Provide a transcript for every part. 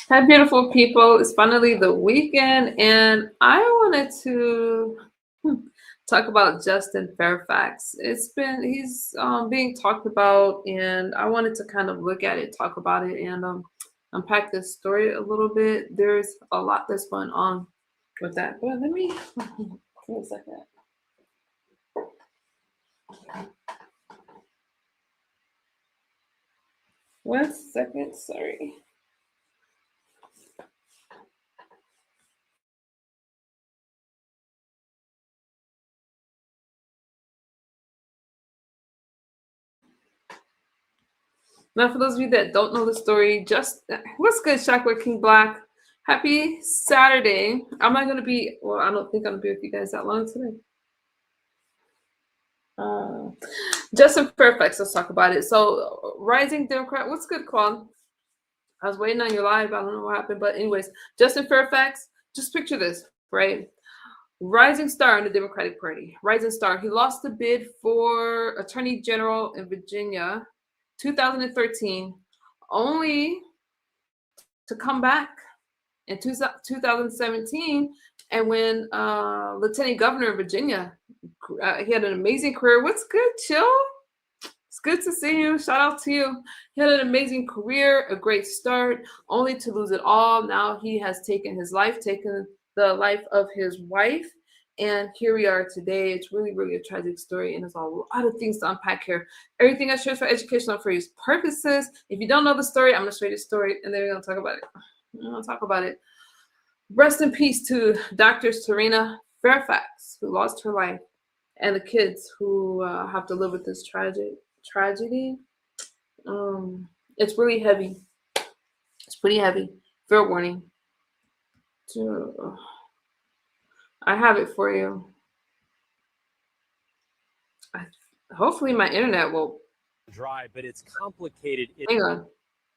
Hi, beautiful people. It's finally the weekend, and I wanted to hmm, talk about Justin Fairfax. He's being talked about, and I wanted to kind of look at it, talk about it, and unpack this story a little bit. There's a lot that's going on with that, but let me give me a second. One second, sorry. Now, for those of you that don't know the story, just what's good, Chocolate King Black? Happy Saturday. I'm not gonna be. Well, I don't think I'm gonna be with you guys that long today. Uh, Justin Fairfax. Let's talk about it. So, rising Democrat. What's good, Quan? I was waiting on your live. I don't know what happened, but anyways, Justin Fairfax. Just picture this, right? Rising star in the Democratic Party. Rising star. He lost the bid for Attorney General in Virginia, 2013, only to come back in 2017 and win lieutenant governor of Virginia. He had an amazing career. What's good, Chill? It's good to see you. Shout out to you. He had an amazing career, a great start, only to lose it all. Now he has taken his life, taken the life of his wife. And here we are today. It's really, really a tragic story, and there's a lot of things to unpack here. Everything I share is for educational for use purposes. If you don't know the story, I'm going to show you the story, and then we're going to talk about it. I'm going to talk about it. Rest in peace to Dr. Cerina Fairfax, who lost her life, and the kids who have to live with this tragedy. It's really heavy. It's pretty heavy. Fair warning. I have it for you. Hopefully my internet will. Dry, but it's complicated. Hang on.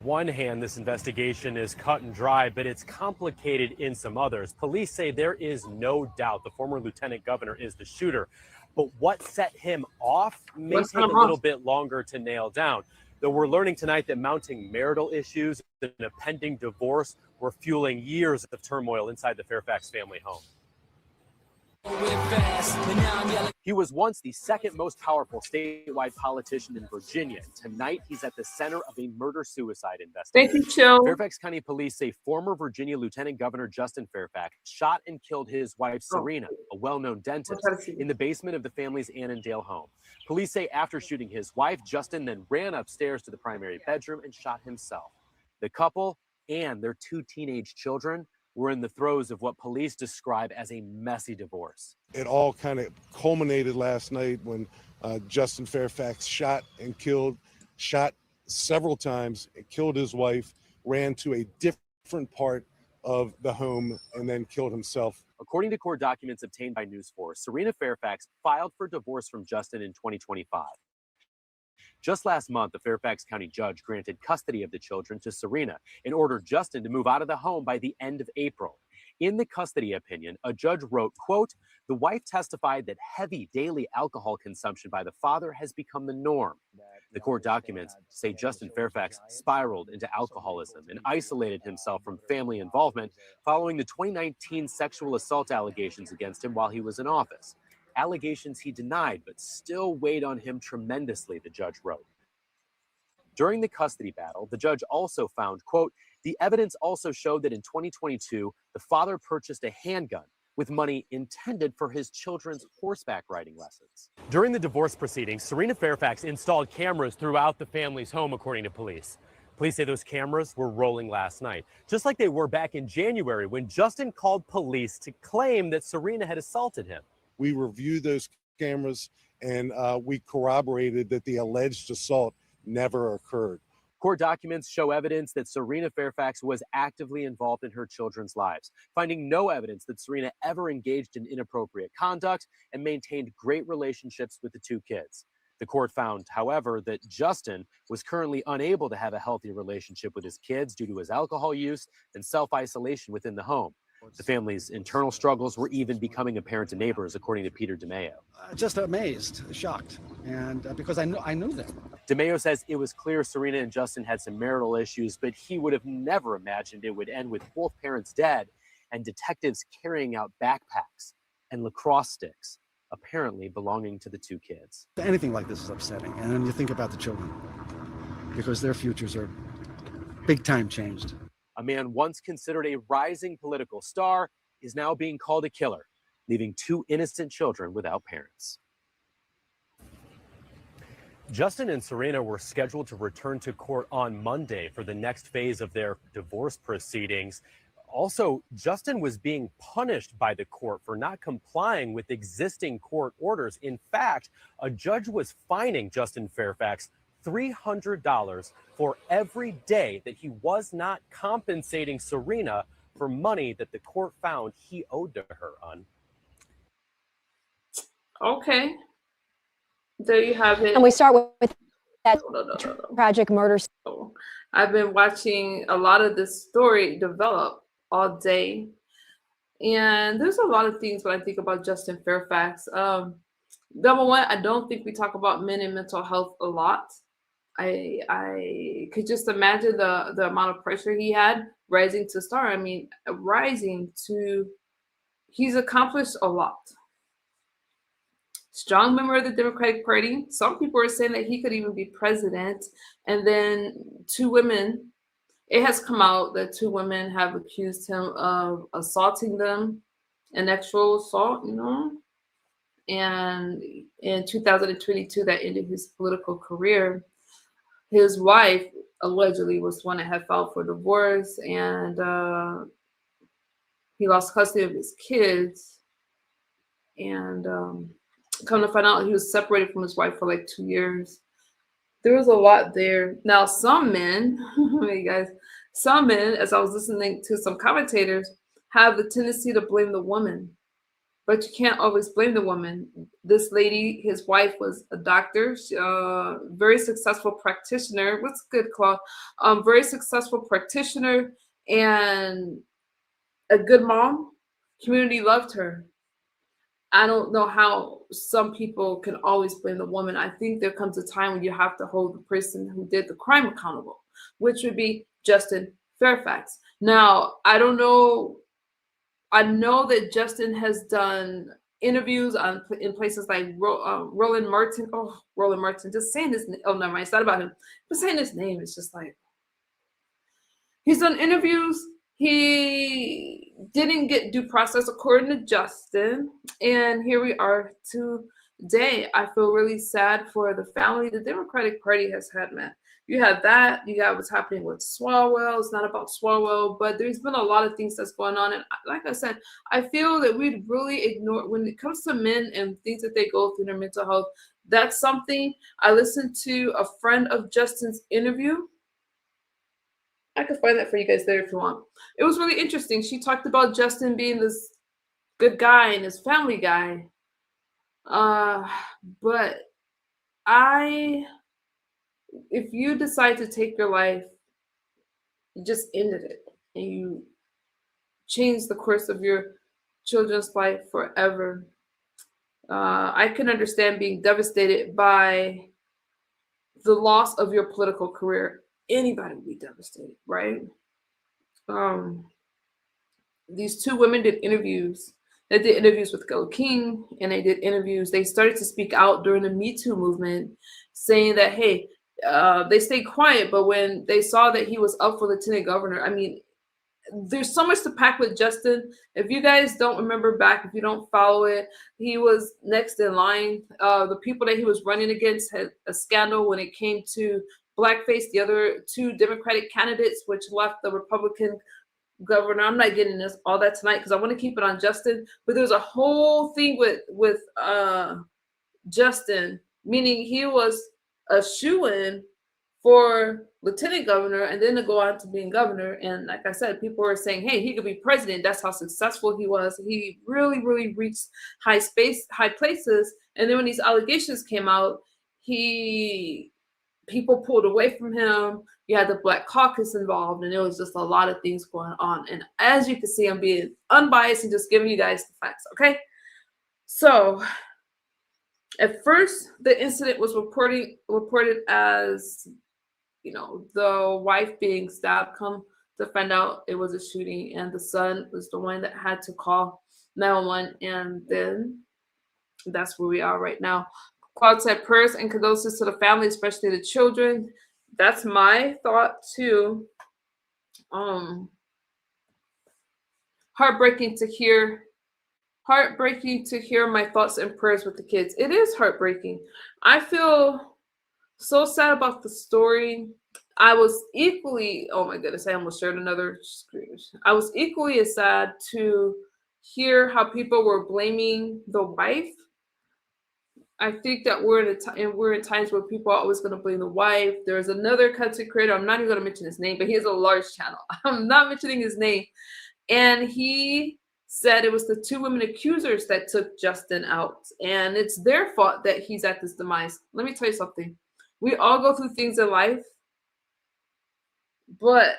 One hand, this investigation is cut and dry, but it's complicated in some others. Police say there is no doubt the former lieutenant governor is the shooter, but what set him off may take a little bit longer to nail down. Though we're learning tonight that mounting marital issues and a pending divorce were fueling years of turmoil inside the Fairfax family home. He was once the second most powerful statewide politician in Virginia. Tonight, he's at the center of a murder-suicide investigation. Thank you, Chill. Fairfax County police say former Virginia Lieutenant Governor Justin Fairfax shot and killed his wife, Cerina, a well-known dentist, in the basement of the family's Annandale home. Police say after shooting his wife, Justin then ran upstairs to the primary bedroom and shot himself. The couple and their two teenage children were in the throes of what police describe as a messy divorce. It all kind of culminated last night when Justin Fairfax shot several times, and killed his wife, ran to a different part of the home, and then killed himself. According to court documents obtained by News 4, Cerina Fairfax filed for divorce from Justin in 2025. Just last month, the Fairfax County judge granted custody of the children to Cerina and ordered Justin to move out of the home by the end of April. In the custody opinion, a judge wrote, quote, "The wife testified that heavy daily alcohol consumption by the father has become the norm." The court documents say Justin Fairfax spiraled into alcoholism and isolated himself from family involvement following the 2019 sexual assault allegations against him while he was in office. Allegations he denied, but still weighed on him tremendously, the judge wrote. During the custody battle, the judge also found, quote, "The evidence also showed that in 2022, the father purchased a handgun with money intended for his children's horseback riding lessons." During the divorce proceedings, Cerina Fairfax installed cameras throughout the family's home, according to police. Police say those cameras were rolling last night, just like they were back in January when Justin called police to claim that Cerina had assaulted him. We reviewed those cameras, and we corroborated that the alleged assault never occurred. Court documents show evidence that Cerina Fairfax was actively involved in her children's lives, finding no evidence that Cerina ever engaged in inappropriate conduct and maintained great relationships with the two kids. The court found, however, that Justin was currently unable to have a healthy relationship with his kids due to his alcohol use and self-isolation within the home. The family's internal struggles were even becoming apparent to neighbors, according to Peter DeMeo. Just amazed, shocked, and because I knew them. DeMeo says it was clear Cerina and Justin had some marital issues, but he would have never imagined it would end with both parents dead and detectives carrying out backpacks and lacrosse sticks, apparently belonging to the two kids. Anything like this is upsetting, and then you think about the children, because their futures are big time changed. A man once considered a rising political star is now being called a killer, leaving two innocent children without parents. Justin and Cerina were scheduled to return to court on Monday for the next phase of their divorce proceedings. Also, Justin was being punished by the court for not complying with existing court orders. In fact, a judge was fining Justin Fairfax $300 for every day that he was not compensating Cerina for money that the court found he owed to her on. Okay. There you have it. And we start with that tragic murder. So, I've been watching a lot of this story develop all day. And there's a lot of things when I think about Justin Fairfax. Number one, I don't think we talk about men and mental health a lot. I could just imagine the amount of pressure he had rising to star. I mean, he's accomplished a lot. Strong member of the Democratic Party. Some people are saying that he could even be president. And then two women, it has come out that two women have accused him of assaulting them, an actual assault, And in 2022, that ended his political career. His wife allegedly was the one that had filed for divorce, and he lost custody of his kids. And come to find out, he was separated from his wife for like 2 years. There was a lot there. Now, some men, some men, as I was listening to some commentators, have the tendency to blame the woman. But you can't always blame the woman. This lady, his wife, was a doctor, very successful practitioner. What's good, Claude? Very successful practitioner and a good mom. Community loved her. I don't know how some people can always blame the woman. I think there comes a time when you have to hold the person who did the crime accountable, which would be Justin Fairfax. Now, I don't know. I know that Justin has done interviews in places like Roland Martin. Oh, Roland Martin. Just saying this. Oh, never mind. It's not about him. But saying his name is just like, he's done interviews. He didn't get due process according to Justin. And here we are today. I feel really sad for the family the Democratic Party has had, man. You have that. You got what's happening with Swalwell. It's not about Swalwell, but there's been a lot of things that's going on. And like I said, I feel that we'd really ignore when it comes to men and things that they go through in their mental health. That's something I listened to a friend of Justin's interview. I could find that for you guys there if you want. It was really interesting. She talked about Justin being this good guy and his family guy. But if you decide to take your life, you just ended it and you changed the course of your children's life forever. I can understand being devastated by the loss of your political career. Anybody would be devastated, right? These two women did interviews. They did interviews with Gayle King, and they did interviews. They started to speak out during the Me Too movement, saying that, hey, they stayed quiet, but when they saw that he was up for lieutenant governor, I mean, there's so much to pack with Justin. If you guys don't remember back, if you don't follow it, he was next in line. The people that he was running against had a scandal when it came to blackface. The other two Democratic candidates, which left the Republican governor. I'm not getting this all that tonight because I want to keep it on Justin. But there's a whole thing with Justin, meaning he was a shoo-in for lieutenant governor and then to go on to being governor. And like I said, people were saying, hey, he could be president. That's how successful he was. He really, really reached high places. And then when these allegations came out, people pulled away from him. You had the Black Caucus involved, and there was just a lot of things going on. And as you can see, I'm being unbiased and just giving you guys the facts, okay? So at first, the incident was reported as, you know, the wife being stabbed. Come to find out, it was a shooting, and the son was the one that had to call 911, and then that's where we are right now. Claude said prayers and condolences to the family, especially the children. That's my thought too. Heartbreaking to hear my thoughts and prayers with the kids. It is heartbreaking. I feel so sad about the story. I was equally, oh my goodness, I almost shared another screen. I was equally as sad to hear how people were blaming the wife. I think that we're in times where people are always going to blame the wife. There's another content creator. I'm not even going to mention his name, but he has a large channel. I'm not mentioning his name. And he said it was the two women accusers that took Justin out. And it's their fault that he's at this demise. Let me tell you something. We all go through things in life. But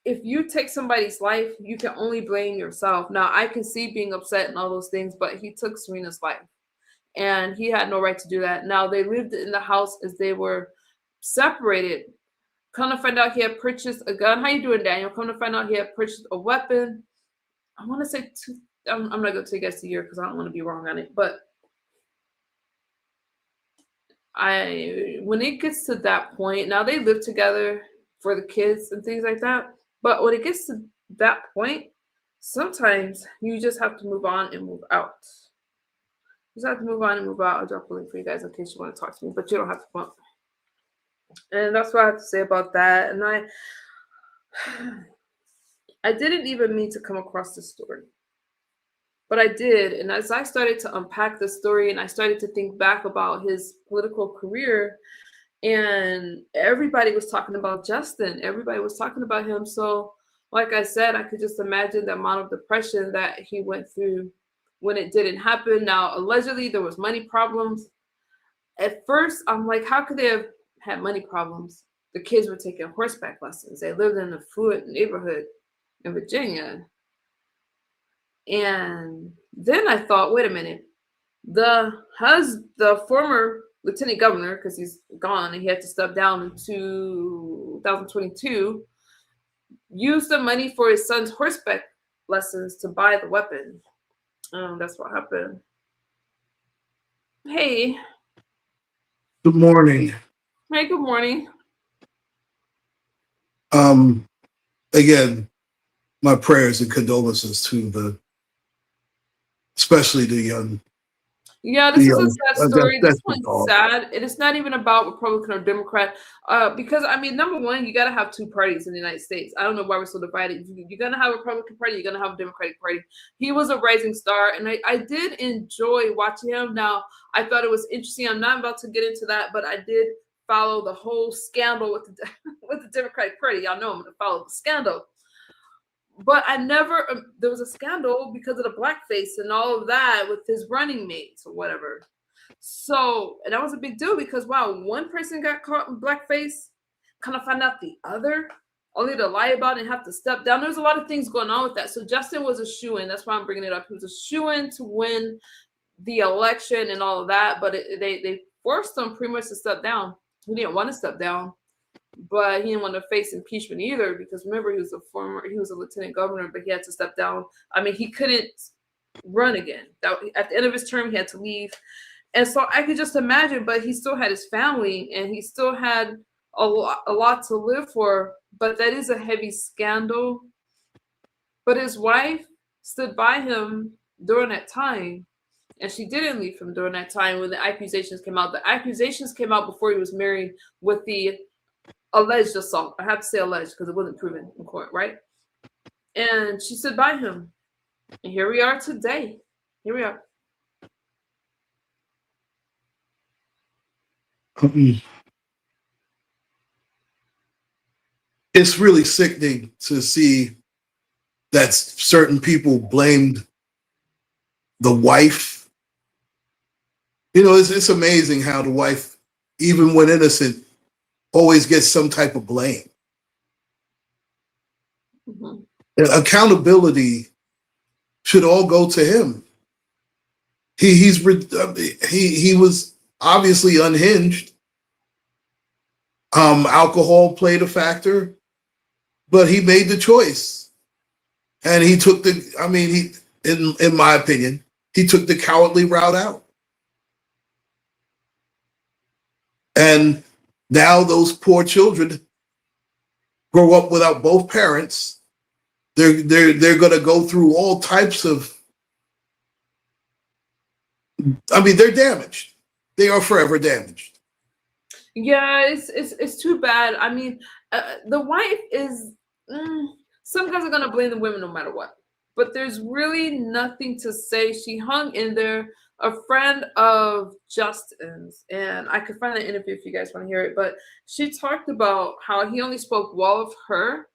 if you take somebody's life, you can only blame yourself. Now, I can see being upset and all those things, but he took Serena's life. And he had no right to do that. Now, they lived in the house as they were separated. Come to find out he had purchased a gun. How you doing, Daniel? Come to find out he had purchased a weapon. I want to say I'm not going to take guess the year because I don't want to be wrong on it. But when it gets to that point, now they live together for the kids and things like that. But when it gets to that point, sometimes you just have to move on and move out. Just have to move on and move out. I'll drop a link for you guys in case you want to talk to me, but you don't have to bump. And that's what I have to say about that. And I didn't even mean to come across this story, but I did. And as I started to unpack the story and I started to think back about his political career, and everybody was talking about Justin. Everybody was talking about him. So like I said, I could just imagine the amount of depression that he went through when it didn't happen. Now, allegedly, there was money problems. At first, I'm like, how could they have had money problems? The kids were taking horseback lessons. They lived in a fluid neighborhood in Virginia. And then I thought, wait a minute. The former lieutenant governor, because he's gone and he had to step down in 2022, used the money for his son's horseback lessons to buy the weapon. That's what happened. Hey. Good morning. Hey, good morning. Again, my prayers and condolences to especially the young. Yeah, this is a sad story. This one's all. sad. And it's not even about Republican or Democrat. Because, I mean, number one, you got to have two parties in the United States. I don't know why we're so divided. You're going to have a Republican Party. You're going to have a Democratic Party. He was a rising star, and I did enjoy watching him. Now, I thought it was interesting. I'm not about to get into that, but I did follow the whole scandal with the Democratic Party. Y'all know I'm going to follow the scandal. But I never, there was a scandal because of the blackface and all of that with his running mates or whatever. So, and that was a big deal because, wow, one person got caught in blackface, kind of found out the other, only to lie about it and have to step down. There's a lot of things going on with that. So Justin was a shoo-in. That's why I'm bringing it up. He was a shoo-in to win the election and all of that. But they forced him pretty much to step down. He didn't want to step down. But he didn't want to face impeachment either because remember he was a lieutenant governor, but he had to step down. I mean, he couldn't run again. At the end of his term, he had to leave. And so I could just imagine, but he still had his family and he still had a lot to live for. But that is a heavy scandal. But his wife stood by him during that time. And she didn't leave him during that time when the accusations came out. The accusations came out before he was married with the alleged assault. I have to say alleged because it wasn't proven in court, right? And she stood by him. And here we are today. Here we are. It's really sickening to see that certain people blamed the wife. You know, it's amazing how the wife, even when innocent, always gets some type of blame. Mhm. And accountability should all go to him. He was obviously unhinged. Alcohol played a factor, but he made the choice, and he took the. I mean, in my opinion, he took the cowardly route out, and now those poor children grow up without both parents. They're going to go through all types of. I mean, they're damaged. They are forever damaged. Yeah, it's too bad. I mean, the wife is. Some guys are gonna blame the women no matter what, but there's really nothing to say. She hung in there. A friend of Justin's, and I could find the interview if you guys want to hear it, but she talked about how he only spoke well of her,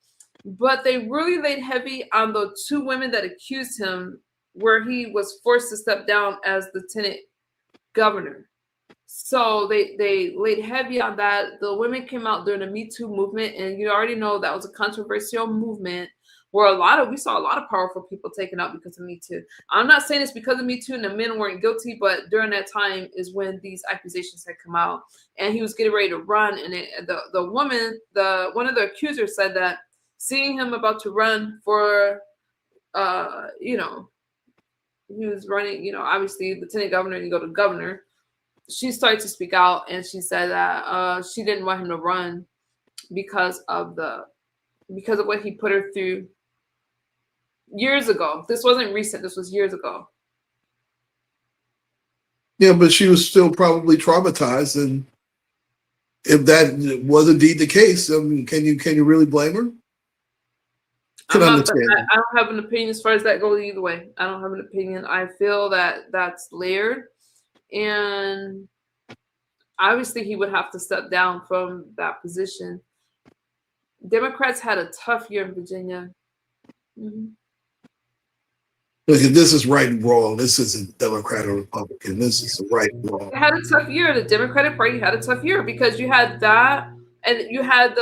but they really laid heavy on the two women that accused him, where he was forced to step down as lieutenant governor. So they laid heavy on that. The women came out during the Me Too movement, and you already know that was a controversial movement where we saw a lot of powerful people taken out because of Me Too. I'm not saying it's because of Me Too and the men weren't guilty, but during that time is when these accusations had come out, and he was getting ready to run. And the woman, one of the accusers said that seeing him about to run for, he was running, obviously lieutenant governor, and you go to governor. She started to speak out, and she said that she didn't want him to run because of what he put her through years ago. This wasn't recent. This was years ago. Yeah, but she was still probably traumatized, and if that was indeed the case, I mean, can you really blame her? I don't have an opinion as far as that goes either way. I don't have an opinion. I feel that that's layered, and obviously he would have to step down from that position. Democrats had a tough year in Virginia. Mm-hmm. Look, this is right and wrong. This isn't Democrat or Republican. This is right and wrong. They had a tough year. The Democratic Party had a tough year because you had that, and you had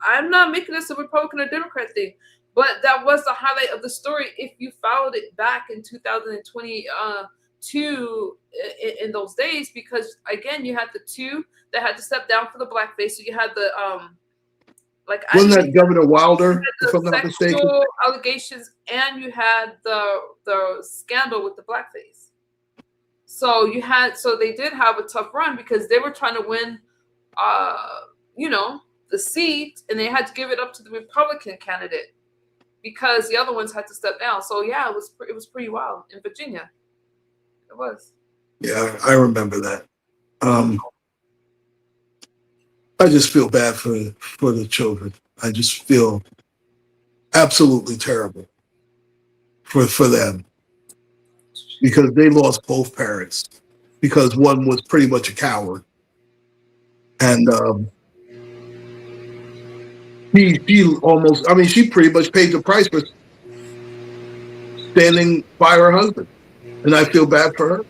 I'm not making this a Republican or Democrat thing, but that was the highlight of the story. If you followed it back in 2022 in those days, because again, you had the two that had to step down for the blackface. So you had the wasn't that Governor Wilder, if I'm not mistaken? Sexual allegations, and you had the scandal with the blackface. So they did have a tough run because they were trying to win, the seat, and they had to give it up to the Republican candidate because the other ones had to step down. So yeah, it was pretty wild in Virginia. It was. Yeah, I remember that. I just feel bad for the children. I just feel absolutely terrible for them because they lost both parents because one was pretty much a coward, and she pretty much paid the price for standing by her husband, and I feel bad for her.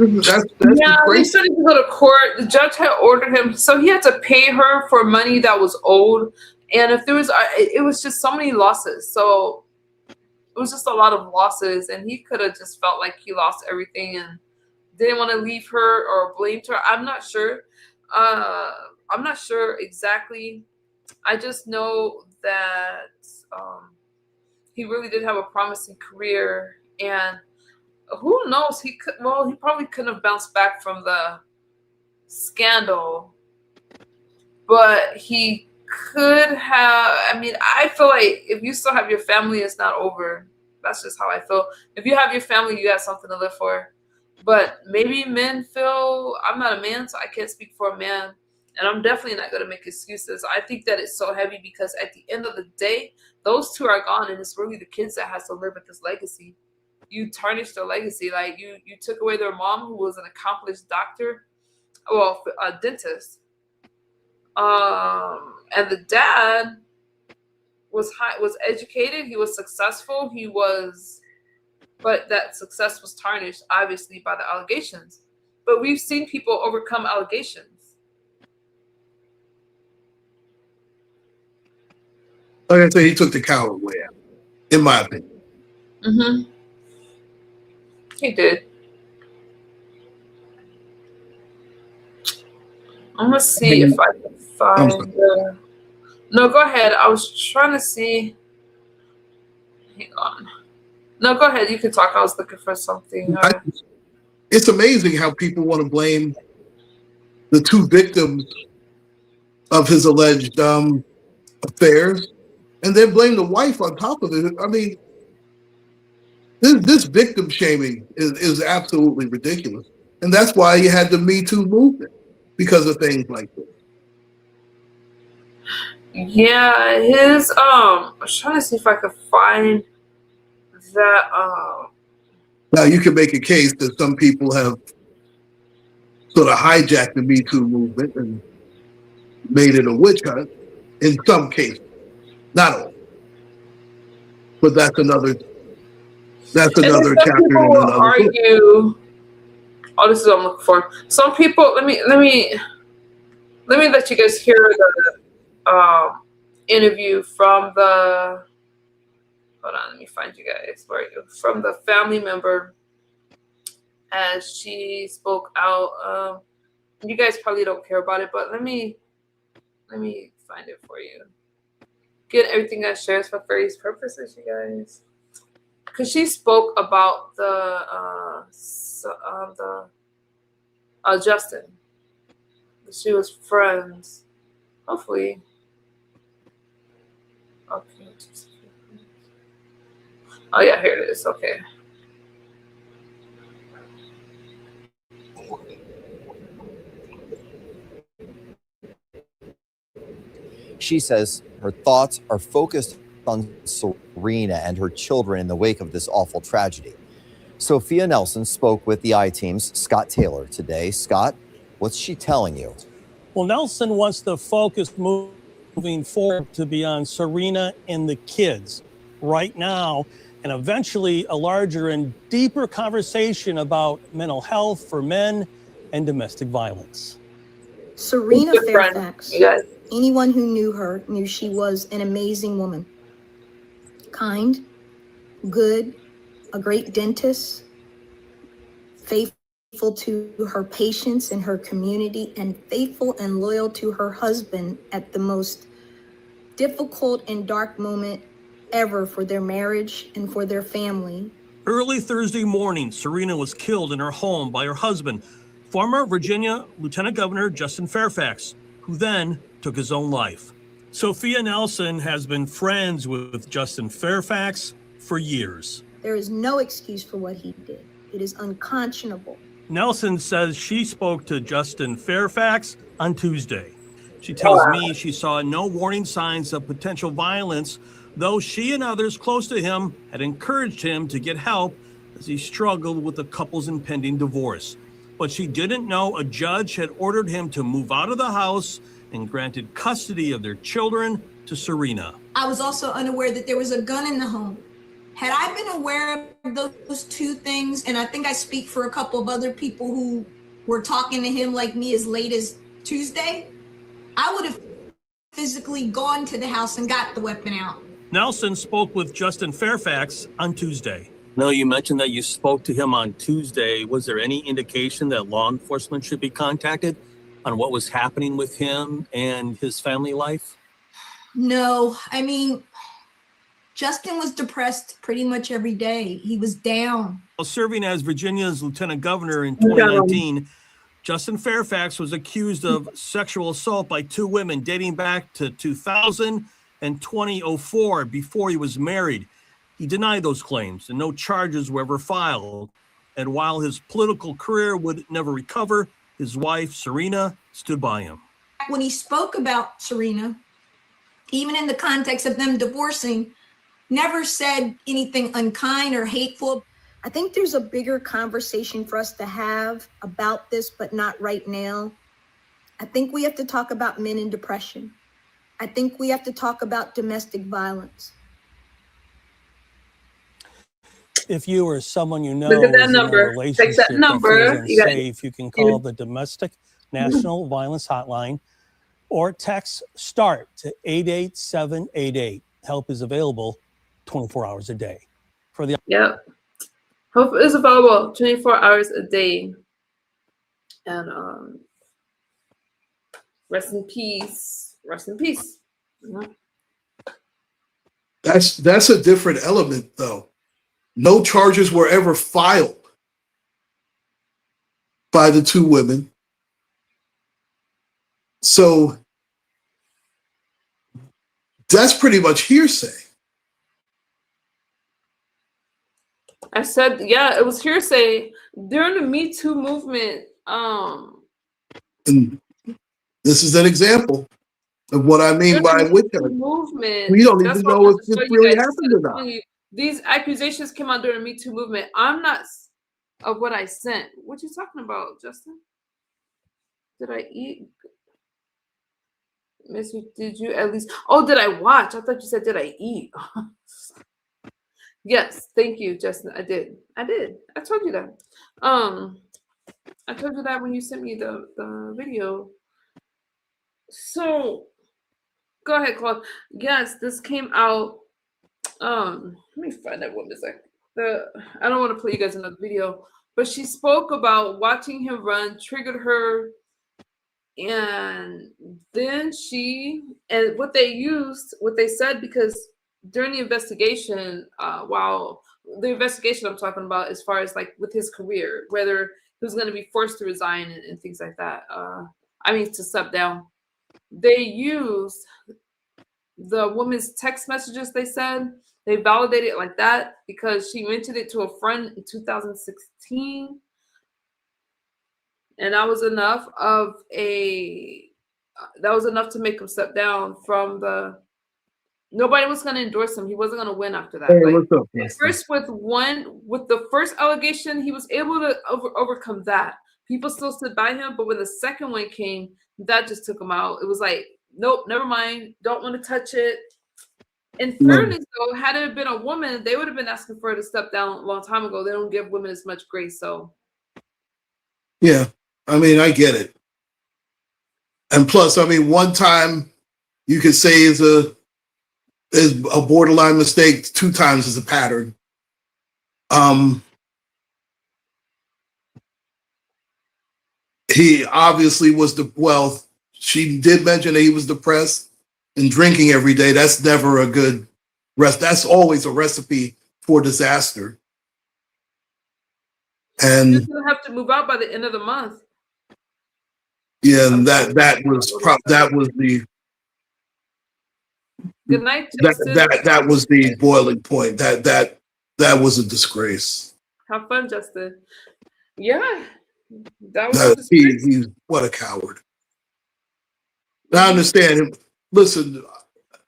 That's they started to go to court. The judge had ordered him, so he had to pay her for money that was owed. And if there was, it was just so many losses. So it was just a lot of losses, and he could have just felt like he lost everything and didn't want to leave her or blamed her. I'm not sure. I'm not sure exactly. I just know that he really did have a promising career, and who knows? He probably couldn't have bounced back from the scandal, but he could have. I mean, I feel like if you still have your family, it's not over. That's just how I feel. If you have your family, you got something to live for. But maybe men feel, I'm not a man, so I can't speak for a man. And I'm definitely not going to make excuses. I think that it's so heavy because at the end of the day, those two are gone, and it's really the kids that has to live with this legacy. You tarnished their legacy. Like you took away their mom, who was an accomplished doctor, well, a dentist. And the dad was educated. He was successful. But that success was tarnished, obviously, by the allegations. But we've seen people overcome allegations. Like I said, he took the coward way out, in my opinion. Mm-hmm. He did. I'm gonna see if I can find. No, go ahead. I was trying to see. Hang on. No, go ahead. You can talk. I was looking for something. It's amazing how people want to blame the two victims of his alleged affairs, and then blame the wife on top of it. I mean, this victim shaming is absolutely ridiculous, and that's why you had the Me Too movement, because of things like this. Yeah, his I was trying to see if I could find that. Now you can make a case that some people have sort of hijacked the Me Too movement and made it a witch hunt in some cases, not all. But that's another chapter in People will another book. argue. Oh, this is what I'm looking for. Some people. Let me let you guys hear the interview from the. Hold on, let me find you guys. Where are you? From the family member, as she spoke out. You guys probably don't care about it, but let me find it for you. Get everything I share for various purposes, you guys. Because she spoke about the Justin. She was friends. Hopefully. Okay. Oh yeah, here it is. Okay. She says her thoughts are focused on Cerina and her children in the wake of this awful tragedy. Sophia Nelson spoke with the I-Team's Scott Taylor today. Scott, what's she telling you? Well, Nelson wants the focus moving forward to be on Cerina and the kids right now, and eventually a larger and deeper conversation about mental health for men and domestic violence. Cerina Fairfax, anyone who knew her knew she was an amazing woman. Kind, good, a great dentist, faithful to her patients and her community, and faithful and loyal to her husband at the most difficult and dark moment ever for their marriage and for their family. Early Thursday morning, Cerina was killed in her home by her husband, former Virginia Lieutenant Governor Justin Fairfax, who then took his own life. Sophia Nelson has been friends with Justin Fairfax for years. There is no excuse for what he did. It is unconscionable. Nelson says she spoke to Justin Fairfax on Tuesday. She tells me she saw no warning signs of potential violence, though she and others close to him had encouraged him to get help as he struggled with the couple's impending divorce. But she didn't know a judge had ordered him to move out of the house and granted custody of their children to Cerina. I was also unaware that there was a gun in the home. Had I been aware of those two things, and I think I speak for a couple of other people who were talking to him like me as late as Tuesday, I would have physically gone to the house and got the weapon out. Nelson spoke with Justin Fairfax on Tuesday. No, you mentioned that you spoke to him on Tuesday. Was there any indication that law enforcement should be contacted on what was happening with him and his family life? No, I mean, Justin was depressed pretty much every day. He was down. While serving as Virginia's lieutenant governor in 2019, Justin Fairfax was accused of sexual assault by two women dating back to 2000 and 2004, before he was married. He denied those claims and no charges were ever filed. And while his political career would never recover, his wife, Cerina, stood by him. When he spoke about Cerina, even in the context of them divorcing, never said anything unkind or hateful. I think there's a bigger conversation for us to have about this, but not right now. I think we have to talk about men in depression. I think we have to talk about domestic violence. If you or someone you know Look at that is in a number. relationship Text that number. that feels unsafe, you can call the Domestic National Violence Hotline or text START to 88788. help is available 24 hours a day. For the help is available 24 hours a day. And rest in peace. Rest in peace. That's a different element, though. No charges were ever filed by the two women. So that's pretty much hearsay. I said, yeah, it was hearsay during the Me Too movement. And this is an example of what I mean by witch hunt. Movement. We don't even know if this really happened or not. These accusations came out during the Me Too movement. I'm not of what I sent. What you talking about, Justin? Did I eat? Miss, did you at least? Oh, did I watch? I thought you said, did I eat? Yes, thank you, Justin. I did. I told you that. I told you that when you sent me the video. So go ahead, Claude. Yes, this came out. Let me find that woman's like I don't want to play you guys another video, but she spoke about watching him run triggered her, and then what they said, because during the investigation, while the investigation I'm talking about as far as like with his career, whether he was going to be forced to resign and things like that, to step down, they used the woman's text messages. They said they validated it like that because she mentioned it to a friend in 2016, and that was enough to make him step down from the. Nobody was going to endorse him. He wasn't going to win after that. Hey, what's up, first, with the first allegation, he was able to overcome that. People still stood by him, but when the second one came, that just took him out. It was like, nope, never mind. Don't want to touch it. In fairness, though, had it been a woman, they would have been asking for her to step down a long time ago. They don't give women as much grace, so. Yeah, I mean, I get it. And plus, I mean, one time you could say is a borderline mistake, 2 times is a pattern. He obviously was she did mention that he was depressed and drinking every day. That's never a good that's always a recipe for disaster. And he's gonna have to move out by the end of the month. Yeah, and that was the good night, Justin. That was the boiling point. That was a disgrace. Have fun, Justin. Yeah, that was a disgrace. He's what a coward. I understand him. Listen,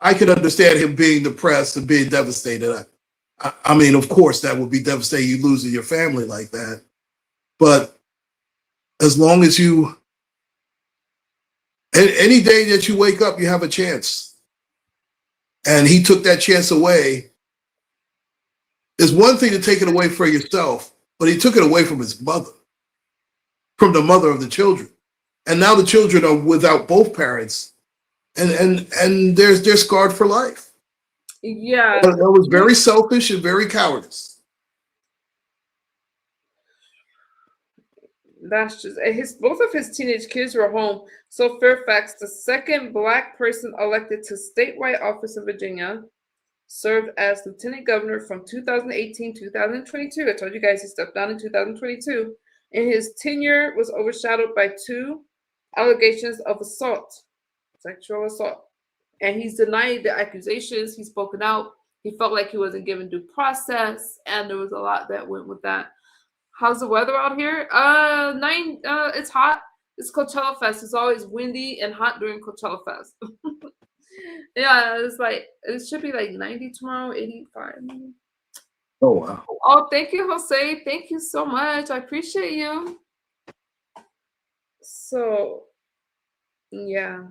I can understand him being depressed and being devastated. I mean, of course, that would be devastating. You losing your family like that. But as long as any day that you wake up, you have a chance. And he took that chance away. It's one thing to take it away for yourself, but he took it away from his mother, from the mother of the children. And now the children are without both parents, and they're scarred for life. Yeah. That was very selfish and very cowardice. That's just both of his teenage kids were home. So Fairfax, the second Black person elected to statewide office in Virginia, served as lieutenant governor from 2018 to 2022. I told you guys he stepped down in 2022, and his tenure was overshadowed by 2 allegations of assault, sexual assault. And he's denied the accusations. He's spoken out. He felt like he wasn't given due process, and there was a lot that went with that. How's the weather out here? It's hot. It's Coachella Fest. It's always windy and hot during Coachella Fest. Yeah, it should be like 90 tomorrow, 85. Oh, wow. Oh, thank you, Jose. Thank you so much. I appreciate you. So, yeah.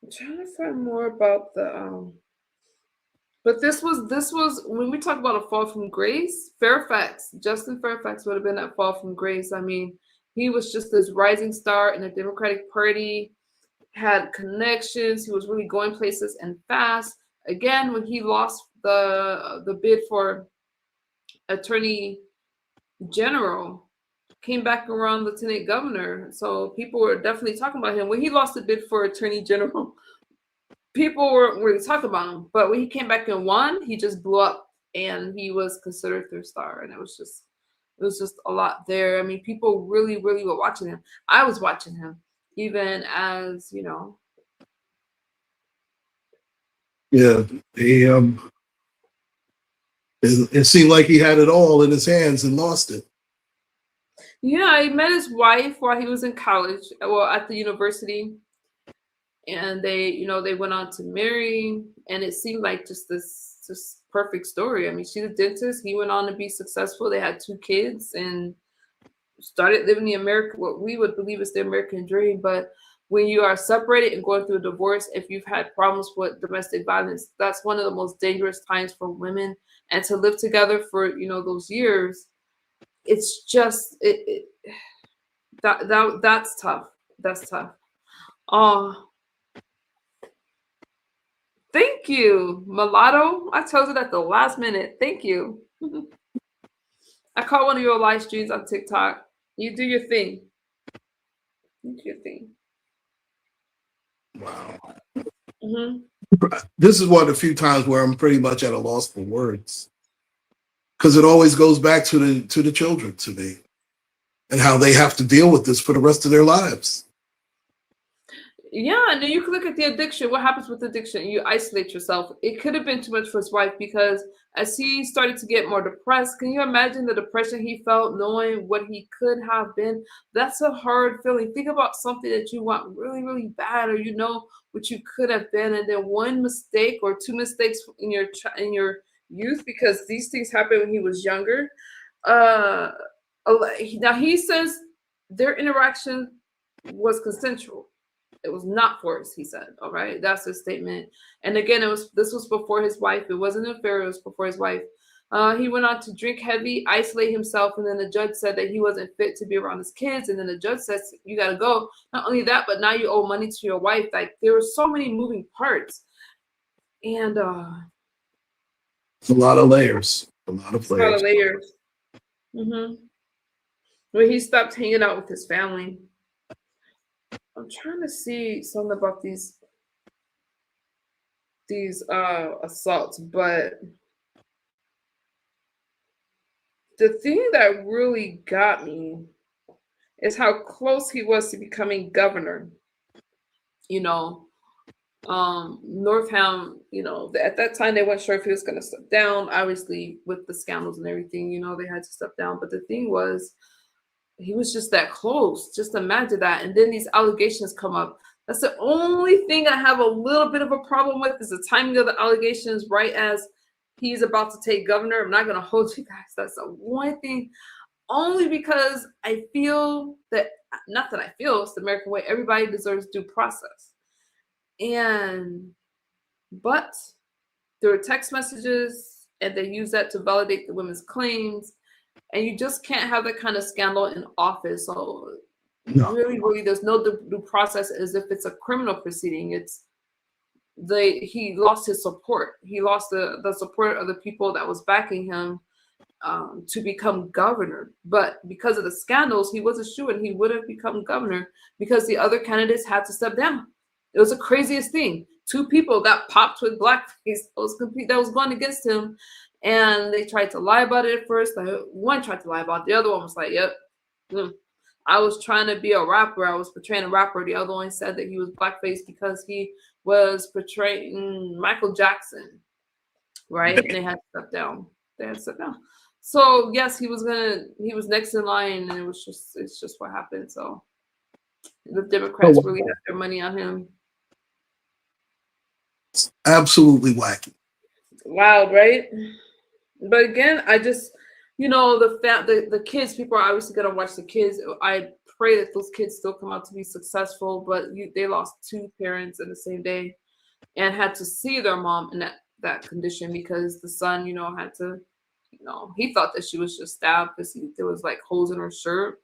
I'm trying to find more about the but this was when we talk about a fall from grace, Justin Fairfax would have been that fall from grace. I mean, he was just this rising star in the Democratic Party, had connections. He was really going places and fast. Again, when he lost the bid for attorney general, came back around lieutenant governor. So people were definitely talking about him. When he lost the bid for attorney general, people weren't really talking about him. But when he came back and won, he just blew up, and he was considered their star. And it was just a lot there. I mean, people really, really were watching him. I was watching him, even as, you know. Yeah, it seemed like he had it all in his hands and lost it. Yeah, he met his wife while he was in college, well, at the university. And they, you know, they went on to marry, and it seemed like just this perfect story. I mean, she's a dentist. He went on to be successful. They had 2 kids and started living the American, what we would believe is the American dream. But when you are separated and going through a divorce, if you've had problems with domestic violence, that's one of the most dangerous times for women. And to live together for, you know, those years, it's just that's tough. That's tough. Oh, thank you, Mulatto. I chose it at the last minute. Thank you. I caught one of your live streams on TikTok. You do your thing. You do your thing. Wow. Mm-hmm. This is one of the few times where I'm pretty much at a loss for words, because it always goes back to the children, to me, and how they have to deal with this for the rest of their lives. Yeah, and then you can look at the addiction. What happens with addiction? You isolate yourself. It could have been too much for his wife, because as he started to get more depressed, can you imagine the depression he felt knowing what he could have been? That's a hard feeling. Think about something that you want really, really bad, or you know what you could have been, and then one mistake or 2 mistakes in your youth, because these things happened when he was younger. Now he says their interaction was consensual. It was not forced, he said. All right, that's his statement. And again, this was before his wife. It wasn't an affair. It was before his wife. He went on to drink heavy, isolate himself, and then the judge said that he wasn't fit to be around his kids. And then the judge says, "You got to go." Not only that, but now you owe money to your wife. Like, there were so many moving parts, and It's a lot of layers. A lot of a lot of layers. layers. When he stopped hanging out with his family. I'm trying to see something about these assaults, but the thing that really got me is how close he was to becoming governor. You know, Northam, you know, at that time they weren't sure if he was going to step down. Obviously, with the scandals and everything, you know, they had to step down. But the thing was, he was just that close. Just imagine that. And then these allegations come up. That's the only thing I have a little bit of a problem with, is the timing of the allegations right as he's about to take governor. I'm not going to hold you guys. That's the one thing, only because I feel that, not that I feel, it's the American way, everybody deserves due process. But there were text messages, and they use that to validate the women's claims. And you just can't have that kind of scandal in office. So really, there's no due process, as if it's a criminal proceeding. He lost his support. He lost the support of the people that was backing him to become governor. But because of the scandals, he was a shoo-in. He would have become governor because the other candidates had to step down. It was the craziest thing. 2 people got popped with blackface that was going against him. And they tried to lie about it at first. One tried to lie about it. The other one was like, yep, I was trying to be a rapper. I was portraying a rapper. The other one said that he was blackface because he was portraying Michael Jackson, right? And they had to step down. So yes, he was next in line, and it's just what happened. So the Democrats really had their money on him. It's absolutely wacky. Wild, right? But again, I just, you know, the kids, people are obviously going to watch the kids. I pray that those kids still come out to be successful, but they lost 2 parents in the same day and had to see their mom in that condition, because the son, you know, had to, you know, he thought that she was just stabbed because there was like holes in her shirt.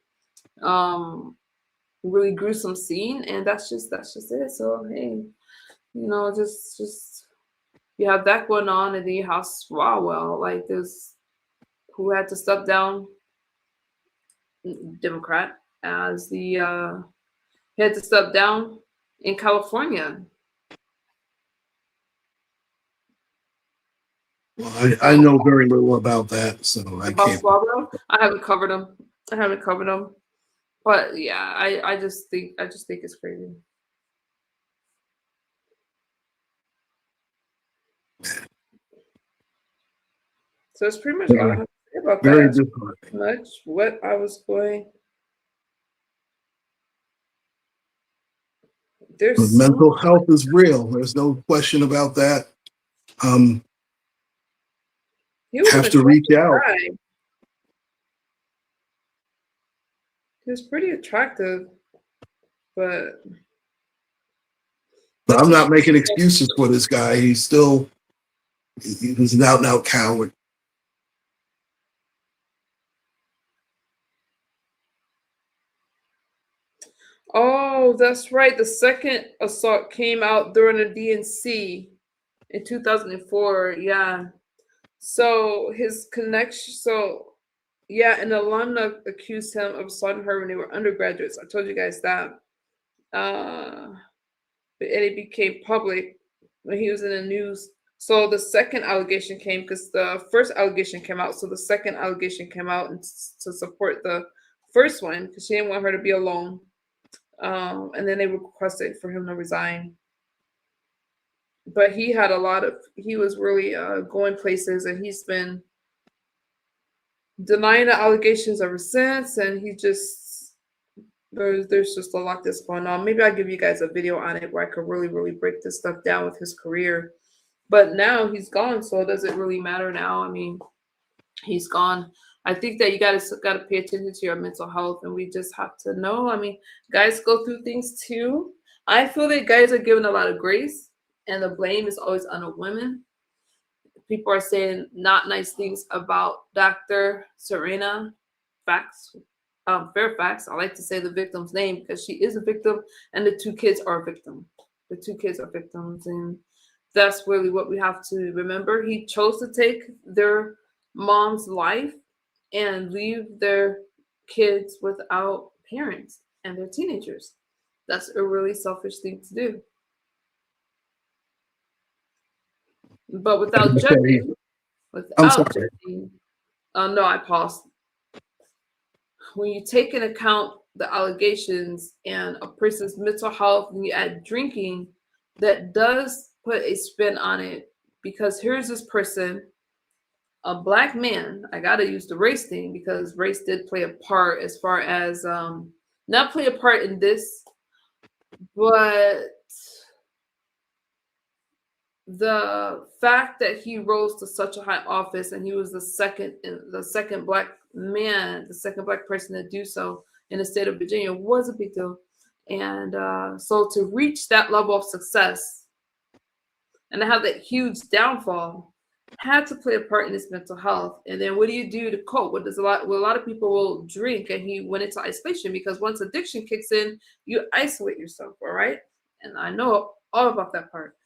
really gruesome scene, and that's just it. So hey, just you have that going on, and then you have Swalwell, like this, who had to step down, Democrat, as the he had to step down in California. Well, I know very little about that, so I About can't. Swalwell, I haven't covered him. But yeah, I just think it's crazy. So it's pretty much all I have to say about Very that. disheartening. Much what I was going. There's Mental health is real. There's no question about that. He was Have an to reach attractive out. guy. He was pretty attractive, but I'm not making excuses for this guy. He was an out and out coward. oh, that's right. The second assault came out during a DNC in 2004. Yeah. So his connection. So yeah, an alumna accused him of assaulting her when they were undergraduates. I told you guys that. And it became public when he was in the news. So the second allegation came because the first allegation came out. So the second allegation came out to support the first one because she didn't want her to be alone. And then they requested for him to resign. But he was really going places, and he's been denying the allegations ever since. And there's just a lot that's going on. Maybe I'll give you guys a video on it where I could really, really break this stuff down with his career. But now he's gone, so it doesn't really matter now. I mean, he's gone. I think that you gotta pay attention to your mental health, and we just have to know. I mean, guys go through things too. I feel that guys are given a lot of grace, and the blame is always on the women. People are saying not nice things about Dr. Cerina Fairfax. I like to say the victim's name because she is a victim, and the two kids are a victim. The two kids are victims, and that's really what we have to remember. He chose to take their mom's life and leave their kids without parents, and they're teenagers. That's a really selfish thing to do. But without judging, no, I paused. When you take into account the allegations and a person's mental health, and you add drinking, that does put a spin on it. Because here's this person, a black man. I gotta use the race thing because race did play a part as far as not play a part in this, but the fact that he rose to such a high office, and he was the second black man, the second black person to do so in the state of Virginia, was a big deal. And so to reach that level of success and to have that huge downfall had to play a part in his mental health. And then what do you do to cope? A lot of people will drink, and he went into isolation because once addiction kicks in, you isolate yourself, all right? And I know all about that part.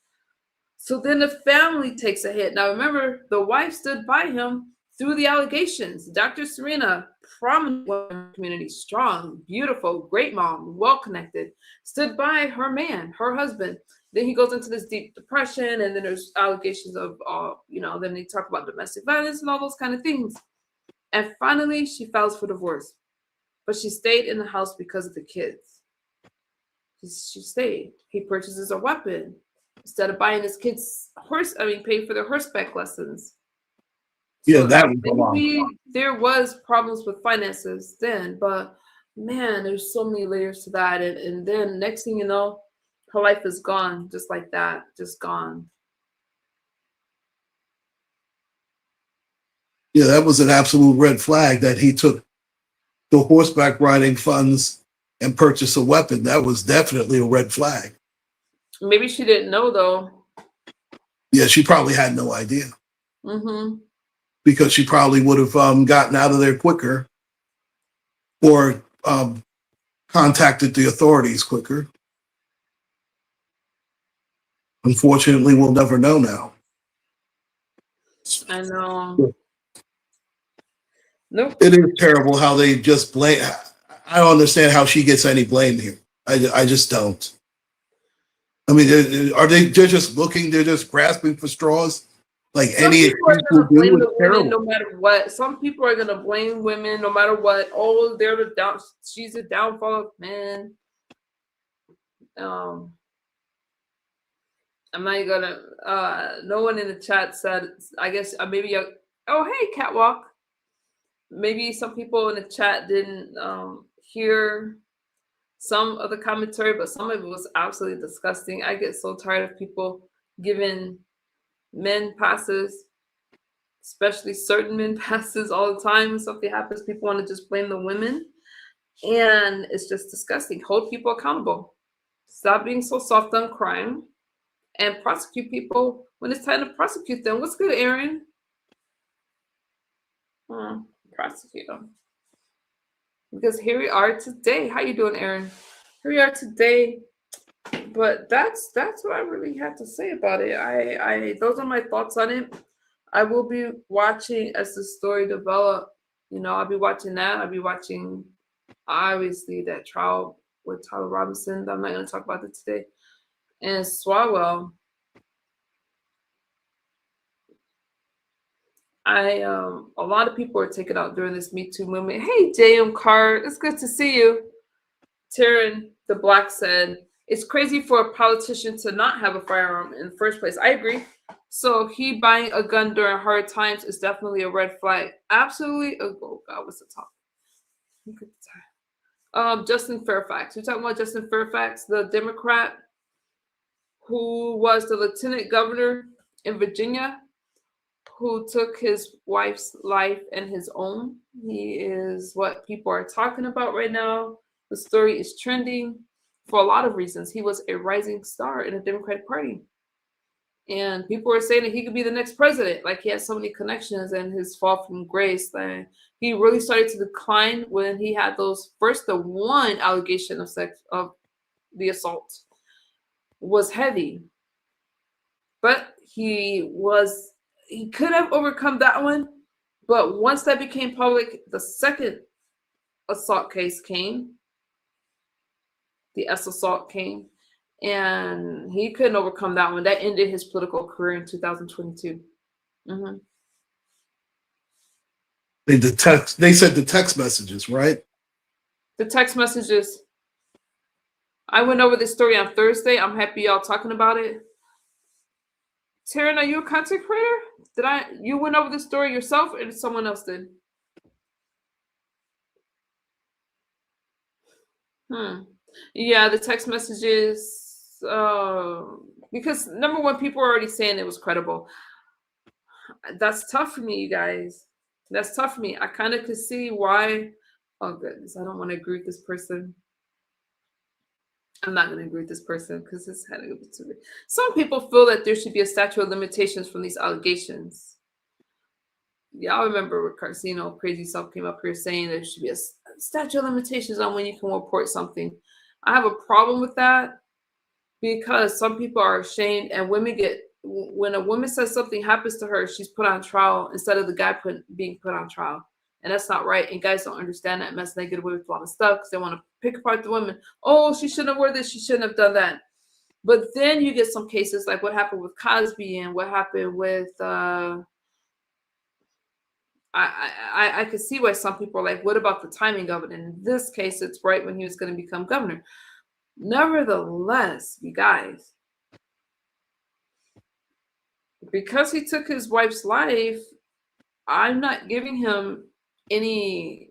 So then the family takes a hit. Now remember, the wife stood by him through the allegations. Dr. Cerina, prominent woman in the community, strong, beautiful, great mom, well-connected, stood by her man, her husband. Then he goes into this deep depression, and then there's allegations of, then they talk about domestic violence and all those kind of things. And finally, she files for divorce. But she stayed in the house because of the kids. She stayed. He purchases a weapon. Instead of buying his kids pay for their horseback lessons. Yeah, So that was a lot. there was problems with finances then, but man, there's so many layers to that. And then next thing you know, her life is gone, just like that, just gone. Yeah, that was an absolute red flag that he took the horseback riding funds and purchased a weapon. That was definitely a red flag. Maybe she didn't know though. Yeah, she probably had no idea. Mm-hmm. Because she probably would have gotten out of there quicker, or kind contacted the authorities quicker. Unfortunately, we'll never know now. I know. Nope. It is terrible how they just blame. I don't understand how she gets any blame here. I just don't. I mean, they're just looking, they're just grasping for straws like Some any people are excuse gonna will do. blame the It's women terrible. no matter what. Some people are gonna blame women no matter what. Oh, they're the down. She's the downfall of men. I'm not gonna. No one in the chat said. I guess maybe. Oh, hey, Catwalk. Maybe some people in the chat didn't hear some of the commentary, but some of it was absolutely disgusting. I get so tired of people giving men passes, especially certain men passes all the time. When something happens, people want to just blame the women. And it's just disgusting. Hold people accountable. Stop being so soft on crime and prosecute people when it's time to prosecute them. What's good, Aaron? Prosecute them. Because here we are today. How you doing, Aaron? Here we are today. But that's what I really had to say about it. I those are my thoughts on it. I will be watching as the story develops. You know, I'll be watching that. I'll be watching obviously that trial with Tyler Robinson. I'm not going to talk about it today. And Swalwell. A lot of people are taken out during this Me Too movement. Hey, JM Card, it's good to see you. Taryn the Black said, it's crazy for a politician to not have a firearm in the first place. I agree. So he buying a gun during hard times is definitely a red flag. Absolutely. Oh God, what's the top? Look at the time. Justin Fairfax. We're talking about Justin Fairfax, the Democrat who was the lieutenant governor in Virginia, who took his wife's life and his own. He is what people are talking about right now. The story is trending for a lot of reasons. He was a rising star in the Democratic Party. And people are saying that he could be the next president. Like, he has so many connections, and his fall from grace. Like, he really started to decline when he had the one allegation of the assault was heavy. But he could have overcome that one. But once that became public, the second assault case came. The S assault came, and he couldn't overcome that one. That ended his political career in 2022. Mm-hmm. They said the text messages, right? The text messages. I went over this story on Thursday. I'm happy y'all talking about it. Taryn, are you a content creator? You went over the story yourself, or someone else did? Yeah, the text messages, because number one, people are already saying it was credible. That's tough for me, you guys. That's tough for me. I kind of could see why. Oh, goodness. I don't want to agree with this person. I'm not going to agree with this person because it's had a bit too big. Some people feel that there should be a statute of limitations from these allegations. Y'all remember with Carcino, Crazy Self came up here saying there should be a statute of limitations on when you can report something. I have a problem with that because some people are ashamed, and when a woman says something happens to her, she's put on trial instead of the guy being put on trial. And that's not right. And guys don't understand that mess. And they get away with a lot of stuff because they want to pick apart the woman. Oh, she shouldn't have worn this. She shouldn't have done that. But then you get some cases like what happened with Cosby and what happened with I could see why some people are like, what about the timing of it? In this case, it's right when he was going to become governor. Nevertheless, you guys, because he took his wife's life, I'm not giving him any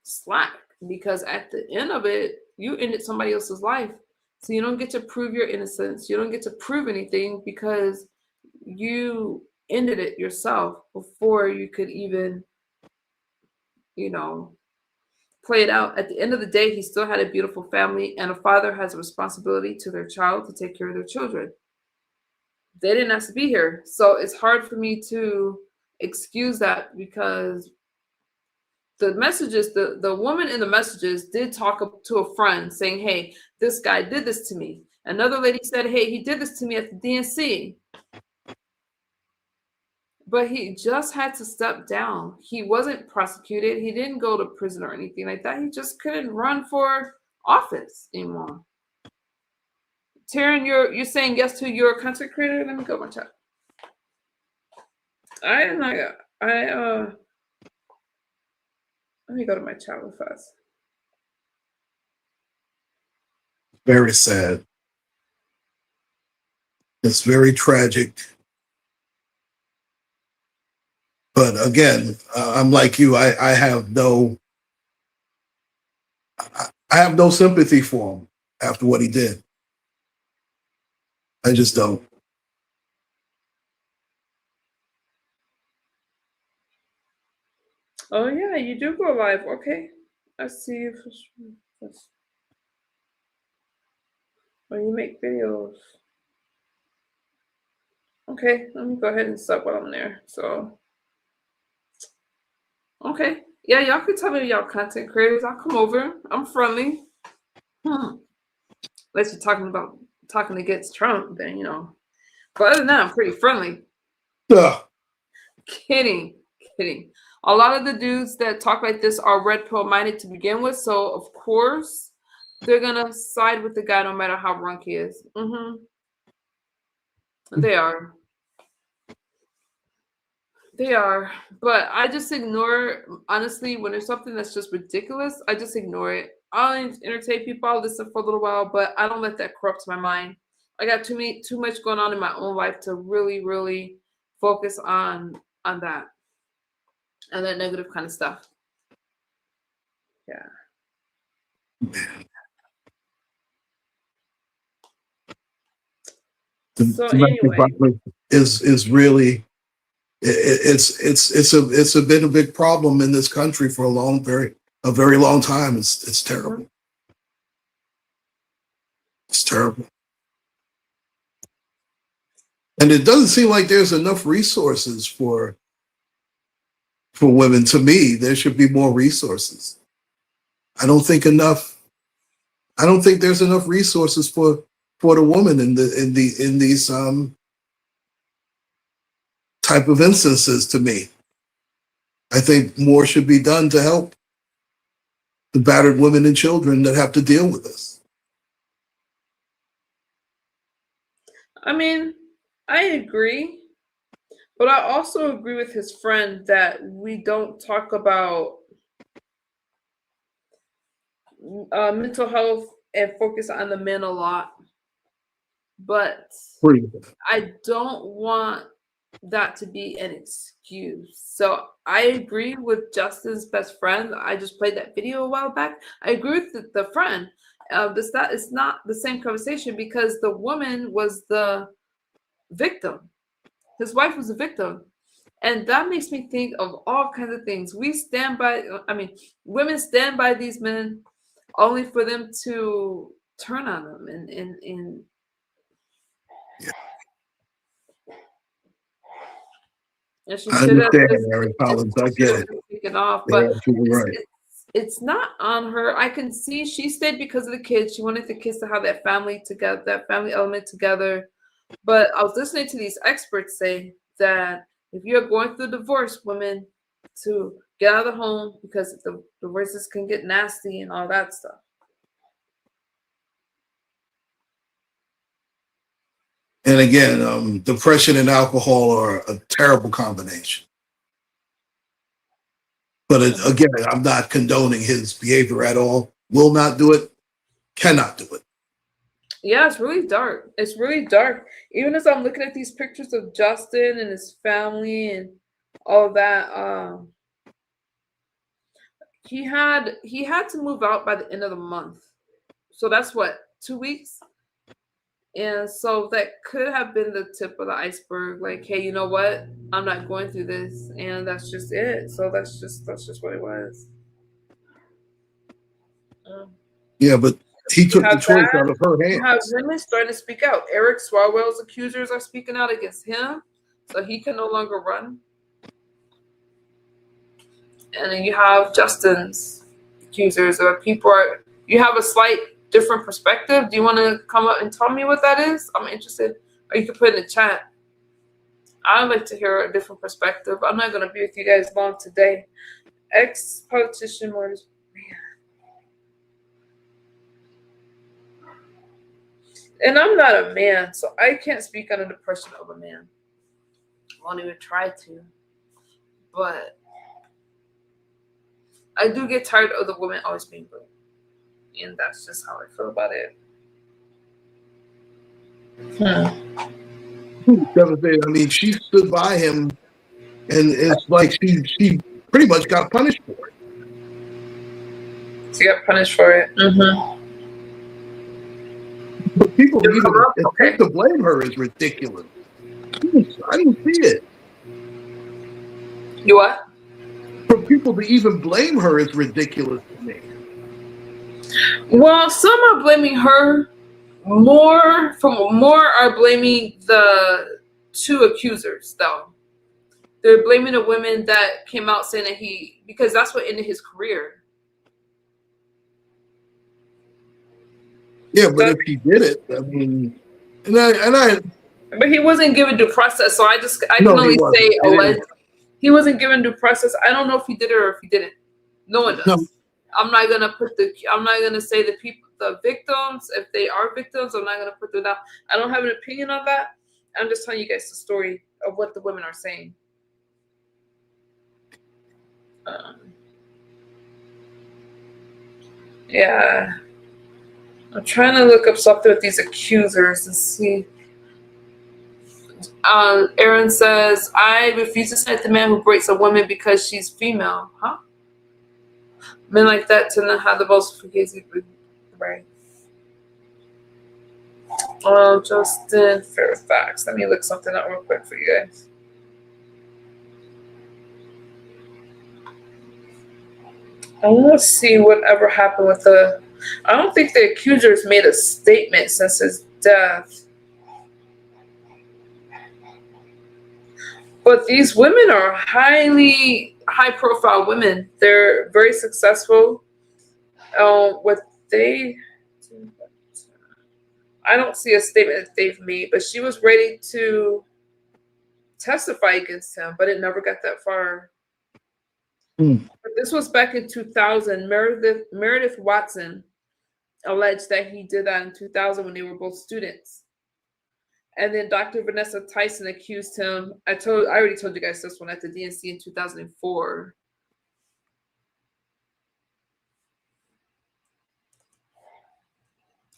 slack, because at the end of it, you ended somebody else's life. So you don't get to prove your innocence. You don't get to prove anything because you ended it yourself before you could even, play it out. At the end of the day, he still had a beautiful family, and a father has a responsibility to their child to take care of their children. They didn't have to be here. So it's hard for me to excuse that because the messages, the woman in the messages did talk to a friend saying, hey, this guy did this to me. Another lady said, hey, he did this to me at the DNC. But he just had to step down. He wasn't prosecuted. He didn't go to prison or anything like that. He just couldn't run for office anymore. Taryn, you're saying yes to your content creator? Let me go my chat. Let me go to my chat real fast. Very sad. It's very tragic. But again, I'm like you. I have no sympathy for him after what he did. I just don't. Oh yeah, you do go live. Okay, I see you. When you make videos. Okay, let me go ahead and sub while I'm there. So, okay. Yeah, y'all can tell me y'all content creators. I'll come over. I'm friendly. Unless you're talking against Trump, then, you know. But other than that, I'm pretty friendly. Kidding. A lot of the dudes that talk like this are red pill minded to begin with. So, of course, they're going to side with the guy no matter how drunk he is. They are. They are. But I just ignore, honestly, when there's something that's just ridiculous, I just ignore it. I'll entertain people. I'll listen for a little while, but I don't let that corrupt my mind. I got too much going on in my own life to really, really focus on that and that negative kind of stuff. Yeah. So anyway, is really it's been a big problem in this country for a very long time. It's terrible. It's terrible. And it doesn't seem like there's enough resources for women. To me, there should be more resources. I don't think there's enough resources for the woman in these type of instances. To me, I think more should be done to help the battered women and children that have to deal with this. I mean, I agree, but I also agree with his friend that we don't talk about mental health and focus on the men a lot. But I don't want that to be an excuse. So I agree with Justin's best friend. I just played that video a while back. I agree with the friend. It's not the same conversation because the woman was the victim. His wife was a victim. And that makes me think of all kinds of things. Women stand by these men only for them to turn on them and she should have taken off, but it's not on her. I can see she stayed because of the kids. She wanted the kids to have that family together, that family element together. But I was listening to these experts say that if you're going through divorce, women, to get out of the home because the divorces can get nasty and all that stuff. And again, depression and alcohol are a terrible combination. But again, I'm not condoning his behavior at all. Will not do it, cannot do it. Yeah, it's really dark. It's really dark. Even as I'm looking at these pictures of Justin and his family and all of that, he had to move out by the end of the month. So that's what, 2 weeks? And so that could have been the tip of the iceberg. Like, hey, you know what? I'm not going through this, and that's just it. So that's just what it was. Yeah, but he took the choice out of her hands. You have women starting to speak out. Eric Swalwell's accusers are speaking out against him, so he can no longer run. and then you have Justin's accusers, or you have a slight different perspective. Do you want to come up and tell me what that is? I'm interested. Or you can put it in the chat. I'd like to hear a different perspective. I'm not going to be with you guys long today. Ex-politician murders. And I'm not a man, so I can't speak under the pressure of a man. I won't even try to. But I do get tired of the women always being blamed. And that's just how I feel about it. Devastated. I mean, she stood by him, and it's like she pretty much got punished for it. She got punished for it. Mm-hmm. But people even attempt to blame her is ridiculous. I don't see it. You what? For people to even blame her is ridiculous to me. Well, some are blaming her. More are blaming the two accusers, though. They're blaming the women that came out saying that because that's what ended his career. Yeah, but if he did it, I mean, but he wasn't given due process, so I can only say alleged. He wasn't given due process. I don't know if he did it or if he didn't. No one does. No. I'm not gonna say the victims, if they are victims, I'm not gonna put them down. I don't have an opinion on that. I'm just telling you guys the story of what the women are saying. Yeah. I'm trying to look up something with these accusers and see. Aaron says, I refuse to cite the man who breaks a woman because she's female. Huh? Men like that tend to have the most forgiving, right? Oh, Justin Fairfax. Let me look something up real quick for you guys. I want to see whatever happened with I don't think the accusers made a statement since his death. But these women are high-profile women. They're very successful. I don't see a statement that they've made, but she was ready to testify against him, but it never got that far. But this was back in 2000. Meredith Watson alleged that he did that in 2000 when they were both students. And then Dr. Vanessa Tyson accused him. I already told you guys this one at the DNC in 2004.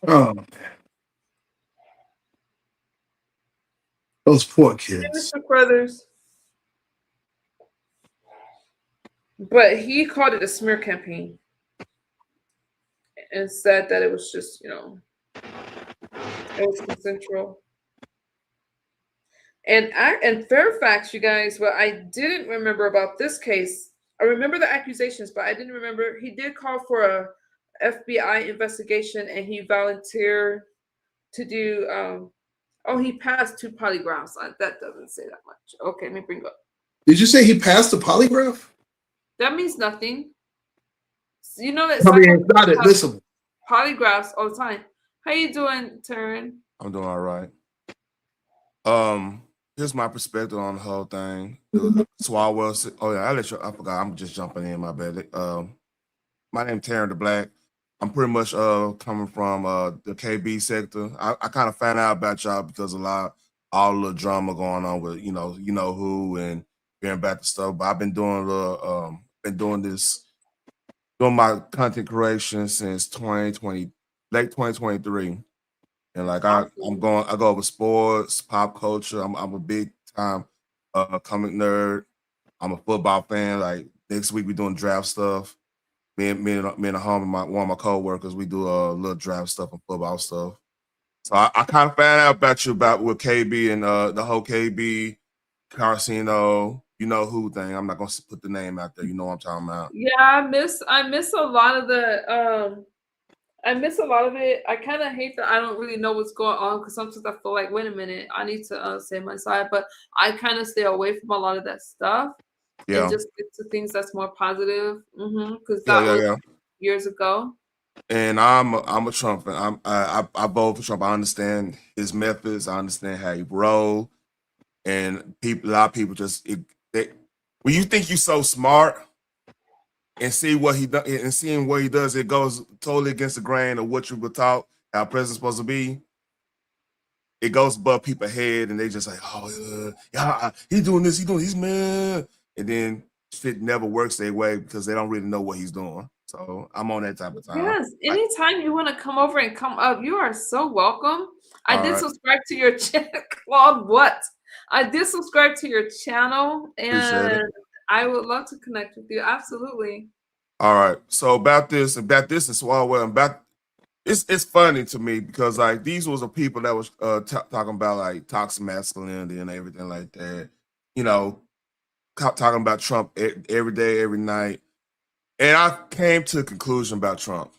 Oh, those poor kids. Mr. Crothers. But he called it a smear campaign and said that it was just, it was consensual. And Fairfax, you guys, what I didn't remember about this case, I remember the accusations, but I didn't remember. He did call for a FBI investigation, and he volunteered to do. He passed 2 polygraphs. That doesn't say that much. Okay, let me bring up. Did you say he passed the polygraph? That means nothing. So you know that. I mean, it's not admissible. Polygraphs all the time. How you doing, Taryn? I'm doing all right. Here's my perspective on the whole thing. Swalwell. I forgot. I'm just jumping in. My bad. My name's Taryn the Black. I'm pretty much coming from the KB sector. I kind of found out about y'all because all the drama going on with you know who and hearing about the stuff. But I've been doing doing my content creation since 2020, late 2023. And like I go over sports, pop culture. I'm a big time comic nerd. I'm a football fan. Like next week we doing draft stuff. Me and a homie, one of my co-workers, we do a little draft stuff and football stuff. So I kind of found out about you with KB and the whole KB Carcino, you know who thing. I'm not gonna put the name out there. You know what I'm talking about. Yeah, I miss a lot of the I miss a lot of it. I kind of hate that I don't really know what's going on because sometimes I feel like, wait a minute, I need to say my side. But I kind of stay away from a lot of that stuff. and Yeah. just get to things that's more positive. Because Yeah, that yeah, was yeah. years ago. And I'm a Trump fan. I vote for Trump. I understand his methods. I understand how he roll. And a lot of people when you think you're so smart and see what he does and seeing what he does, it goes totally against the grain of what you were taught how president's supposed to be. It goes above people's head, and they just like, oh yeah, he's doing this, he's mad, and then shit never works their way because they don't really know what he's doing. So I'm on that type of time. Yes. Anytime you want to come over and come up, you are so welcome. I did subscribe to your channel. Claude, what? I did subscribe to your channel, and I would love to connect with you. Absolutely. All right. So about this is Swalwell. It's funny to me because like these was the people that was talking about like toxic masculinity and everything like that. You know, talking about Trump every day, every night. And I came to a conclusion about Trump.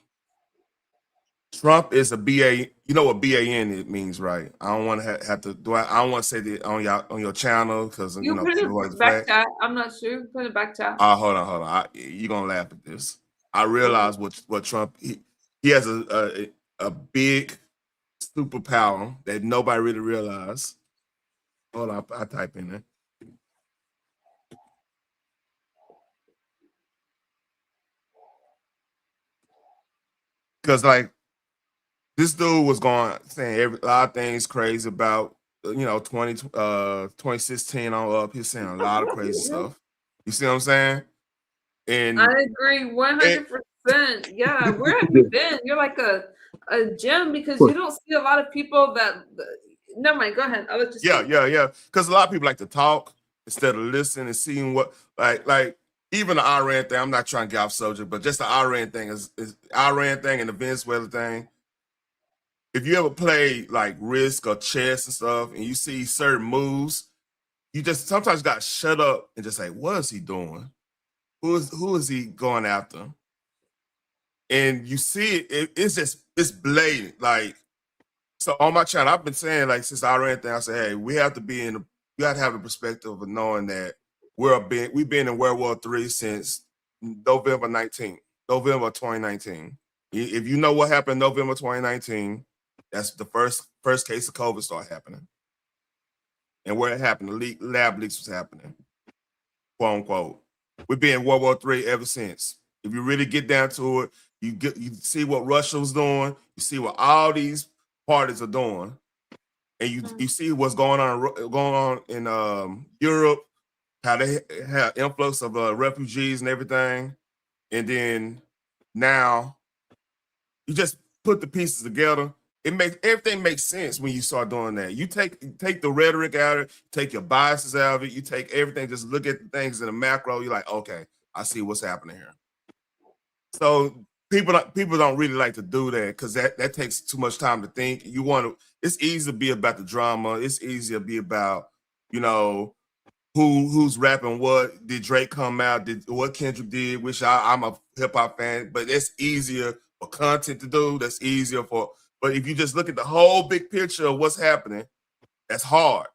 Trump is a BA. You know what BAN it means, right? I don't want to have to do. I don't want to say that on your channel because You put it back chat. I'm not sure. You put it back chat. Hold on. You're gonna laugh at this. I realize what Trump he has a big superpower that nobody really realized. Hold on, I type in it. Because like this dude was saying a lot of things crazy about 2016 on up. He's saying a lot of crazy stuff. You see what I'm saying? And I agree 100%. Yeah, where have you been? You're like a gem because you don't see a lot of people that. Never mind. Go ahead. I'll let you. Yeah. Because a lot of people like to talk instead of listening and seeing what like. Even the Iran thing, I'm not trying to get off subject, but just the Iran thing is Iran thing and the Venezuela thing. If you ever play like Risk or chess and stuff, and you see certain moves, you just sometimes got to shut up and just say, "What is he doing? Who is he going after?" And you see it's blatant. Like so on my channel, I've been saying like since the Iran thing, I say, "Hey, we have to have the perspective of knowing that." We've been in World War III since November 2019. If you know what happened November 2019, that's the first case of COVID started happening. And where it happened, the lab leaks was happening, quote unquote. We've been in World War III ever since. If you really get down to it, you see what Russia was doing, you see what all these parties are doing, and you see what's going on in Europe. How they have influx of refugees and everything, and then now you just put the pieces together. Everything makes sense when you start doing that. You take the rhetoric out of it, take your biases out of it, you take everything, just look at things in the macro. You're like, okay, I see what's happening here. So people don't really like to do that because that takes too much time to think. It's easy to be about the drama. It's easy to be about who's rapping what. Did Drake come out? Did what Kendrick did, which I'm a hip-hop fan, but it's easier for content to do. That's easier but if you just look at the whole big picture of what's happening, that's hard.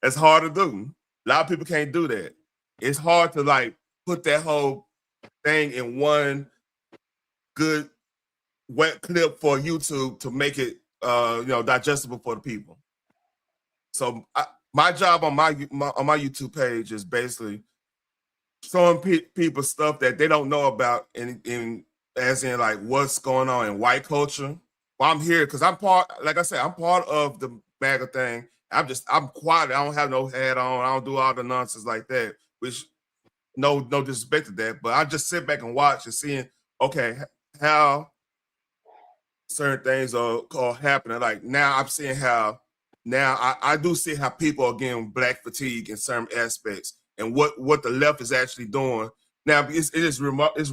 That's hard to do. A lot of people can't do that. It's hard to like put that whole thing in one good wet clip for YouTube to make it digestible for the people. So my job on my YouTube page is basically showing people stuff that they don't know about as in like what's going on in white culture. Well, I'm here because I'm part of the MAGA thing. I'm quiet. I don't have no hat on. I don't do all the nonsense like that, which no disrespect to that, but I just sit back and watch and seeing, okay, how certain things are happening. Like now I'm seeing how I do see how people are getting black fatigue in certain aspects and what the left is actually doing. Now it is remote. This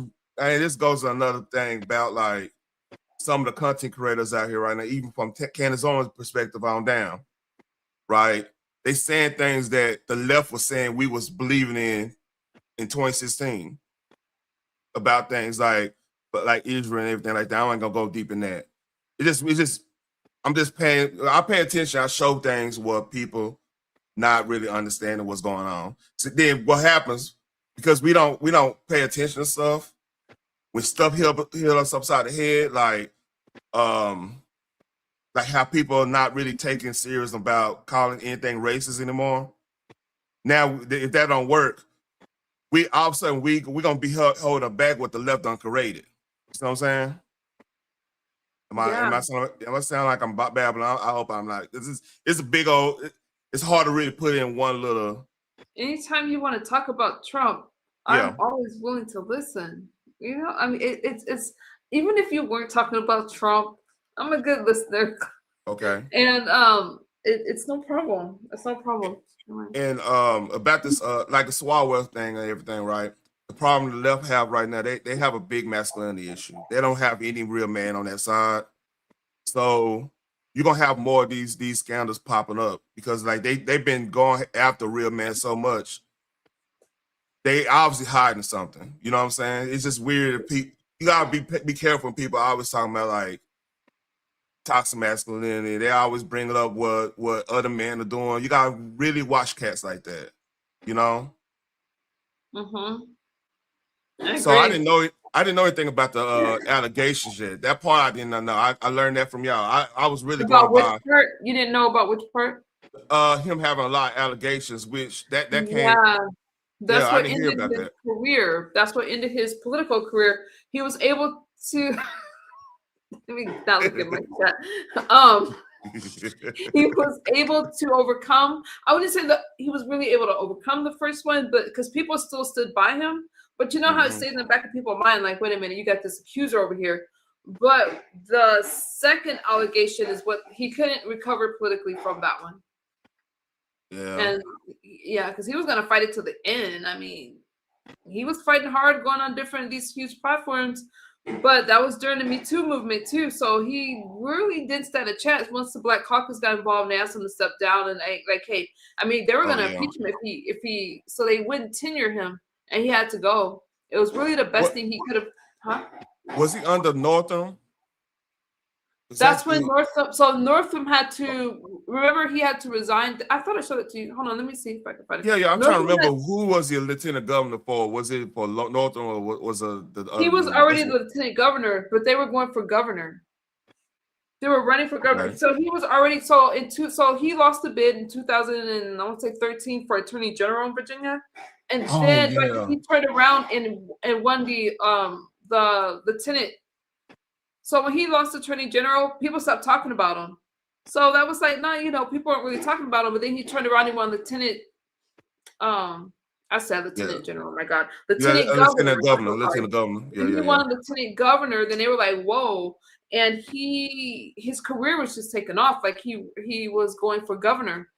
goes to another thing about like some of the content creators out here right now, even from Candace Owens' perspective on down, right? They saying things that the left was saying we was believing in 2016 about things like Israel and everything like that. I ain't gonna go deep in that. I pay attention. I show things where people not really understanding what's going on. So then what happens because we don't pay attention to stuff. When stuff hit us upside the head, like how people are not really taking serious about calling anything racist anymore. Now, if that don't work, we all of a sudden we're gonna be holding back what the left uncreated. You know what I'm saying? Am I sound like I'm babbling? I hope I'm not. It's a big old. It's hard to really put in one little. Anytime you want to talk about Trump, I'm always willing to listen. You know, I mean, it's even if you weren't talking about Trump, I'm a good listener. Okay. And it's no problem. It's no problem. And about this, like the Swalwell thing and everything, right? The problem the left have right now, they have a big masculinity issue. They don't have any real man on that side. So you're gonna have more of these scandals popping up because like they've been going after real men so much. They obviously hiding something. You know what I'm saying? It's just weird. You gotta be careful when people always talking about like toxic masculinity. They always bring it up what other men are doing. You gotta really watch cats like that. You know? Mm-hmm. So I didn't know anything about the allegations yet. That part I did not know. I learned that from y'all. I was really about going which part? You didn't know about which part? Him having a lot of allegations, which that came. Yeah, that's what I didn't hear ended about his that. career. That's what ended his political career. He was able to. Let me not look at my chat. He was able to overcome. I wouldn't say that he was really able to overcome the first one, but because people still stood by him. But you know how it stays in the back of people's mind, like, wait a minute, you got this accuser over here. But the second allegation is what he couldn't recover politically from that one. Yeah. And yeah, because he was gonna fight it to the end. I mean, he was fighting hard, going on these huge platforms. But that was during the Me Too movement too, so he really didn't stand a chance. Once the Black Caucus got involved, and they asked him to step down, and like, hey, I mean, they were gonna impeach him if he, so they wouldn't tenure him, and he had to go. It was really the best thing he could have. Huh? Was he under Northam? That's when Northam. So Northam had to remember he had to resign. I thought I showed it to you. Hold on, let me see if I can find it. Yeah. I'm trying to remember who was the lieutenant governor for. Was it for Northam or was it the other? He was already the lieutenant governor, but they were going for governor. They were running for governor. Okay. So he was already so he lost the bid in 2013 for attorney general in Virginia, and then he turned around and won the lieutenant. So when he lost attorney general, people stopped talking about him. So that was like, no, people weren't really talking about him. But then he turned around and won lieutenant. I said lieutenant general. Oh my God, lieutenant governor. Yeah, he won lieutenant governor. Then they were like, whoa. And his career was just taken off. Like he was going for governor.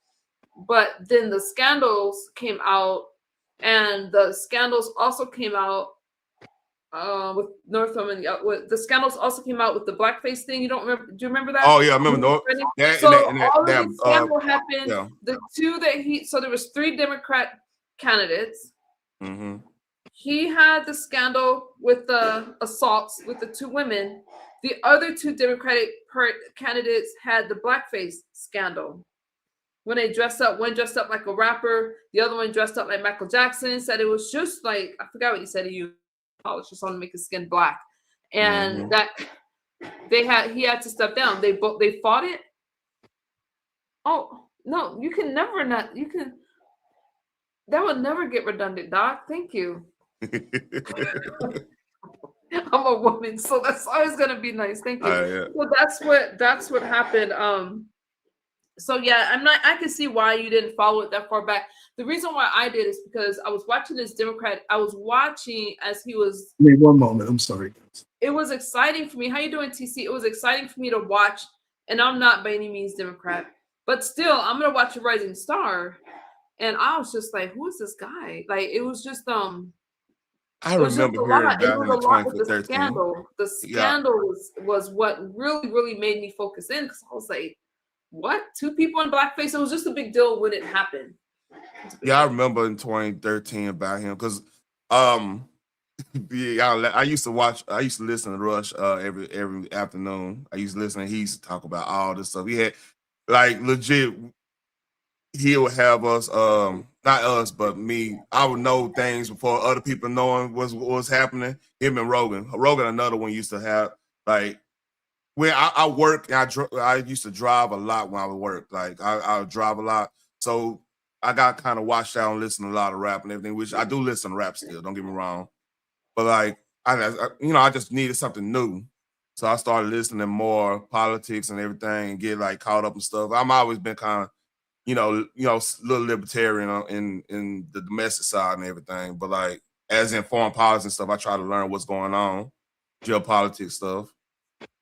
But then the scandals came out, and the scandals also came out with Northam, and the scandals also came out with the blackface thing. You don't remember? Do you remember that? Oh yeah, I remember. All of these scandals happened. Yeah. The two that there was 3 Democrat candidates. Mm-hmm. He had the scandal with the assaults with the 2 women. The other 2 Democratic candidates had the blackface scandal. When they dressed up, one dressed up like a rapper, the other one dressed up like Michael Jackson. Said it was just like, I forgot what he said. He used polish or something to make his skin black, and that he had to step down. They fought it. Oh no, you can never not. You can. That would never get redundant, Doc. Thank you. I'm a woman, so that's always gonna be nice. Thank you. Yeah. So that's what happened. So yeah, I can see why you didn't follow it that far back. The reason why I did is because I was watching this Democrat. I was watching as he was. Wait 1 moment. I'm sorry. It was exciting for me. How you doing, TC? It was exciting for me to watch, and I'm not by any means Democrat, but still, I'm gonna watch a rising star, and I was just like, who is this guy? Like, it was just I remember hearing about him in 2013. The scandal was what really made me focus in, because I was like, what? 2 people in blackface? It was just a big deal when it happened. Yeah, I remember in 2013 about him because I used to listen to Rush every afternoon. I used to listen, and he used to talk about all this stuff. He had like legit, he would have us not not us, but me. I would know things before other people knowing what was happening. Him and Rogan. Rogan, another one, used to have like when I work. I used to drive a lot when I would work. Like I would drive a lot, so I got kind of washed out and listen to a lot of rap and everything. Which I do listen to rap still. Don't get me wrong, but like I just needed something new. So I started listening to more politics and everything and get like caught up in stuff. I'm always been kind of, little libertarian in the domestic side and everything. But like as in foreign policy and stuff, I try to learn what's going on, geopolitics stuff.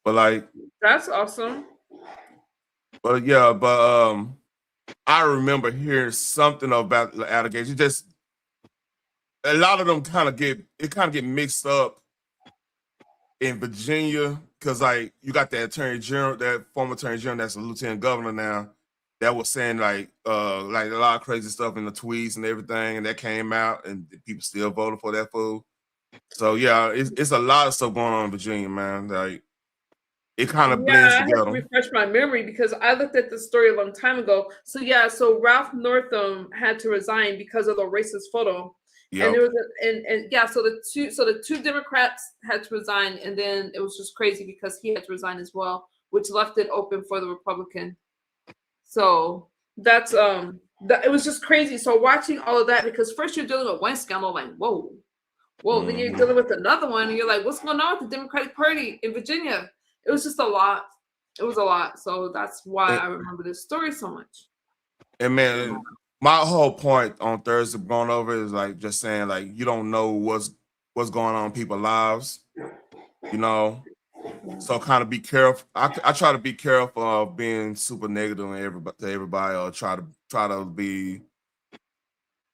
But like That's awesome. But yeah, I remember hearing something about the allegations. Just a lot of them kind of get mixed up in Virginia, because like you got that attorney general, that former attorney general that's a lieutenant governor now, that was saying like a lot of crazy stuff in the tweets and everything, and that came out, and people still voted for that fool. So yeah, it's a lot of stuff going on in Virginia, man. Like it kind of blends I have to together. refresh my memory because I looked at this story a long time ago. So Ralph Northam had to resign because of the racist photo. Yep. And there was so the two Democrats had to resign, and then it was just crazy because he had to resign as well, which left it open for the Republican. So that's it was just crazy. So watching all of that, because first you're dealing with one scandal, like whoa, then you're dealing with another one, and you're like, what's going on with the Democratic Party in Virginia? It was just a lot. It was a lot. So that's why I remember this story so much. And man, my whole point on Thursday going over is like just saying like you don't know what's going on in people's lives, So kind of be careful. I try to be careful of being super negative to everybody, or try to be,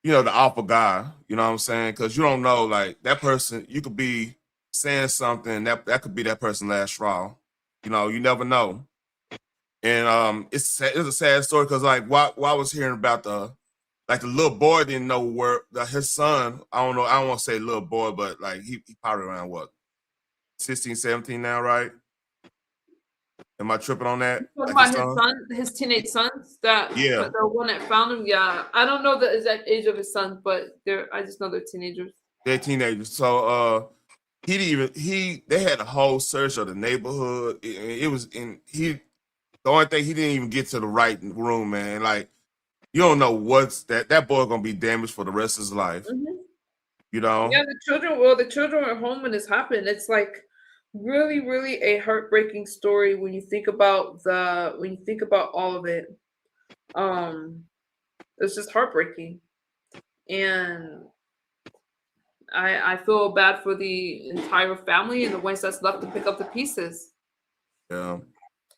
the alpha guy. You know what I'm saying? Because you don't know, like that person. You could be saying something that could be that person's last straw. You never know. And it's a sad story because like while I was hearing about the little boy didn't know where his son. I don't know. I don't want to say little boy, but like he probably around what, 16, 17 now, right? Am I tripping on that? Talking about his teenage sons, the one that found him. Yeah, I don't know the exact age of his sons, but I just know they're teenagers. They're teenagers. So they had a whole search of the neighborhood. The only thing, he didn't even get to the right room, man. Like you don't know what's that boy gonna be damaged for the rest of his life. Mm-hmm. Yeah, the children were home when this happened. It's like really, really a heartbreaking story when you think about all of it. It's just heartbreaking, and I feel bad for the entire family and the ones that's left to pick up the pieces. Yeah.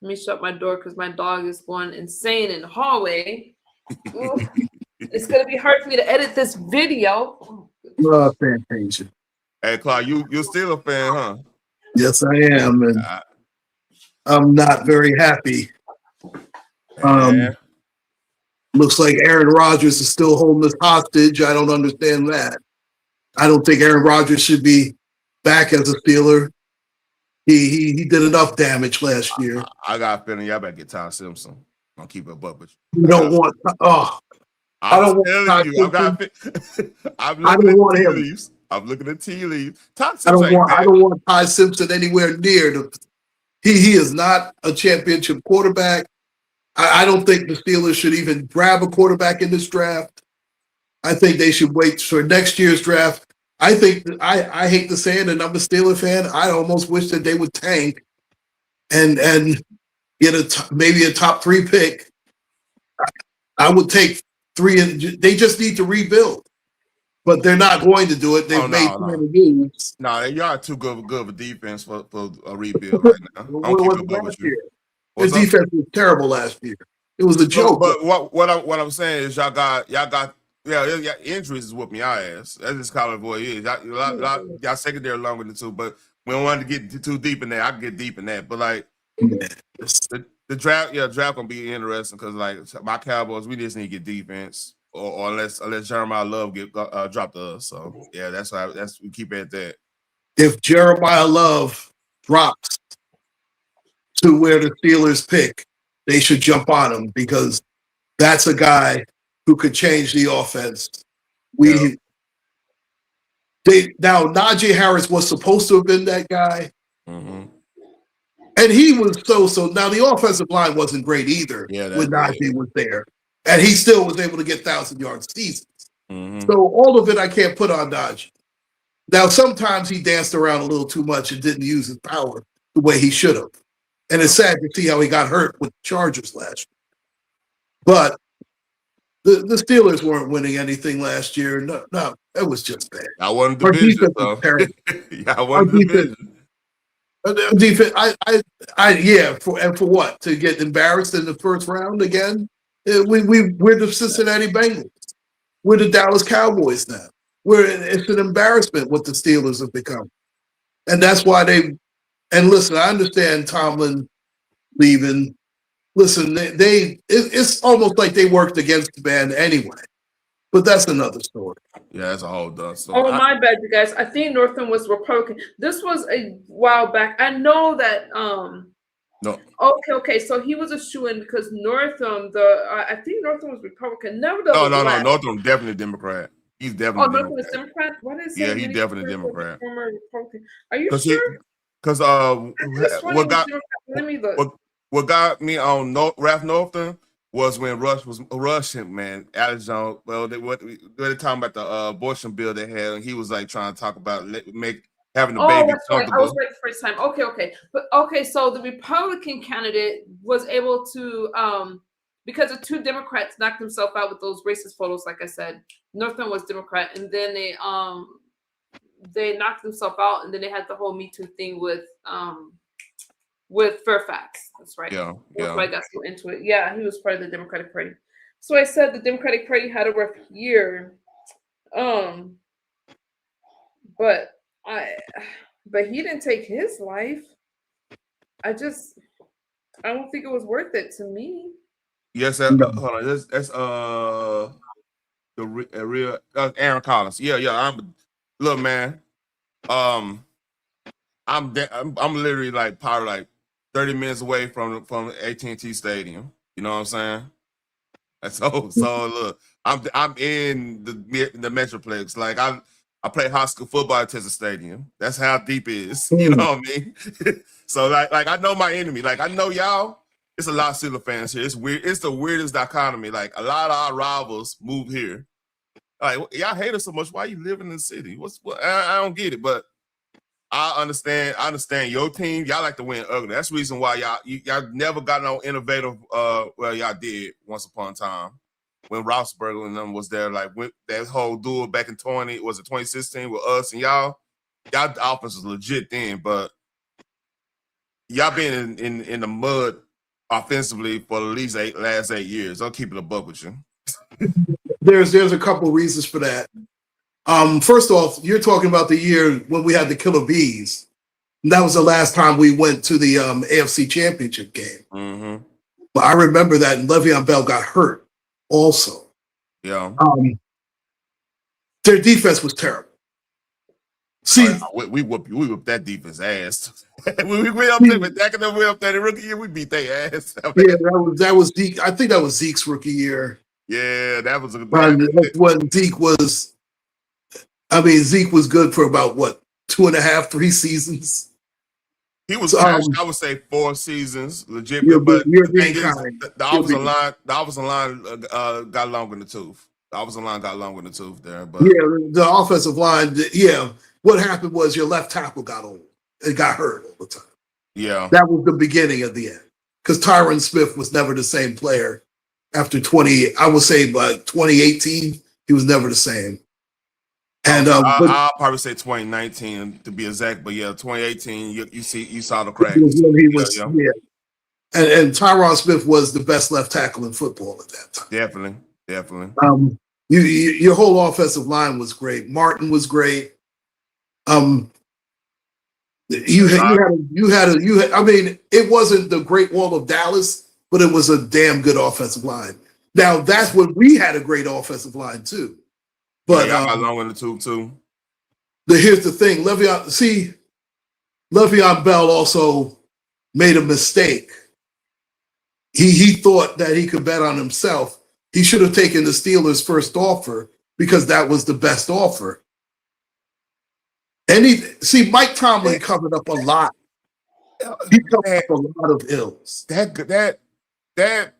Let me shut my door because my dog is going insane in the hallway. It's gonna be hard for me to edit this video. Fantasia. Hey, Clark, you're still a fan, huh? Yes, I am, and I'm not very happy. Looks like Aaron Rodgers is still holding us hostage. I don't understand that. I don't think Aaron Rodgers should be back as a Steeler. He did enough damage last year. I got a feeling y'all better get Ty Simpson. I'll keep it up with you. You don't want. I don't want you. I'm looking at tea leaves. I don't want Ty Simpson anywhere near he is not a championship quarterback. I don't think the Steelers should even grab a quarterback in this draft. I think they should wait for next year's draft. I think I hate to say it, and I'm a Steeler fan. I almost wish that they would tank and get maybe a top 3 pick. I would take 3. They just need to rebuild, but they're not going to do it. They've made too many moves. No, you are too good of a defense for a rebuild right now. The defense was terrible last year. It was a joke. But what I'm saying is y'all got injuries is whooping y'all ass. That's just kind of what it is. Y'all secondary longer than 2, but we don't want to get too deep in that. I can get deep in that, but like the draft gonna be interesting because like my Cowboys, we just need to get defense, or unless Jeremiah Love get dropped to us. So yeah, we keep it at that. If Jeremiah Love drops to where the Steelers pick, they should jump on him because that's a guy who could change the offense. Yeah. Now Najee Harris was supposed to have been that guy, Mm-hmm. and he was so. Now the offensive line wasn't great either when Najee was there, and he still was able to get 1,000-yard seasons. Mm-hmm. So all of it I can't put on Najee. Now sometimes he danced around a little too much and didn't use his power the way he should have, and it's sad to see how he got hurt with the Chargers last year. But the Steelers weren't winning anything last year. No, it was just bad. I won the division, though. Yeah, I won the division. Defense, for what? To get embarrassed in the first round again? We're the Cincinnati Bengals. We're the Dallas Cowboys now. It's an embarrassment what the Steelers have become, and that's why they. And listen, I understand Tomlin leaving. Listen, it's almost like they worked against the man anyway. But that's another story. Yeah, that's a whole done story. Oh, my bad, you guys. I think Northam was Republican. This was a while back. I know that. No. Okay. So he was a shoo-in because Northam, I think Northam was Republican. No. Northam definitely Democrat. He's definitely. Northam is Democrat. What is it? Yeah, he's definitely Democrat. Former Republican. Are you sure? Because what got me on Ralph Northam was when Rush was rushing, man. Alex Jones. Well, they were talking about the abortion bill they had, and he was like trying to talk about having a baby. That's right. I was right the first time. Okay. So the Republican candidate was able to, because the two Democrats knocked themselves out with those racist photos. Like I said, Northam was Democrat, and then they knocked themselves out, and then they had the whole Me Too thing with Fairfax. That's right. Yeah. That's why I got so into it. Yeah, he was part of the Democratic Party. So I said the Democratic Party had a rough year. But he didn't take his life. I don't think it was worth it to me. Yes, hold on. That's the real Aaron Collins. Yeah. Look, man. I'm literally like probably like 30 minutes away from AT&T Stadium. You know what I'm saying? So look, I'm in the Metroplex. Like I play high school football at Texas Stadium. That's how deep it is. You know what I mean? So like I know my enemy. Like I know y'all. It's a lot of Steelers fans here. It's weird. It's the weirdest dichotomy. Like a lot of our rivals move here. Like y'all hate us so much. Why you living in the city? I don't get it, but I understand. I understand your team. Y'all like to win ugly. That's the reason why y'all never got no innovative. Well, y'all did once upon a time when Roethlisberger and them was there. Like that whole duel back in 2016 with us and y'all. Y'all offense was legit then, but y'all been in the mud offensively for at least last 8 years. I'll keep it a buck with you. There's a couple of reasons for that. First off, you're talking about the year when we had the Killer Bees. That was the last time we went to the AFC Championship game. Mm-hmm. But I remember that, and Le'Veon Bell got hurt also. Yeah. Their defense was terrible. See, we whooped that defense ass. we up there with Dak and them. We up there the rookie year. We beat their ass. Yeah, that was Zeke. I think that was Zeke's rookie year. Yeah, that was when Zeke was. I mean, Zeke was good for about 2.5, 3 seasons. He was, I would say, 4 seasons, legit. But the thing is, the offensive line got longer in the tooth. The offensive line got longer in the tooth there. But yeah, the offensive line. Yeah, what happened was your left tackle got old. It got hurt all the time. Yeah, that was the beginning of the end. Because Tyron Smith was never the same player after 2018. He was never the same. And I'll probably say 2019 to be exact, but yeah, 2018 you saw the crack. And Tyron Smith was the best left tackle in football at that time. Definitely. Your whole offensive line was great. Martin was great. I mean, it wasn't the Great Wall of Dallas, but it was a damn good offensive line. Now that's when we had a great offensive line too. But I got long in the tube too. Here's the thing, Le'Veon Bell also made a mistake. He thought that he could bet on himself He should have taken the Steelers' first offer because that was the best offer. Mike Tomlin covered up a lot. He covered up a lot of ills. That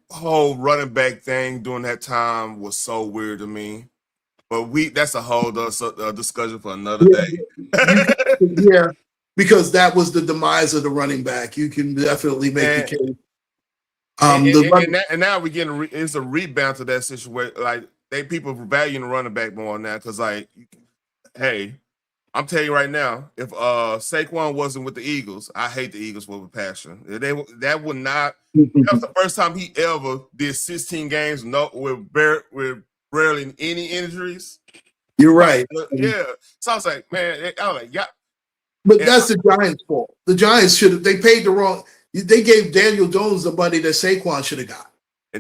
whole running back thing during that time was so weird to me. But that's a whole discussion for another day. Yeah, because that was the demise of the running back. You can definitely make the case. And now we're getting it's a rebound to that situation. Like people valuing the running back more now because hey, I'm telling you right now, if Saquon wasn't with the Eagles, I hate the Eagles with a passion. That would not. That was the first time he ever did 16 games with barely any injuries. You're right. Yeah. So I was like, man, I was like, yeah. But that's the Giants' fault. The Giants they paid the wrong. They gave Daniel Jones the money that Saquon should have got.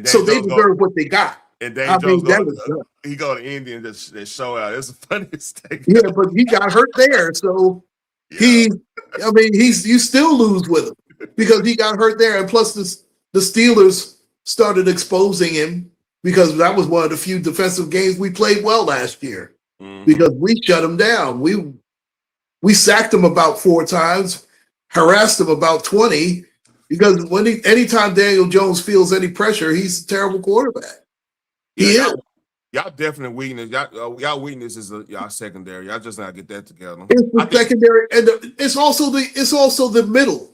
So they deserve what they got. And Daniel Jones he go to India and just show out. It's the funniest thing. Yeah, but he got hurt there. So you still lose with him because he got hurt there. And plus the Steelers started exposing him because that was one of the few defensive games we played well last year because we shut him down. We sacked him about 4 times, harassed him about 20 because anytime Daniel Jones feels any pressure, he's a terrible quarterback. He is. Y'all definitely weakness. Y'all weakness is y'all secondary. Y'all just not get that together. It's the secondary, and it's also the middle.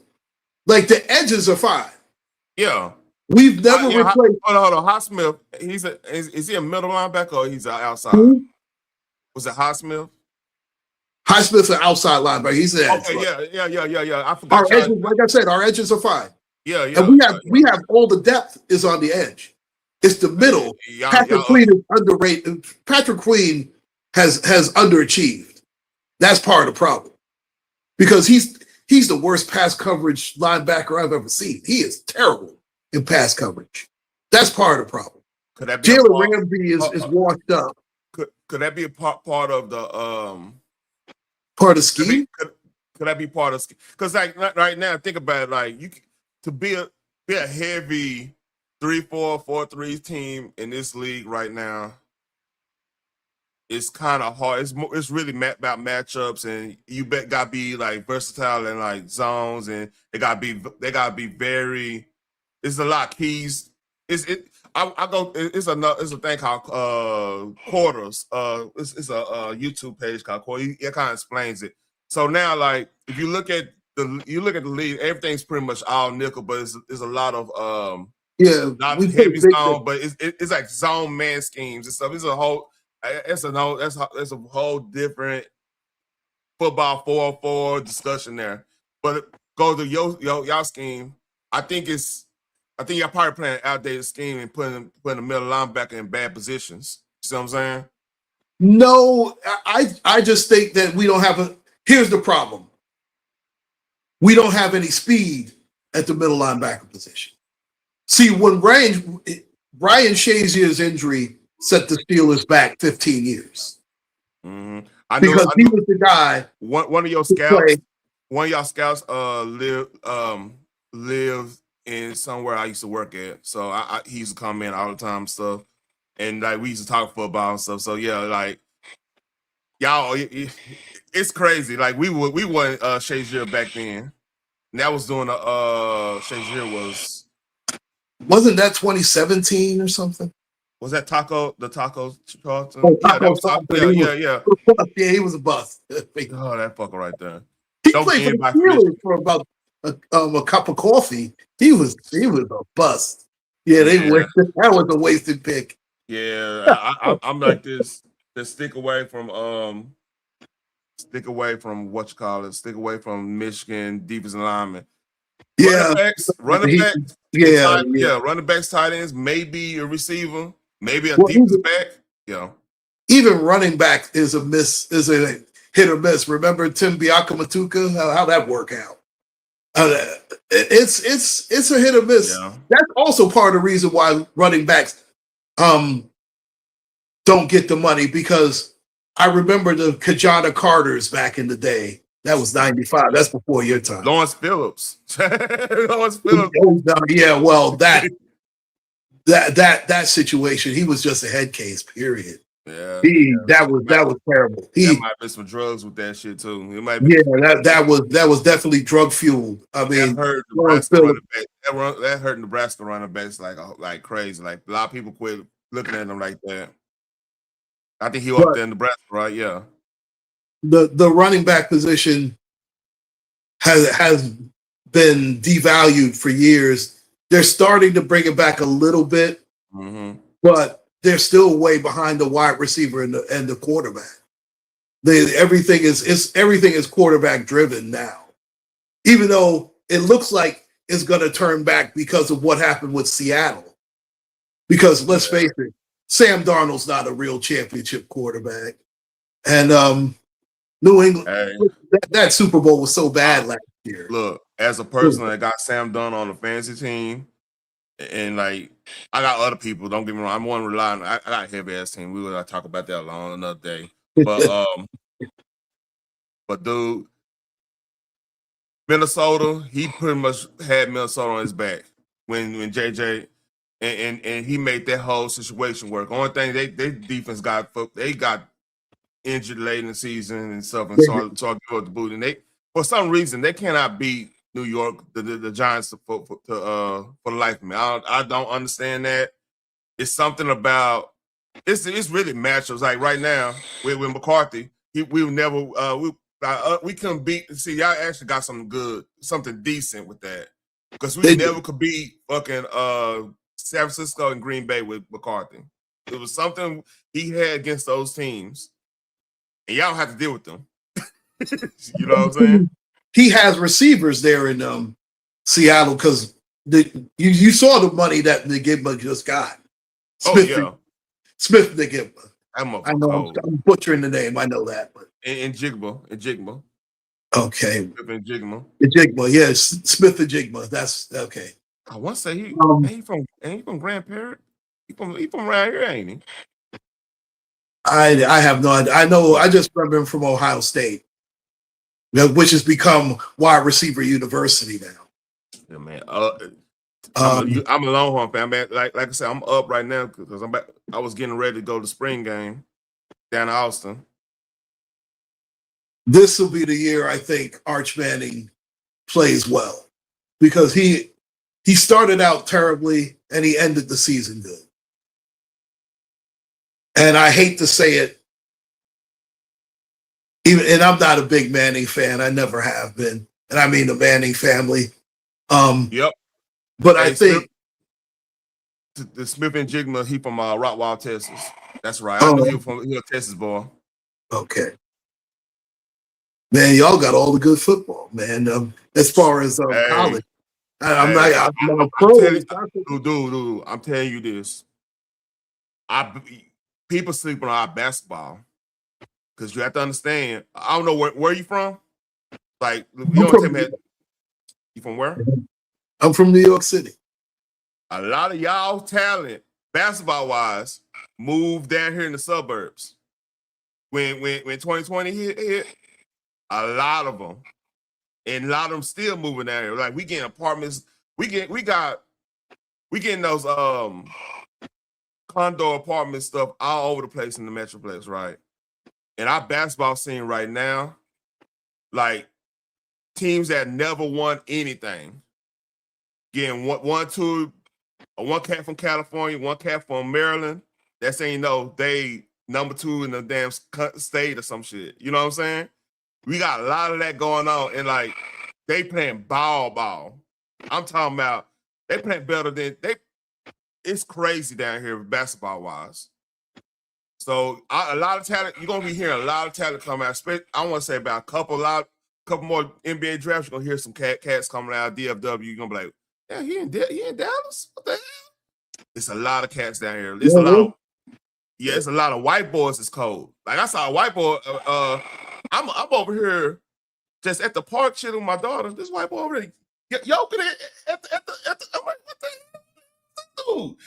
Like the edges are fine. Yeah, we've never replaced. Hold on. Highsmith. Is he a middle linebacker or he's outside? Was it Highsmith? Highsmith's an outside linebacker. He's an edge. Okay, yeah. I forgot. Our edges, like I said, our edges are fine. Yeah. And we have all the depth is on the edge. It's the middle. Patrick Queen is underrated. Patrick Queen has underachieved. That's part of the problem. Because he's the worst pass coverage linebacker I've ever seen. He is terrible in pass coverage. That's part of the problem. Jalen Ramsey is washed up. Could that be a part of the part of scheme? Could that be part of scheme? Because right now, think about it. Like to be a heavy 3-4, 4-3 team in this league right now, it's kind of hard. It's really about matchups, and you got to be like versatile and like zones, and they got to be very. It's a lot of keys. It's a thing called quarters. It's a YouTube page called Quarters. It kind of explains it. So now, like if you look at the league, everything's pretty much all nickel, but it's a lot of not heavy zone, but it's like zone man schemes and stuff. It's a whole different football 4-4 discussion there. But go to y'all scheme. I think y'all probably playing an outdated scheme and putting the middle linebacker in bad positions. You see what I'm saying? No, I just think that we don't have here's the problem. We don't have any speed at the middle linebacker position. See, when Brian Shazier's injury set the Steelers back 15 years. Mm-hmm. Because he was the guy. One of your scouts lived in somewhere I used to work at. So he used to come in all the time and stuff. And like we used to talk football and stuff. So yeah, like y'all, it's crazy. Like we won Shazier back then. And that was doing Shazier wasn't that 2017 or something? Was that Taco Charlton? Oh, yeah. Yeah, he was a bust. Oh, that fucker right there. He played for the Steelers for about a cup of coffee. He was a bust. Yeah, that was a wasted pick. Yeah, I'm like this. Just stick away from what you call it. Stick away from Michigan defensive linemen. Yeah, running backs. Running backs, tight ends, maybe a receiver, maybe a defensive back. Yeah, even running back is a hit or miss. Remember Tim Biakamatuka? How that work out? It's a hit or miss. Yeah. That's also part of the reason why running backs don't get the money, because I remember the Kajana Carters back in the day. That was 95. That's before your time. Lawrence Phillips. Yeah, well, that that situation, he was just a head case, period. Yeah, That was terrible. That might be some drugs with that shit too. It might be. Yeah, that was definitely drug fueled. I mean, that hurt Nebraska running back. That hurt Nebraska running backs like crazy. Like a lot of people quit looking at him like that. I think he up there in Nebraska, right? Yeah. The running back position has been devalued for years. They're starting to bring it back a little bit, but they're still way behind the wide receiver and the quarterback. Everything is quarterback driven now. Even though it looks like it's going to turn back because of what happened with Seattle. Because let's face it, Sam Darnold's not a real championship quarterback, and New England that Super Bowl was so bad last year. Look, as a person that got Sam Darnold on the fantasy team, and like I got other people. Don't get me wrong, I'm one relying. I got a heavy ass team. We will talk about that on another day. But dude, Minnesota, he pretty much had Minnesota on his back when JJ and he made that whole situation work. Only thing they defense got injured late in the season and stuff, and so I give up the boot. And they, for some reason, they cannot beat New York, the Giants for the life of me. I don't understand that. It's something about it's really matchups. Like right now with McCarthy, we couldn't beat. See, y'all actually got something decent with that, because we never could beat fucking San Francisco and Green Bay with McCarthy. It was something he had against those teams, and y'all don't have to deal with them. You know what I'm saying? He has receivers there in Seattle, because you saw the money that Nigma just got. Smith Nigma. I know I'm butchering the name. I know that, but and Jigma. Okay. Smith and Jigma. Jigma, yes, Smith and Jigma. That's okay. I want to say he from Grand Parrot. He from around here, ain't he? I have no idea. I know. I just remember him from Ohio State, which has become wide receiver university now. Yeah, man. I'm a Longhorn fan, man. Like I said, I'm up right now because I was getting ready to go to the spring game down in Austin. This will be the year I think Arch Manning plays well, because he started out terribly and he ended the season good. And I hate to say it, and I'm not a big Manning fan. I never have been, and I mean the Manning family. Yep. But I think the Smith and Jigma, he from Rottweiler, Texas. That's right. I know he a Texas boy. Okay. Man, y'all got all the good football, man. As far as college, I'm not pro. Dude, I'm telling you this. People sleep on our basketball, because you have to understand. I don't know where you from. Like, you from where? I'm from New York City. A lot of y'all talent, basketball-wise, moved down here in the suburbs. When 2020 hit, a lot of them, and a lot of them still moving down here. Like, we getting apartments, we getting those condo apartment stuff all over the place in the Metroplex, right? And our basketball scene right now, like teams that never won anything, getting one cat from California, one cat from Maryland. That's saying they number 2 in the damn state or some shit. You know what I'm saying? We got a lot of that going on, and like they playing ball. I'm talking about they playing better than they. It's crazy down here basketball wise. So a lot of talent. You're gonna be hearing a lot of talent come out. I want to say about a couple more NBA drafts. You're gonna hear some cats coming out. DFW. You're gonna be like, yeah, he in Dallas. What the hell? It's a lot of cats down here. It's a lot of white boys. It's cold. Like I saw a white boy. I'm over here just at the park chilling with my daughter. This white boy over there yoking at the I'm like, what the hell?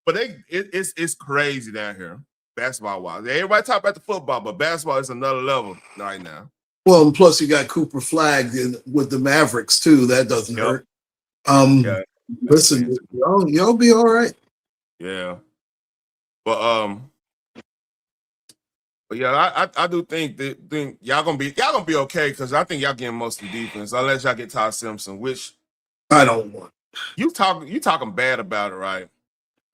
But it's crazy down here, basketball wise. Everybody talk about the football, but basketball is another level right now. Well, and plus you got Cooper Flagg with the Mavericks too. That doesn't hurt. Listen, y'all be all right. Yeah. But yeah, I do think y'all gonna be okay because I think y'all getting most of the defense unless y'all get Todd Simpson, which I don't want. you talking bad about it, right?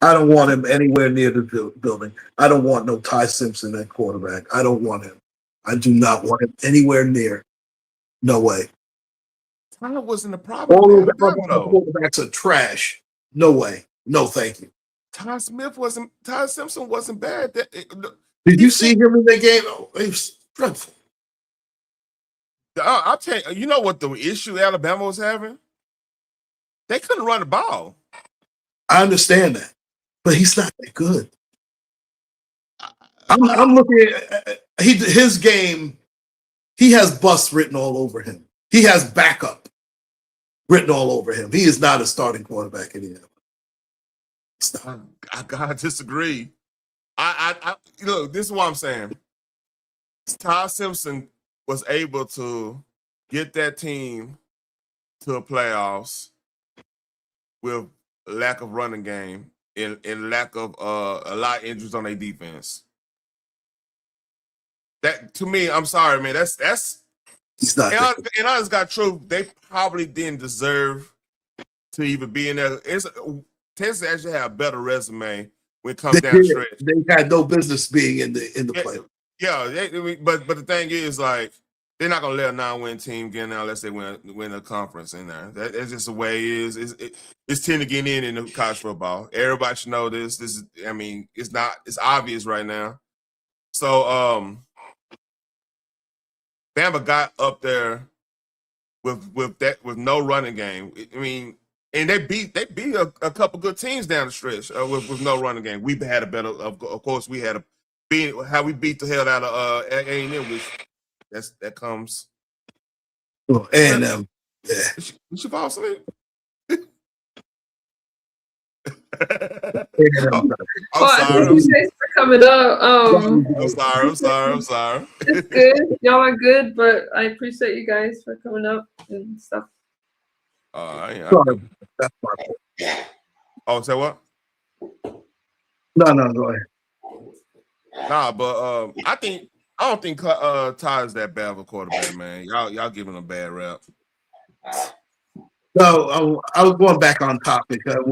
I don't want him anywhere near the building. I don't want no Ty Simpson at quarterback. I don't want him. I do not want him anywhere near. No way. Tyler wasn't the problem All in those Alabama, other though. quarterbacks are trash. No way. No, thank you. Ty Simpson wasn't bad. Did you see him in the game? Oh, it was dreadful. I'll tell you, you know what the issue Alabama was having? They couldn't run the ball. I understand that, but he's not that good. I'm looking at his game. He has bust written all over him. He has backup written all over him. He is not a starting quarterback in the NFL. I gotta disagree. I look. This is what I'm saying. Todd Simpson was able to get that team to the playoffs with lack of running game and lack of a lot of injuries on their defense. That to me, I'm sorry, man. That's he's not. And I just got true. They probably didn't deserve to even be in there. Texas actually have a better resume when it comes down to stretch. They had no business being in the play. Yeah, but the thing is, like, they're not gonna let a 9-win team get in there unless they win a conference in there. That's just the way it is. It's 10 to get in the college football. Everybody should know this. This is, I mean, it's obvious right now. So Bama got up there with no running game. I mean, and they beat a couple good teams down the stretch with no running game. We had a better, of course, we had how we beat the hell out of A&M, which that comes. Oh, A&M, yeah. You should fall asleep. I'm sorry. Thank you guys for coming up. I'm sorry. It's good. Y'all are good, but I appreciate you guys for coming up and stuff. Sorry. That's my fault. Oh, say what? No, go ahead. Nah, but I don't think Ty is that bad of a quarterback, man. Y'all giving him a bad rap. No, I was going back on topic. I'm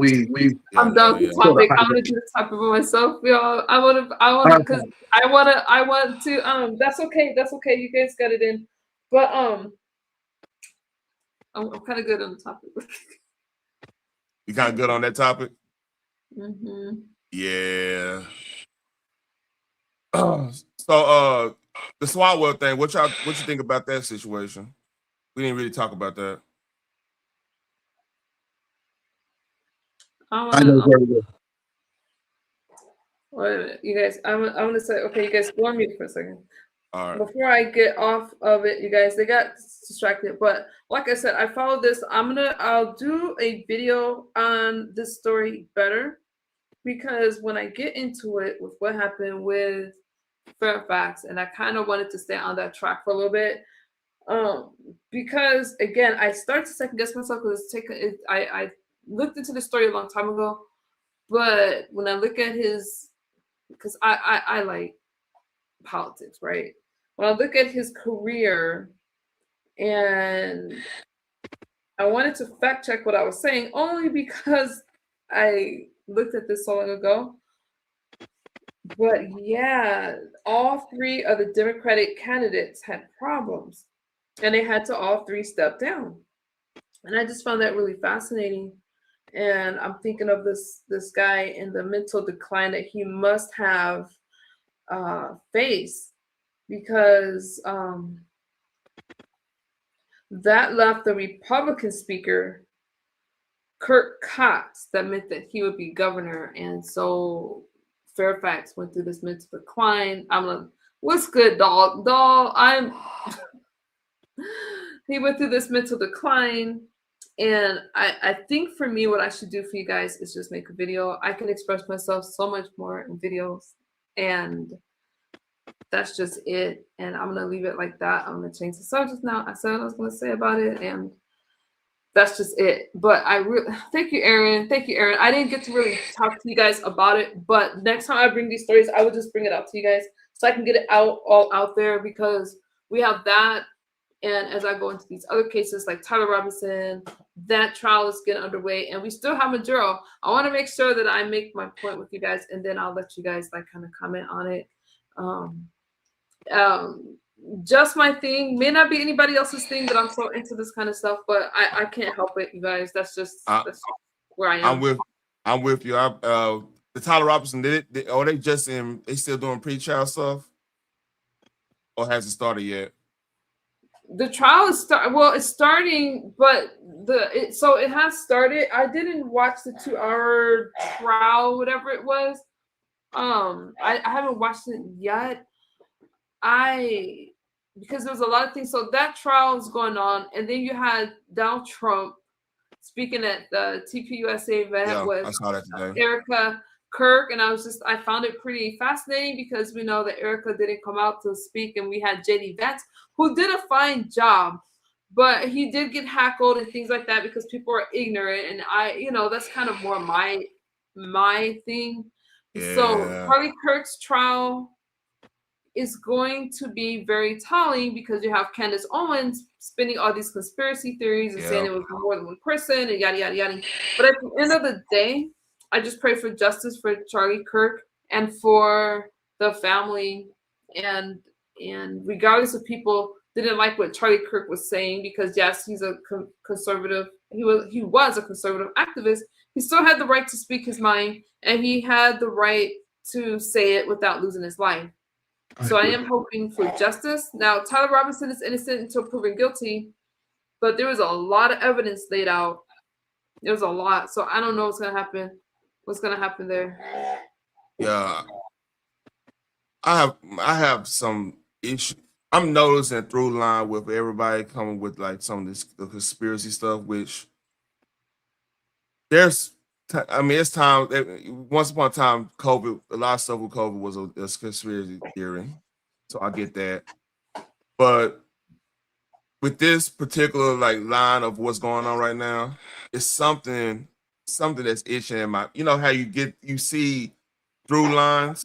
done with topic. I'm gonna do the topic by myself, y'all. I want to. That's okay. You guys got it in, but I'm kind of good on the topic. You kind of good on that topic? Mm-hmm. Yeah. So the Swalwell thing, what you think about that situation? We didn't really talk about that. I know very well. Wait a minute, you guys. I want to say, okay, you guys go on mute for a second. All right. Before I get off of it, you guys, they got distracted. But like I said, I followed this. I'll do a video on this story better, because when I get into it with what happened with Fairfax, and I kind of wanted to stay on that track for a little bit, because again, I start to second guess myself because I looked into the story a long time ago, but when I look at his, because I like politics, right? When I look at his career, and I wanted to fact check what I was saying only because I looked at this so long ago. But yeah, all three of the Democratic candidates had problems, and they had to all three step down. And I just found that really fascinating. And I'm thinking of this guy in the mental decline that he must have faced, because that left the Republican speaker, Kirk Cox, that meant that he would be governor. And so Fairfax went through this mental decline. I'm like, what's good, doll? He went through this mental decline. And I think for me, what I should do for you guys is just make a video. I can express myself so much more in videos. And that's just it. And I'm going to leave it like that. I'm going to change the subject now. I said what I was going to say about it. And that's just it. But I really thank you, Aaron. Thank you, Aaron. I didn't get to really talk to you guys about it, but next time I bring these stories, I will just bring it out to you guys so I can get it all out there, because we have that. And as I go into these other cases like Tyler Robinson, that trial is getting underway, and we still have Maduro. I want to make sure that I make my point with you guys, and then I'll let you guys like kind of comment on it. Just my thing, may not be anybody else's thing, that I'm so into this kind of stuff, but I can't help it, you guys. That's that's where I am. I'm with you. The Tyler Robinson they still doing pre-trial stuff, or has it started yet? The trial is it's starting, but it has started. I didn't watch the 2-hour trial, whatever it was. I haven't watched it yet. Because there was a lot of things. So that trial is going on, and then you had Donald Trump speaking at the TPUSA event with I saw that today. Erica Kirk, and I found it pretty fascinating, because we know that Erica didn't come out to speak, and we had JD Vance, who did a fine job, but he did get heckled and things like that because people are ignorant, and that's kind of more my thing. Yeah. So Charlie Kirk's trial is going to be very telling, because you have Candace Owens spinning all these conspiracy theories and saying it was more than one person and yada, yada, yada. But at the end of the day, I just pray for justice for Charlie Kirk and for the family. And regardless of people didn't like what Charlie Kirk was saying, because yes, he's a conservative. He was a conservative activist. He still had the right to speak his mind, and he had the right to say it without losing his life. So I am hoping for justice. Now, Tyler Robinson is innocent until proven guilty, but there was a lot of evidence laid out. There was a lot. So I don't know what's going to happen. What's going to happen there? Yeah. I have some issues. I'm noticing through line with everybody coming with like some of the conspiracy stuff, which it's time. Once upon a time, COVID, a lot of stuff with COVID was a conspiracy theory. So I get that. But with this particular like line of what's going on right now, it's something that's itching in my, how you see through lines.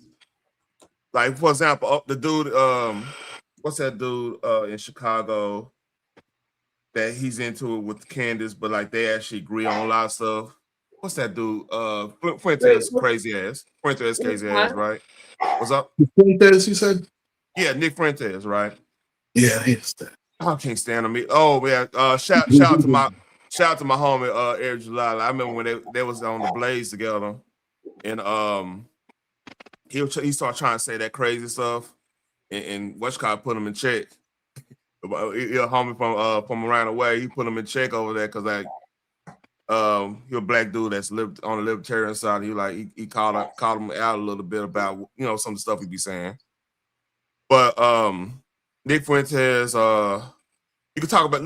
Like, for example, the dude, what's that dude in Chicago that he's into it with Candace, but like they actually agree on a lot of stuff. What's that dude? Fuentes crazy ass. Fuentes crazy ass, right? What's up? Fuentes, you said? Yeah, Nick Fuentes, right? Yeah, he's that. I can't stand him. Oh man, shout out to my homie Eric July. I remember when they was on the Blaze together, and he started trying to say that crazy stuff, and Westcott put him in check. A homie from around the way, he put him in check over there because like he a black dude that's lived on the libertarian side. He called him out a little bit about some of the stuff he be saying. But Nick Fuentes, you can talk about.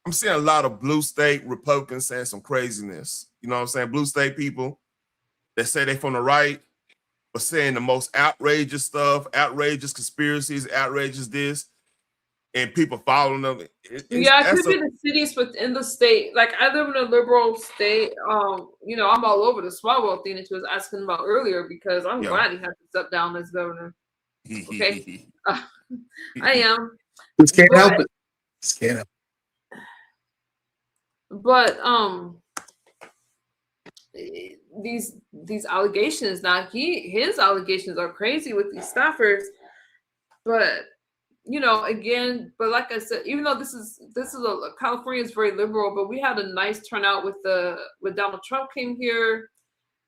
I'm seeing a lot of blue state Republicans saying some craziness. You know what I'm saying? Blue state people that say they from the right, but saying the most outrageous stuff, outrageous conspiracies, outrageous this, and people following them. It could be the cities within the state. Like I live in a liberal state. I'm all over the Swalwell thing that you was asking about earlier, because I'm glad he had to step down as governor. Okay, I am. Just can't help it. Just can't help it. But these allegations, now his allegations are crazy with these staffers, but again, but like I said, even though this is California is very liberal, but we had a nice turnout when Donald Trump came here,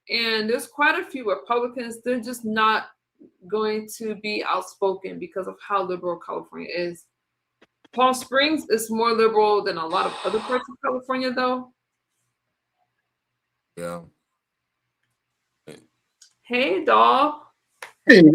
and there's quite a few Republicans. They're just not going to be outspoken because of how liberal California is. Palm Springs is more liberal than a lot of other parts of California, though. Yeah. Hey, doll. Hey, how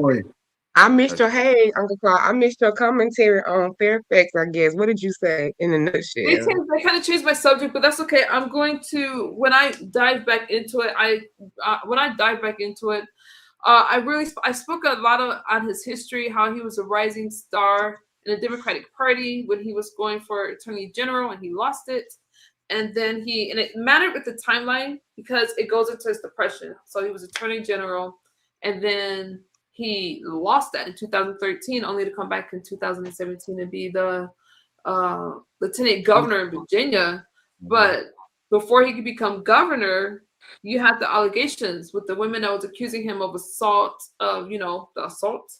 are you? I missed your Uncle Carl. I missed your commentary on Fairfax, I guess. What did you say in a nutshell? I kind of changed my subject, but that's okay. I'm going to, when I dive back into it, I spoke a lot on his history, how he was a rising star in the Democratic Party when he was going for Attorney General, and he lost it. And then and it mattered with the timeline because it goes into his depression. So he was Attorney General, and then he lost that in 2013, only to come back in 2017 and be the Lieutenant Governor of Virginia. But before he could become governor, you had the allegations with the women that was accusing him of assault, the assault.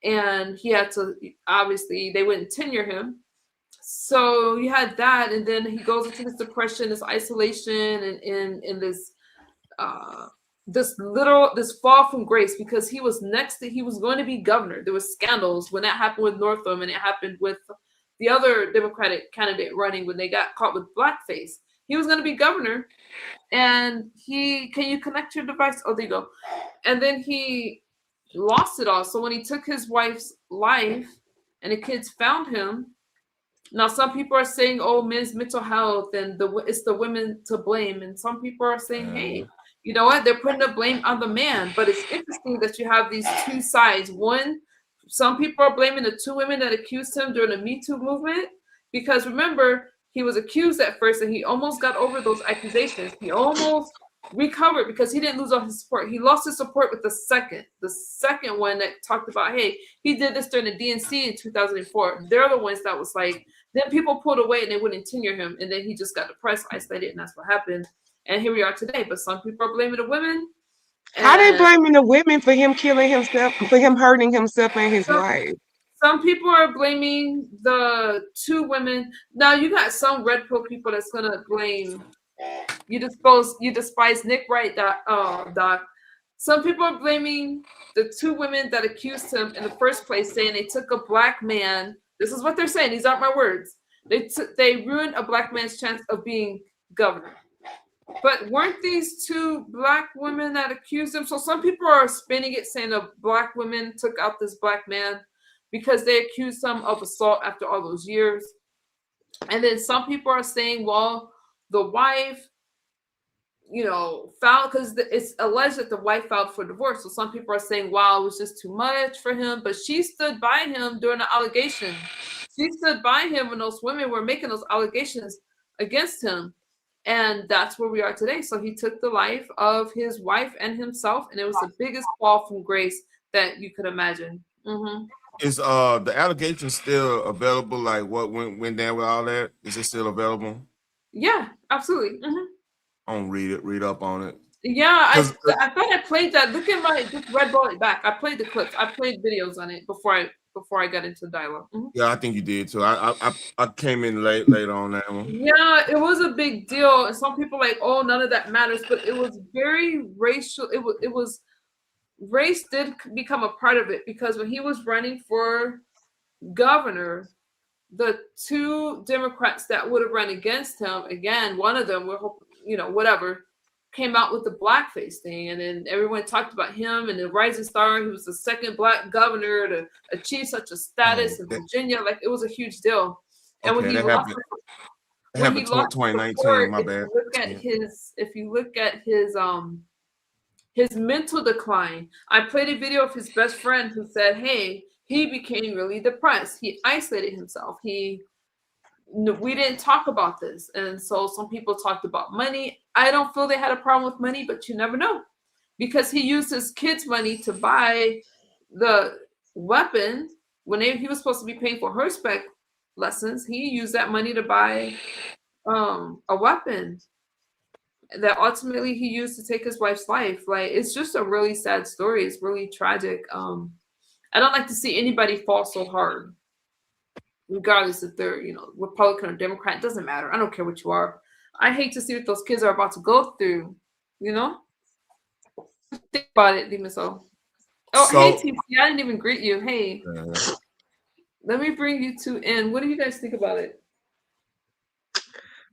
And he had to, obviously, they wouldn't tenure him. So you had that, and then he goes into this depression, this isolation, and in this this fall from grace, because he was going to be governor. There was scandals when that happened with Northam, and it happened with the other Democratic candidate running when they got caught with blackface. He was going to be governor, and can you connect your device? Oh, there you go. And then he lost it all. So when he took his wife's life and the kids found him, now some people are saying, oh, men's mental health and it's the women to blame. And some people are saying, hey, you know what? They're putting the blame on the man. But it's interesting that you have these two sides. One, some people are blaming the two women that accused him during the Me Too movement, because remember, he was accused at first and he almost got over those accusations. He almost recovered because he didn't lose all his support. He lost his support with the second one that talked about, hey, he did this during the DNC in 2004. They're the ones that was like, then people pulled away and they wouldn't tenure him. And then he just got depressed, isolated, and that's what happened. And here we are today. But some people are blaming the women. How they blaming the women for him killing himself, for him hurting himself and his wife? Some people are blaming the two women. Now you got some red pill people that's gonna blame you. Despise Nick Wright, Doc. Some people are blaming the two women that accused him in the first place, saying they took a black man. This is what they're saying. These aren't my words. They ruined a black man's chance of being governor. But weren't these two black women that accused him? So some people are spinning it, saying a black woman took out this black man because they accused him of assault after all those years. And then some people are saying, well, the wife, filed, because it's alleged that the wife filed for divorce. So some people are saying, wow, it was just too much for him. But she stood by him during the allegation. She stood by him when those women were making those allegations against him. And that's where we are today. So he took the life of his wife and himself, and it was the biggest fall from grace that you could imagine. Mm-hmm. Is the allegation still available? Like what went down with all that? Is it still available? Yeah, absolutely. Mm-hmm. I don't read up on it. Yeah, I thought I played that. Look at just red ball it back. I played the clips. I played videos on it before I got into dialogue. Mm-hmm. Yeah, I think you did too. I came in later on that one. Yeah, it was a big deal, and some people like, oh, none of that matters, but it was very racial. It was race did become a part of it, because when he was running for governor, the two Democrats that would have run against him, again, one of them, whatever, came out with the blackface thing, and then everyone talked about him and the rising star. He was the second black governor to achieve such a status in Virginia. Like, it was a huge deal. And when he lost, happened 2019. My bad. If you look at his mental decline, I played a video of his best friend who said, hey, he became really depressed. He isolated himself. We didn't talk about this. And so some people talked about money. I don't feel they had a problem with money, but you never know, because he used his kids' money to buy the weapon when he was supposed to be paying for horseback lessons. He used that money to buy a weapon that ultimately he used to take his wife's life. Like, it's just a really sad story. It's really tragic. I don't like to see anybody fall so hard, regardless if they're, Republican or Democrat. It doesn't matter. I don't care what you are. I hate to see what those kids are about to go through, Think about it, Dimiso. Oh, hey, TC, I didn't even greet you. Hey, let me bring you two in. What do you guys think about it?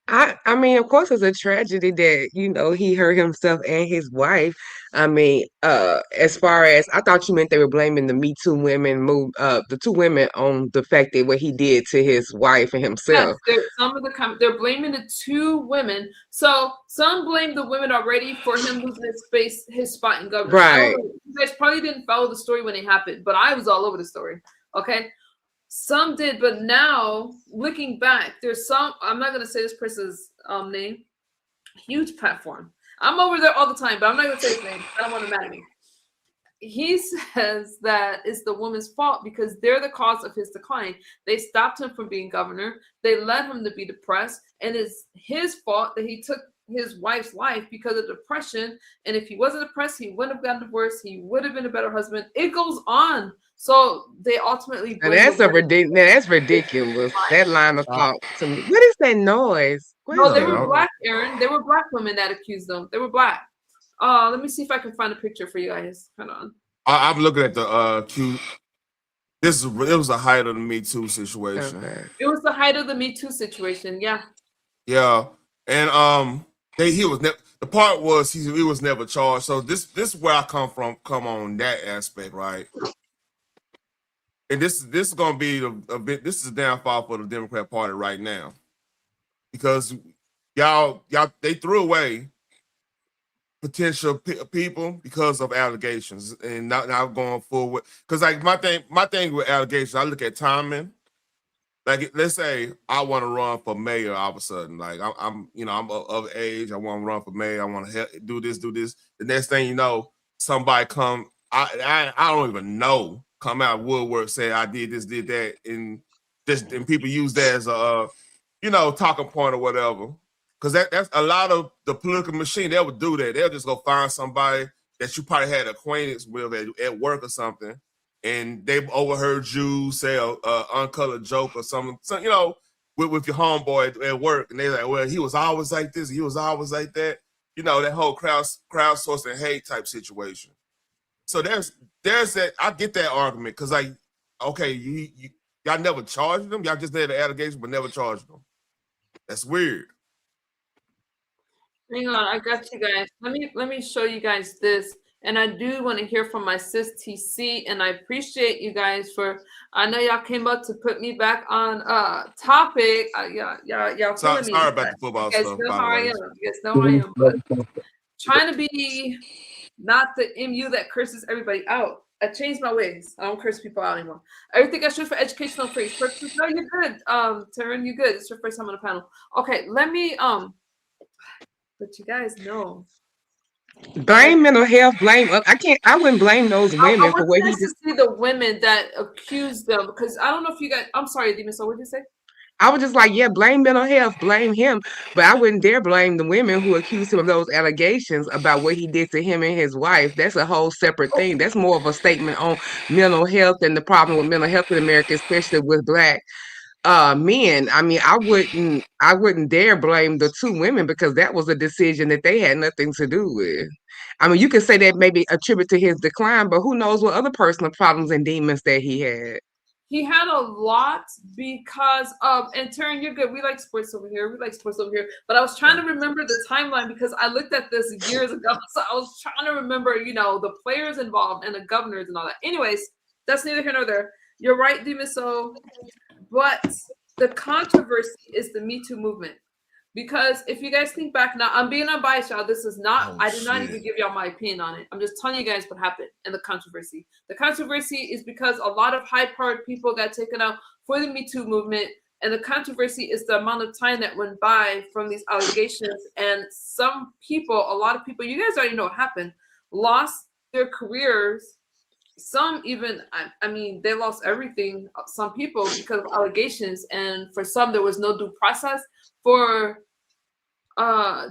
I mean, of course, it's a tragedy that, he hurt himself and his wife. I mean, as far as, I thought you meant they were blaming the Me Too women, the two women, on the fact that what he did to his wife and himself. Yes, they're blaming the two women. So some blame the women already for him losing his spot in government. Right. You guys probably didn't follow the story when it happened, but I was all over the story. Okay. Some did, but now looking back, there's some. I'm not gonna say this person's name. Huge platform. I'm over there all the time, but I'm not gonna say his name. I don't want to mad at me. He says that it's the woman's fault because they're the cause of his decline. They stopped him from being governor. They led him to be depressed, and it's his fault that he took his wife's life because of depression. And if he wasn't depressed, he wouldn't have gotten divorced. He would have been a better husband. It goes on. So they ultimately. And that's that's ridiculous. That line of thought to me. What is that noise? No, they were black, Aaron. They were black women that accused them. They were black. Let me see if I can find a picture for you guys. Hold on. I'm looking at the Q. It was the height of the Me Too situation. Okay. It was the height of the Me Too situation. Yeah. Yeah, and he was the part was he was never charged. So this is where I come on that aspect, right? And this is gonna be this is a downfall for the Democrat Party right now, because y'all they threw away potential people because of allegations and not going forward. Because like my thing with allegations, I look at timing. Like let's say I want to run for mayor all of a sudden, like I'm of age, I want to run for mayor, I want to do this. The next thing you know, somebody come, I don't even know, come out of woodwork, say I did this, did that, and people use that as a talking point or whatever. Because that's a lot of the political machine. They would do that. They'll just go find somebody that you probably had acquaintance with at work or something, and they overheard you say a uncolored joke or something, with your homeboy at work, and they're like, well, he was always like this, he was always like that. That whole crowdsourcing hate type situation. So there's that. I get that argument because like, okay, y'all never charged them. Y'all just made an allegation but never charged them. That's weird. Hang on, I got you guys. Let me show you guys this. And I do want to hear from my sis TC, and I appreciate you guys I know y'all came up to put me back on topic. Y'all Sorry me. about the football stuff. You guys know how I am. You guys know how I am. But trying to be not the MU that curses everybody out. I changed my ways. I don't curse people out anymore. Everything I shoot for educational phrase. No, you're good. Taryn, you're good. It's your first time on the panel. Okay, let me but you guys know. Blame mental health, blame. I wouldn't blame those women for what he just see the women that accused them, because I don't know if you guys. I'm sorry, Demon. So what did you say? I was just like, yeah, blame mental health, blame him, but I wouldn't dare blame the women who accused him of those allegations about what he did to him and his wife. That's a whole separate thing. That's more of a statement on mental health and the problem with mental health in America, especially with Black men. I mean, I wouldn't dare blame the two women because that was a decision that they had nothing to do with. I mean, you could say that maybe attribute to his decline, but who knows what other personal problems and demons that he had. He had a lot because of, and Taryn, you're good. We like sports over here. But I was trying to remember the timeline because I looked at this years ago. So I was trying to remember, the players involved and the governors and all that. Anyways, that's neither here nor there. You're right, Demiso. But the controversy is the Me Too movement. Because if you guys think back now, I'm being unbiased, y'all. This is not, I did not even give y'all my opinion on it. I'm just telling you guys what happened and the controversy. The controversy is because a lot of high-powered people got taken out for the Me Too movement. And the controversy is the amount of time that went by from these allegations. And some people, a lot of people, you guys already know what happened, lost their careers. Some even, I mean, they lost everything, some people, because of allegations. And for some, there was no due process. For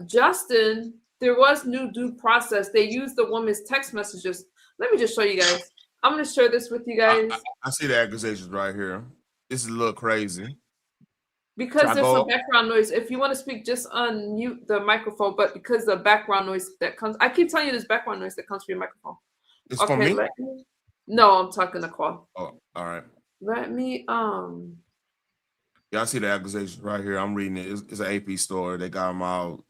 Justin, there was no due process. They used the woman's text messages. Let me just show you guys. I'm going to share this with you guys. I see the accusations right here. This is a little crazy. Because there's some background noise. If you want to speak, just unmute the microphone. But because the background noise that comes, I keep telling you this background noise that comes from your microphone. It's from me? No, I'm talking to Qual. Oh, all right. Let me Yeah, I see the accusations right here. I'm reading it. It's an AP story. They got them all.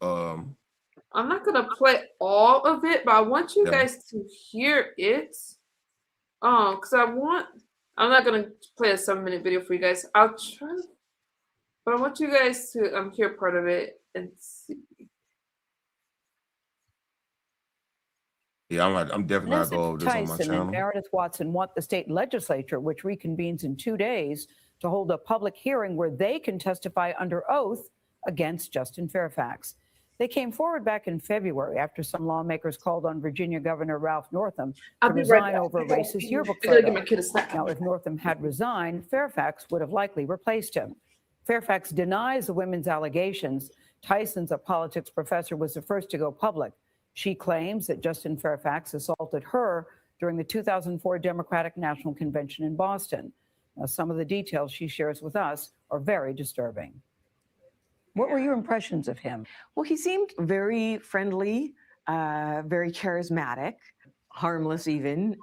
I'm not gonna play all of it, but I want you guys to hear it. Because I'm not gonna play a 7-minute video for you guys. I'll try, but I want you guys to hear part of it and see. Yeah, I'm definitely gonna go over this on my Tyson and channel. Meredith Watson want the state legislature, which reconvenes in 2 days, to hold a public hearing where they can testify under oath against Justin Fairfax. They came forward back in February after some lawmakers called on Virginia Governor Ralph Northam to resign over a racist yearbook photo. Now, if Northam had resigned, Fairfax would have likely replaced him. Fairfax denies the women's allegations. Tyson's a politics professor, was the first to go public. She claims that Justin Fairfax assaulted her during the 2004 Democratic National Convention in Boston. Now, some of the details she shares with us are very disturbing. What were your impressions of him? Well, he seemed very friendly, very charismatic, harmless even.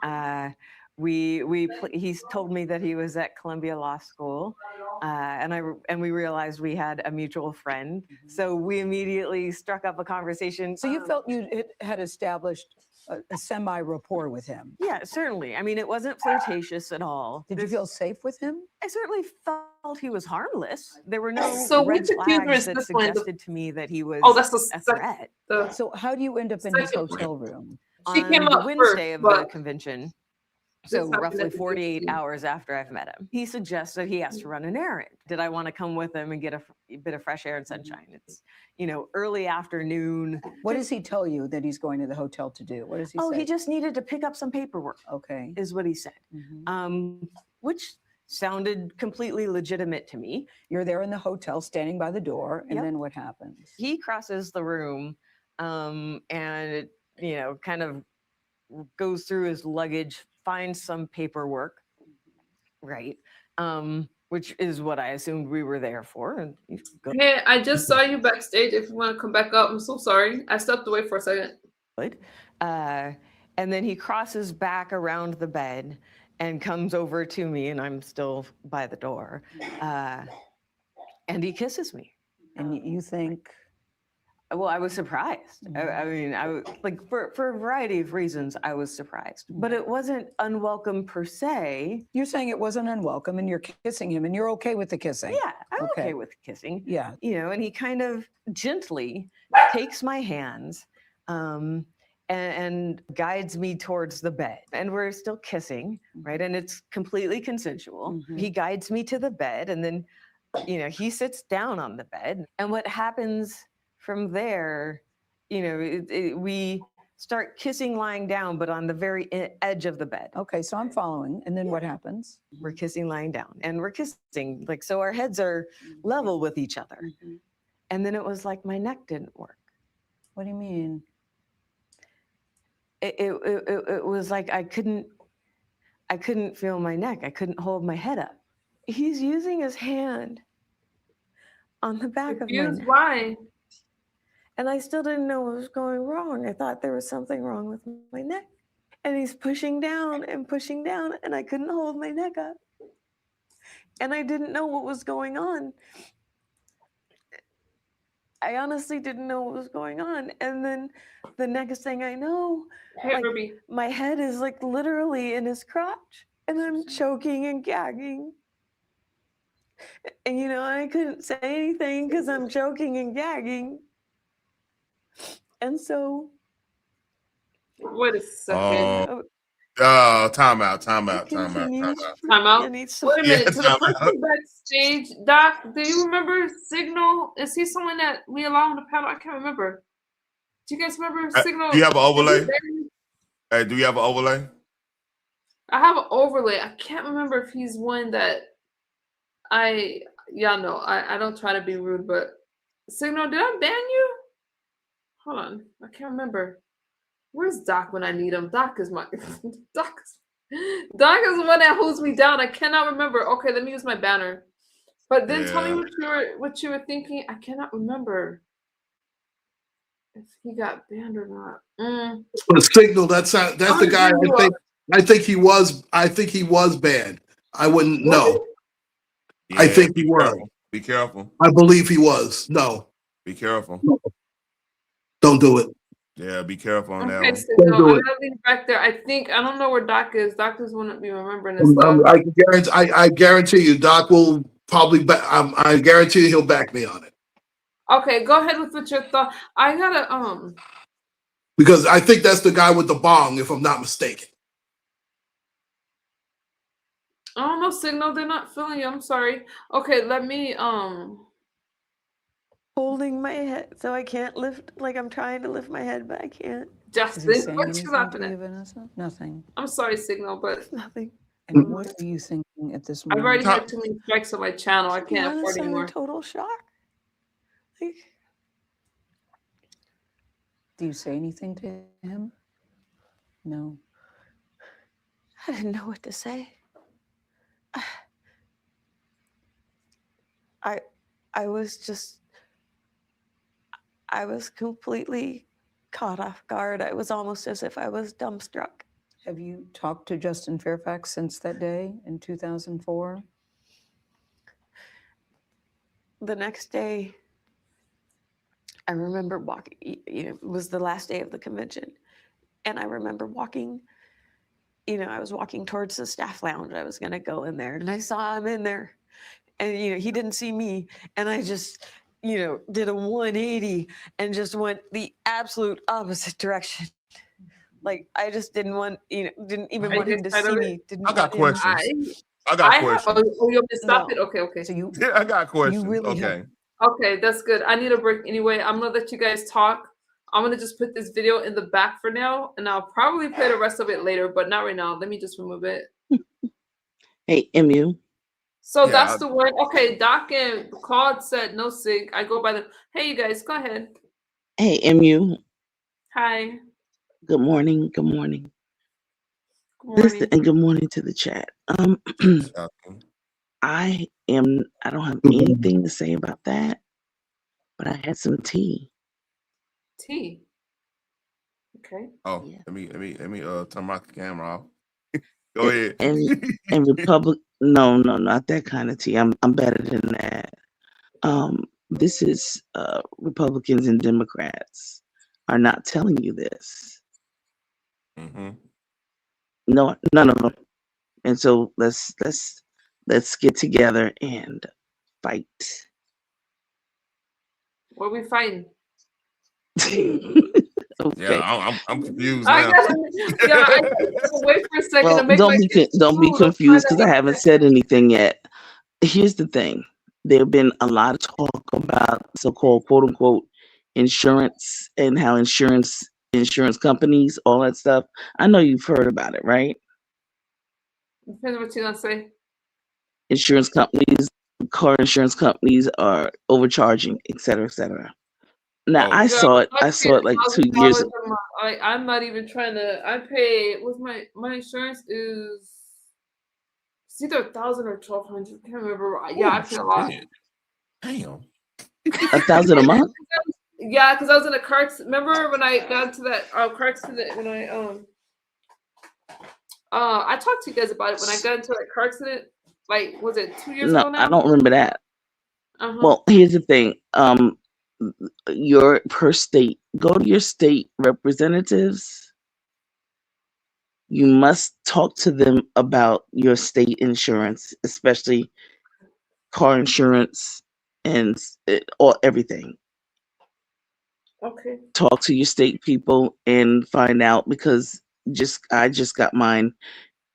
He's told me that he was at Columbia Law School, and we realized we had a mutual friend. So we immediately struck up a conversation. So you felt you had established a semi-rapport with him? Yeah, certainly. I mean, it wasn't flirtatious at all. Did you feel safe with him? I certainly felt he was harmless. There were no So red which accuser flags is that this one? suggested to me that he was a threat. So how do you end up in his hotel room? She On came the up Wednesday first, of the but convention, this so happened roughly at the 48 beginning. hours after I've met him, he suggests that he has to run an errand. Did I want to come with him and get a bit of fresh air and sunshine? It's, early afternoon. What does he tell you that he's going to the hotel to do? What does he say? Oh, he just needed to pick up some paperwork. Okay. Is what he said. Which sounded completely legitimate to me. You're there in the hotel, standing by the door, and Yep. then what happens? He crosses the room, and it, kind of goes through his luggage, finds some paperwork, right? Which is what I assumed we were there for. And Hey, I just saw you backstage. If you want to come back up, I'm so sorry. I stepped away for a second. And then he crosses back around the bed and comes over to me, and I'm still by the door. And he kisses me. And you think? Well, I was surprised. I mean, I was like, for a variety of reasons, I was surprised. But it wasn't unwelcome per se. You're saying it wasn't unwelcome, and you're kissing him, and you're okay with the kissing? Yeah, I'm okay with kissing. Yeah. And he kind of gently takes my hands and guides me towards the bed. And we're still kissing, right? And it's completely consensual. He guides me to the bed, and then, he sits down on the bed. And what happens from there, we start kissing lying down, but on the very edge of the bed. Okay, so I'm following. And then what happens? We're kissing lying down, and we're kissing, so our heads are level with each other. And then it was like my neck didn't work. What do you mean? It was like I couldn't feel my neck. I couldn't hold my head up. He's using his hand on the back of my neck. Why? And I still didn't know what was going wrong. I thought there was something wrong with my neck. And he's pushing down, and I couldn't hold my neck up. And I didn't know what was going on. I honestly didn't know what was going on. And then the next thing I know, my head is literally in his crotch, and I'm choking and gagging. And I couldn't say anything because I'm choking and gagging. And so, wait a second. Time out. Wait a minute. Yeah, To the person backstage, Doc, do you remember Signal? Is he someone that we allow on the panel? I can't remember. Do you guys remember Signal? Do you have an overlay? Hey, do you have an overlay? I have an overlay. I can't remember if he's one that I don't try to be rude, but Signal, did I ban you? Hold on. I can't remember. Where's Doc when I need him? Doc is Doc is the one that holds me down. I cannot remember. Okay, let me use my banner. But then tell me what you were thinking. I cannot remember if he got banned or not. The Signal, that's the guy. I think he was banned. I wouldn't know. Yeah, I think he was. Be careful. I believe he was. No. Be careful. Don't do it. Yeah, be careful on that Okay, one. Signal, I'm gonna leave back there. I don't know where Doc is. Doc just wouldn't be remembering this stuff. I guarantee you, Doc will probably. I guarantee you, he'll back me on it. Okay, go ahead with what your thought. I gotta Because I think that's the guy with the bong, if I'm not mistaken. Oh, no signal. They're not feeling you. I'm sorry. Okay, let me Holding my head, so I can't lift. Like I'm trying to lift my head, but I can't. Justin, Is he saying what you anything laughing to at? you, Vanessa? Nothing. I'm sorry, signal, but Nothing. And what are you thinking at this I've moment? already had too many strikes on my channel. I To be can't afford honest, I'm anymore. in total shock. Like, Do you say anything to him? No. I didn't know what to say. I was completely caught off guard. I was almost as if I was dumbstruck. Have you talked to Justin Fairfax since that day in 2004? The next day, I remember walking, it was the last day of the convention. And I remember walking, I was walking towards the staff lounge. I was going to go in there and I saw him in there. And, he didn't see me. And I just, did a 180 and just went the absolute opposite direction. Like, I just didn't want, didn't even want him to see me. I got questions. I got questions. Oh, you want me to stop it? Okay. So you, Yeah, I got questions. really okay. Okay, that's good. I need a break anyway. I'm gonna let you guys talk. I'm gonna just put this video in the back for now, and I'll probably play the rest of it later, but not right now. Let me just remove it. Hey, MU. So Yeah, that's the one. Okay, Doc and Claude said no sig. I go by the. Hey, you guys, go ahead. Hey, MU. Hi. Good morning. Good morning. Good morning. Listen, and good morning to the chat. I don't have anything to say about that, but I had some tea. Tea. Okay. Oh, yeah. let me turn my camera off. Go ahead. And Republic, no, not that kind of tea. I'm better than that. This is Republicans and Democrats are not telling you this. Mm-hmm. No, none of them. And so let's get together and fight. What are we fighting? Okay. Yeah, I'm confused I now. gotta wait for a second Well, to make don't be confused because I haven't said anything yet. Here's the thing: there have been a lot of talk about so-called "quote unquote" insurance and how insurance companies, all that stuff. I know you've heard about it, right? Depends what you're gonna say. Insurance companies, car insurance companies are overcharging, et cetera, et cetera. Now I saw it like 2 years ago. I'm not even trying to. I pay. What's my insurance is? It's either 1,000 or 1,200. I can't remember. Yeah, I pay a lot. Damn. 1,000 a month? Yeah, because I was in a car accident. Remember when I got into that car accident when I talked to you guys about it when I got into that car accident. Like, was it 2 years ago now? I don't remember that. Uh-huh. Well, here's the thing. Your per state, go to your state representatives. You must talk to them about your state insurance, especially car insurance and or everything. Okay. Talk to your state people and find out because I just got mine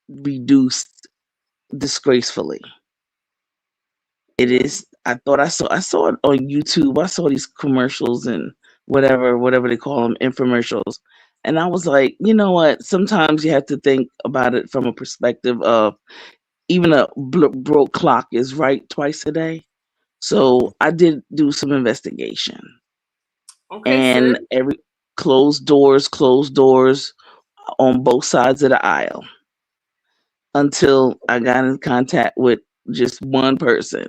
reduced disgracefully. It is. I thought I saw it on YouTube. I saw these commercials and whatever they call them, infomercials. And I was like, you know what? Sometimes you have to think about it from a perspective of even a broke clock is right twice a day. So I did do some investigation. Okay, and sis. every closed doors on both sides of the aisle until I got in contact with just one person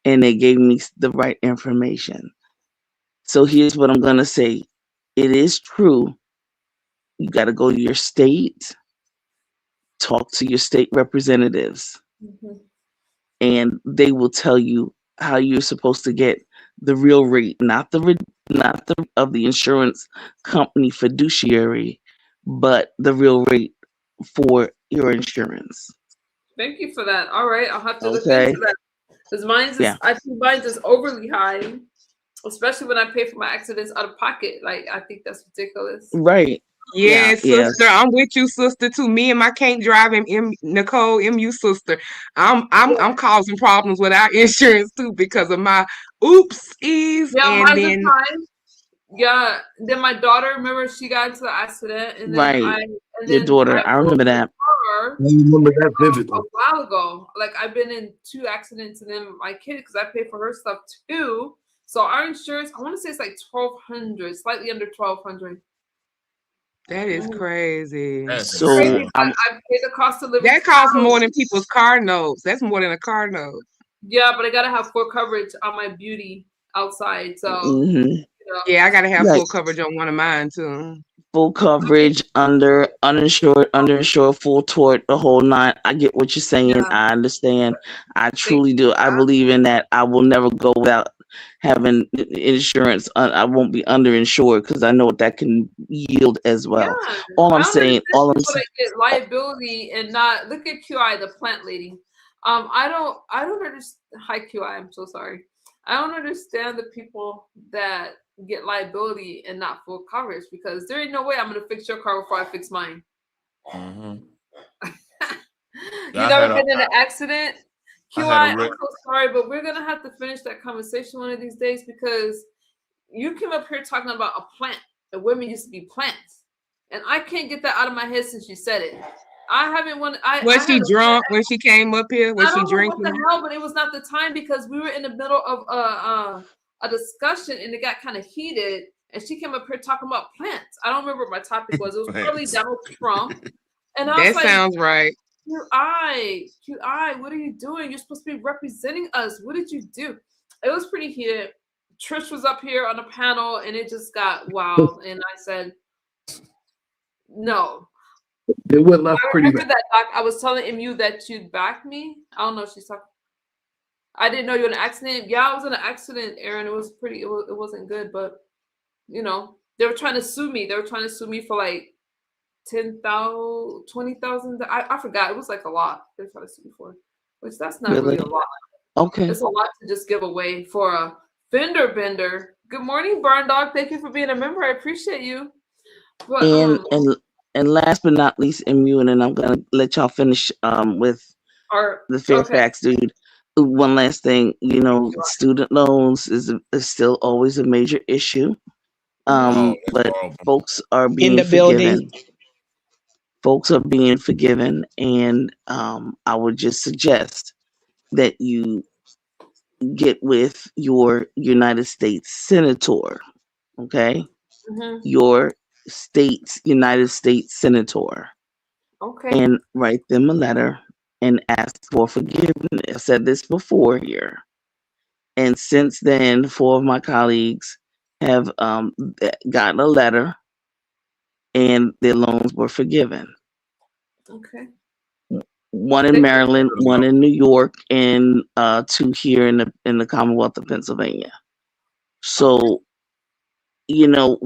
and they gave me the right information. So here's what I'm going to say. It is true. You got to go to your state, talk to your state representatives, and they will tell you how you're supposed to get the real rate, not the of the insurance company fiduciary, but the real rate for your insurance. Thank you for that. All right, I'll have to look Okay. into that. Because I think mine's is overly high. especially when I pay for my accidents out of pocket. Like, I think that's ridiculous. Right. Yeah, Yeah. sister, I'm with you, sister. Too. Me and my can't drive and Nicole, MU sister. I'm causing problems with our insurance too because of my oopsies, Yeah, and mine's a then time. Yeah, then my daughter, remember, she got into the accident, and then Right. I Your daughter. I broke remember her that. car I remember that a vividly. while ago. Like, I've been in 2 accidents, and then my kid, because I pay for her stuff too. So our insurance, I want to say it's like $1,200, slightly under $1,200. that is crazy. That's So Crazy, insane. but I pay the cost of living That costs more too. than people's car notes. That's more than a car note. Yeah, but I gotta have full coverage on my beauty outside. So, mhm. Yeah, I gotta have Right. full coverage on one of mine too. Full coverage, underinsured, full tort, the whole 9. I get what you're saying. Yeah. I understand. I Thank truly you do. for I that. believe in that. I will never go without having insurance. I won't be underinsured because I know what that can yield as well. Yeah, All I I'm don't saying, understand people that get liability and not look at QI, the plant lady. I don't understand. Hi QI, I'm so sorry. I don't understand the people that get liability and not full coverage, because there ain't no way I'm gonna fix your car before I fix mine. Mm-hmm. You never been in an accident? I QI, had a I'm wreck. so sorry, but we're gonna have to finish that conversation one of these days, because you came up here talking about a plant, and women used to be plants, and I can't get that out of my head since you said it. I haven't won. Was she drunk when she came up here? Was I she don't know what drinking? the hell, but it was not the time, because we were in the middle of a discussion and it got kind of heated, and she came up here talking about plants. I don't remember what my topic was. It was probably Plants. Donald Trump, and I That was like, sounds right. QI, what are you doing? You're supposed to be representing us. What did you do? It was pretty heated. Trish was up here on the panel, and it just got wild. And I said, no. It went left I pretty remember bad. that, Doc. I was telling MU that you'd back me. I don't know if she's talking. I didn't know you were in an accident. Yeah, I was in an accident, Aaron. It was pretty, it wasn't good, but you know, they were trying to sue me. They were trying to sue me for like 10,000, 20,000. I forgot. It was like a lot. They were trying to sue me for, which that's not really really. a lot. Okay. It's a lot to just give away for a fender bender. Good morning, Burn Dog. Thank you for being a member. I appreciate you. But And last but not least, MU, and then I'm gonna let y'all finish with the Fairfax dude. One last thing, you know, student loans is still always a major issue. But folks are being the building. forgiven. Folks are being forgiven, and I would just suggest that you get with your United States senator, okay? Your state's United States senator, okay. and write them a letter and ask for forgiveness. I said this before here. And since then, 4 of my colleagues have gotten a letter and their loans were forgiven. Okay. One in Maryland, one in New York, and 2 here in the Commonwealth of Pennsylvania. So, you know,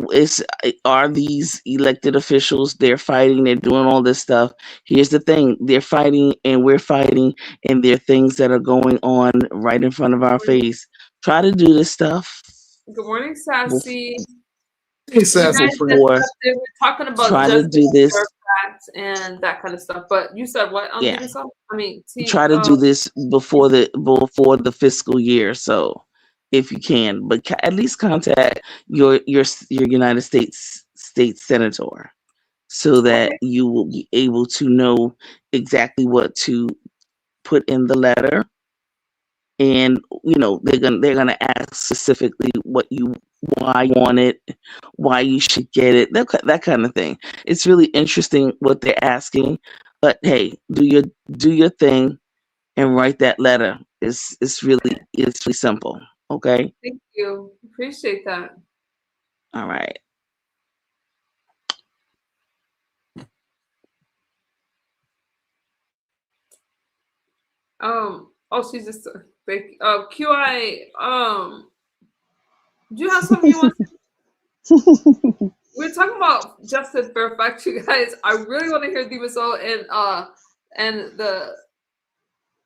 are these elected officials? They're fighting, they're doing all this stuff. Here's the thing: they're fighting, and we're fighting, and there are things that are going on right in front of our face. Try to do this stuff. Good morning, Sassy. Hey, Sassy. We're talking about try to do this. Fairfax and that kind of stuff. But you said what? Yeah. I mean, Try to do this before the fiscal year, so if you can, but at least contact your United States senator, so that you will be able to know exactly what to put in the letter, and you know they're gonna ask specifically why you want it, why you should get it, that kind of thing. It's really interesting what they're asking, but hey, do your thing and write that letter. It's really simple. Okay. Thank you. Appreciate that. All right. Oh, she's just QI. Do you have something you want to We're talking about Justin Fairfax, you guys. I really want to hear Dimaso and the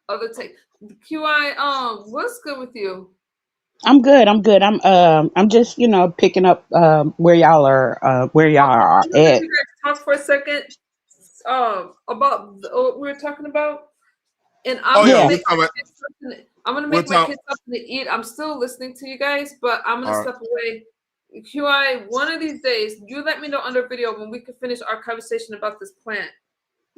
other take. QI, what's good with you? I'm good. I'm just, picking up where y'all are I'm gonna let at. you guys talk for a second about what we were talking about, and I'm Oh gonna yeah, Yeah. we're make talking my about kids something. I'm gonna we're make my talking. kids something to eat. I'm still listening to you guys, but I'm gonna All right. step away. QI, one of these days, you let me know under video when we can finish our conversation about this plant.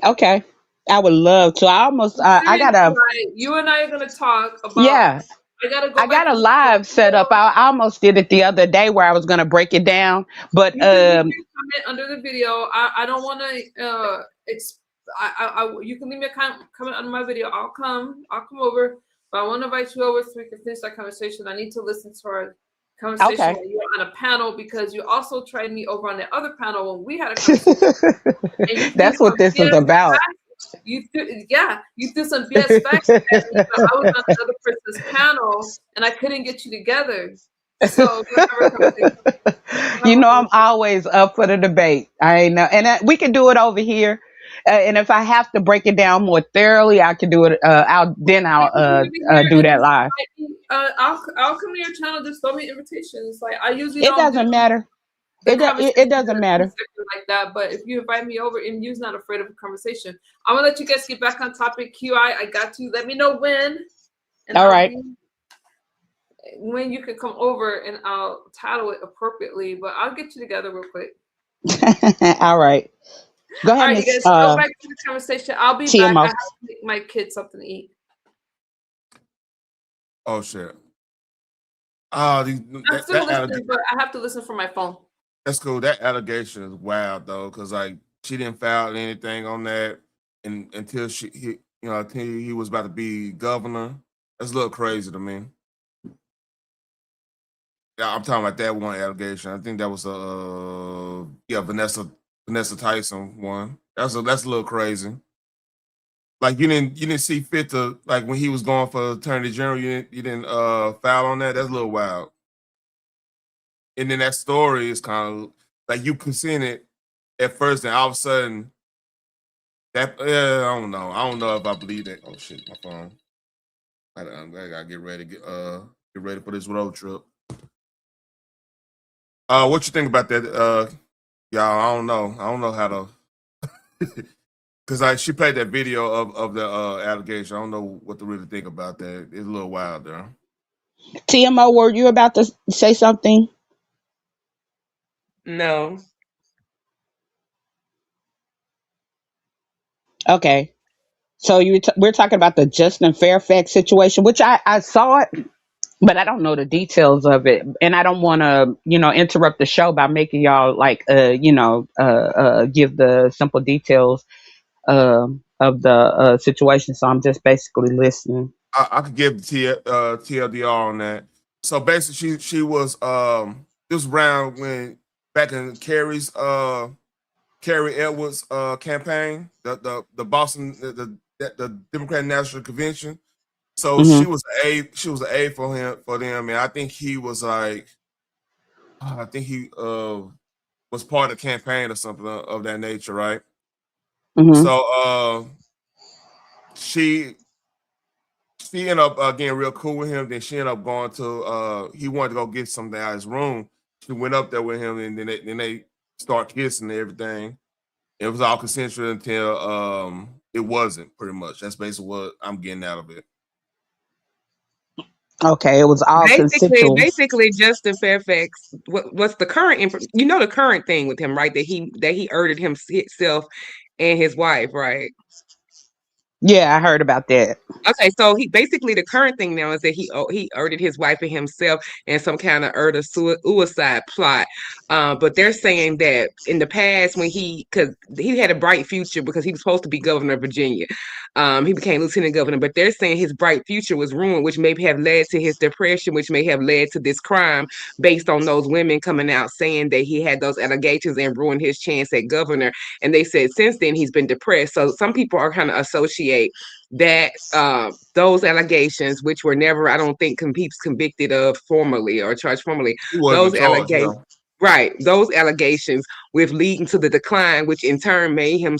Okay. I would love to. I Serious, got a, QI, you and I are gonna talk about. yeah, I gotta go I back got a and look at live the set up. video. I almost did it the other day where I was going to break it down, but You can leave me a comment under the video. I don't want to. You can leave me a comment under my video. I'll come over, but I want to invite you over so we can finish that conversation. I need to listen to our conversation okay. while you're on a panel because you also tried me over on the other panel when we had a conversation, and you threw That's some what this is BS about. facts. You threw some BS facts at me, but I was on another person's panel and I couldn't get you together. So we'll have a conversation. I'm always up for the debate. I know, and we can do it over here. And if I have to break it down more thoroughly, I can do it. I'll do that live. I'll come to your channel. Just throw me invitations. Like I usually It don't do doesn't matter. the It conversation doesn't matter. like that. But if you invite me over and you're not afraid of a conversation, I'm gonna let you guys get back on topic. QI, I got you. Let me know when, and All right. when you can come over, and I'll title it appropriately. But I'll get you together real quick. All right. Go All ahead, right, you Miss guys go back to the conversation. I'll be back. I TMO. have to make my kids something to eat. Oh shit. Oh, I'm still listening, but I have to listen from my phone. that's cool. That allegation is wild though, because like she didn't file anything on that, and until until he was about to be governor. That's a little crazy to me. Yeah, I'm talking about that one allegation. I think that was Vanessa Tyson one. That's a little crazy. Like you didn't see fit to, like when he was going for attorney general, you didn't file on that. That's a little wild. And then that story is kind of like you consented at first, and all of a sudden that I don't know. I don't know if I believe that. Oh shit, my phone. I gotta get ready. Get ready for this road trip. What you think about that? Y'all, I don't know. I don't know how to, because she played that video of the allegation. I don't know what to really think about that. It's a little wild there. TMO, were you about to say something? No. Okay. So we're talking about the Justin Fairfax situation, which I saw it, but I don't know the details of it, and I don't want to interrupt the show by making y'all give the simple details of the situation. So I'm just basically listening. I could give the TLDR on that. So basically, she was this round when back in Carrie Edwards campaign, the Boston the Democratic National Convention. So she was an aide for them, and I think he was like, I think he was part of the campaign or something of that nature, right? So she ended up getting real cool with him. Then she ended up going to he wanted to go get something out of his room. She went up there with him, and then they start kissing and everything. It was all consensual until it wasn't, pretty much. That's basically what I'm getting out of it. Okay, it was all consensual. Basically, Justin Fairfax. What's the current? The current thing with him, right? That he murdered himself and his wife, right? Yeah, I heard about that. Okay, so the current thing now is that he murdered his wife and himself in some kind of suicide plot. But they're saying that in the past, because he had a bright future because he was supposed to be governor of Virginia, he became lieutenant governor. But they're saying his bright future was ruined, which may have led to his depression, which may have led to this crime, based on those women coming out saying that he had those allegations and ruined his chance at governor. And they said since then he's been depressed. So some people are kind of associate that those allegations, which were never, I don't think, convicted of formally or charged formally, those allegations, right? Those allegations with leading to the decline, which in turn made him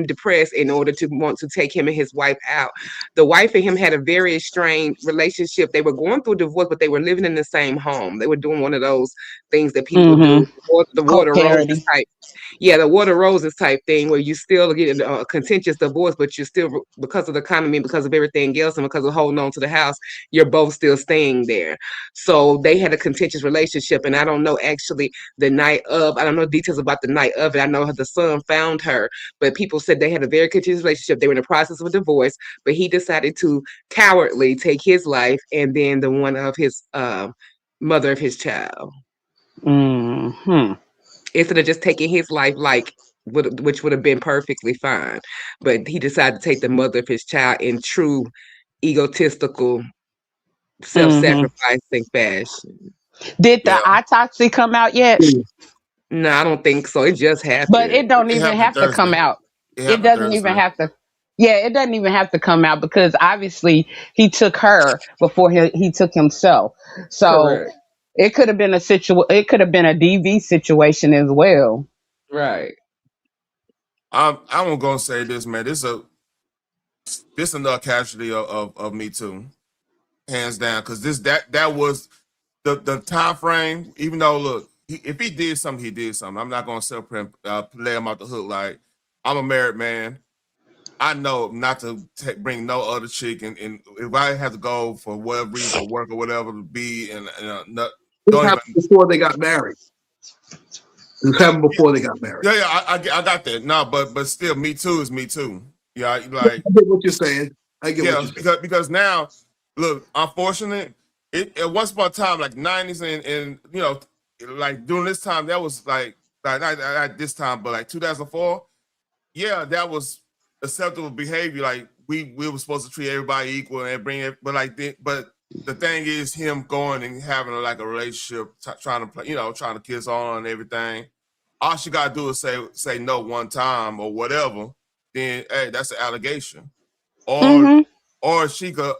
depressed in order to want to take him and his wife out. The wife and him had a very estranged relationship. They were going through divorce, but they were living in the same home. They were doing one of those things that people do, the water roses type. Yeah, the water roses type thing where you still get a contentious divorce, but you're still, because of the economy, because of everything else, and because of holding on to the house, you're both still staying there. So they had a contentious relationship, and I don't know actually the night of, I don't know details about the night of it. I know the son found her, but people said they had a very contentious relationship. They were in the process of a divorce, but he decided to cowardly take his life and then the one of his mother of his child. Instead of just taking his life, which would have been perfectly fine, but he decided to take the mother of his child in true egotistical, self-sacrificing fashion. Did the autopsy come out yet? No, I don't think so. It just happened. But it don't even have to come out. It doesn't even have to. Yeah, it doesn't even have to come out because obviously he took her before he took himself. So Correct. it could have been it could have been a DV situation as well. Right. I'm gonna say this, man. This another casualty of Me Too, hands down. Because that was the time frame. Even though, look, if he did something, he did something. I'm not gonna lay him out the hook. Like, I'm a married man. I know not to bring no other chick, and if I have to go for whatever reason, work or whatever to be, and This happened before they got married. This happened before they got married. Yeah, I got that. No, but still, Me Too is Me Too. Yeah, like I get what you're saying. I get what you're saying. because now, look, unfortunate. At once upon a time, like 90s and you know, like during this time, that was like not this time, but like 2004. Yeah, that was acceptable behavior. Like we were supposed to treat everybody equal and bring it, but the thing is him going and having a relationship, trying to kiss on and everything. All she gotta do is say no one time or whatever. Then hey, that's an allegation. Or she could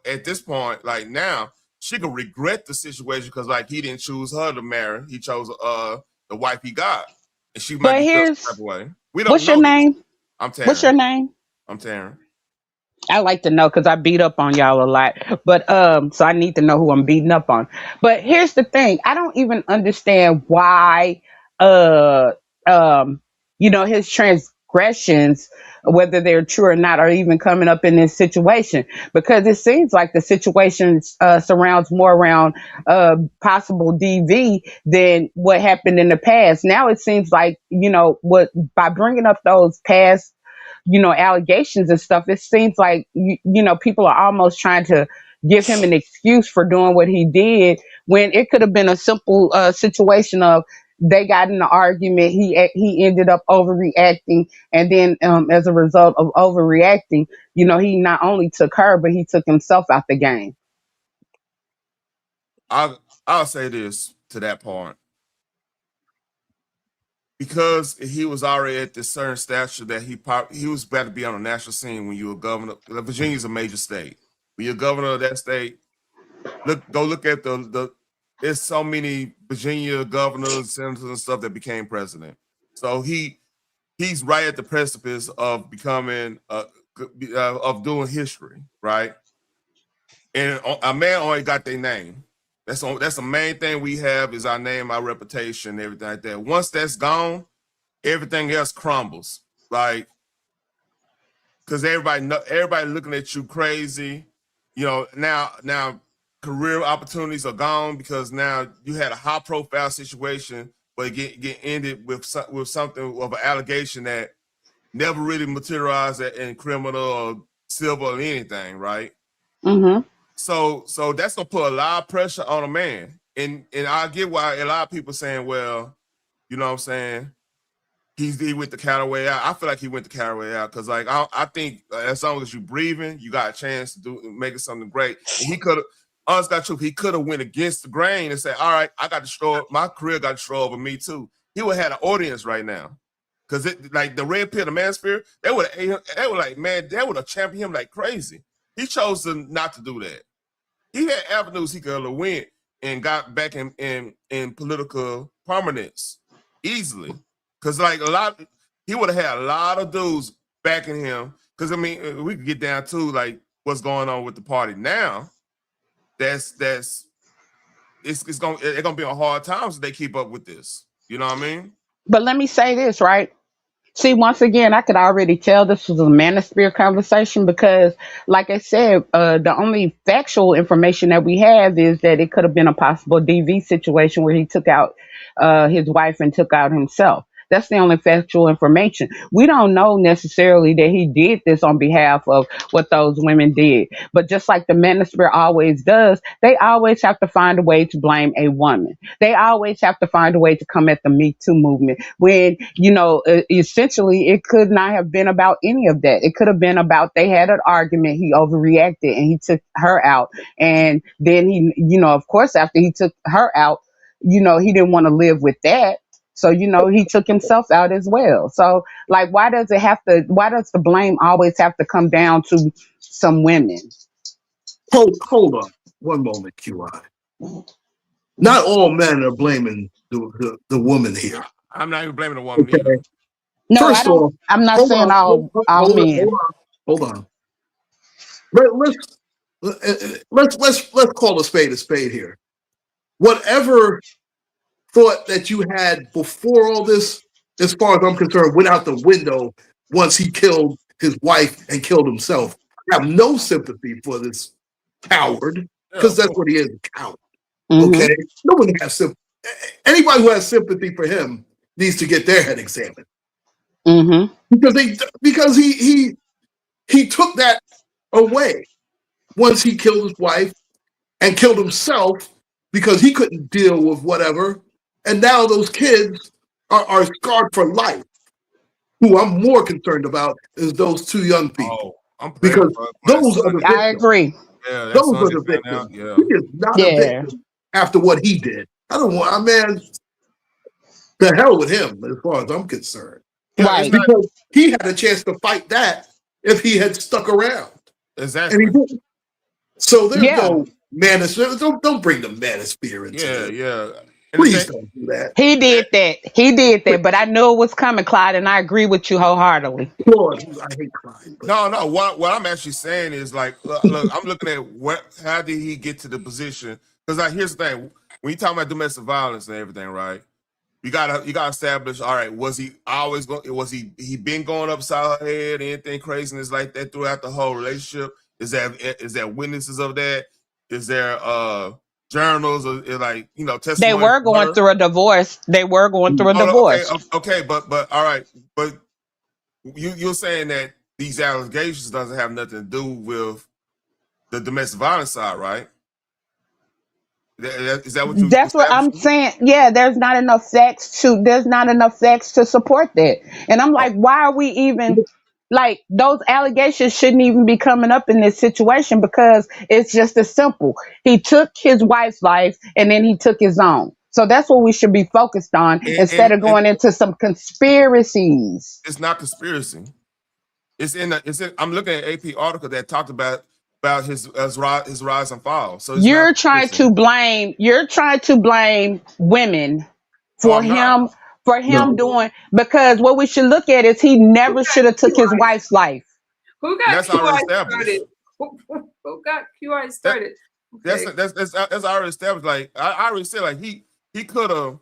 at this point, like now, she could regret the situation because like he didn't choose her to marry. He chose the wife he got. And she might be feeling some type of way. We don't know. What's your name? I'm Taryn. What's your name? I'm Taryn. I like to know because I beat up on y'all a lot. But so I need to know who I'm beating up on. But here's the thing. I don't even understand why his transgressions, whether they're true or not, are even coming up in this situation. Because it seems like the situation surrounds more around possible DV than what happened in the past. Now it seems like, by bringing up those past allegations and stuff, it seems like, people are almost trying to give him an excuse for doing what he did when it could have been a simple situation of they got in an argument. He ended up overreacting. And then as a result of overreacting, he not only took her, but he took himself out the game. I'll say this to that point. Because he was already at this certain stature that he was about to be on a national scene when you were governor. Virginia's a major state. When you're governor of that state, go look at there's so many Virginia governors, senators, and stuff that became president. So he's right at the precipice of becoming of doing history, right? And a man only got their name. That's the main thing we have is our name, our reputation, everything like that. Once that's gone, everything else crumbles. Like, because everybody looking at you crazy. Now career opportunities are gone because now you had a high profile situation, but get ended with something of an allegation that never really materialized in criminal or civil or anything, right? Mm-hmm. So that's gonna put a lot of pressure on a man, and I get why a lot of people saying, well, you know what I'm saying, he went the counter way out. I feel like he went the counter way out because like I think as long as you breathing, you got a chance to make it something great. And he could have, honest got truth, he could have went against the grain and said, all right, my career got destroyed over Me Too. He would have had an audience right now. Because like the red pill, the manosphere, they would have championed him like crazy. He chose not to do that. He had avenues he could have went and got back in political prominence. easily. Because like he would have had a lot of dudes backing him. Because I mean, we could get down to like what's going on with the party now. It's gonna be a hard time if they keep up with this. You know what I mean? But let me say this, right? See, once again, I could already tell this was a manosphere conversation because, like I said, the only factual information that we have is that it could have been a possible DV situation where he took out his wife and took out himself. That's the only factual information. We don't know necessarily that he did this on behalf of what those women did. But just like the manosphere always does, they always have to find a way to blame a woman. They always have to find a way to come at the Me Too movement when, essentially it could not have been about any of that. It could have been about they had an argument, he overreacted and he took her out. And then he, of course, after he took her out, he didn't want to live with that. So, he took himself out as well. So, like, why does the blame always have to come down to some women? Hold on one moment, QI. Not all men are blaming the woman here. I'm not even blaming the woman either. No, First off, I'm not saying all men. Hold on. Let's call a spade here. Whatever thought that you had before all this, as far as I'm concerned, went out the window once he killed his wife and killed himself. I have no sympathy for this coward, because that's what he is, a coward. Okay? No one has sympathy. Anybody who has sympathy for him needs to get their head examined. Because he took that away once he killed his wife and killed himself because he couldn't deal with whatever. And now those kids are scarred for life. Who I'm more concerned about is those two young people. Because those are the victims. I agree. Yeah, those are the victims. Yeah. He is not a victim after what he did. I don't want, man, the hell with him as far as I'm concerned. Right. Because he had a chance to fight that if he had stuck around. Exactly. And he didn't. So there's no manosphere. Don't bring the manosphere into this. Yeah. Please don't do that. He did that, but I knew it was coming, Clyde, and I agree with you wholeheartedly. I hate Clyde. No. What I'm actually saying is like, look, I'm looking at how did he get to the position? Because here's the thing: when you talk about domestic violence and everything, right? You gotta establish. All right, was he always going? Was he been going upside her head? Anything craziness like that throughout the whole relationship? Is there witnesses of that? Is there journals or like testimony? They were going through a divorce. Okay, but all right, but you're saying that these allegations doesn't have nothing to do with the domestic violence side, right? Is that what you? That's what I'm saying. Yeah, there's not enough facts to support that. And I'm like, why are we even like those allegations shouldn't even be coming up in this situation because it's just as simple. He took his wife's life and then he took his own. So that's what we should be focused on instead of going into some conspiracies. It's not conspiracy. I'm looking at AP article that talked about his rise and fall. So you're trying to blame women for him doing, because what we should look at is he never should have took his wife's life. Who got QI started? Who got QI started? That's already established. Like I already said, like he could have,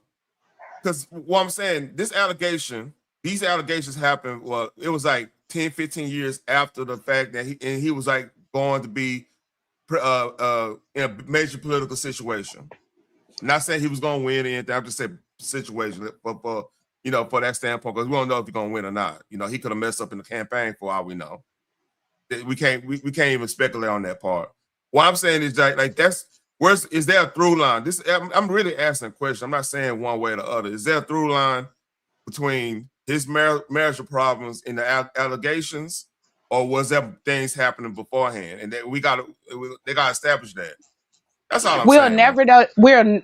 because what I'm saying, these allegations happened. Well, it was like 10, 15 years after the fact that he was like going to be in a major political situation. Not saying he was going to win or anything. I'm just saying situation for that standpoint, because we don't know if he's going to win or not. He could have messed up in the campaign for all we know. We can't even speculate on that part. What I'm saying is that like is there a through line? I'm really asking a question. I'm not saying one way or the other. Is there a through line between his marital problems and the allegations, or was there things happening beforehand? And they got to establish that. That's all I'm We'll saying, man. never know.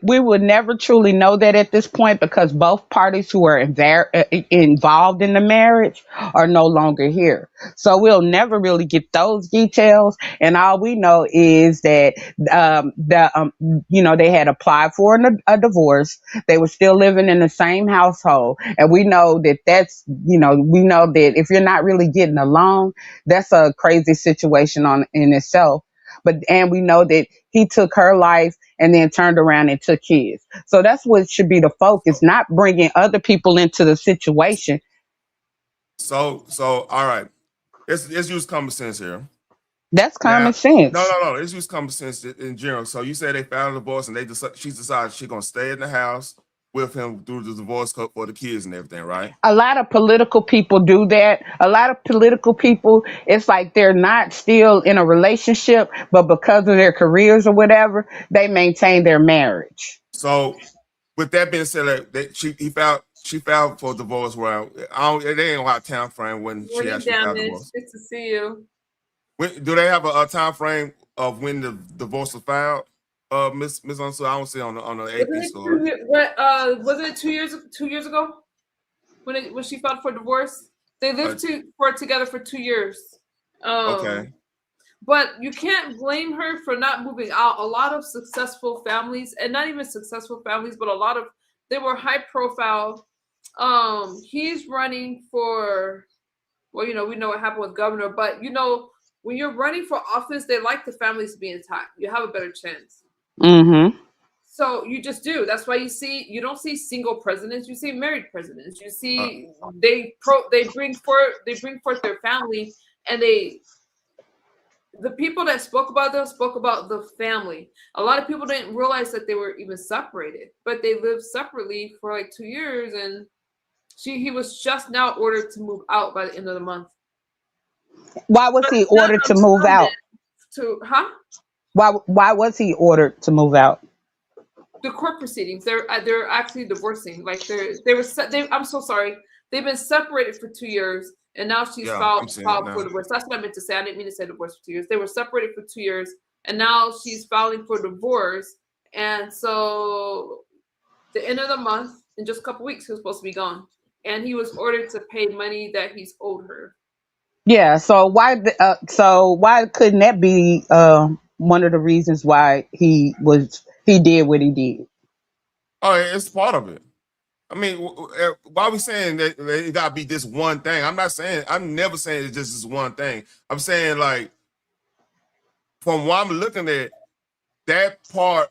We will never truly know that at this point because both parties who are involved in the marriage are no longer here. So we'll never really get those details. And all we know is that they had applied for a divorce. They were still living in the same household, and we know that we know that if you're not really getting along, that's a crazy situation in itself. And we know that he took her life and then turned around and took his. So that's what should be the focus, not bringing other people into the situation. So all right. Let's use common sense here. That's common Now, sense. no. Let's use common sense in general. So you say they filed a divorce and she decided she's gonna stay in the house with him through the divorce code for the kids and everything, right? A lot of political people do that. A lot of political people, it's like they're not still in a relationship, but because of their careers or whatever, they maintain their marriage. So with that being said, she filed for divorce. Well, they ain't got a time frame when she actually filed divorce. Good to see you. Do they have a time frame of when the divorce was filed? Miss Unsu, I don't see on the AP story. Wasn't it 2 years ago when she filed for divorce? They lived together for 2 years. Okay. But you can't blame her for not moving out. A lot of successful families, and not even successful families, but they were high profile. He's running for, well, we know what happened with governor, but when you're running for office, they like the families to be intact. You have a better chance. Mm-hmm. So you just do. That's why you don't see single presidents. You see married presidents. You see they bring forth their family, and the people that spoke about them spoke about the family. A lot of people didn't realize that they were even separated, but they lived separately for like 2 years, and he was just now ordered to move out by the end of the month. Why was he ordered to move out? Why was he ordered to move out? The court proceedings. They're actually divorcing. Like I'm so sorry. They've been separated for 2 years, and now she's filed for divorce. That's what I meant to say. I didn't mean to say divorce for 2 years. They were separated for 2 years, and now she's filing for divorce. And so, the end of the month, in just a couple weeks, he was supposed to be gone, and he was ordered to pay money that he's owed her. Yeah. So why couldn't that be one of the reasons why he did what he did? Oh, it's part of it. I mean, why are we saying that it gotta be this one thing? I'm never saying it's just this one thing. I'm saying, like, from what I'm looking at, that part,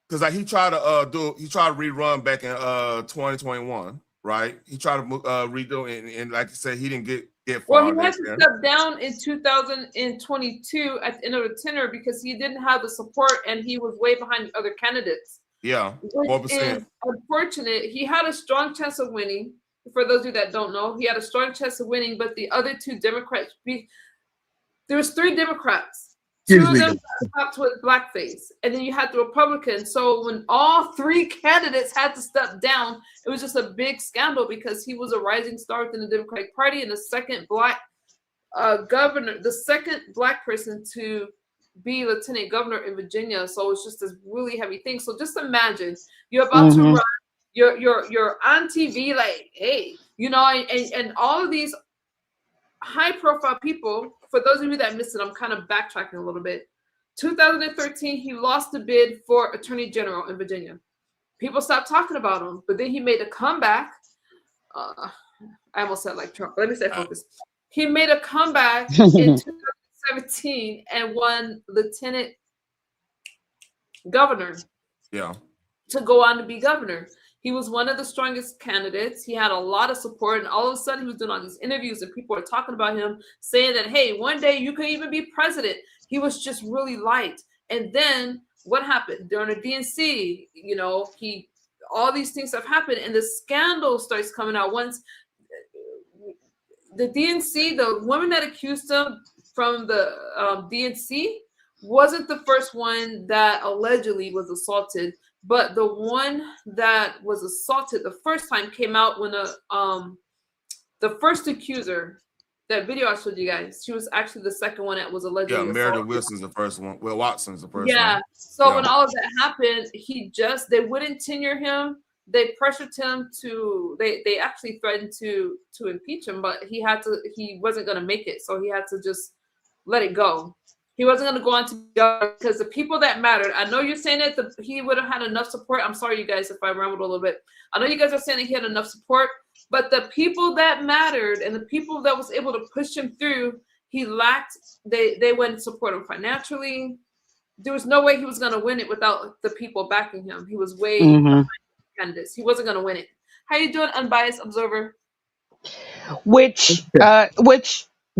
because like he tried to rerun back in 2021, right? He tried to redo it, and like I said, he didn't get far. Well, he had to step down in 2022 at the end of the tenure because he didn't have the support, and he was way behind the other candidates. Yeah, 4%. Is unfortunate. He had a strong chance of winning. For those of you that don't know, he had a strong chance of winning, but the other two Democrats, there was 3 Democrats. 2 of them stopped with blackface, and then you had the Republicans. So when all 3 candidates had to step down, it was just a big scandal because he was a rising star within the Democratic Party and the second black governor, the second black person to be lieutenant governor in Virginia. So it's just this really heavy thing. So just imagine you're about to run, you're on TV, like, hey, and all of these high profile people. For those of you that missed it, I'm kind of backtracking a little bit. 2013, he lost the bid for Attorney General in Virginia. People stopped talking about him, but then he made a comeback. I almost said like Trump. Let me stay focused. He made a comeback in 2017 and won lieutenant governor. Yeah. To go on to be governor. He was one of the strongest candidates. He had a lot of support, and all of a sudden he was doing all these interviews and people were talking about him, saying that, hey, one day you could even be president. He was just really light. And then what happened during the DNC? All these things have happened, and the scandal starts coming out. Once the DNC, the woman that accused him from the DNC wasn't the first one that allegedly was assaulted. But the one that was assaulted the first time came out when the first accuser That video I showed you guys. She was actually the second one that was allegedly Yeah, Meredith assaulted. Wilson's the first one. Well, Watson's the first Yeah. one. So Yeah. when all of that happened, they wouldn't tenure him. They pressured him to. They actually threatened to impeach him, but he wasn't going to make it, so he had to just let it go. He wasn't going to go on to because the people that mattered. I know you're saying that he would have had enough support. I'm sorry, you guys, if I rambled a little bit. I know you guys are saying that he had enough support, but the people that mattered and the people that was able to push him through, he lacked. They wouldn't support him financially. There was no way he was going to win it without the people backing him. He was way behind candidates. He wasn't going to win it. How you doing, unbiased observer? Which go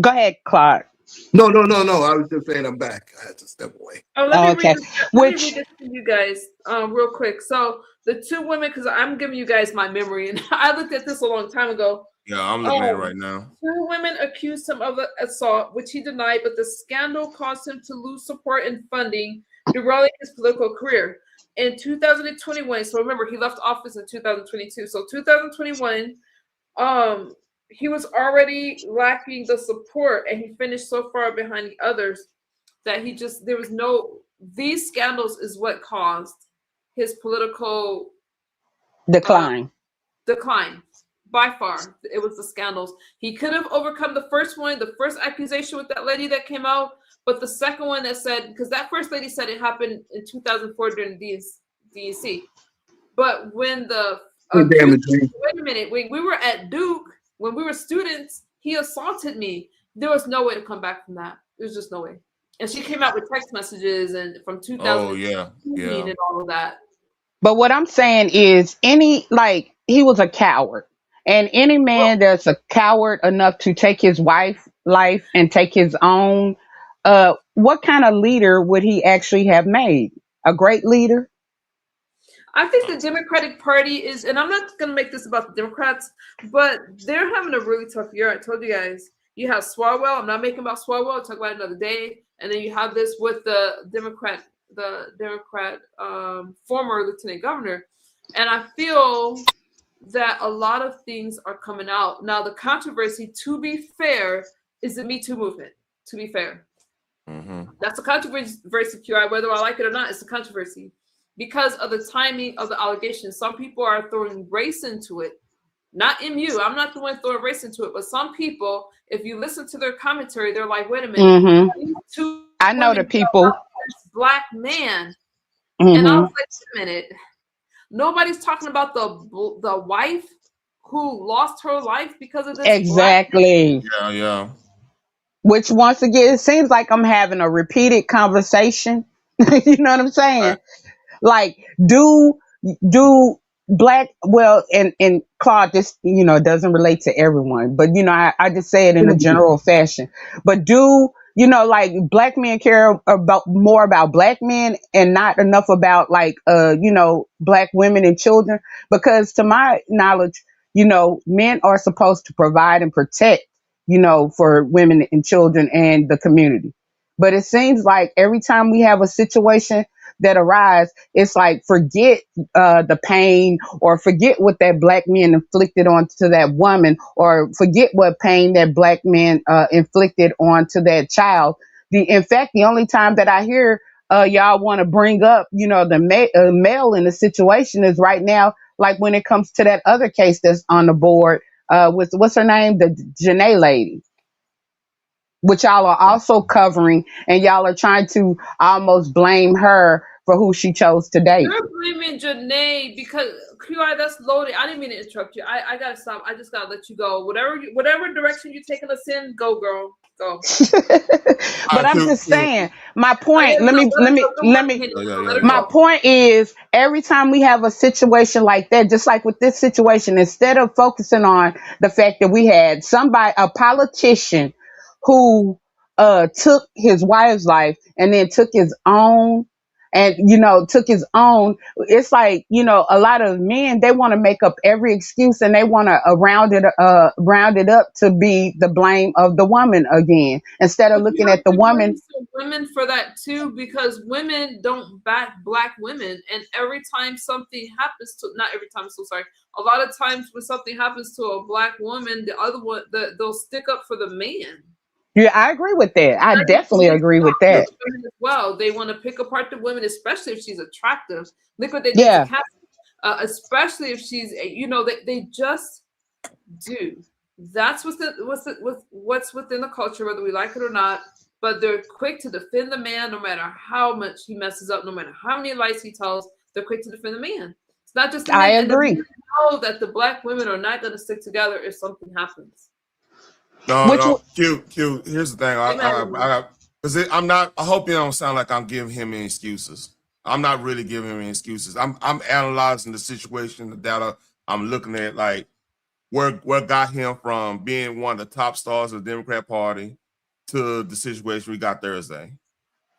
ahead, Clark. No. I was just saying I'm back. I had to step away. Oh, let me Okay. read this to you guys real quick. So the two women, because I'm giving you guys my memory, and I looked at this a long time ago. Yeah, I'm looking at it right now. Two women accused him of assault, which he denied, but the scandal caused him to lose support and funding, derailing his political career. In 2021, so remember, he left office in 2022. So 2021, he was already lacking the support, and he finished so far behind the others that these scandals is what caused his political Decline. Decline. By far, it was the scandals. He could have overcome the first one, the first accusation with that lady that came out, but the second one that said, because that first lady said it happened in 2004 during the DNC. But when wait a minute, when we were at Duke, when we were students, he assaulted me. There was no way to come back from that. There's just no way. And she came out with text messages and from 2015 and all of that. But what I'm saying is he was a coward. And any man that's a coward enough to take his wife's life and take his own, what kind of leader would he actually have made? A great leader? I think the Democratic Party is, and I'm not going to make this about the Democrats, but they're having a really tough year. I told you guys. You have Swalwell. I'm not making about Swalwell. I'll talk about it another day. And then you have this with the Democrat former lieutenant governor. And I feel that a lot of things are coming out. Now, the controversy, to be fair, is the Me Too movement, to be fair. That's a controversy, QI, whether I like it or not, it's a controversy. Because of the timing of the allegations, some people are throwing race into it. Not MU. I'm not the one throwing race into it, but some people, if you listen to their commentary, they're like, wait a minute. I know the people. Black man. And I was like, wait a minute. Nobody's talking about the wife who lost her life because of this. Exactly. Yeah. Which once again, it seems like I'm having a repeated conversation. You know what I'm saying? Right. Like, do black, and Claude, this, doesn't relate to everyone, but, I just say it in a general fashion. But black men care more about black men and not enough about black women and children, because to my knowledge, men are supposed to provide and protect, for women and children and the community. But it seems like every time we have a situation that arise, it's like forget the pain, or forget what that black man inflicted onto that woman, or forget what pain that black man inflicted onto that child. In fact, the only time that I hear y'all want to bring up, the male in the situation is right now, like when it comes to that other case that's on the board with what's her name, the Janae lady, which y'all are also covering, and y'all are trying to almost blame her for who she chose to date. You're blaming Janae because QI, that's loaded. I didn't mean to interrupt you. I gotta stop. I just gotta let you go. Whatever direction you're taking us in, go, girl. Go. But I'm just saying, my point. My point is, every time we have a situation like that, just like with this situation, instead of focusing on the fact that we had a politician who took his wife's life and then took his own, and, you know, took his own. It's like, you know, a lot of men, they want to make up every excuse, and they want to round it up to be the blame of the woman again, instead of But you looking have at the to woman. blame some women for that too, because women don't back black women, and every time something happens to, not every time, so sorry, a lot of times when something happens to a black woman, the other one, they'll stick up for the man. Yeah, I agree with that. I That just definitely makes agree with the that. women as well. They want to pick apart the women, especially if she's attractive. Look what they did to Yeah. Kat, especially if she's, you know, they just do. That's what's within the culture, whether we like it or not. But they're quick to defend the man, no matter how much he messes up, no matter how many lies he tells. They're quick to defend the man. It's not just the I men, and the agree. men know that the black women are not going to stick together if something happens. No, Which no, Q. Here's the thing. They mad at me. Because I'm not. I hope you don't sound like I'm giving him any excuses. I'm not really giving him any excuses. I'm analyzing the situation, the data. I'm looking at like where got him from being one of the top stars of the Democrat Party to the situation we got Thursday.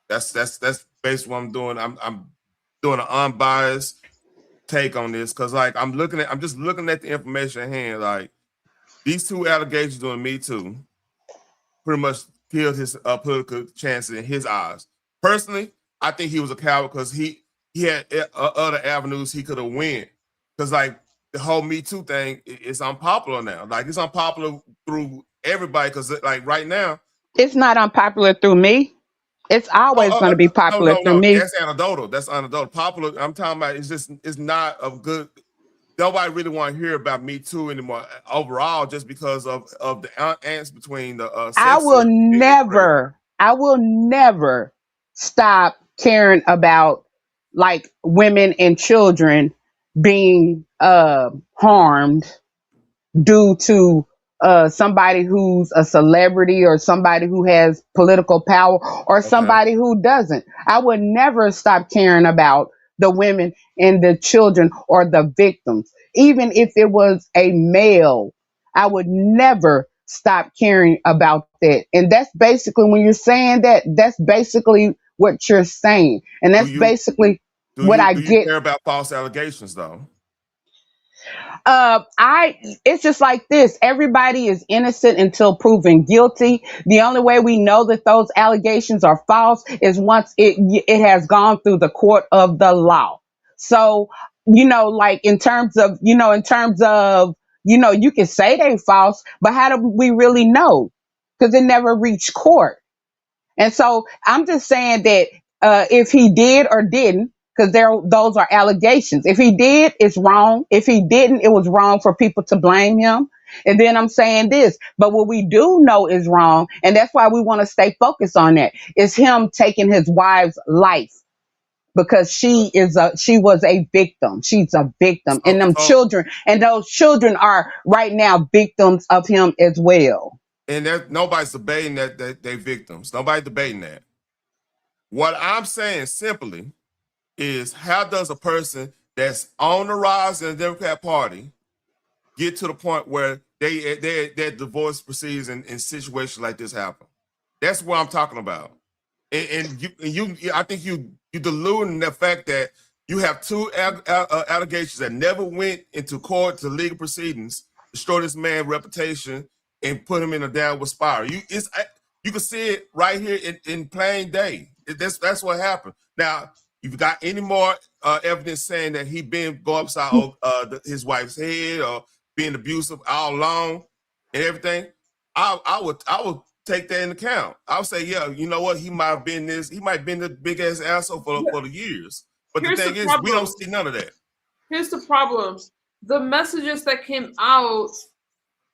That's basically what I'm doing. I'm doing an unbiased take on this because like I'm just looking at the information at hand. Like these two allegations doing Me Too pretty much killed his political chances in his eyes. Personally, I think he was a coward because he had other avenues he could have went. Because like the whole Me Too thing is unpopular now. Like it's unpopular through everybody because like right now. It's not unpopular through me. It's always going to be popular through No. me. That's anecdotal. That's anecdotal. Popular. I'm talking about. It's not a good. Nobody really want to hear about Me Too anymore overall, just because of the angst between the I sexes. will never stop caring about like women and children being harmed due to somebody who's a celebrity or somebody who has political power or somebody who doesn't. I would never stop caring about the women and the children or the victims. Even if it was a male, I would never stop caring about that. And that's basically when you're saying that, that's basically what you're saying. And that's basically what I Do you get. care about false allegations though? It's just like this. Everybody is innocent until proven guilty. The only way we know that those allegations are false is once it has gone through the court of the law. So, you know, like in terms of, you know, you can say they false, but how do we really know? Because it never reached court. And so I'm just saying that if he did or didn't, because those are allegations. If he did, it's wrong. If he didn't, it was wrong for people to blame him. And then I'm saying this, but what we do know is wrong, and that's why we want to stay focused on that, is him taking his wife's life because she was a victim. She's a victim. And those children are right now victims of him as well. And nobody's debating that they victims. Nobody debating that. What I'm saying simply is, how does a person that's on the rise in the Democrat Party get to the point where their divorce proceeds in situations like this happen? That's what I'm talking about. And you I think you deluding the fact that you have two allegations that never went into court to legal proceedings, destroy this man's reputation and put him in a downward spiral. You can see it right here in plain day. That's what happened. Now, if you got any more evidence saying that he been go upside his wife's head or being abusive all along and everything, I would take that into account. I would say, yeah, you know what? He might have been the big ass asshole for the years. But the thing is, we don't see none of that. Here's the problem. The messages that came out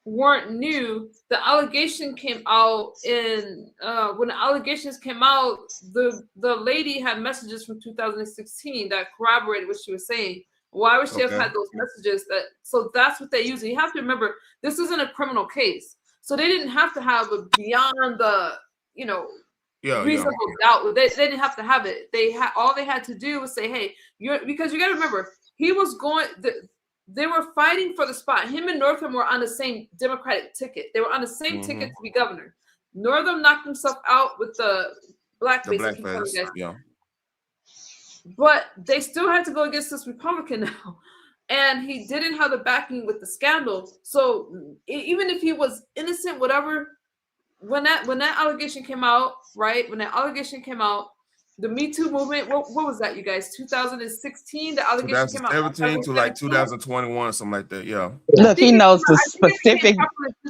weren't new. The allegation came out when the allegations came out, the lady had messages from 2016 that corroborated what she was saying. Why would she have had those messages? So that's what they use. And you have to remember, this isn't a criminal case. So they didn't have to have a beyond the, reasonable doubt. They didn't have to have it. All they had to do was say, hey, because you got to remember, he was going. They were fighting for the spot. Him and Northam were on the same Democratic ticket. They were on the same ticket to be governor. Northam knocked himself out with the blackface. Yeah. but they still had to go against this Republican now. And he didn't have the backing with the scandal. So even if he was innocent, whatever, when that allegation came out, right? When that allegation came out, the Me Too movement, what was that, you guys? 2016, the allegation came out. 2017 to like 2021, something like that. Yeah. Look, he knows the specific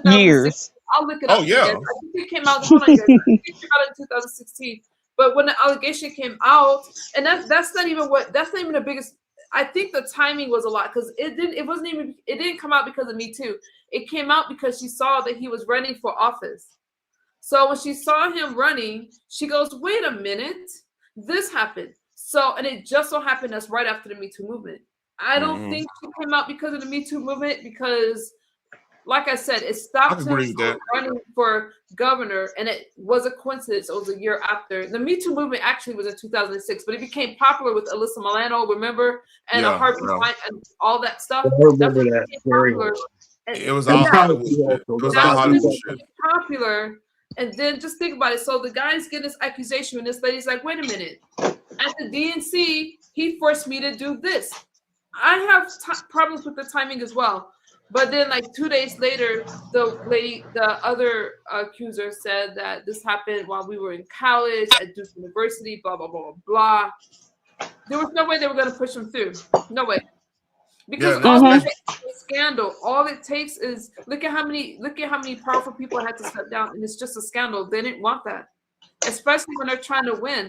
years. I'll look it Oh, up. yeah. I think it came out. Hold on, guys. I think it came out in 2016. But when the allegation came out, and that's not even the biggest. I think the timing was a lot because it didn't come out because of Me Too. It came out because she saw that he was running for office. So when she saw him running, she goes, "Wait a minute, this happened." So, and it just so happened that's right after the Me Too movement. I don't think she came out because of the Me Too movement because, like I said, it stopped him from running for governor, and it was a coincidence. It was a year after. The Me Too movement actually was in 2006, but it became popular with Alyssa Milano, remember? And Harvey Weinstein and all that stuff. I remember that very much. It was all Hollywood shit. It was all Hollywood shit. Popular. And then just think about it. So the guy's getting this accusation, and this lady's like, wait a minute. At the DNC, he forced me to do this. I have problems with the timing as well. But then, like 2 days later, the other accuser said that this happened while we were in college at Duke University, blah, blah, blah, blah. There was no way they were going to push him through. No way. Because all it takes is a scandal. All it takes is look at how many powerful people had to step down, and it's just a scandal. They didn't want that, especially when they're trying to win.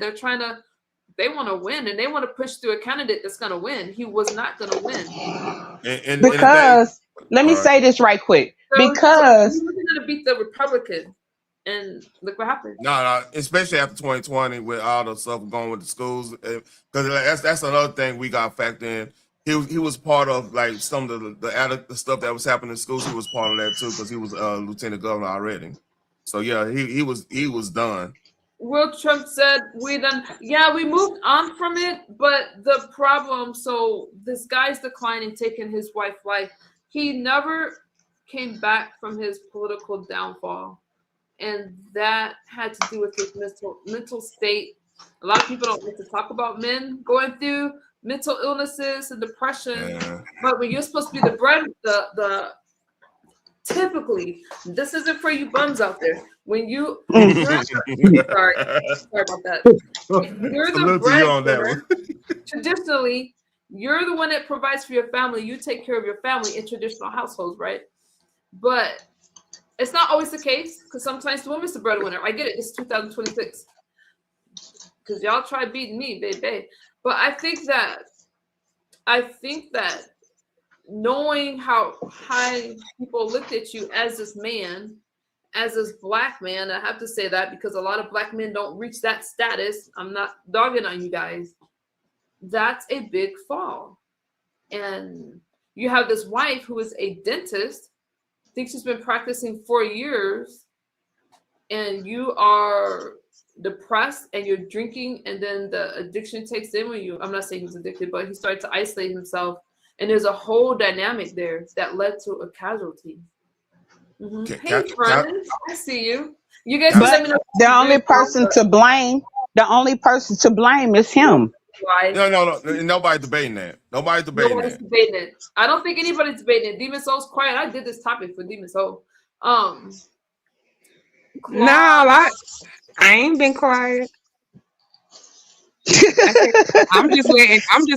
They want to win, and they want to push through a candidate that's going to win. He was not going to win. Because let me say this right quick. Because he was going to beat the Republican, and look what happened. No, especially after 2020 with all the stuff going with the schools, because that's another thing we got factored in. He was part of like some of the stuff that was happening in schools. He was part of that too because he was lieutenant governor already. So yeah, he was done. Will Trump said we moved on from it, but the problem. So this guy's declining, taking his wife's life. He never came back from his political downfall, and that had to do with his mental state. A lot of people don't like to talk about men going through mental illnesses and depression, but when you're supposed to be the typically, this isn't for you bums out there. When you sorry about that. You're the breadwinner. Traditionally, you're the one that provides for your family. You take care of your family in traditional households, right? But it's not always the case because sometimes the woman's the breadwinner. I get it. It's 2026 because y'all try beating me, baby. But I think that knowing how high people looked at you as this man, as this black man, I have to say that because a lot of black men don't reach that status. I'm not dogging on you guys. That's a big fall. And you have this wife who is a dentist, thinks she's been practicing 4 years, and you are depressed and you're drinking, and then the addiction takes in I'm not saying he's addicted, but he started to isolate himself, and there's a whole dynamic there that led to a casualty. Hey friends, I see you. You guys let me know. The only person to blame is him. No, nobody's debating that. Nobody's debating it. I don't think anybody's debating it. Demon Soul's quiet. I did this topic for Demon Soul. No, I ain't been quiet. I'm just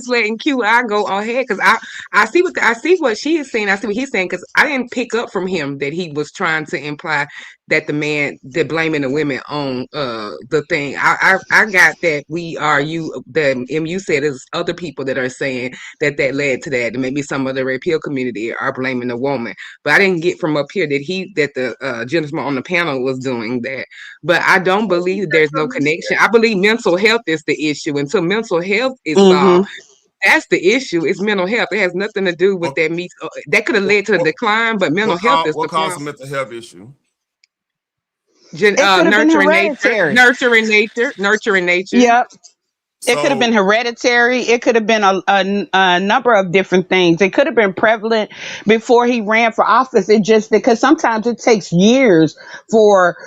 letting QI go ahead because I see what she is saying. I see what he's saying because I didn't pick up from him that he was trying to imply that they're blaming the women on the thing. I got that the MU said there's other people that are saying that led to that, and maybe some of the repeal community are blaming the woman. But I didn't get from up here that the gentleman on the panel was doing that. But I don't believe there's no connection. I believe mental health is the issue. Until mental health is solved, that's the issue. It's mental health. It has nothing to do with that. That could have led to the decline, but mental health is what caused a mental health issue. Nurturing nature. Yep. It could have been hereditary. It could have been a number of different things. It could have been prevalent before he ran for office. It just because sometimes it takes years for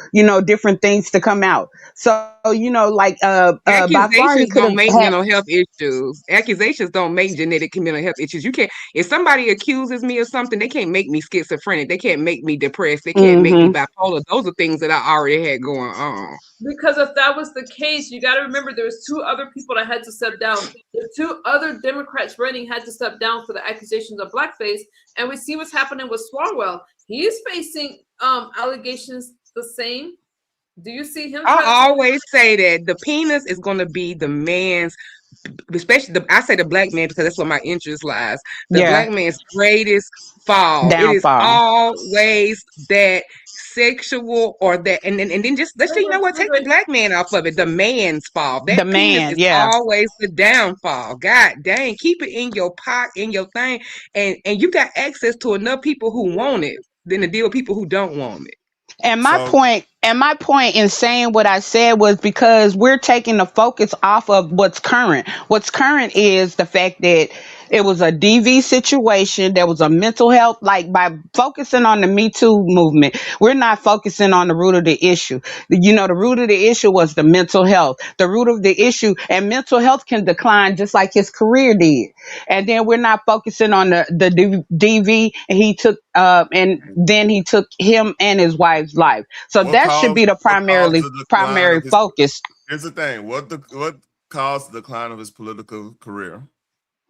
different things to come out. So like by far he Accusations could don't have make had. mental health issues. Accusations don't make genetic mental health issues. You can't. If somebody accuses me of something, they can't make me schizophrenic. They can't make me depressed. They can't make me bipolar. Those are things that I already had going on. Because if that was the case, you got to remember there was 2 other people that had to step down. The 2 other Democrats running had to step down for the accusations of blackface, and we see what's happening with Swalwell. He is facing allegations the same. Do you see him? I always say that the penis is going to be the man's, especially I say the black man because that's where my interest lies. The black man's greatest fall. It is Downfall. always that sexual or that, and then just let's say, take the black man off of it. The man's fall. That penis is always the downfall. God dang, keep it in your pot, in your thing, and you got access to enough people who want it than to deal with people who don't want it. And my point in saying what I said was because we're taking the focus off of what's current. What's current is the fact that it was a DV situation. There was a mental health, like by focusing on the Me Too movement, we're not focusing on the root of the issue. The root of the issue was the mental health. The root of the issue, and mental health can decline just like his career did. And then we're not focusing on the DV, and he took and then he took him and his wife's life. So that should be the primary focus. Here's the thing: what caused the decline of his political career?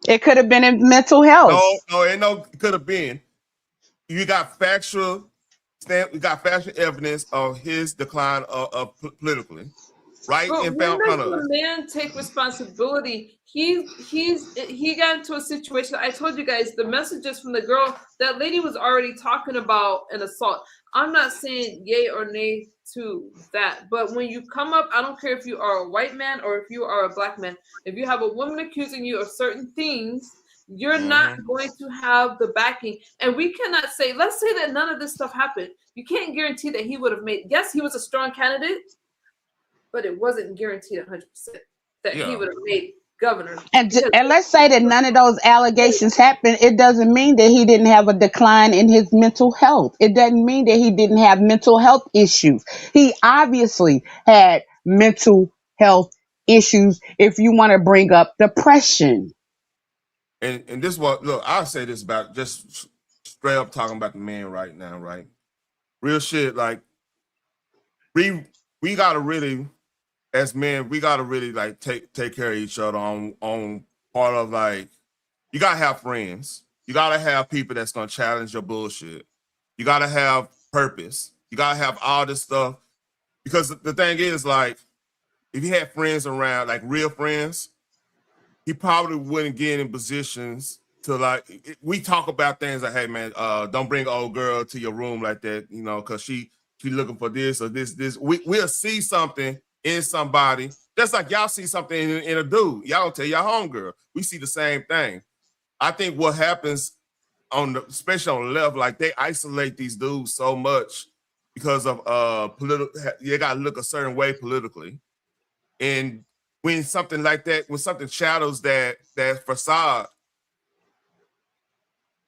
It could have been in mental health. It could have been. You got factual evidence of his decline of politically, right? But And when found does front of the us. man take responsibility? He got into a situation. I told you guys the messages from the girl. That lady was already talking about an assault. I'm not saying yay or nay to that, but when you come up, I don't care if you are a white man or if you are a black man. If you have a woman accusing you of certain things, you're not going to have the backing. And we cannot say, let's say that none of this stuff happened. You can't guarantee that he would have made. Yes, he was a strong candidate, but it wasn't guaranteed 100% that he would have made governor. And let's say that none of those allegations happened. It doesn't mean that he didn't have a decline in his mental health. It doesn't mean that he didn't have mental health issues. He obviously had mental health issues if you want to bring up depression. And this look, I'll say this about just straight up talking about the man right now, right? Real shit, like we gotta really, as men, we gotta really like take care of each other on part of like, you gotta have friends. You gotta have people that's gonna challenge your bullshit. You gotta have purpose. You gotta have all this stuff. Because the thing is, like, if you had friends around, like real friends, he probably wouldn't get in positions to like, we talk about things like, hey man, don't bring an old girl to your room like that, because she looking for this or this. We'll see something in somebody. Just like y'all see something in a dude. Y'all tell your homegirl. We see the same thing. I think what happens especially on the left, like they isolate these dudes so much because of you gotta look a certain way politically. And when something like that, when something shadows that facade,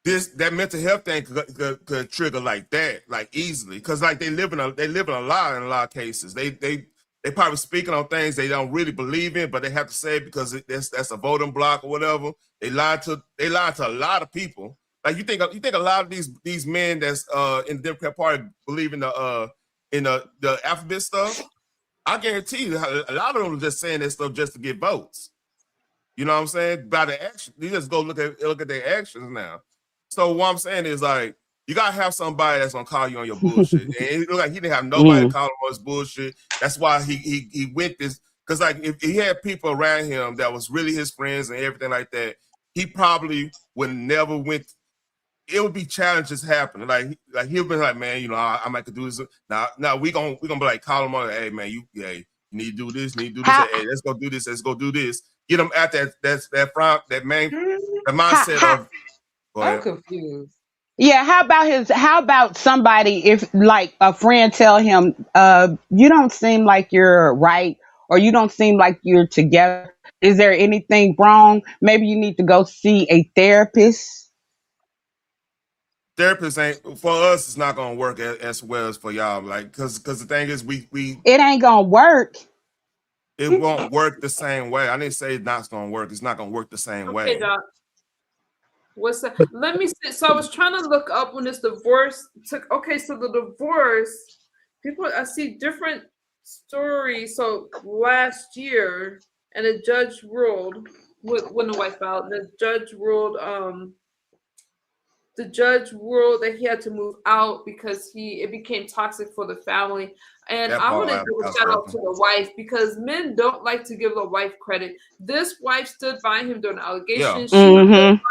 that mental health thing could trigger like that, like easily, because like they live in a lie in a lot of cases. They probably speaking on things they don't really believe in, but they have to say it because that's a voting block or whatever. They lie to a lot of people. Like you think a lot of these men that's in the Democrat Party believe in the alphabet stuff. I guarantee you, a lot of them are just saying that stuff just to get votes. You know what I'm saying? By the action, you just go look at their actions now. So what I'm saying is like, you gotta have somebody that's gonna call you on your bullshit. And it looked like he didn't have nobody to call him on his bullshit. That's why he went this. Because like if he had people around him that was really his friends and everything like that, he probably would never went. It would be challenges happening. Like he'll be like, man, I might could do this. Now we gonna be like, call him on. Hey man, you need to do this. Need to do this. Hey, let's go do this. Let's go do this. Get them at that mindset of. I'm confused. Yeah, how about somebody, if like a friend tell him, you don't seem like you're right, or you don't seem like you're together. Is there anything wrong? Maybe you need to go see a therapist. Therapist ain't for us. It's not gonna work as well as for y'all. Like, cause the thing is, we It ain't gonna work. it won't work the same way. I didn't say it's not gonna work. It's not gonna work the same Okay, way. Doc. What's that? Let me see. So I was trying to look up when this divorce took. Okay, so the divorce, people, I see different stories. So last year, and the judge ruled when the wife out. The judge ruled. The judge ruled that he had to move out because it became toxic for the family. And That I want part to give a shout out to the wife because men don't like to give the wife credit. This wife stood by him during the allegations. Yeah. She stood by him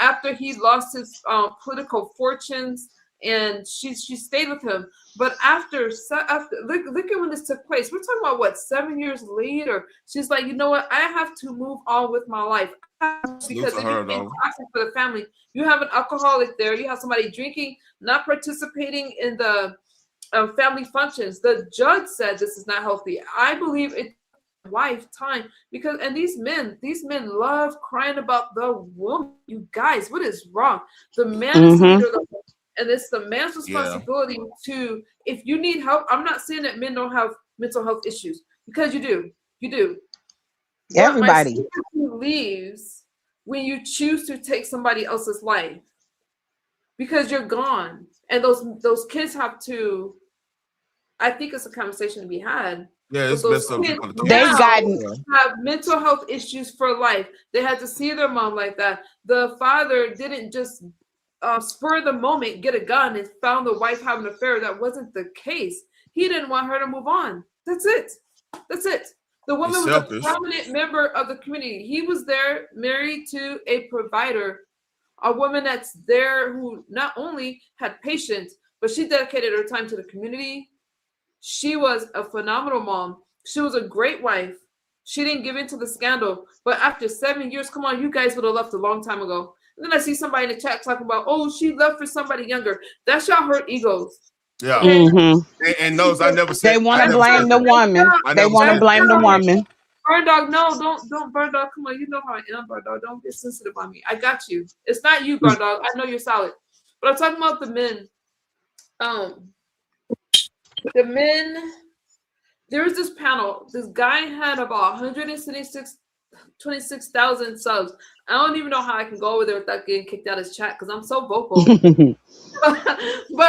after he lost his political fortunes, and she stayed with him. But after look at when this took place. We're talking about what, 7 years later. She's like, you know what? I have to move on with my life because it her, became though. toxic for the family. You have an alcoholic there. You have somebody drinking, not participating in the family functions. The judge said this is not healthy. I believe it wife time because and these men love crying about the woman. You guys, what is wrong? The man is the leader of the home, and it's the man's responsibility to, if you need help. I'm not saying that men don't have mental health issues, because you do. Everybody. But my sympathy leaves when you choose to take somebody else's life because you're gone, and those kids have to. I think it's a conversation to be had. Yeah, it's those messed up. kids They've gotten have mental health issues for life. They had to see their mom like that. The father didn't just spur the moment, get a gun, and found the wife having an affair. That wasn't the case. He didn't want her to move on. That's it. The woman was a prominent member of the community. He was there, married to a provider, a woman that's there who not only had patience, but she dedicated her time to the community. She was a phenomenal mom. She was a great wife. She didn't give in to the scandal. But after 7 years, come on, you guys would have left a long time ago. And then I see somebody in the chat talking about, oh, she left for somebody younger. That's y'all hurt egos. Yeah. Okay? And those I never said. They want to blame the woman. They want to blame the woman. Burn dog, no, don't burn dog. Come on, you know how I am, burn dog. Don't get sensitive on me. I got you. It's not you, burn dog. I know you're solid. But I'm talking about the men. The men, there was this panel. This guy had about 126,000 subs. I don't even know how I can go over there without getting kicked out of his chat because I'm so vocal. But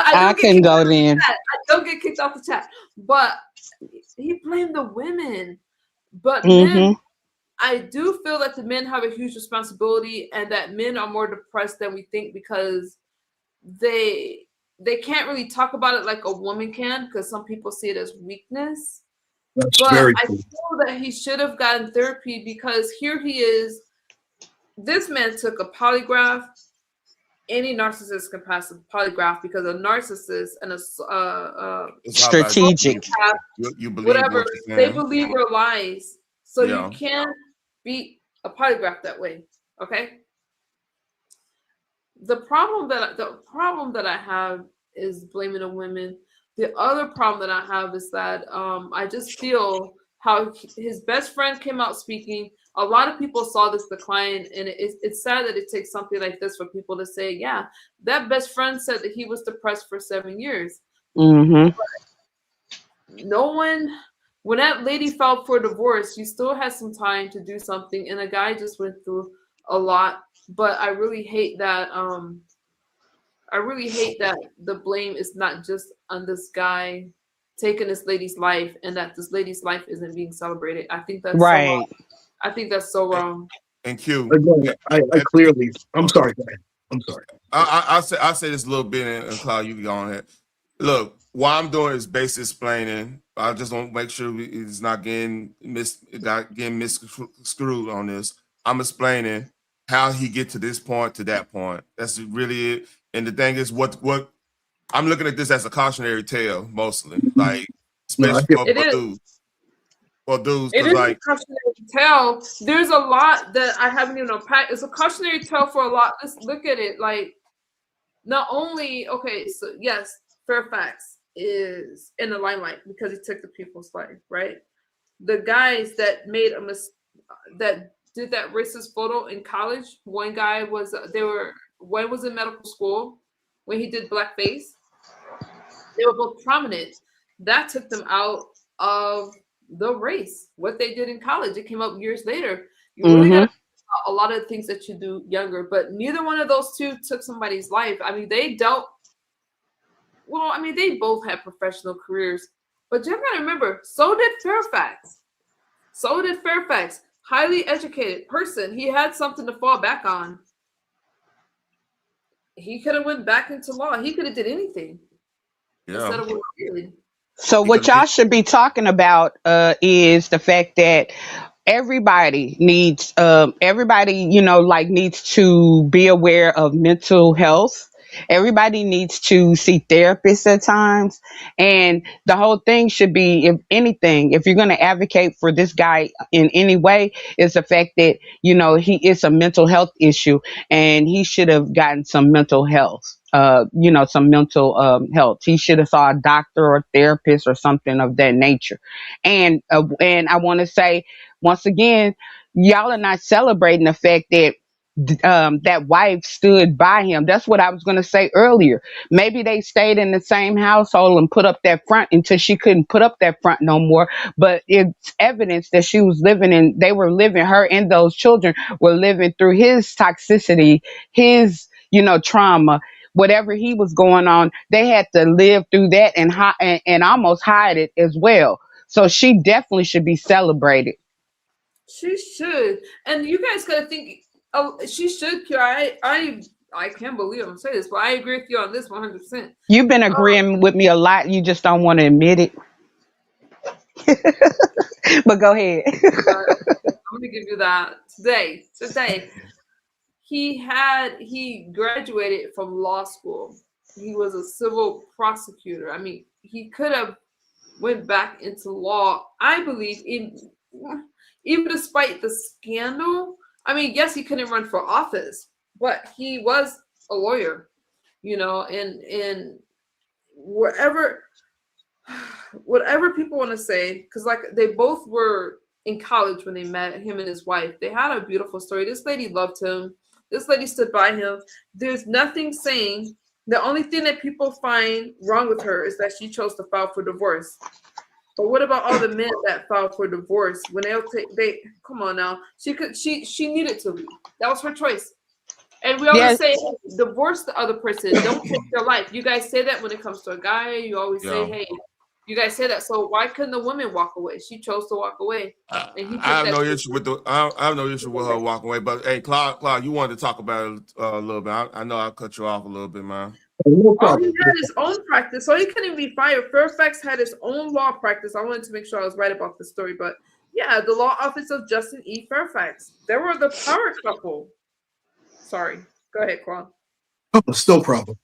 I can go then. I don't get kicked off the chat. But he blamed the women. But men, I do feel that the men have a huge responsibility, and that men are more depressed than we think because they can't really talk about it like a woman can, because some people see it as weakness. That's but very I true. feel that he should have gotten therapy, because here he is. This man took a polygraph. Any narcissist can pass a polygraph, because a narcissist and a strategic, you believe whatever, what they believe their lies. So Yeah. you can't beat a polygraph that way. Okay. The problem that I have is blaming the women. The other problem that I have is that I just feel how his best friend came out speaking. A lot of people saw this decline, and it's sad that it takes something like this for people to say, yeah, that best friend said that he was depressed for 7 years. No one, when that lady filed for divorce, you still had some time to do something, and a guy just went through a lot. But I really hate that. I really hate that the blame is not just on this guy taking this lady's life, and that this lady's life isn't being celebrated. I think that's right. so wrong. I think that's so wrong. And Q. Again, I clearly. I'm sorry. Go ahead. I'm sorry. I'll say this a little bit, and Cloud, you can go on it. Look, what I'm doing is basically explaining. I just want to make sure it's not getting misconstrued on this. I'm explaining how he get to this point, to that point. That's really it. And the thing is, what I'm looking at this as a cautionary tale, mostly, like especially for dudes. For dudes, It is like a cautionary tale. There's a lot that I haven't even unpacked. It's a cautionary tale for a lot. Let's look at it. Like, not only, okay, so yes, Fairfax is in the limelight because he took the people's life, right? the guys that made that did that racist photo in college. One guy was one was in medical school when he did blackface. They were both prominent. That took them out of the race. What they did in college, it came up years later. You really got to a lot of things that you do younger, but neither one of those two took somebody's life. I mean, they both had professional careers, but you got to remember, so did Fairfax. Highly educated person. He had something to fall back on. He could have went back into law. He could have did anything. Yeah. Instead of what he did. So what y'all should be talking about is the fact that everybody needs needs to be aware of mental health. Everybody needs to see therapists at times. And the whole thing should be, if anything, if you're going to advocate for this guy in any way, is the fact that, it's a mental health issue and he should have gotten some mental health. Some mental health. He should have saw a doctor or therapist or something of that nature. And I want to say once again, y'all are not celebrating the fact that that wife stood by him. That's what I was going to say earlier. Maybe they stayed in the same household and put up that front until she couldn't put up that front no more. But it's evidence that she was her and those children were living through his toxicity, his, trauma. Whatever he was going on, they had to live through that and almost hide it as well. So she definitely should be celebrated. She should, and you guys gotta think. Oh, she should. I can't believe I'm saying this, but I agree with you on this 100%. You've been agreeing with me a lot. You just don't want to admit it. But go ahead. I'm gonna give you that today. He graduated from law school. He was a civil prosecutor. I mean, he could have went back into law. I believe even despite the scandal. I mean, yes, he couldn't run for office, but he was a lawyer, and whatever people want to say, because like they both were in college when they met, him and his wife. They had a beautiful story. This lady loved him. This lady stood by him. There's nothing saying. The only thing that people find wrong with her is that she chose to file for divorce. But what about all the men that filed for divorce when they come on now? She needed to leave. That was her choice. And we always say, divorce the other person. Don't take their life. You guys say that when it comes to a guy. You always say, hey, you guys say that. So why couldn't the woman walk away? She chose to walk away. And I have no issue with her walking away. But hey, Claude, you wanted to talk about it a little bit. I know I cut you off a little bit, man. No Oh, problem. he had his own practice, so he couldn't even be fired. Fairfax had his own law practice. I wanted to make sure I was right about the story, but yeah, the law office of Justin E. Fairfax. They were the power couple. Sorry, go ahead, Quan. Oh, it's no problem.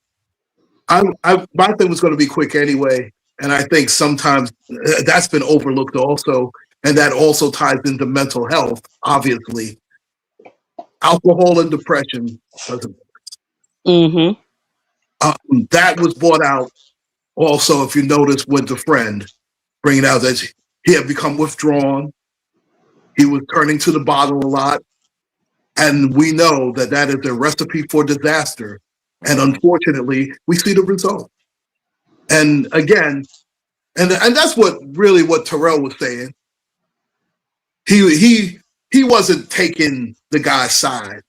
My thing was going to be quick anyway, and I think sometimes that's been overlooked also, and that also ties into mental health. Obviously, alcohol and depression doesn't. Mm-hmm. That was brought out also, if you notice, with the friend, bringing out that he had become withdrawn. He was turning to the bottle a lot. And we know that that is a recipe for disaster. And unfortunately, we see the result. And again, and that's what Terrell was saying. He wasn't taking the guy's side.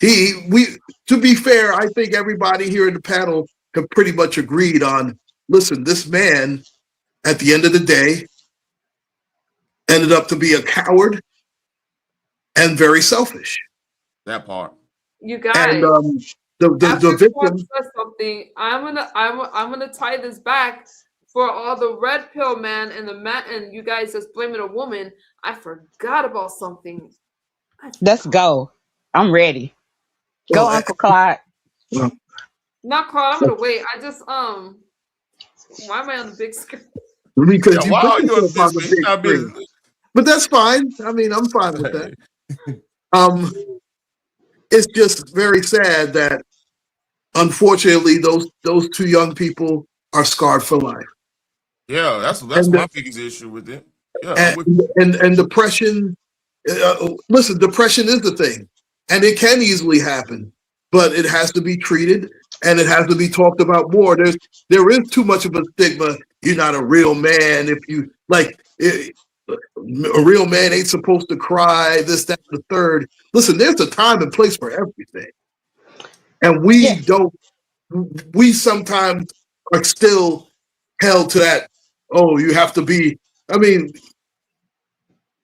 To be fair, I think everybody here in the panel have pretty much agreed on, listen, this man, at the end of the day, ended up to be a coward and very selfish. That part. You guys, and the victim says something. I'm gonna tie this back for all the red pill man and the man and you guys that's blaming a woman. I forgot about something. Let's go. I'm ready. Go, Uncle Clyde. Not Claude. I'm gonna wait. I just why am I on the big screen? Because you put yourself on the big screen. But that's fine. I mean, I'm fine with that. It's just very sad that, unfortunately, those two young people are scarred for life. Yeah, that's my biggest issue with it. Yeah, and depression. Listen, depression is the thing, and it can easily happen, but it has to be treated and it has to be talked about more. There is too much of a stigma. You're not a real man if you like. A real man ain't supposed to cry. This, that, and the third. Listen, there's a time and place for everything, and we don't. We sometimes are still held to that. Oh, you have to be. I mean,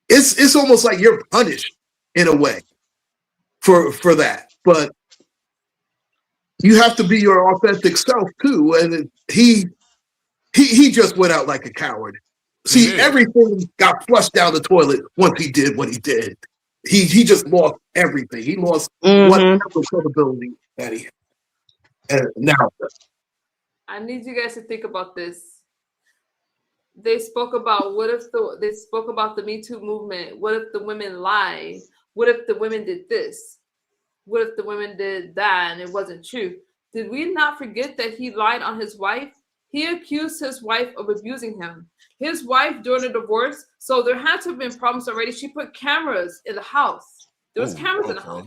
it's almost like you're punished in a way for that. But you have to be your authentic self too. And he just went out like a coward. See, everything got flushed down the toilet once he did what he did. He just lost everything. He lost whatever credibility that he had. And now I need you guys to think about this. They spoke about they spoke about the Me Too movement. What if the women lied? What if the women did this? What if the women did that and it wasn't true? Did we not forget that he lied on his wife? He accused his wife of abusing him. His wife during the divorce, so there had to have been problems already. She put cameras in the house. There was cameras in the house.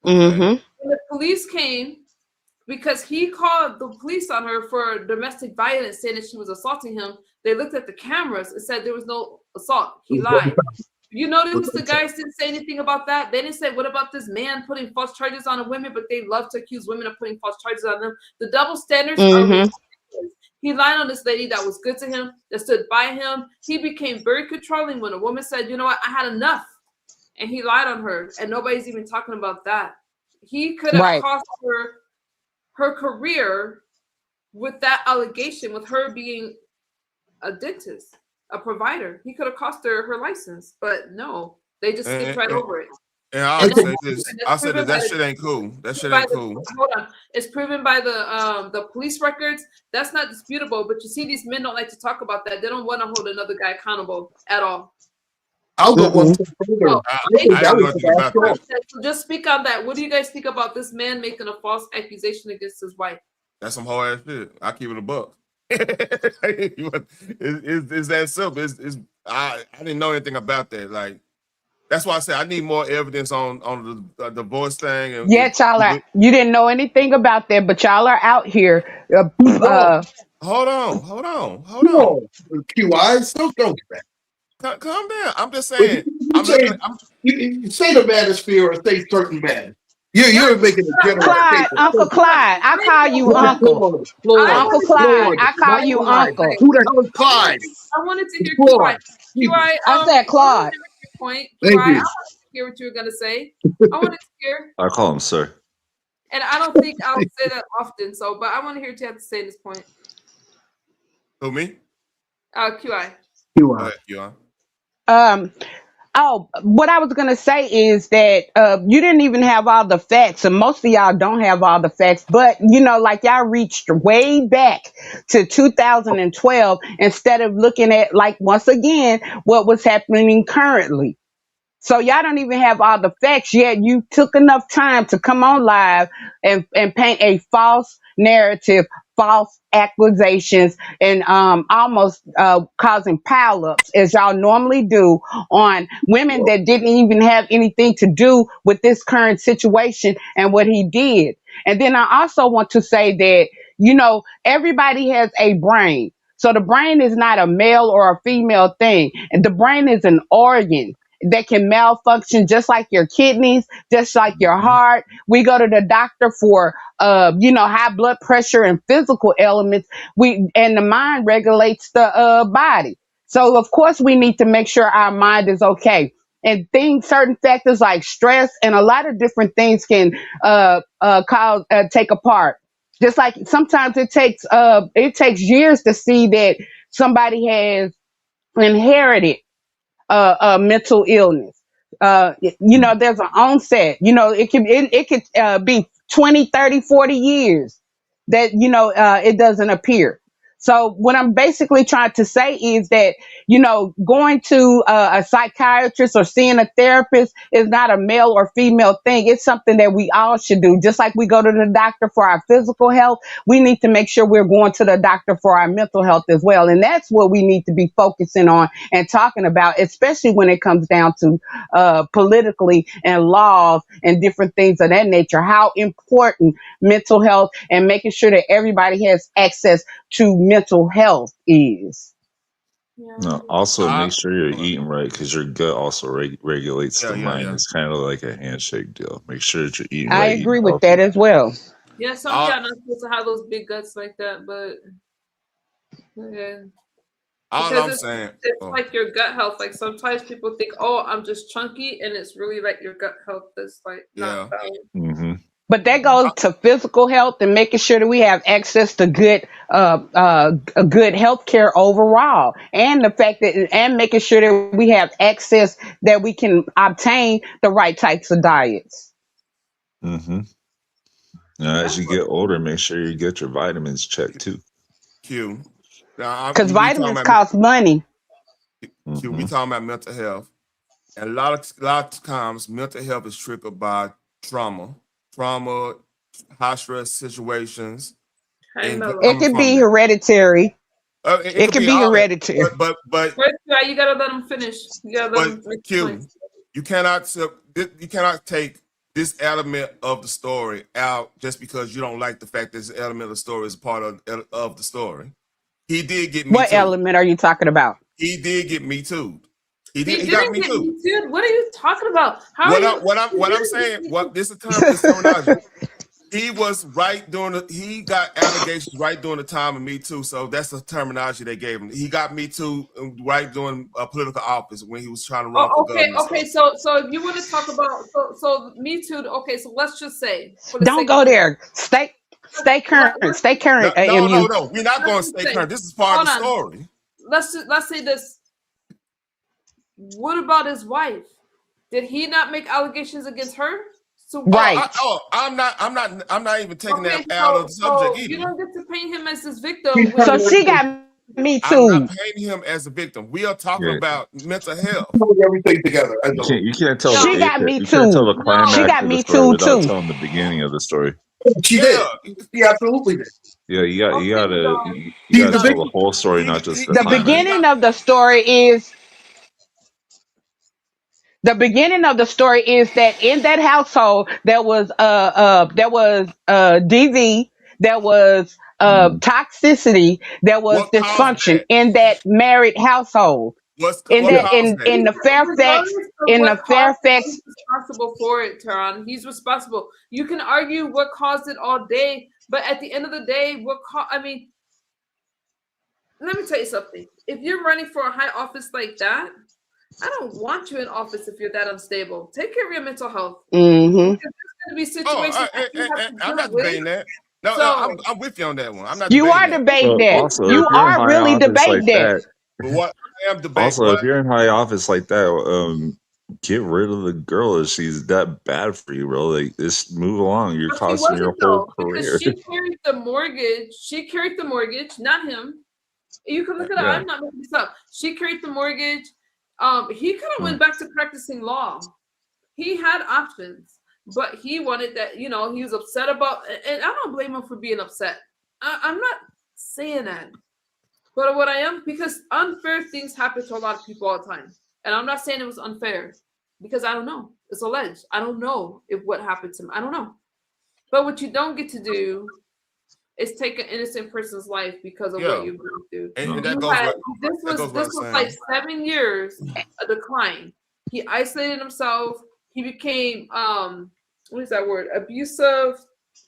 When the police came, because he called the police on her for domestic violence, saying that she was assaulting him, they looked at the cameras and said there was no assault. He lied. You notice the guys didn't say anything about that. They didn't say, what about this man putting false charges on women, but they love to accuse women of putting false charges on them. The double standards are ridiculous. He lied on this lady that was good to him, that stood by him. He became very controlling when a woman said, you know what, I had enough. And he lied on her, and nobody's even talking about that. He could have cost her career with that allegation, with her being a dentist, a provider. He could have cost her license, but no, they just skipped right over it. And I say this. I said that shit ain't cool. That shit ain't cool. Hold on. It's proven by the police records. That's not disputable. But you see, these men don't like to talk about that. They don't want to hold another guy accountable at all. I'll go one step further. So just speak on that. What do you guys think about this man making a false accusation against his wife? That's some whole ass shit. I keep it a buck. It's that simple. I didn't know anything about that. Like, that's why I said I need more evidence on the divorce thing. And y'all are. You didn't know anything about that, but y'all are out here. Hold on. QI, don't do that. Calm down. I'm just saying. You say the manosphere or say certain men. You're making a general Clyde, Uncle Clyde. I call you Uncle. Uncle Clyde. I call you Uncle. Who the hell is Clyde? I wanted to hear QI. I said Claude. Point. Thank you. I wanted to hear what you were gonna say. I wanted to hear. I call him sir. And I don't think I'll say that often. So, but I want to hear what you have to say at this point. Who, me? QI. QI. What I was gonna say is that you didn't even have all the facts, and most of y'all don't have all the facts. But like y'all reached way back to 2012 instead of looking at, like, once again, what was happening currently. So y'all don't even have all the facts yet. You took enough time to come on live and paint a false narrative, false accusations, and almost causing pileups, as y'all normally do, on women that didn't even have anything to do with this current situation and what he did. And then I also want to say that, everybody has a brain. So the brain is not a male or a female thing. And the brain is an organ that can malfunction, just like your kidneys, just like your heart. We go to the doctor for high blood pressure and physical elements. And the mind regulates the body. So of course we need to make sure our mind is okay. And certain factors like stress and a lot of different things can take apart. Just like sometimes it takes years to see that somebody has inherited a mental illness. There's an onset. It could be 20, 30, 40 years that it doesn't appear. So what I'm basically trying to say is that, going to a psychiatrist or seeing a therapist is not a male or female thing. It's something that we all should do. Just like we go to the doctor for our physical health, we need to make sure we're going to the doctor for our mental health as well. And that's what we need to be focusing on and talking about, especially when it comes down to politically and laws and different things of that nature, how important mental health and making sure that everybody has access to mental health is. No, also make sure you're eating right, because your gut also regulates the mind. It's kind of like a handshake deal. Make sure that you're eating I right. agree with that as well. Yeah, some of y'all not supposed to have those big guts like that, but yeah. Because it's like your gut health. Like sometimes people think, oh, I'm just chunky, and it's really like your gut health that's like not valid. But that goes to physical health and making sure that we have access to good health care overall, and the fact that and making sure that we have access that we can obtain the right types of diets. Now, as you get older, make sure you get your vitamins checked too. Because vitamins cost money. We talking about mental health, and a lot of times mental health is triggered by trauma, high stress situations. It could be hereditary. It could be hereditary. But you gotta let them finish. You gotta let them Q, you cannot take this element of the story out just because you don't like the fact that this element of the story is part of the story. He did get me. What element are you talking about? He did get me too. He didn't got me get too. me too. What are you talking about? What I'm saying, this is terminology. He was right during he got allegations right during the time of Me Too, so that's the terminology they gave him. He got Me Too right during political office when he was trying to run for governor. Okay. So if you want to talk about so Me Too, okay. So let's just say don't go there. Stay current. Stay current. No. We're not going to stay current. This is part of the story. Let's say this. What about his wife? Did he not make allegations against her? So right. I'm not even taking that out of the subject either. You don't get to paint him as this victim. So she got Me Too. I'm not painting him as a victim. We are talking about mental health. Everything together. You can't tell. She got Me You can't tell Too. the climax She got of Me the story Too without too. telling the beginning of the story. She did. She absolutely did. Yeah, you gotta tell the whole story, not just the climax. Beginning of the story is. The beginning of the story is that in that household there was DV, there was toxicity, there was dysfunction in that married household. In the Fairfax, he's responsible for it, Teron. He's responsible. You can argue what caused it all day, but at the end of the day, let me tell you something. If you're running for a high office like that, I don't want you in office if you're that unstable. Take care of your mental health. Mm-hmm. There's going to be situations. I'm not debating that. No, I'm with you on that one. I'm not. You are debating that. Also, you are really debating that. But what I am debating. Also, if you're in high office like that, get rid of the girl if she's that bad for you, bro. Like, just move along. You're costing your whole career. She carried the mortgage. Not him. You can look it up. I'm not making this up. She carried the mortgage. He could have went back to practicing law. He had options, but he wanted that, he was upset about, and I don't blame him for being upset. I'm not saying that. But what I am, because unfair things happen to a lot of people all the time. And I'm not saying it was unfair, because I don't know. It's alleged. I don't know if what happened to him. I don't know. But what you don't get to do is take an innocent person's life because of what you've gone through. And this was like 7 years of decline. He isolated himself. He became what is that word? Abusive,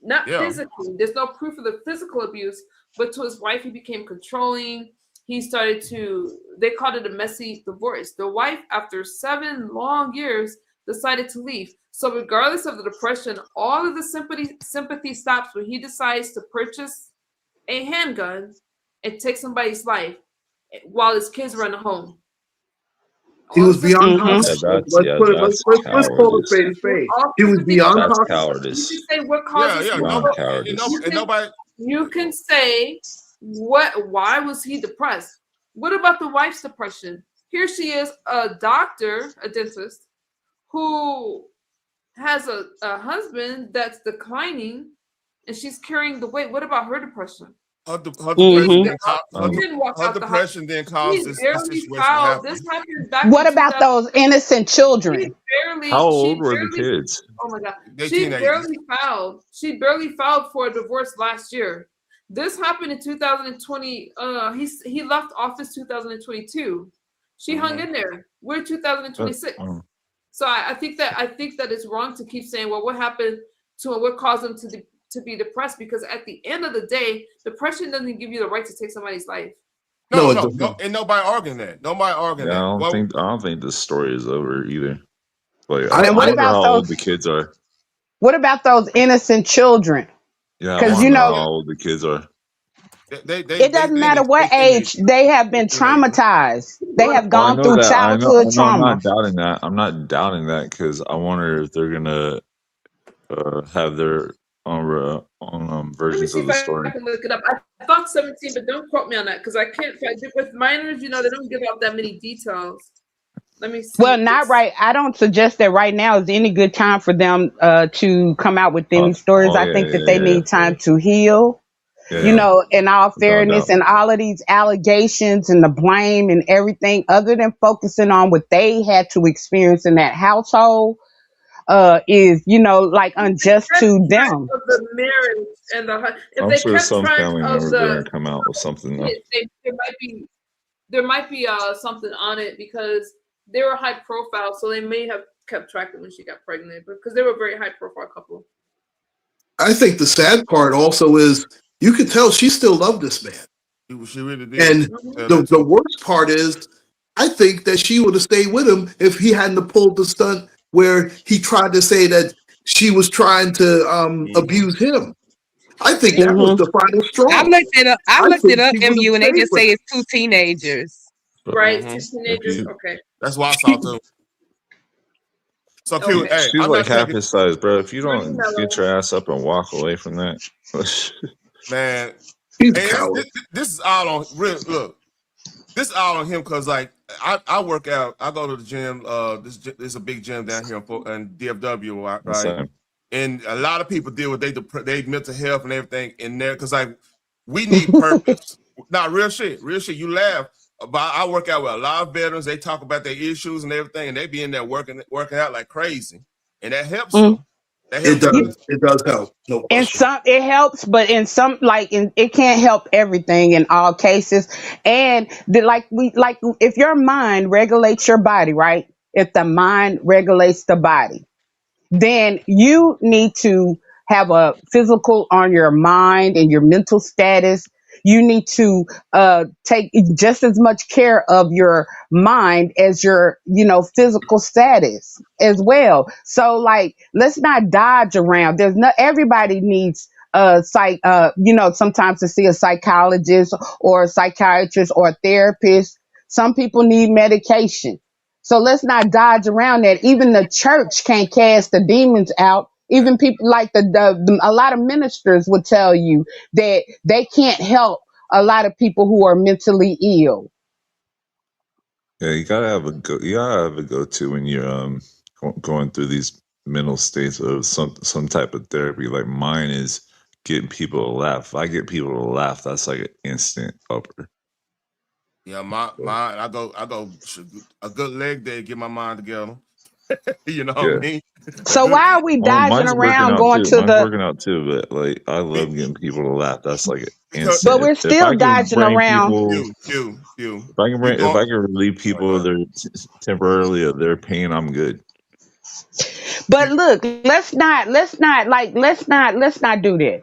not physically. There's no proof of the physical abuse, but to his wife, he became controlling. He started they called it a messy divorce. The wife, after 7 long years, decided to leave. So regardless of the depression, all of the sympathy stops when he decides to purchase a handgun and take somebody's life while his kids run home. He was beyond toxic. Let's call it spade a spade. He was beyond toxic. Cowardice. You can say what causes cowardice. You can say Why was he depressed? What about the wife's depression? Here she is, a doctor, a dentist, who has a husband that's declining, and she's carrying the weight. What about her depression? Her She depression didn't walk out the house. then caused She this barely situation to filed. happen. This happened back What in about 2000. those innocent children? How old were the kids? Oh my God. They She teenagers. barely filed. She barely filed for a divorce last year. This happened in 2020. He left office 2022. She hung in there. We're 2026. So I think that it's wrong to keep saying, well, what happened to him? What caused him to be depressed? Because at the end of the day, depression doesn't give you the right to take somebody's life. No, and nobody arguing that. Nobody arguing Yeah, that. I don't think this story is over either. Like, And I what wonder about how those? old the kids are. What about those innocent children? Yeah, I Because want to you know know, how old the kids are. it doesn't matter what age they have been traumatized. They have Well, I gone know through that. childhood I'm trauma. not doubting that. I'm not doubting that because I wonder if they're gonna have their own Let me versions see of if the I story. can look it up. I thought 17, but don't quote me on that because I can't find it. With minors, they don't give out that many details. Let me see. Well, not right. I don't suggest that right now is any good time for them to come out with any stories. I think that they need time to heal. You know, in all fairness, and all of these allegations and the blame and everything, other than focusing on what they had to experience in that household, is like unjust to them. Of the marriage and if I'm they sure kept some track family of members are gonna come out with something though. there might be something on it because they were high profile, so they may have kept track of when she got pregnant because they were a very high profile couple. I think the sad part also is you could tell she still loved this man. She really did. And the worst part is, I think that she would have stayed with him if he hadn't have pulled the stunt where he tried to say that she was trying to abuse him. I think that was the final straw. I looked it up. I looked it up, think she MU, and they would've just stayed say with it's two teenagers. Right, two teenagers. Okay. That's why I saw too. So Q, hey, She's I'm like not half taking, his size, bro. If you don't get your ass up and walk away from that, man. He's a Hey, coward. this is all on real. Look, this is all on him because like I work out. I go to the gym. This is a big gym down here in DFW, right? Same. And a lot of people deal with they mental health and everything in there because like we need purpose. Not real shit. Real shit. You laugh. But I work out with a lot of veterans. They talk about their issues and everything, and they be in there working out like crazy, and that helps them. That helps them. It does help. No In question. some, it helps, but in some, it can't help everything in all cases. And if your mind regulates your body, right? If the mind regulates the body, then you need to have a physical on your mind and your mental status. You need to take just as much care of your mind as your, physical status as well. So let's not dodge around. Everybody needs sometimes to see a psychologist or a psychiatrist or a therapist. Some people need medication. So let's not dodge around that. Even the church can't cast the demons out. Even people like a lot of ministers would tell you that they can't help a lot of people who are mentally ill. yeah, you gotta have a go-to when you're going through these mental states of some type of therapy. Like mine is getting people to laugh. If I get people to laugh, that's like an instant upper. Yeah, I go a good leg day, get my mind together. You know what I mean? So why are we dodging mine's around working going out to working out too, but like I love getting people to laugh. That's like an instant. But we're still dodging around. If I can relieve people of their temporarily of their pain, I'm good. But look, let's not do that.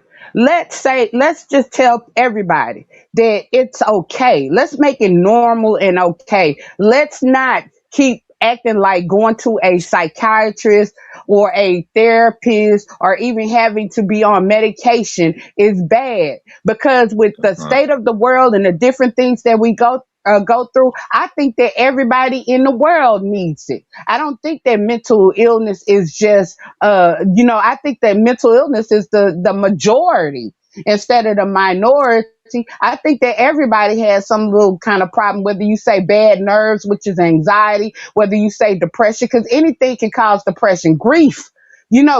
Let's just tell everybody that it's okay. Let's make it normal and okay. Let's not keep acting like going to a psychiatrist or a therapist or even having to be on medication is bad, because with the state of the world and the different things that we go through, I think that everybody in the world needs it. I don't think that mental illness is just, I think that mental illness is the majority instead of the minority. I think that everybody has some little kind of problem, whether you say bad nerves, which is anxiety, whether you say depression, because anything can cause depression, grief.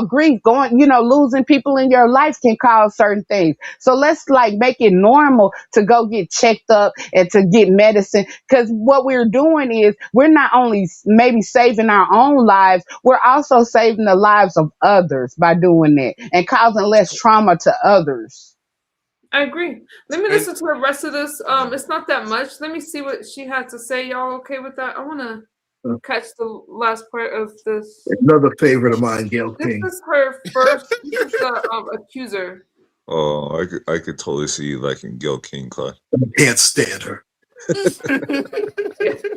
Grief, losing people in your life can cause certain things. So let's make it normal to go get checked up and to get medicine. Because what we're doing is we're not only maybe saving our own lives, we're also saving the lives of others by doing that and causing less trauma to others. I agree. Let me listen to the rest of this. It's not that much. Let me see what she had to say. Y'all okay with that? I want to catch the last part of this. Another favorite of mine, Gail This King. is her first. This is the accuser. Oh, I could totally see you liking Gil King, Clyde. I can't stand her.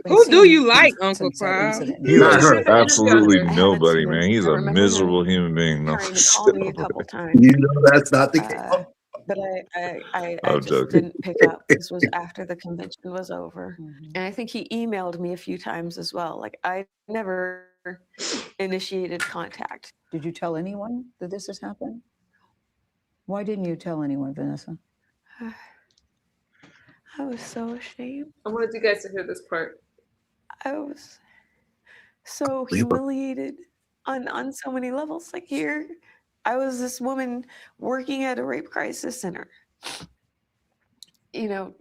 Who do you like, Uncle Clyde? He likes her. absolutely I haven't nobody, seen him. man. He's I a remember miserable him human being. No, trying to call me a couple times. That's not the case. But I I'm just joking. didn't pick up. This was after the convention was over. And I think he emailed me a few times as well. I never initiated contact. Did you tell anyone that this has happened? Why didn't you tell anyone, Vanessa? I was so ashamed. I wanted you guys to hear this part. I was so humiliated on so many levels. Here, I was this woman working at a rape crisis center,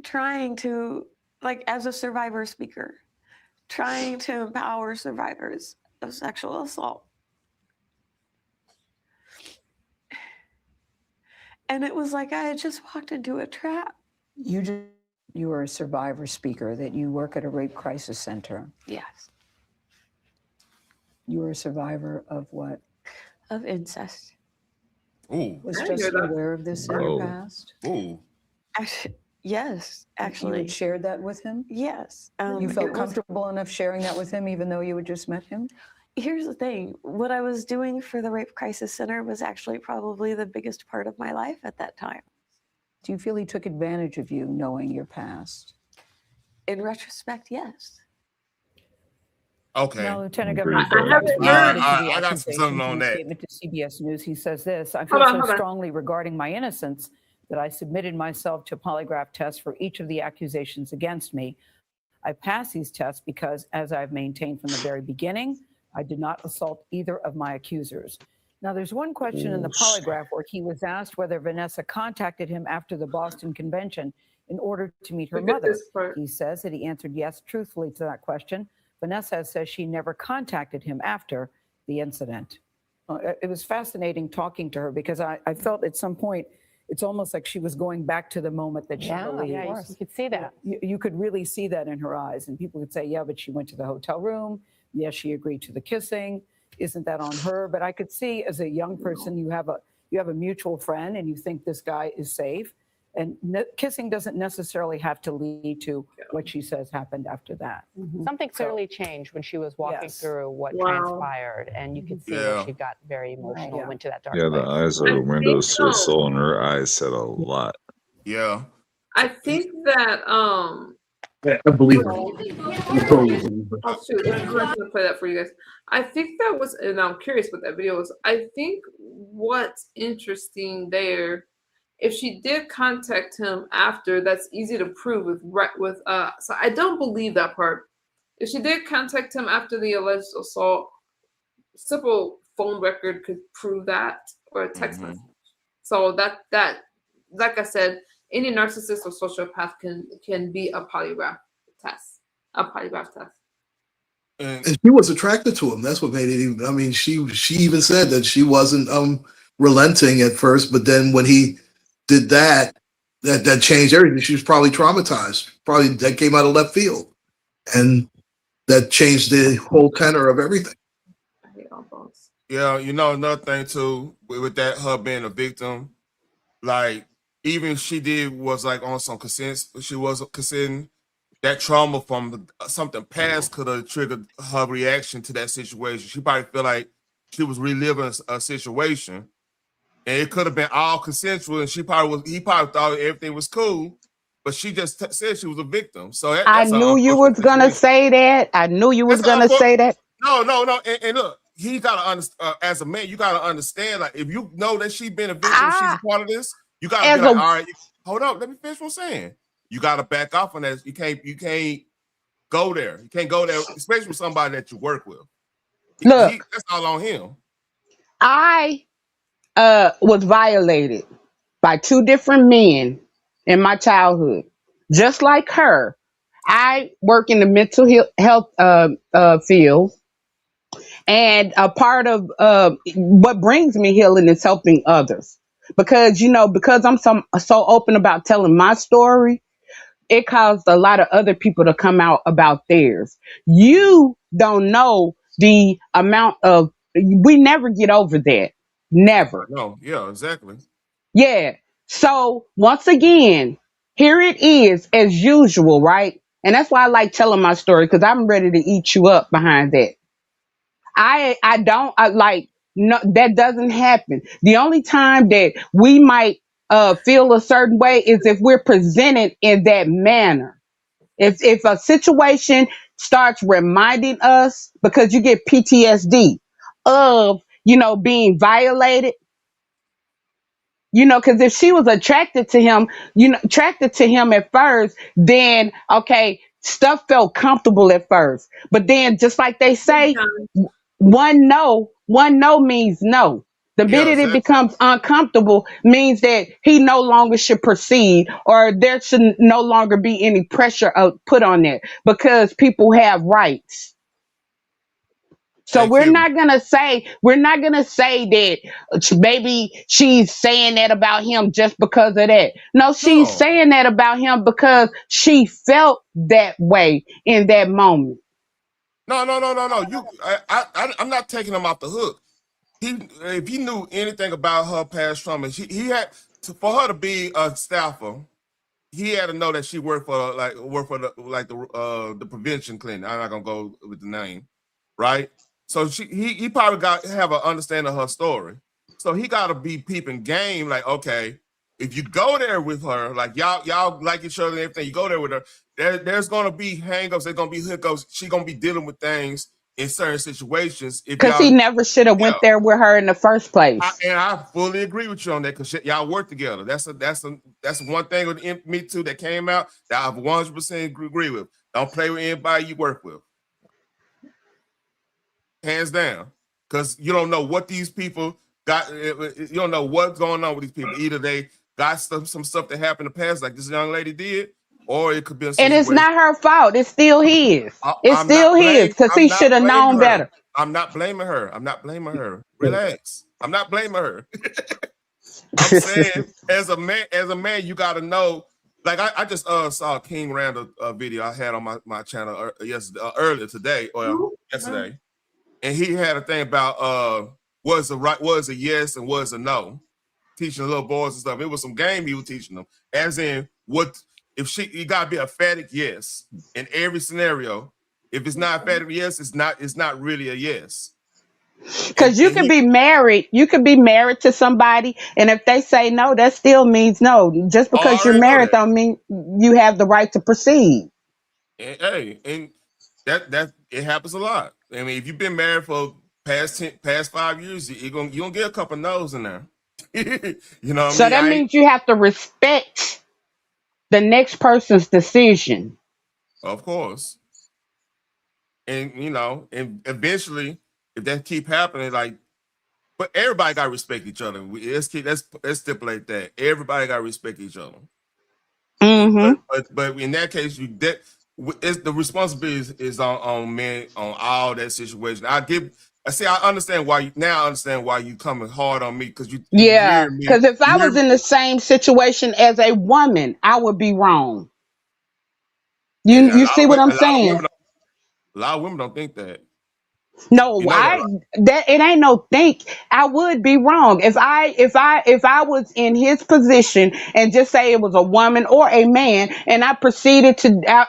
trying to, as a survivor speaker, trying to empower survivors of sexual assault. And it was like I had just walked into a trap. You were a survivor speaker, that you work at a rape crisis center. Yes. You were a survivor of what? Of incest. Ooh. Was Justin aware of this in your past? Ooh. Yes, actually. You had shared that with him? Yes. You felt comfortable enough sharing that with him, even though you had just met him? Here's the thing. What I was doing for the Rape Crisis Center was actually probably the biggest part of my life at that time. Do you feel he took advantage of you knowing your past? In retrospect, yes. Okay. Now, Lieutenant Governor, I got something on that. Statement to CBS News, he says this: I Hold feel on. so strongly regarding my innocence that I submitted myself to a polygraph test for each of the accusations against me. I passed these tests because, as I've maintained from the very beginning, I did not assault either of my accusers. Now, there's one question in the polygraph where he was asked whether Vanessa contacted him after the Boston Convention in order to meet her mother. He says that he answered yes truthfully to that question. Vanessa says she never contacted him after the incident. It was fascinating talking to her because I felt at some point it's almost like she was going back to the moment that she believed. Yeah, you could see that. You could really see that in her eyes. And people could say, yeah, but she went to the hotel room. Yes, she agreed to the kissing. Isn't that on her? But I could see as a young person, you have a mutual friend and you think this guy is safe. And kissing doesn't necessarily have to lead to what she says happened after that. Something clearly changed when she was walking through what transpired, and you could see that she got very emotional, went to that dark Yeah, place. the eyes are windows to the soul, and her eyes said a lot. Yeah. I think that I believe her. Oh shoot, I'm going to play that for you guys. I think that was, and I'm curious what that video was. I think what's interesting there, if she did contact him after, that's easy to prove with so I don't believe that part. If she did contact him after the alleged assault, simple phone record could prove that, or a text message. So that like I said, any narcissist or sociopath can be a polygraph test. And she was attracted to him. That's what made it even. I mean, she even said that she wasn't relenting at first, but then when he did that changed everything. She was probably traumatized. Probably that came out of left field, and that changed the whole tenor of everything. Yeah, another thing too with that, her being a victim, even if she was on some consent, she wasn't consenting. That trauma from something past could have triggered her reaction to that situation. She probably felt like she was reliving a situation, and it could have been all consensual. And he probably thought everything was cool, but she just said she was a victim. So I knew you was gonna say that. I knew you was gonna say that. No. And look, he gotta understand. As a man, you gotta understand. If you know that she's been a victim, she's a part of this. You gotta be all right. hold up, let me finish what I'm saying. You got to back off on that. You can't go there. You can't go there, especially with somebody that you work with. Look, That's all on him. I was violated by two different men in my childhood. Just like her, I work in the mental health field, and a part of what brings me healing is helping others. Because because I'm so open about telling my story, it caused a lot of other people to come out about theirs. You don't know the amount of, we never get over that. Never. No, yeah, exactly. Yeah. So once again, here it is as usual, right? And that's why I like telling my story, because I'm ready to eat you up behind that. I like, no, that doesn't happen. The only time that we might feel a certain way is if we're presented in that manner. If a situation starts reminding us, because you get PTSD of being violated, because if she was attracted to him, attracted to him at first, then okay, stuff felt comfortable at first, but then just like they say, one no means no. The minute it becomes uncomfortable means that he no longer should proceed, or there should no longer be any pressure put on it, because people have rights. So we're not gonna say that maybe she's saying that about him just because of that. No, she's saying that about him because she felt that way in that moment. No. I'm not taking him off the hook. If he knew anything about her past trauma, he had for her to be a staffer. He had to know that she worked for the prevention clinic. I'm not gonna go with the name, right? So he probably have an understanding of her story. So he got to be peeping game. Like, okay, if you go there with her, like y'all like each other and everything, you go there with her. There's gonna be hangups. There's gonna be hiccups. She's gonna be dealing with things in certain situations. Because he never should have went there with her in the first place. I fully agree with you on that, because y'all work together. That's one thing with Me Too that came out that I 100% agree with. Don't play with anybody you work with, hands down, because you don't know what these people got. You don't know what's going on with these people. Either they got some stuff that happened in the past, like this young lady did, or it could be a situation. And it's not her fault. It's still his. It's still his, because he should have known better. I'm not blaming her. Relax. I'm not blaming her. I'm saying, as a man, you got to know. Like I just saw King Randall video I had on my channel earlier today or yesterday, and he had a thing about was a yes and was a no, teaching the little boys and stuff. It was some game he was teaching them, as in what if you gotta be a emphatic yes in every scenario. If it's not emphatic yes, it's not really a yes. Because you could be married, to somebody, and if they say no, that still means no. Just because you're married don't mean you have the right to proceed. And that it happens a lot. I mean, if you've been married for past 5 years, you're gonna get a couple no's in there. You know what So I mean? that means you have to respect the next person's decision. Of course. And and eventually, if that keep happening, but everybody gotta respect each other. Let's stipulate that everybody gotta respect each other. Mm-hmm. But in that case, the responsibility is on men on all that situation. I understand why you coming hard on me, because you Yeah, because if I was in the same situation as a woman, I would be wrong. You see what I'm saying? A lot of women don't think that. No, it ain't no think. I would be wrong if I was in his position, and just say it was a woman or a man, and I proceeded, I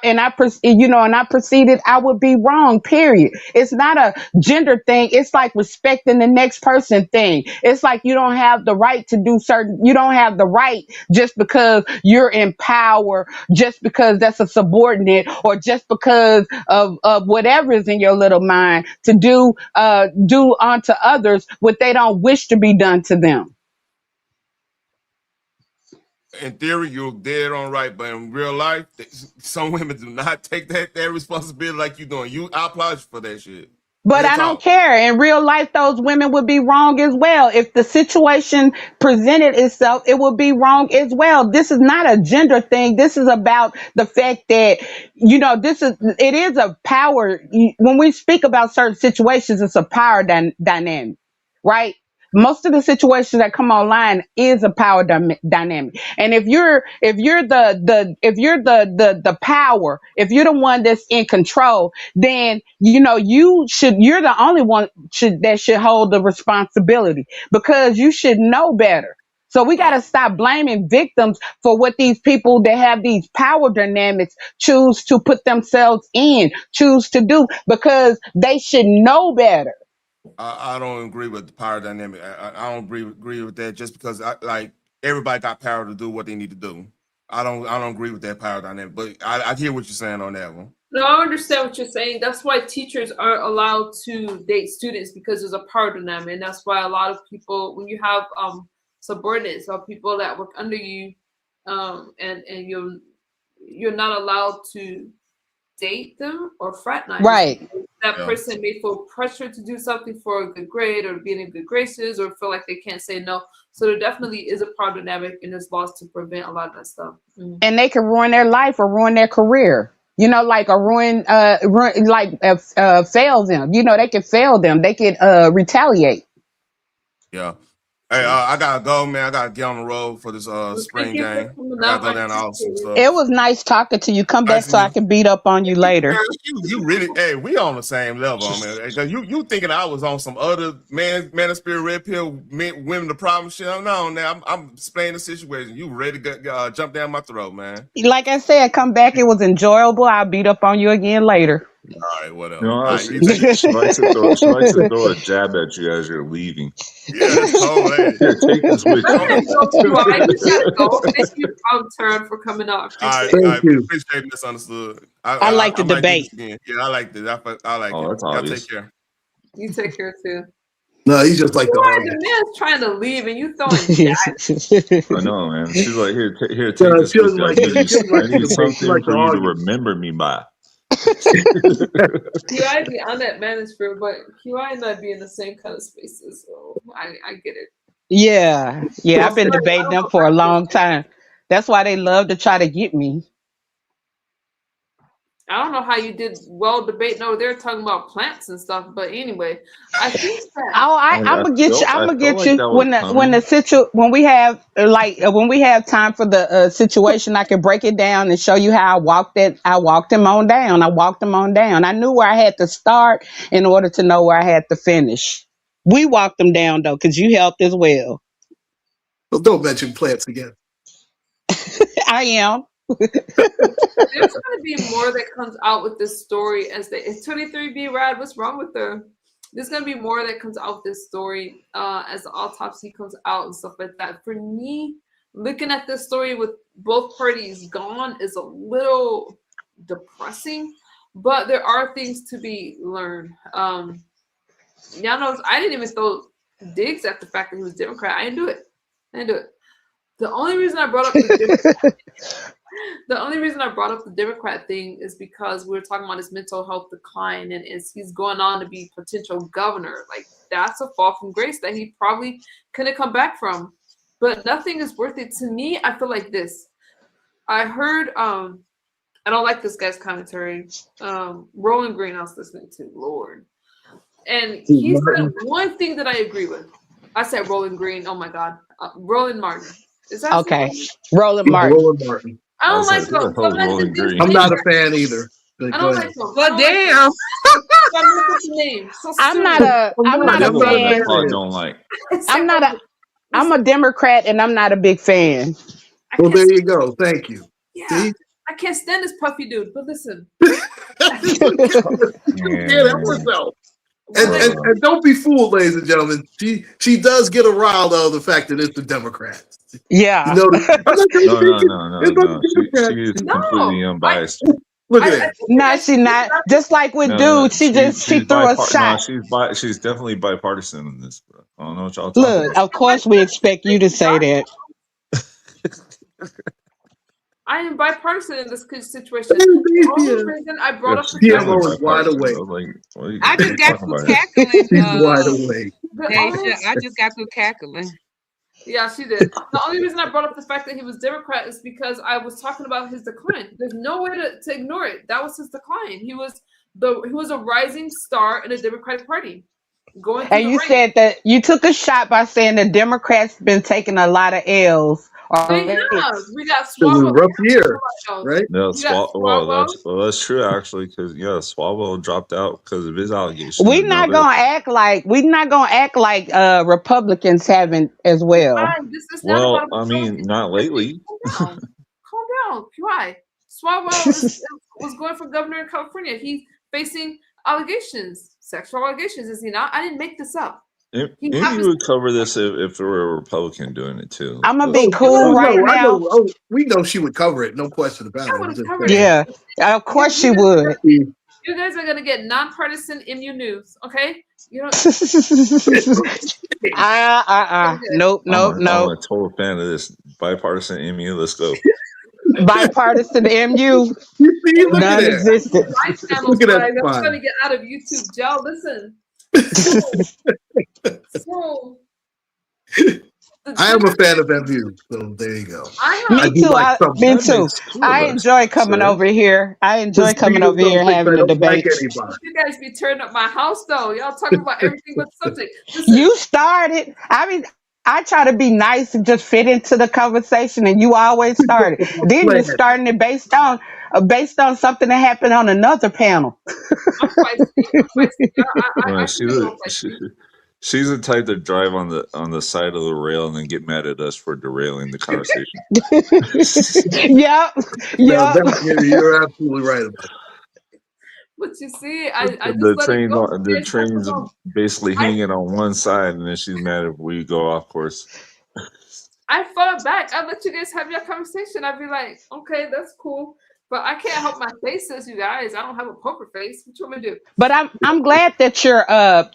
would be wrong. Period. It's not a gender thing. It's like respecting the next person thing. It's like you don't have the right to do certain. You don't have the right just because you're in power, just because that's a subordinate, or just because of whatever is in your little mind to do unto others what they don't wish to be done to them. in theory, you're dead on right, but in real life, some women do not take that responsibility like you doing. I applaud you for that shit. But Real I don't talk. care. In real life, those women would be wrong as well. If the situation presented itself, it would be wrong as well. This is not a gender thing. This is about the fact that, it is a power. When we speak about certain situations, it's a power dynamic, right? Most of the situations that come online is a power dynamic. And if you're the power, if you're the one that's in control, then you're the only one that should hold the responsibility, because you should know better. So we got to stop blaming victims for what these people that have these power dynamics choose to put themselves in, choose to do, because they should know better. I don't agree with the power dynamic. I don't agree with that just because everybody got power to do what they need to do. I don't agree with that power dynamic, but I hear what you're saying on that one. No, I understand what you're saying. That's why teachers aren't allowed to date students, because there's a power dynamic. And that's why a lot of people, when you have subordinates or people that work under you, and you're not allowed to date them or fraternize. Right. That person may feel pressure to do something for a good grade or being in good graces, or feel like they can't say no. So there definitely is a power dynamic, and there's laws to prevent a lot of that stuff. And they can ruin their life or ruin their career. Like fail them. They can fail them. They can retaliate. Yeah. Hey, I gotta go, man. I gotta get on the road for this spring game. I gotta go down to Austin. So. It was nice talking to you. Come back so I can beat up on you later. You really, hey, we on the same level, man. Because you thinking I was on some other man of spirit, red pill, women the problem shit. No, now I'm explaining the situation. You ready to jump down my throat, man? Like I said, come back. It was enjoyable. I'll beat up on you again later. All right, whatever. She likes to throw a jab at you as you're leaving. Yeah, that's cold. Here, take this with you. Thank you, Turn, for coming on. I appreciate misunderstood. I like the debate. Yeah, I like it. I like it. That's Y'all obvious. take care. You take care too. No, he's just like the man's trying to leave and you throwing I know, man. She's like, here, take this with you. I need something for you to remember me by. QI be on that manosphere, but QI and I be in the same kind of spaces, so I get it. Yeah, I've been debating them for a long time. That's why they love to try to get me. I don't know how you did well debating over there talking about plants and stuff, but anyway, I think that I'm gonna get you. I'm gonna get you when we have time for the situation. I can break it down and show you how I walked them on down. I walked them on down. I knew where I had to start in order to know where I had to finish. We walked them down though, because you helped as well. Well, don't mention plants again. I am. There's going to be more that comes out with this story as it's 23B Rad. What's wrong with her? There's going to be more that comes out with this story as the autopsy comes out and stuff like that. For me, looking at this story with both parties gone is a little depressing, but there are things to be learned. Y'all know I didn't even throw digs at the fact that he was Democrat. I didn't do it. The only reason I brought up the Democrat thing is because we were talking about his mental health decline, and he's going on to be potential governor. Like, that's a fall from grace that he probably couldn't come back from. But nothing is worth it. To me, I feel like this. I heard, I don't like this guy's commentary. Roland Green, I was listening to, Lord. And he said one thing that I agree with. I said Roland Green. Oh my God. Roland Martin. Is that okay? Roland Martin. Roland Martin. I don't like those. I'm not a fan either. I don't like those. Well, damn. I'm not a fan. Don't like. I'm a Democrat and I'm not a big fan. Well, there you go. Thank you. Yeah. See? I can't stand this puffy dude, but listen. And don't be fooled, ladies and gentlemen. She does get a rile out of the fact that it's the Democrats. Yeah. No. She's completely unbiased. Look at that. No, she's not. Just like with dudes, she threw a shot. No, she's definitely bipartisan in this, bro. I don't know what y'all talking about. Look, of course we expect you to say that. I am bipartisan in this situation. The only reason I brought up the PMO is wide awake. I just got through cackling. She's wide awake. Deja, I just got through cackling. Yeah, she did. The only reason I brought up the fact that he was Democrat is because I was talking about his decline. There's no way to ignore it. That was his decline. He was a rising star in the Democratic Party. And you said that you took a shot by saying the Democrats been taking a lot of L's. They have. We got It was a Swalwell. rough year, right? No, You got that's true actually, because Swalwell dropped out because of his allegations. We're not gonna act like Republicans haven't as well. This is not about I mean, not lately. Calm down. QI. Swalwell was going for governor in California. He's facing allegations, sexual allegations, is he not? I didn't make this up. Maybe would cover this if there were a Republican doing it too. I'm gonna be cool now. We know she would cover it, no question about it. Yeah, of course she would. You guys are gonna get nonpartisan MU news, okay? You know. Nope. I'm a total fan of this bipartisan MU. Let's go. Bipartisan MU, non-existent. My channel's I'm trying to get out of YouTube jail. Listen. So, I am a fan of MU, so there you go. Me too. I enjoy coming over here. Having a debate. You guys be turning up my house though. Y'all talking about everything but subject. Listen. You started. I try to be nice and just fit into the conversation, and you always start it. Then you're starting it based on something that happened on another panel. She's the type to drive on the side of the rail and then get mad at us for derailing the conversation. Yep. You're absolutely right about that. But you see, I just the train's basically hanging on one side, and then she's mad if we go off course. I fought back. I let you guys have your conversation. I'd be like, okay, that's cool. But I can't help my faces, you guys. I don't have a poker face. What you want me to do? But I'm glad that you're that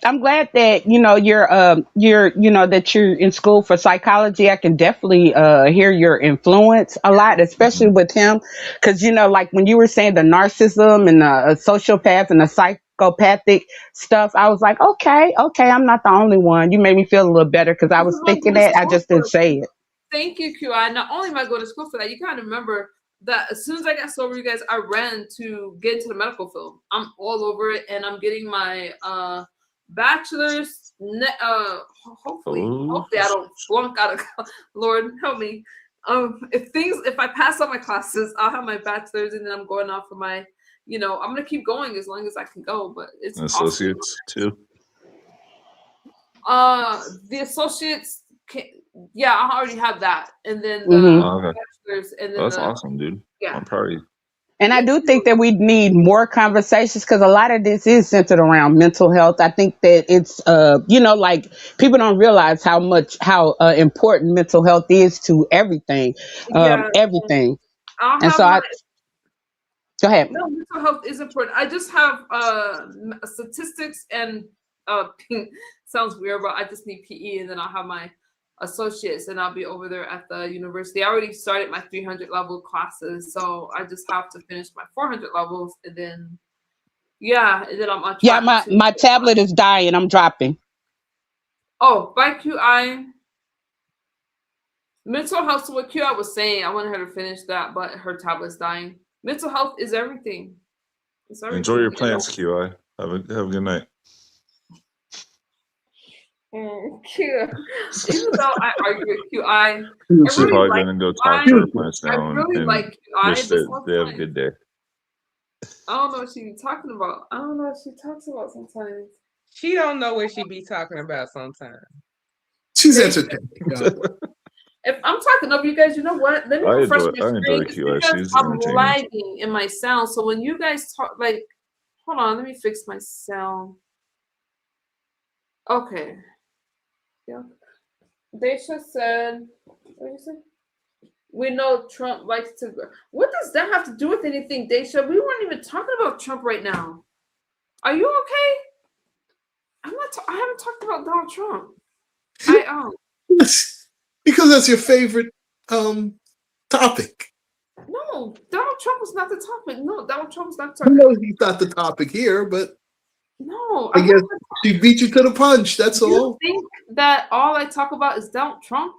you're in school for psychology. I can definitely hear your influence a lot, especially with him, because like when you were saying the narcissism and the sociopath and the psychopathic stuff, I was like, okay, I'm not the only one. You made me feel a little better because I was thinking that, I just didn't say it. Thank you, QI. Not only am I going to school for that, you kind of remember that as soon as I got sober, you guys, I ran to get into the medical field. I'm all over it, and I'm getting my bachelor's. Hopefully I don't flunk out of. Lord help me. If I pass all my classes, I'll have my bachelor's, and then I'm going off for my. I'm gonna keep going as long as I can go. But it's associates too. The associates. Yeah, I already have that, and then the bachelor's, and then that's awesome, dude. Yeah, I'm proud of you. And I do think that we need more conversations because a lot of this is centered around mental health. I think that it's, like people don't realize how important mental health is to everything, everything. And so go ahead. No, mental health is important. I just have statistics and sounds weird, but I just need PE, and then I'll have my associates, and I'll be over there at the university. I already started my 300 level classes, so I just have to finish my 400 levels, and then I'm on track. Yeah, my tablet is dying. I'm dropping. Oh, by QI. Mental health. So what QI was saying, I wanted her to finish that, but her tablet's dying. Mental health is everything. It's everything. Enjoy your plants, QI. Have a good night. Cute. Even though I argue with QI, She's probably gonna go talk to her plants now and like QI. wish that they have a good day. I don't know what she be talking about. I don't know what she talks about sometimes. She don't know what she be talking about sometimes. She's entertaining. If I'm talking over you guys, you know what? Let me refresh my screen. I'm lagging in my sound. So when you guys talk, hold on, let me fix my sound. Okay. Yeah. Daisha said, what did you say? We know Trump likes to. What does that have to do with anything, Daisha? We weren't even talking about Trump right now. Are you okay? I haven't talked about Donald Trump. Because that's your favorite topic. No, Donald Trump was not the topic. No, Donald Trump was not the I topic. know he's not the topic here, but No, I guess she beat you to the punch. That's all. You think that all I talk about is Donald Trump?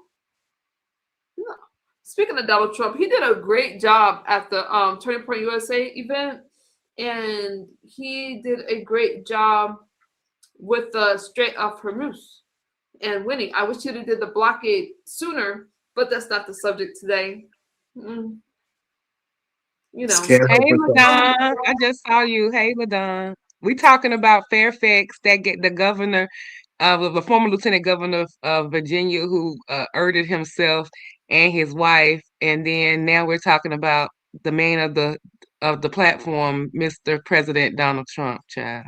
No. Speaking of Donald Trump, he did a great job at the Turning Point USA event, and he did a great job with the Strait of Hormuz and winning. I wish he'd have did the blockade sooner, but that's not the subject today. You know. Hey, LaDon. I just saw you. Hey, LaDon. We talking about Fairfax, the governor, the former lieutenant governor of Virginia, who murdered himself and his wife, and then now we're talking about the man of the platform, Mr. President Donald Trump. Child.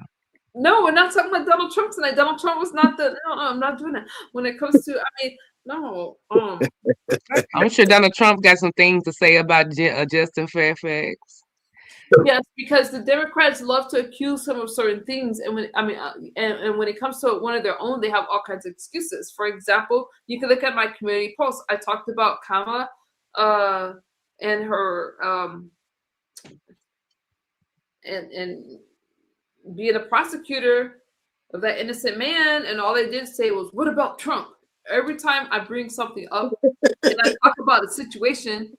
No, we're not talking about Donald Trump tonight. Donald Trump was not the. No, I'm not doing that. When it comes to, I mean, no. I'm sure Donald Trump got some things to say about Justin Fairfax. Yes, because the Democrats love to accuse him of certain things, and when and when it comes to one of their own, they have all kinds of excuses. For example, you can look at my community post. I talked about Kama, and her, and being a prosecutor of that innocent man, and all they did say was, "What about Trump?" Every time I bring something up and I talk about a situation,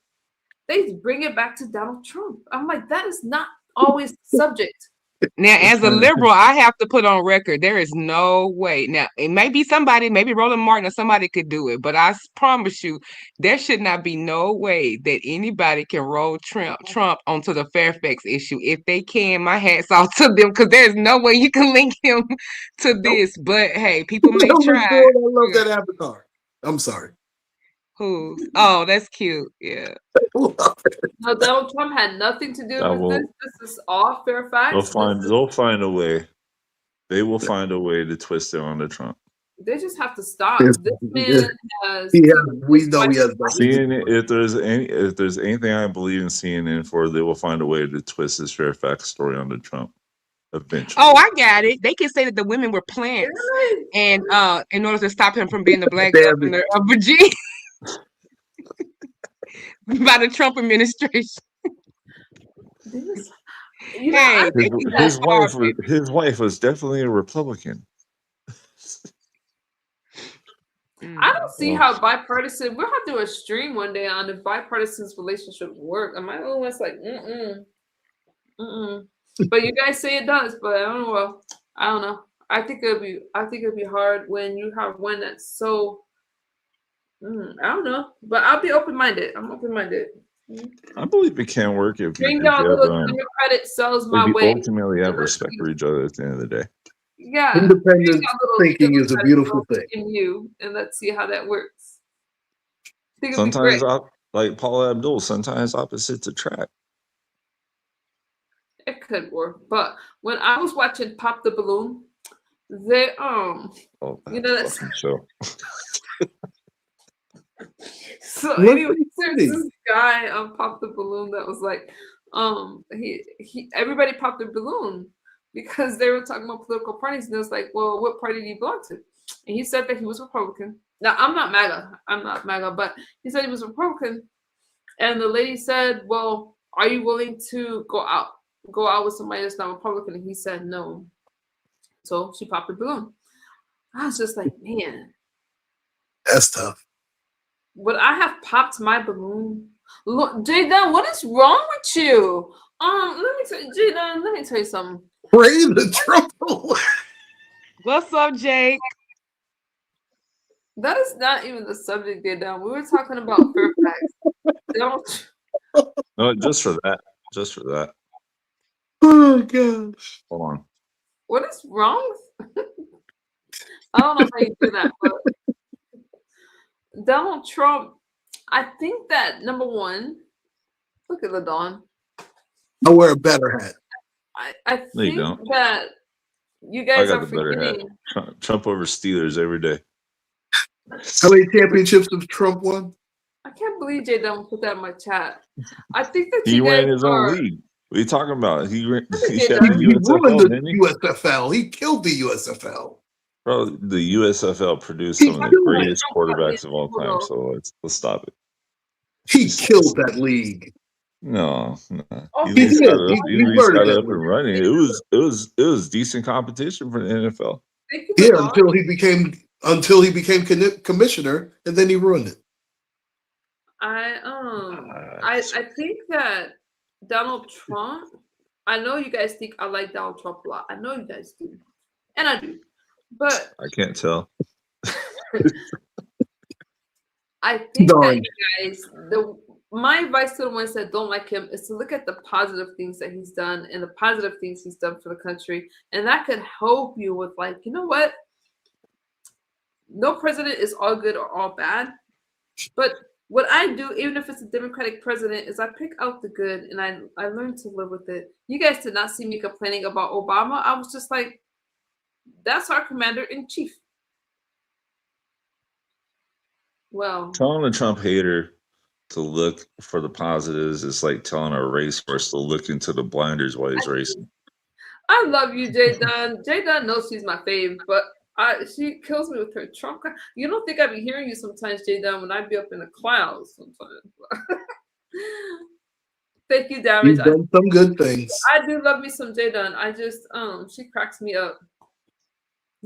they bring it back to Donald Trump. I'm like, that is not always the subject. Now, as a liberal, I have to put on record, there is no way. Now, it may be somebody, maybe Roland Martin or somebody could do it, but I promise you, there should not be no way that anybody can roll Trump onto the Fairfax issue. If they can, my hat's off to them, because there's no way you can link him to this. But hey, people may try. I love that avatar. I'm sorry. Who? Oh, that's cute. Yeah. No, Donald Trump had nothing to do with this. This is all Fairfax. They'll find a way. They will find a way to twist it onto Trump. They just have to stop. This man has. We know he has. CNN, if there's anything I believe in CNN for, they will find a way to twist this Fairfax story onto Trump eventually. Oh, I got it. They can say that the women were plants, and in order to stop him from being the black governor of Virginia. By the Trump administration. Hey, his wife was definitely a Republican. I don't see how bipartisan. We'll have to do a stream one day on if bipartisan relationships work. Am I the only one's like, But you guys say it does, but I don't know. Well, I don't know. I think it'll be hard when you have one that's so. I don't know, but I'll be open-minded. I'm open-minded. I believe it can work if Bring y'all little Democratic sells my way. Ultimately have respect for each other at the end of the day. Yeah, independent thinking is a beautiful thing. In you, and let's see how that works. Sometimes, like Paula Abdul, sometimes opposites attract. It could work, but when I was watching Pop the Balloon, they you know that's show. So anyway, there's this guy Pop the Balloon that was like, he everybody popped their balloon because they were talking about political parties, and it was like, well, what party do you belong to? And he said that he was Republican. Now I'm not MAGA, but he said he was Republican. And the lady said, well, are you willing to go out with somebody that's not Republican? And he said no. So she popped the balloon. I was just like, man, that's tough. Would I have popped my balloon? Look, Jayden, what is wrong with you? Let me tell you something. Pray the Trump. What's up, Jake? That is not even the subject, Jayden. We were talking about Fairfax. No, just for that. Just for that. Oh gosh. Hold on. What is wrong? I don't know how you do that, but Donald Trump, I think that number one, look at LaDon. I wear a better hat. I think that you guys are forgetting. Trump over Steelers every day. How many championships has Trump won? I can't believe Jay Dunn put that in my chat. I think that he ran his own league. What are you talking about? He ruined the USFL. He killed the USFL. Bro, the USFL produced some of the greatest quarterbacks of all time. So let's stop it. He killed that league. No. Oh, He at He least did. got it up. He He at least murdered got it that up and league. running. It was decent competition for the NFL. Thank you, Yeah, Madonna. until he became commissioner, and then he ruined it. I think that Donald Trump. I know you guys think I like Donald Trump a lot. I know you guys do, and I do. But I can't tell. I think that Darn. you guys, my advice to the ones that don't like him is to look at the positive things that he's done and the positive things he's done for the country, and that could help you with, like, you know what? No president is all good or all bad, but what I do, even if it's a Democratic president, is I pick out the good and I learn to live with it. You guys did not see me complaining about Obama. I was just like, that's our commander in chief. Well, Telling a Trump hater to look for the positives is like telling a racehorse to look into the blinders while he's racing. I love you, Jay Dunn. Jay Dunn knows she's my fave, but she kills me with her Trump. You don't think I'd be hearing you sometimes, Jay Dunn, when I'd be up in the clouds sometimes. Thank you, Damage. He's done some good things. I do love me some Jay Dunn. I just she cracks me up.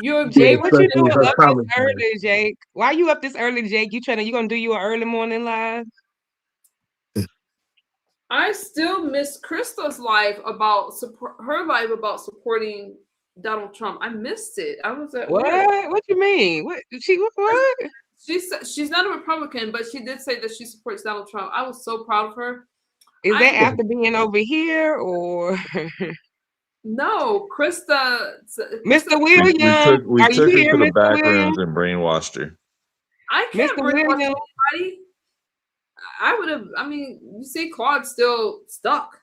You Jay, what you doing her up comments, this early, Jake? Why you up this early, Jake? You gonna do your early morning live? I still miss Krista's live about her live about supporting Donald Trump. I missed it. I was at What? work. What you mean? What? She said she's not a Republican, but she did say that she supports Donald Trump. I was so proud of her. Is that after being over here or? No, Krista. Mr. Williams, We are took you her here, to the Mr. back Williams? rooms and brainwashed her. I can't Mr. brainwash Williams. anybody. I would have. I mean, you see, Claude's still stuck.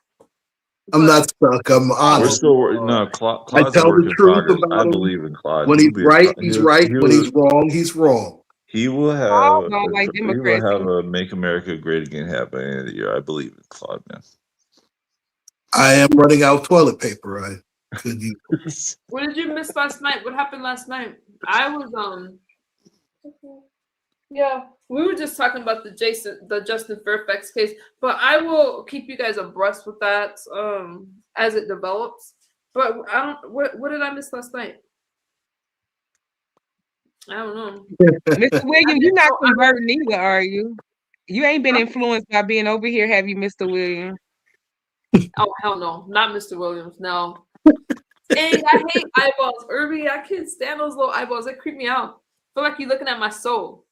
I'm not stuck. I'm honest. Claude's I a tell work the in truth progress. about I him. believe in Claude. When he's right, he's right. When he's wrong, he's wrong. He will All have don't like he will Democrats. have a Make America Great Again hat by the end of the year. I believe in Claude, man. I am running out of toilet paper. I could use. What did you miss last night? What happened last night? I was yeah, we were just talking about the Justin Fairfax case, but I will keep you guys abreast with that as it develops. But I don't. What did I miss last night? I don't know. Mr. Williams, you're not converting either, are you? You ain't been influenced by being over here, have you, Mr. Williams? Oh, hell no, not Mr. Williams. No. Dang, I hate eyeballs, Irby. I can't stand those little eyeballs. They creep me out. I feel like you're looking at my soul.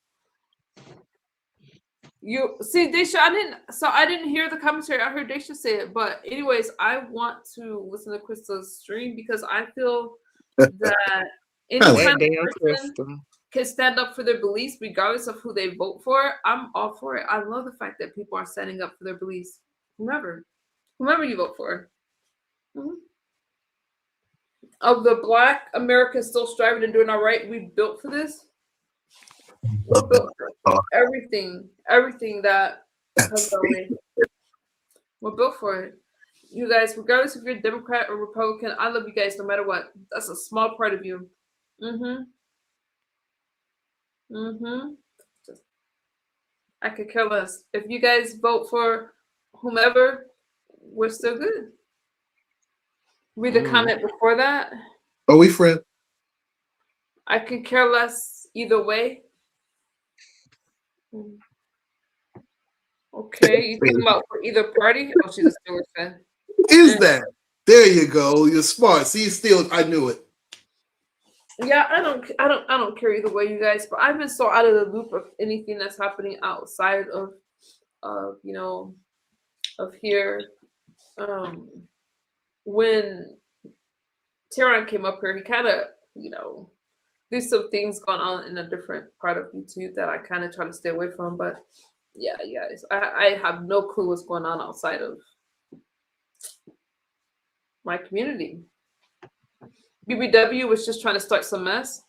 You see, Daisha, I didn't hear the commentary. I heard Daisha say it, but anyways, I want to listen to Krista's stream because I feel that anytime a person can stand up for their beliefs, regardless of who they vote for, I'm all for it. I love the fact that people are standing up for their beliefs. Whomever you vote for. Mm-hmm. Of the Black America still striving and doing all right, we built for this. We're built for everything that comes our way. We're built for it. You guys, regardless if you're Democrat or Republican, I love you guys no matter what. That's a small part of you. I could care less. If you guys vote for whomever, we're still good. Read the comment before that. Are we friends? I could care less either way. Okay, you talking about for either party? Oh, she's a Steelers fan. Is that? There you go. You're smart. See, still, I knew it. Yeah, I don't care either way, you guys. But I've been so out of the loop of anything that's happening outside of here. When Teron came up here, he kind of, there's some things going on in a different part of YouTube that I kind of try to stay away from. But yeah, guys, I have no clue what's going on outside of my community. BBW was just trying to start some mess.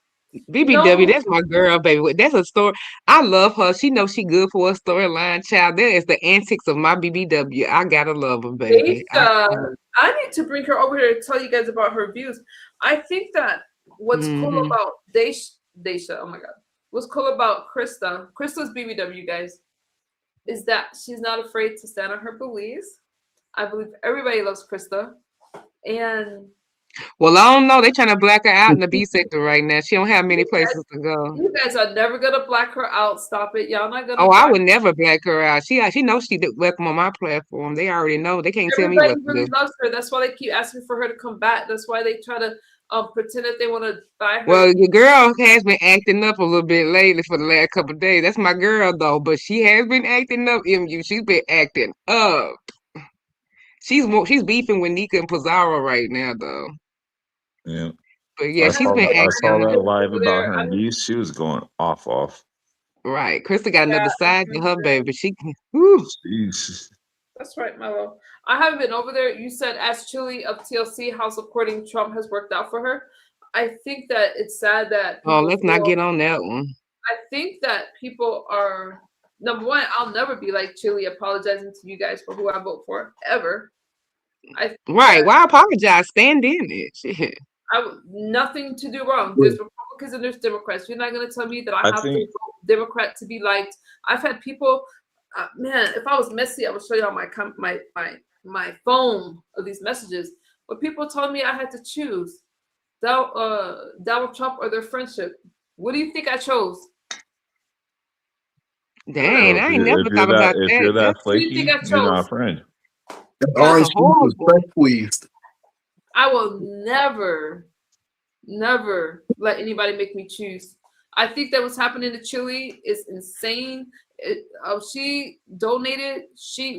BBW, that's my girl, baby. That's a story. I love her. She knows she good for a storyline, child. That is the antics of my BBW. I gotta love her, baby. I need to bring her over here to tell you guys about her views. I think that what's cool about Daisha, oh my God. What's cool about Krista's BBW, guys. is that she's not afraid to stand on her beliefs. I believe everybody loves Krista. And well, I don't know. They trying to black her out in the B sector right now. She don't have many places to go. you guys are never gonna black her out. Stop it. Y'all not gonna Oh, I black would never black her out. She knows she did welcome on my platform. They already know. They can't tell me Everybody what to really do. loves her. That's why they keep asking for her to come back. That's why they try to pretend that they want to buy her. Well, the girl has been acting up a little bit lately for the last couple of days. That's my girl though, but she has been acting up. MU, she's been acting up. She's beefing with Nika and Pizarro right now though. Yeah. But yeah, she's been I saw acting that up. live about her niece. She was going off. Right. Krista got another side to her baby. She Jeez. That's right, Mello. I haven't been over there. You said Ask Chili of TLC how supporting Trump has worked out for her. I think that it's sad that Oh, let's not get on that one. I think that people are, number one, I'll never be like Chili apologizing to you guys for who I vote for ever. Right. Why apologize? Stand in it. Shit. Nothing to do wrong. There's Republicans and there's Democrats. You're not going to tell me that I have to vote Democrat to be liked. I've had people, man, if I was messy, I would show y'all my phone of these messages. But people told me I had to choose Donald Trump or their friendship. What do you think I chose? Dang, I ain't never thought about that. If you're that What do you flaky, think I you're not chose? a friend. Orange juice was fresh squeezed. I will never let anybody make me choose. I think that what's happening to Chili is insane. She donated.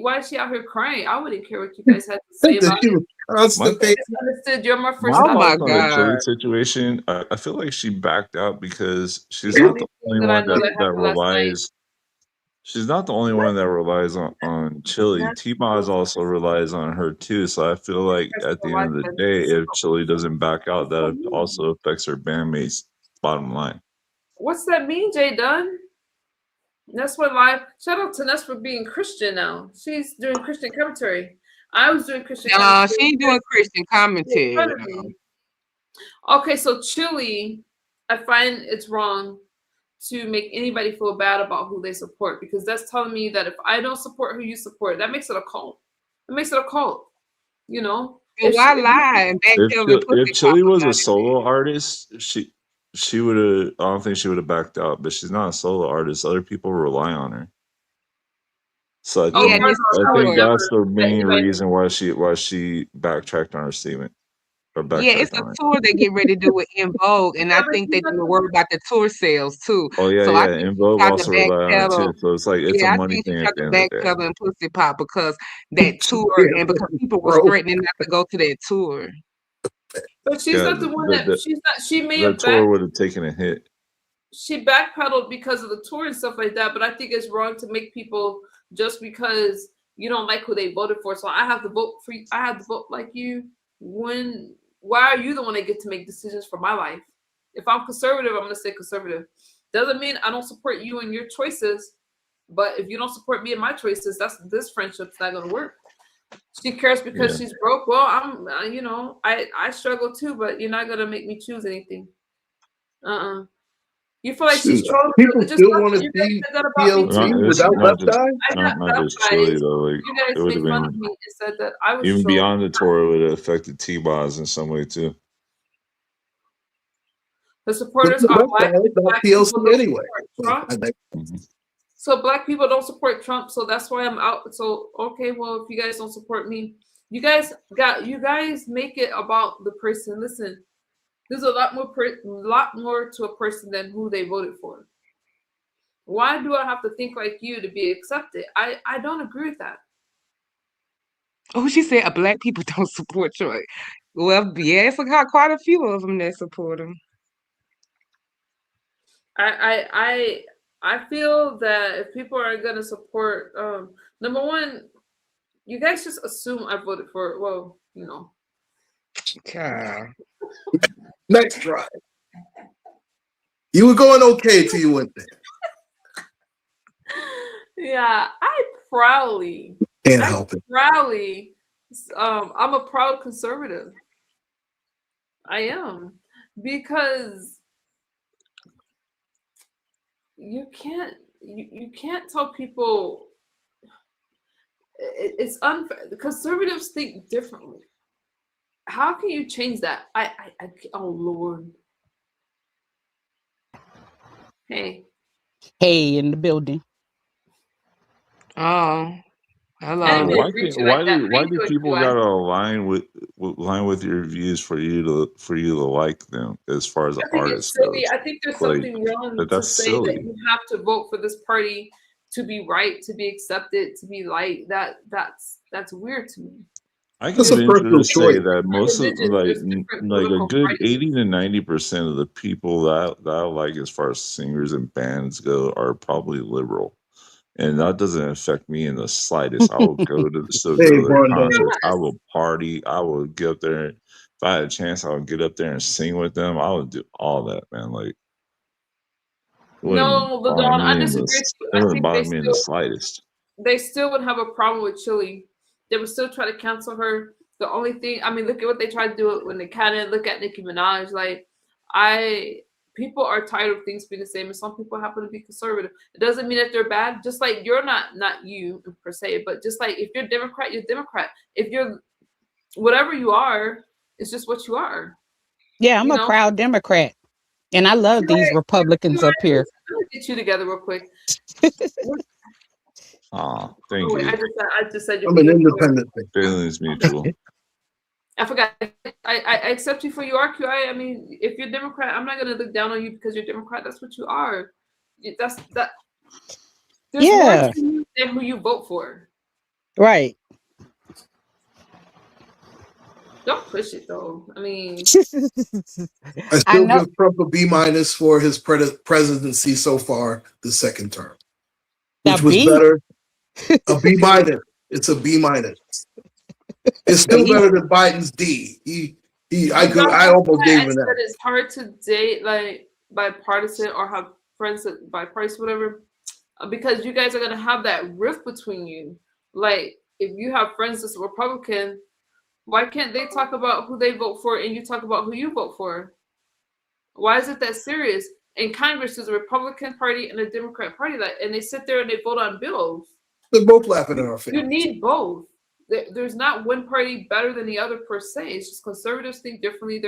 Why is she out here crying? I wouldn't care what you guys had to say about it. Understood. You're my first. My thoughts on the Chili situation. I feel like she backed out because she's not the only one that relies. She's not the only one that relies on Chili. T-Boz also relies on her too. So I feel like at the end of the day, if Chili doesn't back out, that also affects her bandmates' bottom line. What's that mean, Jay Dunn? That's what live. Shout out to Ness for being Christian now. She's doing Christian commentary. I was doing Christian commentary. She ain't doing Christian commentary. Okay, so Chili, I find it's wrong to make anybody feel bad about who they support, because that's telling me that if I don't support who you support, that makes it a cult. It makes it a cult, you know? Well, why lie and If Chili was a solo artist, she would have. I don't think she would have backed out. But she's not a solo artist. Other people rely on her. So I think that's the main reason why she backtracked on her statement. Yeah, it's a tour they get ready to do with In Vogue, and I think they do worry about the tour sales too. Oh yeah, so yeah. I think In Vogue also rely on it too. So it's like it's a I money think thing she at got the to end of the day. backpedal and pussy pop because that tour and because people were threatening not to go to that tour. But she's not the one she may have tour would have taken a hit. She backpedaled because of the tour and stuff like that, but I think it's wrong to make people just because you don't like who they voted for. So I have to vote for you. I have to vote like you. Why are you the one that get to make decisions for my life? If I'm conservative, I'm gonna stay conservative. Doesn't mean I don't support you and your choices, but if you don't support me and my choices, this friendship's not gonna work. She cares because she's broke. Well, I'm, I struggle too, but you're not gonna make me choose anything. You feel like she's trolling? People still want to see TLC without Left Eye? Not just Chili though. Like you guys it would made have fun of been me and said that I was even trolling. beyond the tour. It would have affected T-Boz in some way too. The supporters are black TLC anyway. So black people don't support Trump, so that's why I'm out. So okay, well, if you guys don't support me, you guys make it about the person. Listen, there's a lot more to a person than who they voted for. Why do I have to think like you to be accepted? I don't agree with that. Oh, she said black people don't support Troy. Well, yeah, it's quite a few of them that support him. I feel that if people are gonna support, number one, you guys just assume I voted for. Well, you know. Next try. You were going okay till you went there. Yeah, I proudly. Can't help it. Proudly, I'm a proud conservative. I am, because you can't tell people it's unfair. The conservatives think differently. How can you change that? Oh Lord. Hey. Hey, in the building. Oh, hello. I didn't mean to Why greet can't you like that. why How you do doing, people QI? gotta align with your views for you to like them as far as the I think it's artist silly. goes? I think there's Like something wrong to that's say that silly. you have to vote for this party to be right, to be accepted, to be liked. That's weird to me. I can That's a There's venture to personal say choice. that different most of religions, there's different like a political good parties. 80 to 90% of the people that I like as far as singers and bands go are probably liberal. And that doesn't affect me in the slightest. I will still go Hey, to their Brando. concerts. I will party. I will get up there. If I had a chance, I would get up there and sing with them. I would do all that, man. Like, it wouldn't No, bother Ladon, me I in disagree the with you. it I wouldn't think bother me in the slightest. they still would have a problem with Chile. They would still try to cancel her. The only thing, I mean, look at what they tried to do when they kind of look at Nicki Minaj. Like, people are tired of things being the same, and some people happen to be conservative. It doesn't mean that they're bad. Just like you're not you per se, but just like if you're Democrat, you're Democrat. If you're whatever you are, it's just what you are. Yeah, I'm You a know. proud Democrat, and I love these Republicans up here. Let me get you together real quick. Ah, thank Oh, wait, you. I just said I'm an independent. Feelings mutual. I forgot. I accept you for you are QI. I mean, if you're Democrat, I'm not gonna look down on you because you're Democrat. That's what you are. That's that. There's more Yeah, to you than who you vote for. right. Don't push it though. I mean, I I still know. give Trump a B- for his presidency so far, the second term, Now, which was B. better. A B-. It's a B-. It's still better than Biden's D. I almost I gave him said that. it's hard to date like bipartisan or have friends that bipartisan, whatever, because you guys are gonna have that rift between you. Like, if you have friends that's Republican, why can't they talk about who they vote for and you talk about who you vote for? Why is it that serious? In Congress, there's a Republican Party and a Democrat Party, and they sit there and they vote on bills. They're both laughing in our face. You need both. There's not one party better than the other per se. It's just conservatives think differently.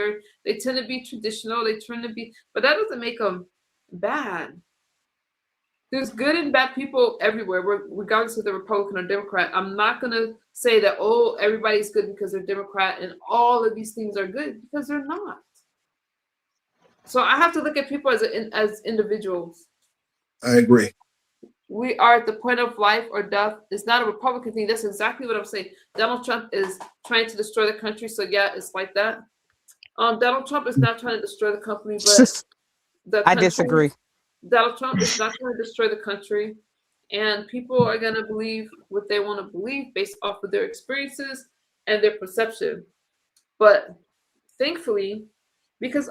They tend to be traditional. They tend to be, but that doesn't make them bad. There's good and bad people everywhere, regardless if they're Republican or Democrat. I'm not gonna say that everybody's good because they're Democrat and all of these things are good, because they're not. So I have to look at people as individuals. I agree. We are at the point of life or death. It's not a Republican thing. That's exactly what I'm saying. Donald Trump is trying to destroy the country. So yeah, it's like that. Donald Trump is not trying to destroy the company, but the I country. disagree. Donald Trump is not trying to destroy the country, and people are gonna believe what they want to believe based off of their experiences and their perception. But thankfully, because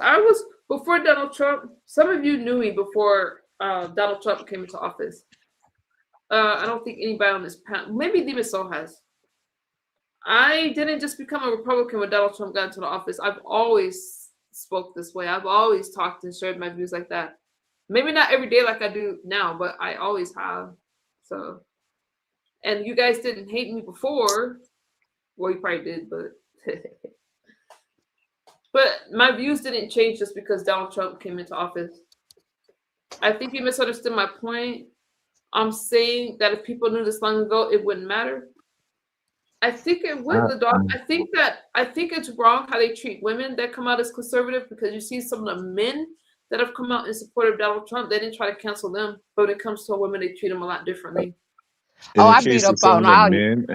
before Donald Trump, some of you knew me before Donald Trump came into office. I don't think anybody on this panel, maybe Dima Soul has. I didn't just become a Republican when Donald Trump got into the office. I've always spoke this way. I've always talked and shared my views like that. Maybe not every day like I do now, but I always have. So, and you guys didn't hate me before. Well, you probably did, but but my views didn't change just because Donald Trump came into office. I think you misunderstood my point. I'm saying that if people knew this long ago, it wouldn't matter. I think it would, the dog. I think it's wrong how they treat women that come out as conservative, because you see some of the men that have come out in support of Donald Trump, they didn't try to cancel them. But when it comes to women, they treat them a lot differently. In the I case beat of up some on of the all. men,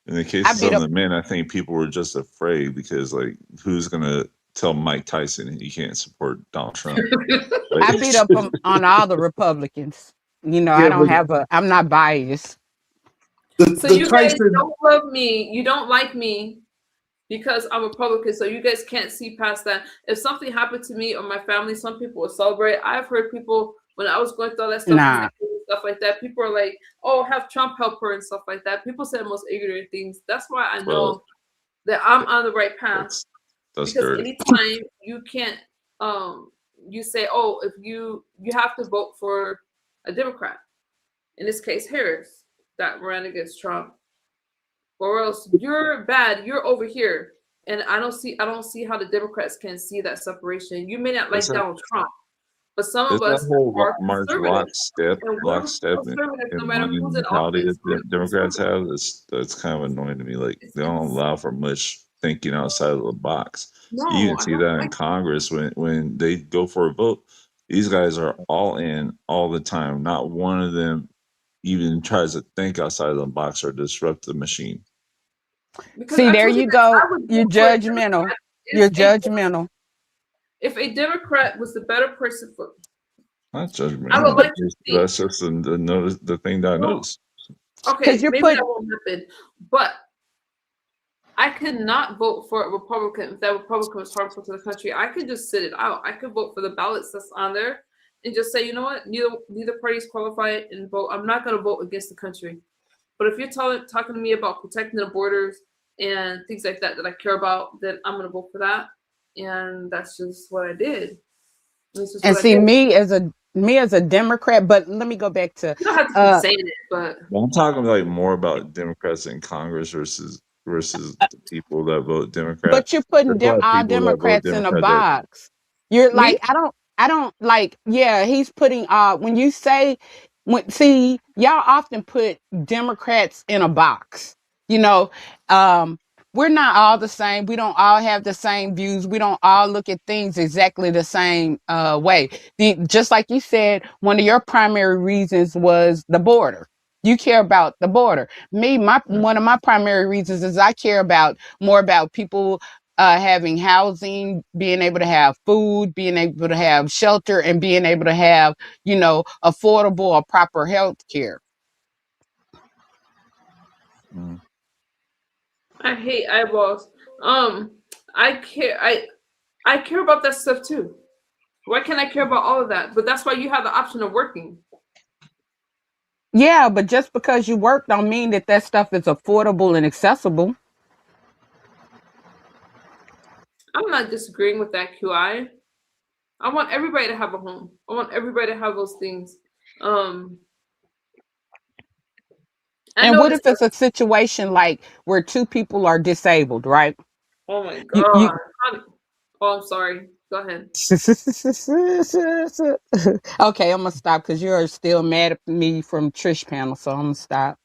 in the case I of beat some of up. the men, I think people were just afraid because, like, who's gonna tell Mike Tyson he can't support Donald Trump? Like, I beat up on all the Republicans. You know, I Yeah, don't but have I'm not biased. So you guys don't love me. You don't like me because I'm a Republican. So you guys can't see past that. If something happened to me or my family, some people will celebrate. I've heard people, when I was going through all that stuff, Nah. stuff like that, people are like, "Oh, have Trump help her" and stuff like that. People say the most ignorant things. That's why I know that I'm on the right path. that's Because dirty. anytime you can't, you say, "Oh, if you have to vote for a Democrat," in this case Harris, that ran against Trump. or else you're bad, you're over here. And I don't see how the Democrats can see that separation. You may not like It's that Donald Trump, but some of it's that us whole are March conservative, and we're lockstep, conservative no and matter money who's in mentality office. that the Democrats have. That's kind of annoying to me. Like they don't allow for much thinking outside of the box. You No, can I see don't that in like. Congress when they go for a vote. These guys are all in all the time. Not one of them even tries to think outside of the box or disrupt the machine. Because See, I there told you you that I go. would You're vote for a judgmental. Democrat. You're judgmental. If a Democrat was the better person for, Not I would judgmental. like to see. That's just the notice. The thing that I noticed. Okay, you're maybe put. that won't happen, but I could not vote for a Republican if that Republican was harmful to the country. I could just sit it out. I could vote for the ballots that's on there and just say, you know what, neither party is qualified, and vote. I'm not going to vote against the country. But if you're talking to me about protecting the borders and things like that that I care about, then I'm going to vote for that. And that's just what I did. This is And what I see, did. me as a Democrat, but let me go back to You don't have to keep saying it, but Well, I'm talking like more about Democrats in Congress versus the people that vote Democrat. but you're putting There's a lot of all people that vote Democrats in a Democrat that box. You're me, like, I don't like, yeah, he's putting, when you say, see, y'all often put Democrats in a box, you know, we're not all the same. We don't all have the same views. We don't all look at things exactly the same way. Just like you said, one of your primary reasons was the border. You care about the border. One of my primary reasons is I care more about people having housing, being able to have food, being able to have shelter, and being able to have, affordable or proper health care. I hate eyeballs. I care. I care about that stuff too. Why can't I care about all of that? But that's why you have the option of working. Yeah, but just because you work don't mean that stuff is affordable and accessible. I'm not disagreeing with that, QI. I want everybody to have a home. I want everybody to have those things. And what if it's a situation like where two people are disabled, right? Oh my God. Oh, I'm sorry. Go ahead. Okay, I'm gonna stop because you're still mad at me from Trish panel, so I'm gonna stop.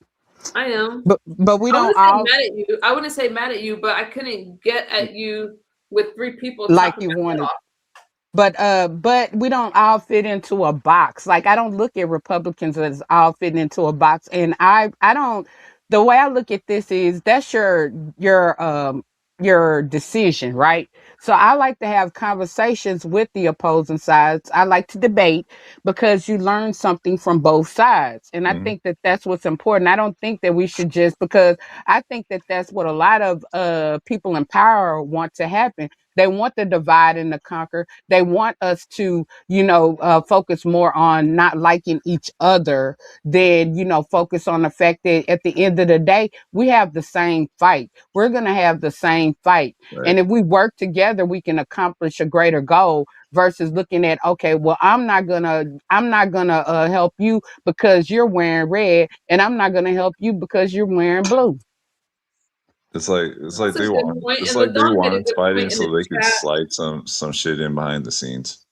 I am. But we I don't wouldn't say all mad at you. I wouldn't say mad at you, but I couldn't get at you with three people like chopping you my head wanted. off. But we don't all fit into a box. Like I don't look at Republicans as all fitting into a box. And I don't, the way I look at this is that's your decision, right? So I like to have conversations with the opposing sides. I like to debate because you learn something from both sides. And I think that that's what's important. I don't think that we should just, because I think that that's what a lot of people in power want to happen. They want the divide and the conquer. They want us to, focus more on not liking each other than, focus on the fact that at the end of the day, we have the same fight. We're going to have the same fight. Right. And if we work together, we can accomplish a greater goal versus looking at, okay, well, I'm not gonna help you because you're wearing red, and I'm not gonna help you because you're wearing blue. It's like That's a good point. it's And like they Ladon made a want us good fighting point in so the they could chat. slide some shit in behind the scenes.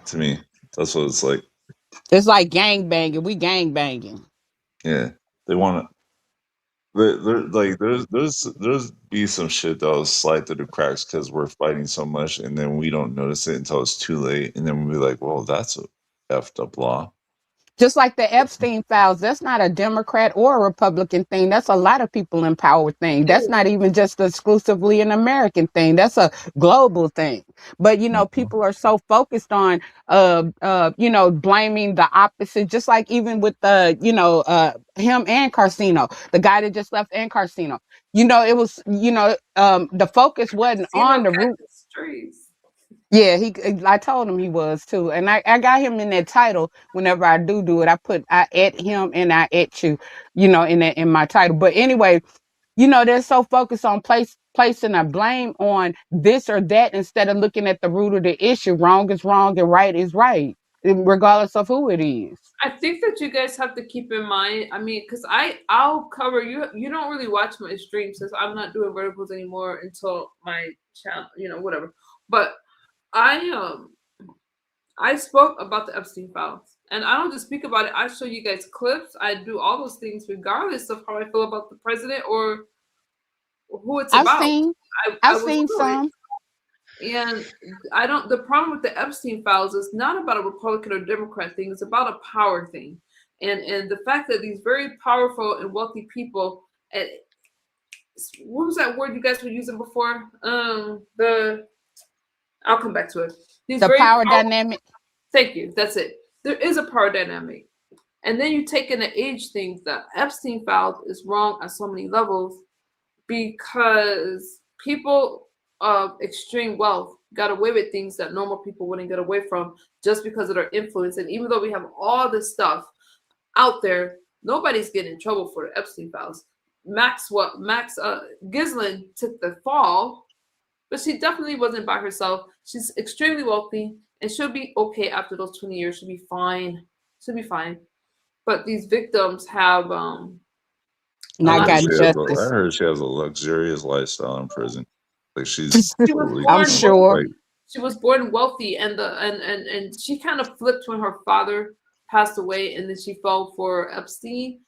To me, that's what it's like. It's like gang banging. We gang banging. Yeah, they want to. Like there's be some shit that'll slide through the cracks because we're fighting so much, and then we don't notice it until it's too late, and then we'll be like, "Well, that's a effed up law." Just like the Epstein files, that's not a Democrat or a Republican thing. That's a lot of people in power thing. That's not even just exclusively an American thing. That's a global thing. But people are so focused on blaming the opposite, just like even with him and Carcino, the guy that just left and Carcino. It was, the focus wasn't on the root. Yeah, I told him he was too, and I got him in that title. Whenever I do it, I at him and I at you, in my title. But anyway, they're so focused on placing a blame on this or that instead of looking at the root of the issue. Wrong is wrong and right is right. regardless of who it is. I think that you guys have to keep in mind. I mean, because I'll cover you. You don't really watch my streams since I'm not doing verticals anymore until my channel, whatever. But I spoke about the Epstein files, and I don't just speak about it. I show you guys clips. I do all those things regardless of how I feel about the president or who it's about. I've seen some. And I don't. The problem with the Epstein files is not about a Republican or Democrat thing. It's about a power thing, and the fact that these very powerful and wealthy people. What was that word you guys were using before? I'll come back to it. The power dynamic. Thank you. That's it. There is a power dynamic, and then you take in the age thing. The Epstein files is wrong on so many levels because people of extreme wealth got away with things that normal people wouldn't get away from just because of their influence. And even though we have all this stuff out there, nobody's getting in trouble for the Epstein files. Max Ghislaine took the fall, but she definitely wasn't by herself. She's extremely wealthy and she'll be okay after those 20 years. She'll be fine. She'll be fine. But these victims have not got justice. I heard she has a luxurious lifestyle in prison. Like she's I'm sure. She was born wealthy, and she kind of flipped when her father passed away, and then she fell for Epstein.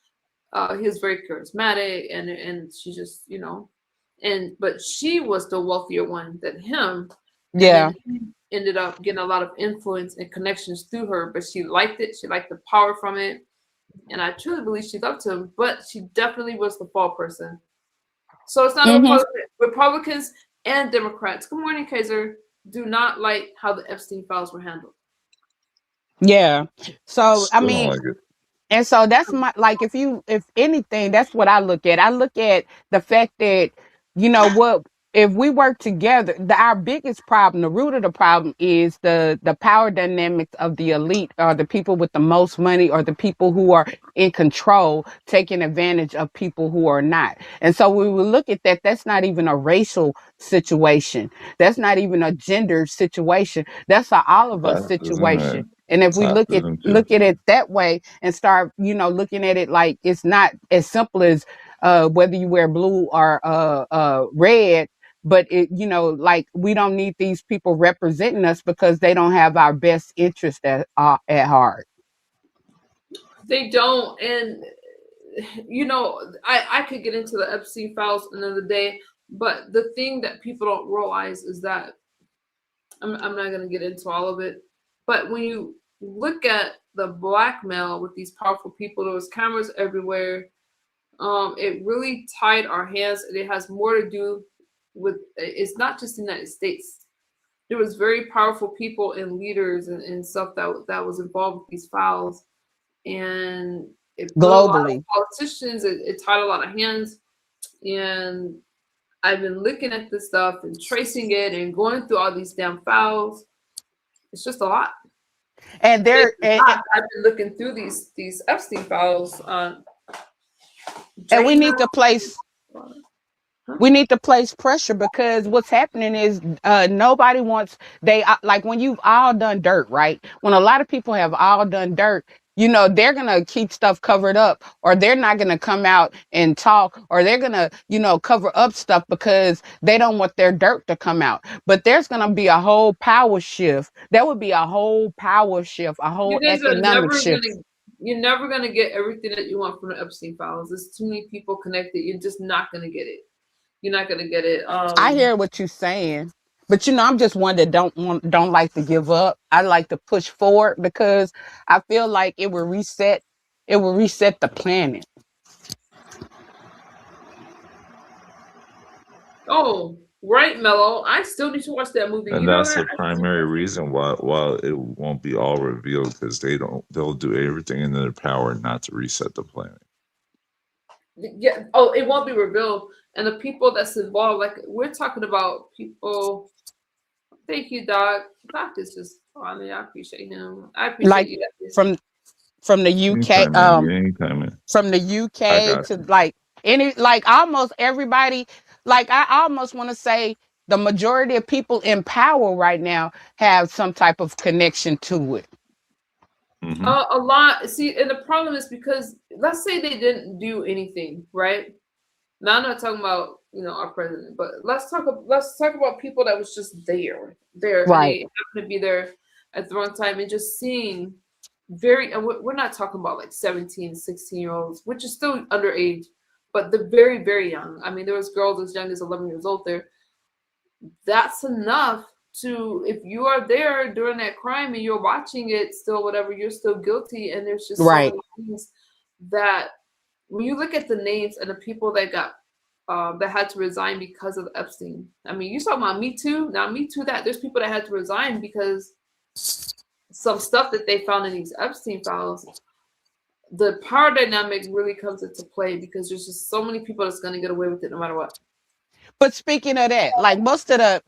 He was very charismatic, and she just, but she was the wealthier one than him. Yeah. He ended up getting a lot of influence and connections through her, but she liked it. She liked the power from it, and I truly believe she loved him. But she definitely was the fall person. So it's not Republicans and Democrats. Good morning, Kaiser. Do not like how the Epstein files were handled. Yeah. So Still I mean, don't like it. and so that's my, like, if anything, that's what I look at. I look at the fact that, if we work together, our biggest problem, the root of the problem is the power dynamics of the elite, or the people with the most money, or the people who are in control, taking advantage of people who are not. And so when we look at that, that's not even a racial situation. That's not even a gender situation. That's a all of us situation. And if we look at it that way and start, looking at it like it's not as simple as whether you wear blue or red, but it, like we don't need these people representing us because they don't have our best interest at heart. They don't, and I could get into the Epstein files another day, but the thing that people don't realize is that I'm not going to get into all of it, but when you look at the blackmail with these powerful people, there was cameras everywhere. It really tied our hands, and it has more to do with, it's not just the United States. There was very powerful people and leaders and stuff that was involved with these files, and it put globally, a lot of politicians, it tied a lot of hands. And I've been looking at this stuff and tracing it and going through all these damn files. It's just a lot. And I've been looking through these Epstein files. And we need to place pressure, because what's happening is nobody wants, like when you've all done dirt, right? When a lot of people have all done dirt, they're going to keep stuff covered up, or they're not going to come out and talk, or they're going to, cover up stuff because they don't want their dirt to come out. But there's going to be a whole power shift. There would be a whole power shift, a whole economic shift. You're never going to get everything that you want from the Epstein files. There's too many people connected. You're just not going to get it. You're not going to get it. I hear what you're saying, but I'm just one that don't like to give up. I like to push forward because I feel like it will reset the planet. Oh, right, Mello. I still need to watch that movie. And that's the primary reason why it won't be all revealed, because they'll do everything in their power not to reset the planet. Yeah. Oh, it won't be revealed. And the people that's involved, like we're talking about people. Thank you, Doc. Doc is just funny. I appreciate him. I appreciate like you guys. From the UK, from the UK to almost everybody. Like I almost want to say the majority of people in power right now have some type of connection to it. A lot. See, and the problem is because let's say they didn't do anything, right? Now I'm not talking about our president, but let's talk about people that was just there, and they happen to be there at the wrong time, and just seeing and we're not talking about like 17, 16-year-olds, which is still underage, but the very, very young. I mean, there was girls as young as 11 years old there. That's enough to, if you are there during that crime and you're watching it still, whatever, you're still guilty. And there's just so many things that when you look at the names and the people that got that had to resign because of Epstein. I mean, you talking about Me Too. Now, Me Too, that there's people that had to resign because some stuff that they found in these Epstein files. The power dynamic really comes into play because there's just so many people that's going to get away with it no matter what. But speaking of that, like most of the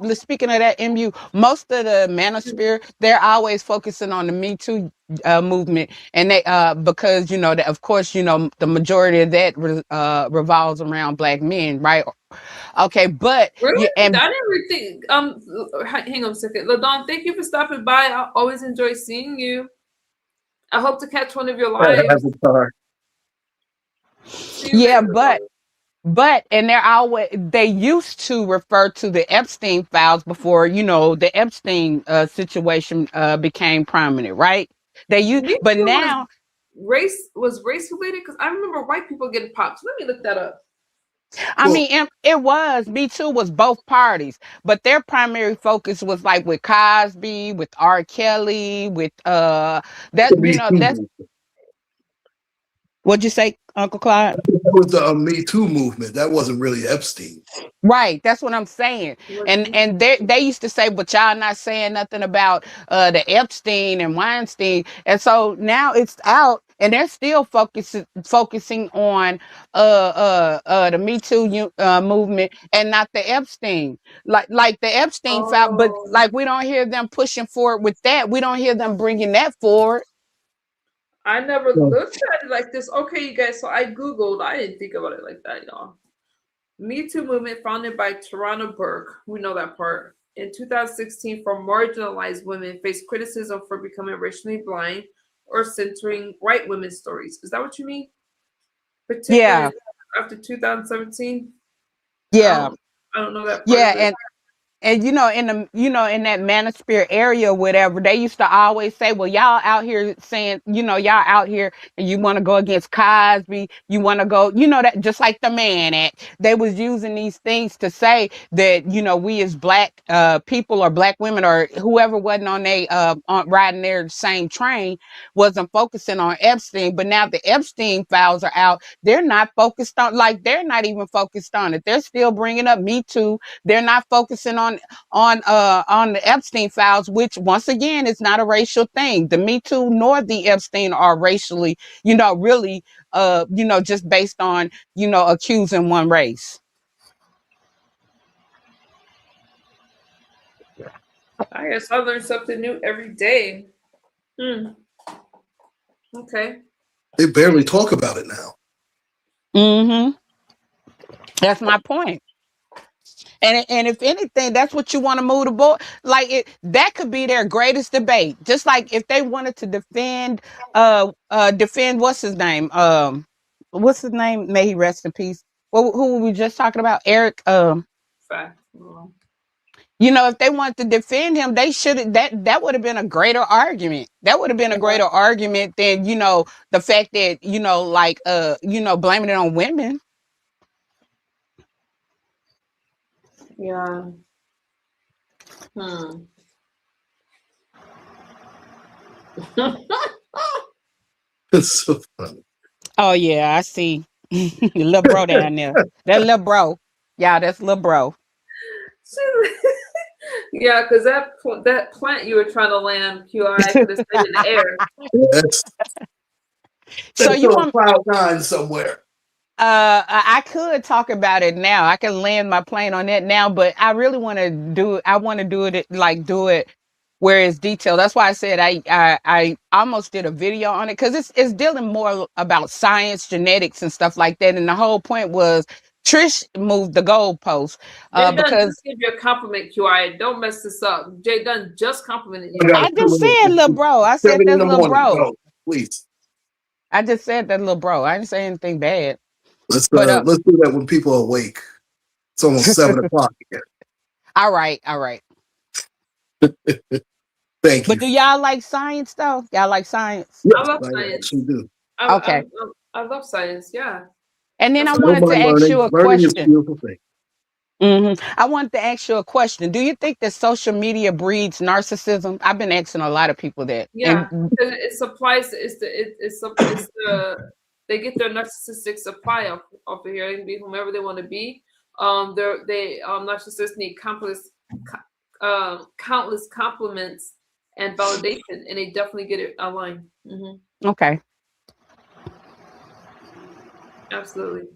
manosphere, they're always focusing on the Me Too movement, and they because that of course the majority of that revolves around Black men, right? Okay, but really, I didn't really think. Hang on a second, LaDon. Thank you for stopping by. I always enjoy seeing you. I hope to catch one of your lives. Yeah, but and they used to refer to the Epstein files before the Epstein situation became prominent, right? But now race related because I remember white people getting popped. Let me look that up. I mean, Me Too was both parties, but their primary focus was like with Cosby, with R. Kelly, with that's what'd you say, Uncle Clyde? That was the Me Too movement. That wasn't really Epstein. Right, that's what I'm saying. And they used to say, but y'all not saying nothing about the Epstein and Weinstein. And so now it's out and they're still focusing on the Me Too movement and not the Epstein. Like the Epstein file, but like we don't hear them pushing forward with that. We don't hear them bringing that forward. I never looked at it like this. Okay, you guys, so I Googled. I didn't think about it like that, y'all. Me Too movement founded by Tarana Burke, we know that part, in 2016 for marginalized women faced criticism for becoming racially blind or centering white women's stories. Is that what you mean? Particularly after 2017? Yeah. I don't know that part. Yeah, and in that manosphere area or whatever, they used to always say, well, y'all out here saying, y'all out here and you want to go against Cosby, you want to go, that just like the Mann Act. They was using these things to say that, we as Black people or Black women or whoever wasn't on riding their same train wasn't focusing on Epstein. But now the Epstein files are out. They're not focused on, they're not even focused on it. They're still bringing up Me Too. They're not focusing on the Epstein files, which once again is not a racial thing. The Me Too nor the Epstein are racially, really, just based on, accusing one race. I guess I learn something new every day. Okay. They barely talk about it now. Mm-hmm. That's my point. And if anything, that's what you want to move the board. That could be their greatest debate. Just like if they wanted to defend what's his name? May he rest in peace. Who were we just talking about? Eric. Fact. If they wanted to defend him, they should that would have been a greater argument. That would have been a greater argument than, the fact that, blaming it on women. Yeah. It's so funny. Oh yeah, I see. Little bro down there. That little bro. Yeah, that's little bro. Yeah, because that plant you were trying to land, QI, could have stayed in the air. So you want Cloud nine somewhere? I could talk about it now. I can land my plane on that now, but I really want to do it. I want to do it where it's detailed. That's why I said I almost did a video on it because it's dealing more about science, genetics, and stuff like that. And the whole point was Trish moved the goalpost because just give you a compliment, QI. Don't mess this up. Jay Dunn just complimented you. I just said, little bro. I said that's little bro. please. I just said that, little bro. I didn't say anything bad. Let's But do that when people are awake. It's almost 7:00 again. all right, all right. Thank But you. do y'all like science though? Y'all like science? I Yes, love I science. actually do. Okay. I love science. Yeah. And then I I don't wanted to mind ask you learning. a Learning is a question. beautiful thing. I wanted to ask you a question. Do you think that social media breeds narcissism? I've been asking a lot of people that. Yeah, And because it supplies. It's the they get their narcissistic supply off of here. They can be whomever they want to be. Narcissists need countless compliments and validation, and they definitely get it online. okay. Absolutely.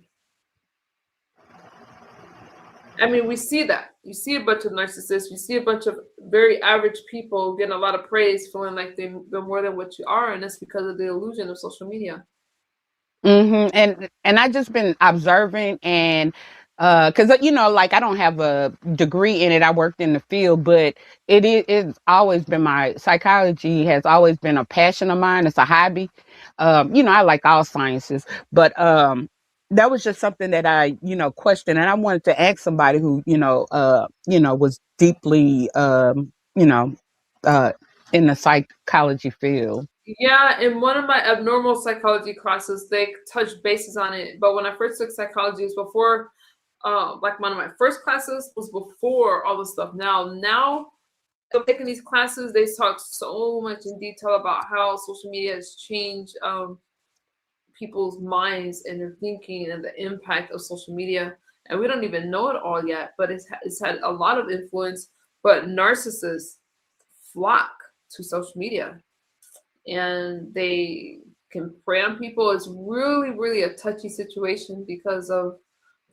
I mean, we see that. You see a bunch of narcissists. You see a bunch of very average people getting a lot of praise, feeling like they're more than what you are, and that's because of the illusion of social media. And I just been observing and because like I don't have a degree in it. I worked in the field, but it's always been my psychology has always been a passion of mine. It's a hobby. I like all sciences, but that was just something that I questioned, and I wanted to ask somebody who was deeply in the psychology field. Yeah, in one of my abnormal psychology classes, they touched bases on it. But when I first took psychology, it was before, like one of my first classes was before all this stuff. Now, I'm taking these classes, they talk so much in detail about how social media has changed people's minds and their thinking and the impact of social media. And we don't even know it all yet, but it's had a lot of influence. But narcissists flock to social media, and they can prey on people. It's really, really a touchy situation because of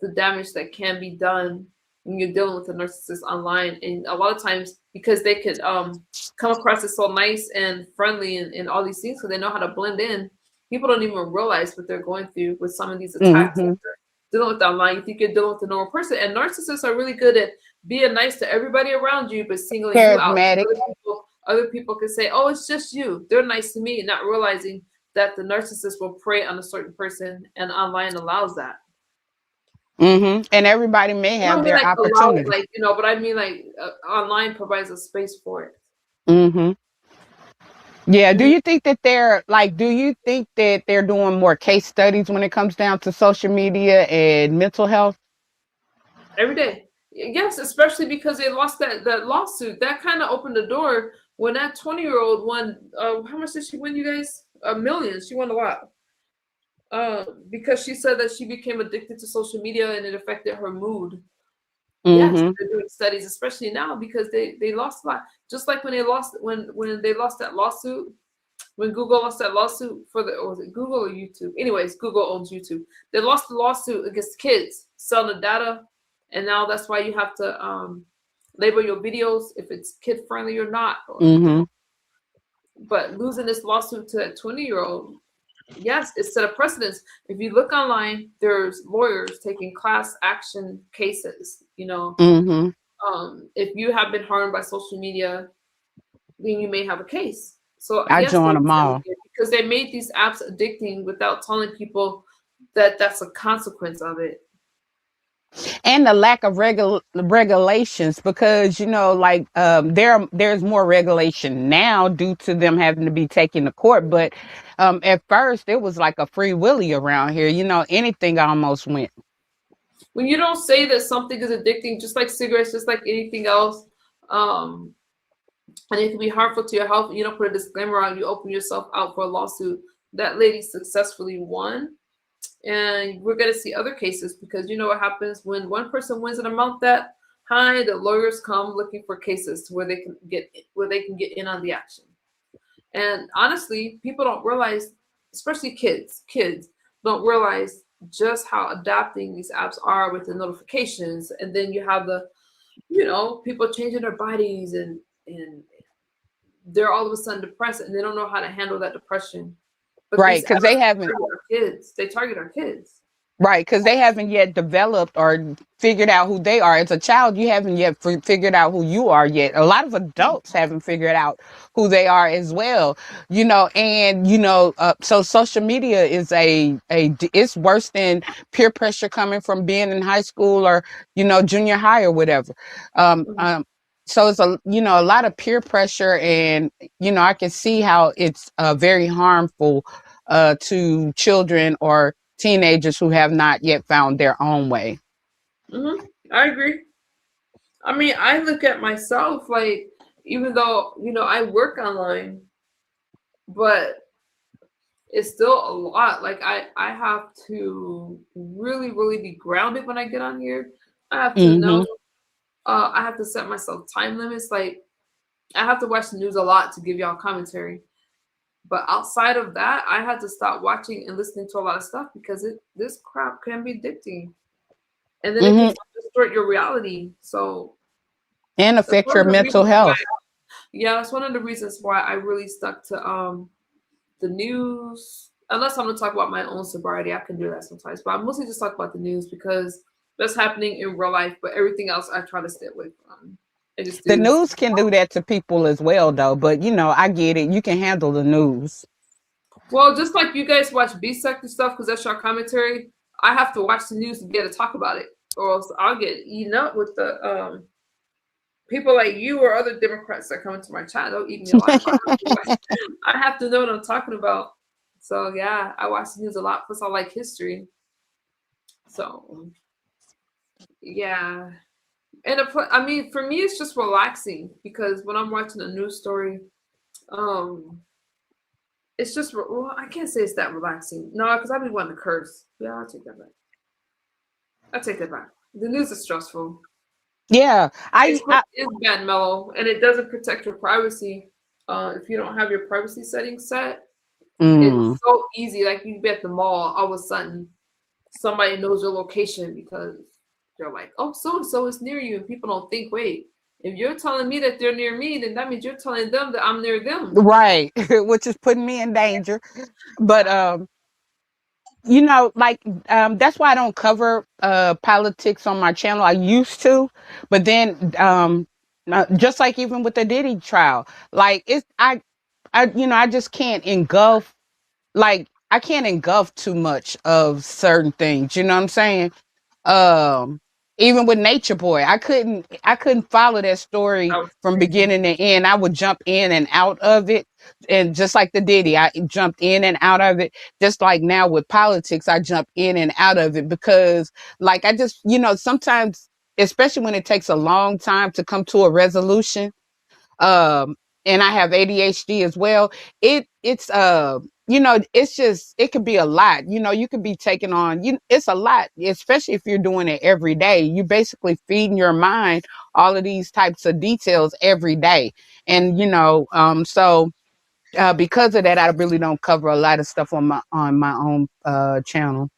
the damage that can be done when you're dealing with a narcissist online. And a lot of times, because they could come across as so nice and friendly and all these things, because they know how to blend in, people don't even realize what they're going through with some of these attacks. That they're dealing with online. You think you're dealing with a normal person, and narcissists are really good at being nice to everybody around you, but singling you out. Charismatic. Other people can say, "Oh, it's just you. They're nice to me," not realizing that the narcissist will prey on a certain person, and online allows that. And everybody may I don't have mean their like allow it, opportunity. but I mean like online provides a space for it. Yeah. Do you think that they're doing more case studies when it comes down to social media and mental health? Every day. Yes, especially because they lost that lawsuit. That kind of opened the door when that 20-year-old won. How much did she win, you guys? $1 million. She won a lot. Because she said that she became addicted to social media and it affected her mood. Yes, they're doing studies, especially now because they lost a lot. Just like when they lost that lawsuit, when Google lost that lawsuit was it Google or YouTube? Anyways, Google owns YouTube. They lost the lawsuit against kids selling the data, and now that's why you have to label your videos if it's kid friendly or not. But losing this lawsuit to that 20-year-old, yes, it set a precedence. If you look online, there's lawyers taking class action cases. If you have been harmed by social media, then you may have a case. So I yes, join them all. because they made these apps addicting without telling people that that's a consequence of it. And the lack of regulations, because there's more regulation now due to them having to be taken to court. But at first, it was like a free willy around here. Anything almost went. When you don't say that something is addicting, just like cigarettes, just like anything else, and it can be harmful to your health, you don't put a disclaimer on, you open yourself out for a lawsuit. That lady successfully won. And we're going to see other cases, because you know what happens when one person wins an amount that high, the lawyers come looking for cases to where they can get in on the action. And honestly, people don't realize, especially kids don't realize just how adapting these apps are with the notifications. And then you have the, people changing their bodies and they're all of a sudden depressed and they don't know how to handle that depression. But right, because they haven't. They target our kids. Right, because they haven't yet developed or figured out who they are. As a child, you haven't yet figured out who you are yet. A lot of adults haven't figured out who they are as well. And so social media is it's worse than peer pressure coming from being in high school or junior high or whatever. So it's a lot of peer pressure, and I can see how it's very harmful to children or teenagers who have not yet found their own way. I agree. I mean, I look at myself like, even though I work online, but it's still a lot. Like I have to really be grounded when I get on here. I have to know. I have to set myself time limits. Like I have to watch the news a lot to give y'all commentary. But outside of that, I had to stop watching and listening to a lot of stuff because this crap can be addicting, and then it can distort your reality. So and affect your mental health. That's one of the reasons why I really stuck to the news. Unless I'm going to talk about my own sobriety, I can do that sometimes. But I mostly just talk about the news because that's happening in real life. But everything else, I try to stay away from. The news can do that to people as well, though. But I get it. You can handle the news. Well, just like you guys watch B-sector stuff because that's your commentary, I have to watch the news to be able to talk about it, or else I'll get eaten up with the people like you or other Democrats that come into my chat. They'll eat me alive. I have to know what I'm talking about. So yeah, I watch the news a lot. Plus, I like history. So yeah, and I mean, for me, it's just relaxing because when I'm watching a news story, it's just, well, I can't say it's that relaxing. No, because I've been wanting to curse. Yeah, I'll take that back. The news is stressful. Yeah, it's bad mellow, and it doesn't protect your privacy. If you don't have your privacy settings set, it's so easy. Like you be at the mall, all of a sudden, somebody knows your location because they're like, "Oh, so and so is near you," and people don't think, wait. If you're telling me that they're near me, then that means you're telling them that I'm near them. Right, which is putting me in danger. But that's why I don't cover politics on my channel. I used to, but then just like even with the Diddy trial, like I just can't engulf, like I can't engulf too much of certain things. You know what I'm saying? Even with Nature Boy, I couldn't follow that story from beginning to end. I would jump in and out of it. And just like the Diddy, I jumped in and out of it. Just like now with politics, I jump in and out of it because like I just, sometimes, especially when it takes a long time to come to a resolution, and I have ADHD as well. It's just, it could be a lot. You could be taking on, it's a lot, especially if you're doing it every day. You basically feeding your mind all of these types of details every day. And, so because of that, I really don't cover a lot of stuff on my own channel.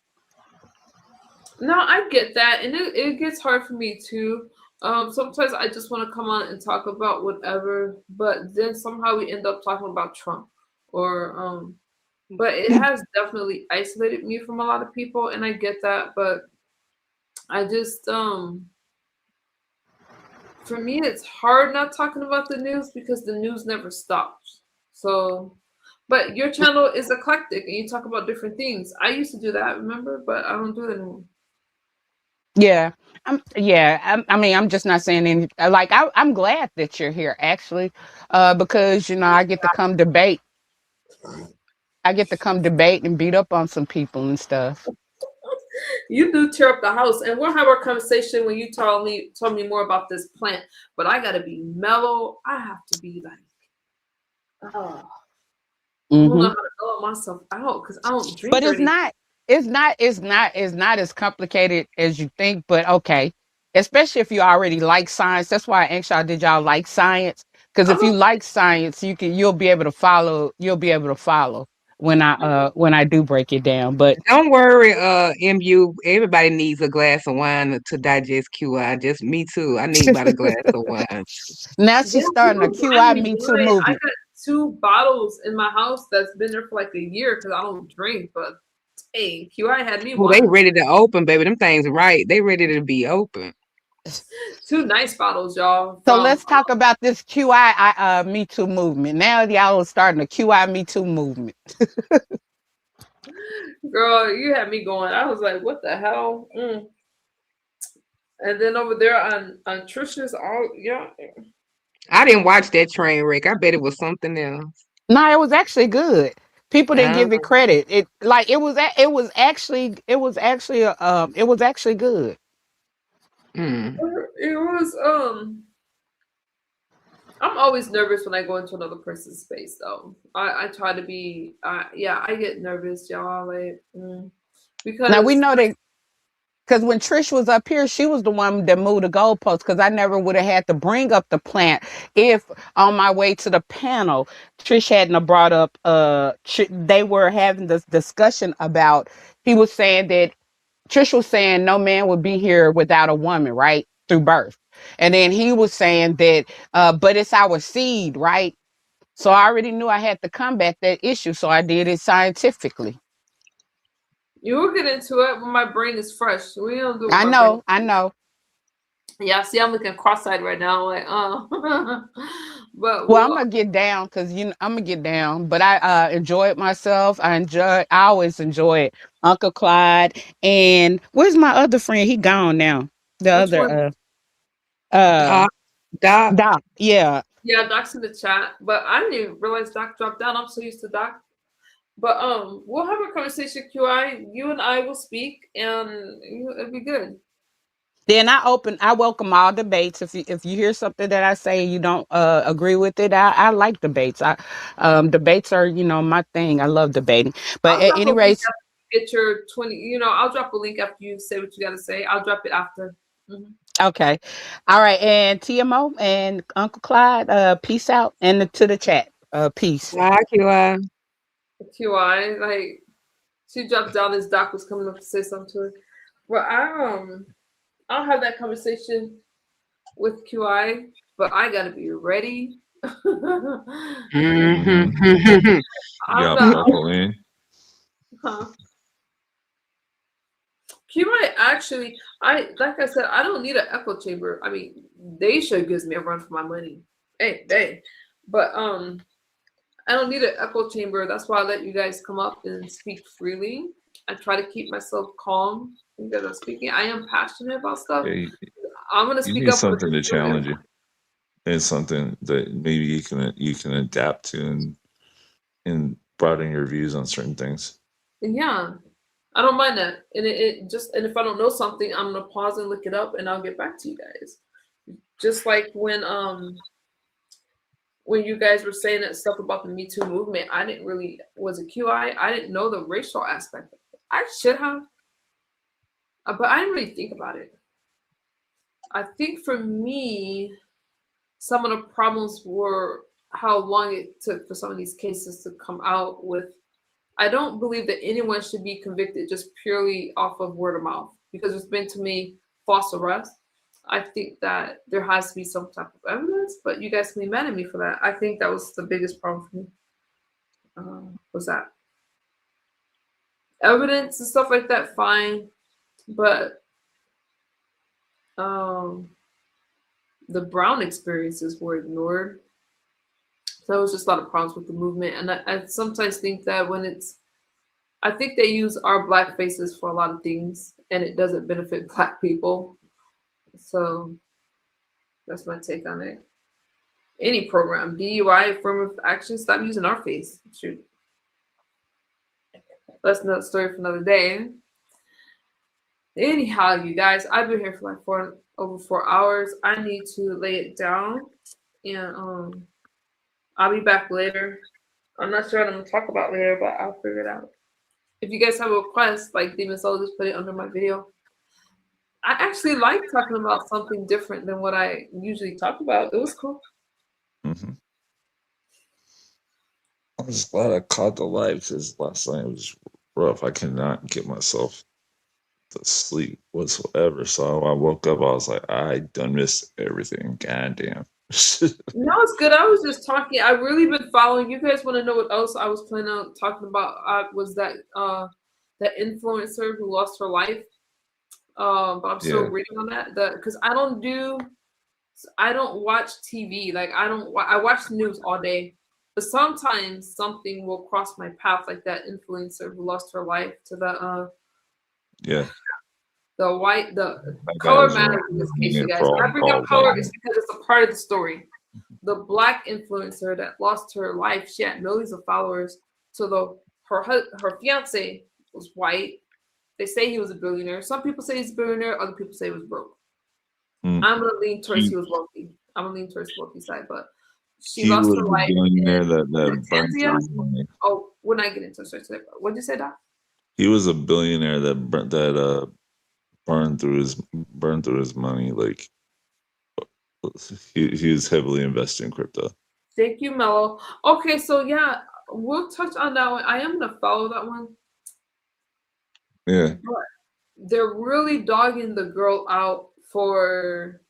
No, I get that. And it gets hard for me too. Sometimes I just want to come on and talk about whatever, but then somehow we end up talking about Trump or but it has definitely isolated me from a lot of people, and I get that, but I just for me it's hard not talking about the news because the news never stops. So but your channel is eclectic and you talk about different things. I used to do that, remember, but I don't do it anymore. Yeah. I mean, I'm just not saying any, like, I'm glad that you're here actually, because, I get to come debate. I get to come debate and beat up on some people and stuff. You do tear up the house, and we'll have our conversation when you tell me more about this plant. But I gotta be mellow. I have to be like, I don't know how to mellow myself out because I don't drink. But it's not as complicated as you think. But okay, especially if you already like science. That's why I asked y'all, did y'all like science? Because if you like science, you'll be able to follow. You'll be able to follow when I do break it down. But don't worry, MU. Everybody needs a glass of wine to digest QI. Just me too. I need about a glass of wine. Now she's starting a QI Me Too movement. I got 2 bottles in my house that's been there for like a year because I don't drink. But Hey, QI had me Oh, they one. ready to open, baby. Them things right. They ready to be open. 2 nice bottles, y'all. So let's talk about this QI Me Too movement. Now y'all are starting a QI Me Too movement. Girl, you had me going. I was like, what the hell? And then over there on Trisha's, I didn't watch that train wreck. I bet it was something else. No, it was actually good. People didn't give it Oh. credit. It was actually good. It was I'm always nervous when I go into another person's space, though. I try to be, I get nervous, y'all. Like, because Now we know that because when Trish was up here, she was the one that moved the goalpost. Because I never would have had to bring up the plant if on my way to the panel, Trish hadn't have brought up. They were having this discussion about. He was saying that Trish was saying no man would be here without a woman, right, through birth, and then he was saying that, but it's our seed, right? So I already knew I had to combat that issue, so I did it scientifically. you will get into it when my brain is fresh. We don't do it. I know. Yeah, see, I'm looking cross-eyed right now, like, but Well, I'm gonna get down because I'm gonna get down. But I enjoyed myself. I always enjoy it. Uncle Clyde and where's my other friend? He gone now. The Which other one? Doc. Yeah. Yeah, Doc's in the chat, but I didn't even realize Doc dropped down. I'm so used to Doc. But we'll have a conversation, QI. You and I will speak, and it'll be good. Then I welcome all debates. If you hear something that I say and you don't agree with it, I like debates. Debates are my thing. I love debating. But at any rate, get your 20. I'll drop a link after you say what you got to say. I'll drop it after. Okay, all right. And TMO and Uncle Clyde, peace out, and to the chat, peace. Bye, QI. QI, like she dropped down as Doc was coming up to say something to her. Well, I'll have that conversation with QI, but I gotta be ready. You got buckle in. Huh? QI actually, like I said, I don't need an echo chamber. I mean, they should gives me a run for my money. Hey, but I don't need an echo chamber. That's why I let you guys come up and speak freely. I try to keep myself calm because I'm speaking. I am passionate about stuff. Yeah, I'm gonna you speak need up. something to challenge you, and something that maybe you can adapt to and broaden your views on certain things. Yeah, I don't mind that. And and if I don't know something, I'm gonna pause and look it up, and I'll get back to you guys. Just like when you guys were saying that stuff about the Me Too movement, I didn't really was a QI. I didn't know the racial aspect of it. I should have, but I didn't really think about it. I think for me, some of the problems were how long it took for some of these cases to come out with. I don't believe that anyone should be convicted just purely off of word of mouth because there's been to me false arrests. I think that there has to be some type of evidence, but you guys can be mad at me for that. I think that was the biggest problem for me. Was that evidence and stuff like that? Fine, but the Brown experiences were ignored. So there was just a lot of problems with the movement, and I sometimes think that I think they use our Black faces for a lot of things, and it doesn't benefit Black people. So that's my take on it. Any program, DUI, affirmative action, stop using our face. Shoot. That's another story for another day. Anyhow, you guys, I've been here for like over 4 hours. I need to lay it down, and I'll be back later. I'm not sure what I'm gonna talk about later, but I'll figure it out. If you guys have a request, like Demon Soul, just put it under my video. I actually like talking about something different than what I usually talk about. It was cool. Mm-hmm. I'm just glad I caught the light because last night was rough. I cannot get myself to sleep whatsoever. So I woke up, I was like, I done missed everything. Goddamn. No, it's good. I was just talking. I've really been following. You guys want to know what else I was planning on talking about? Was that the influencer who lost her life. But I'm still reading on that. Because I don't watch TV. Like I watch the news all day. But sometimes something will cross my path, like that influencer who lost her life to the color matters in this case, you guys. When I bring up color, it's because it's a part of the story. The black influencer that lost her life, she had millions of followers. So her fiance was white. They say he was a billionaire. Some people say he's a billionaire. Other people say he was broke. I'm gonna lean towards he was wealthy. I'm gonna lean towards the wealthy side, but she lost her life. Billionaire that burned through his money. Oh, when I get into it, what did you say, Doc? He was a billionaire that burned through his money. Like he was heavily invested in crypto. Thank you, Mello. Okay, so yeah, we'll touch on that one. I am gonna follow that one. Yeah. But they're really dogging the girl out for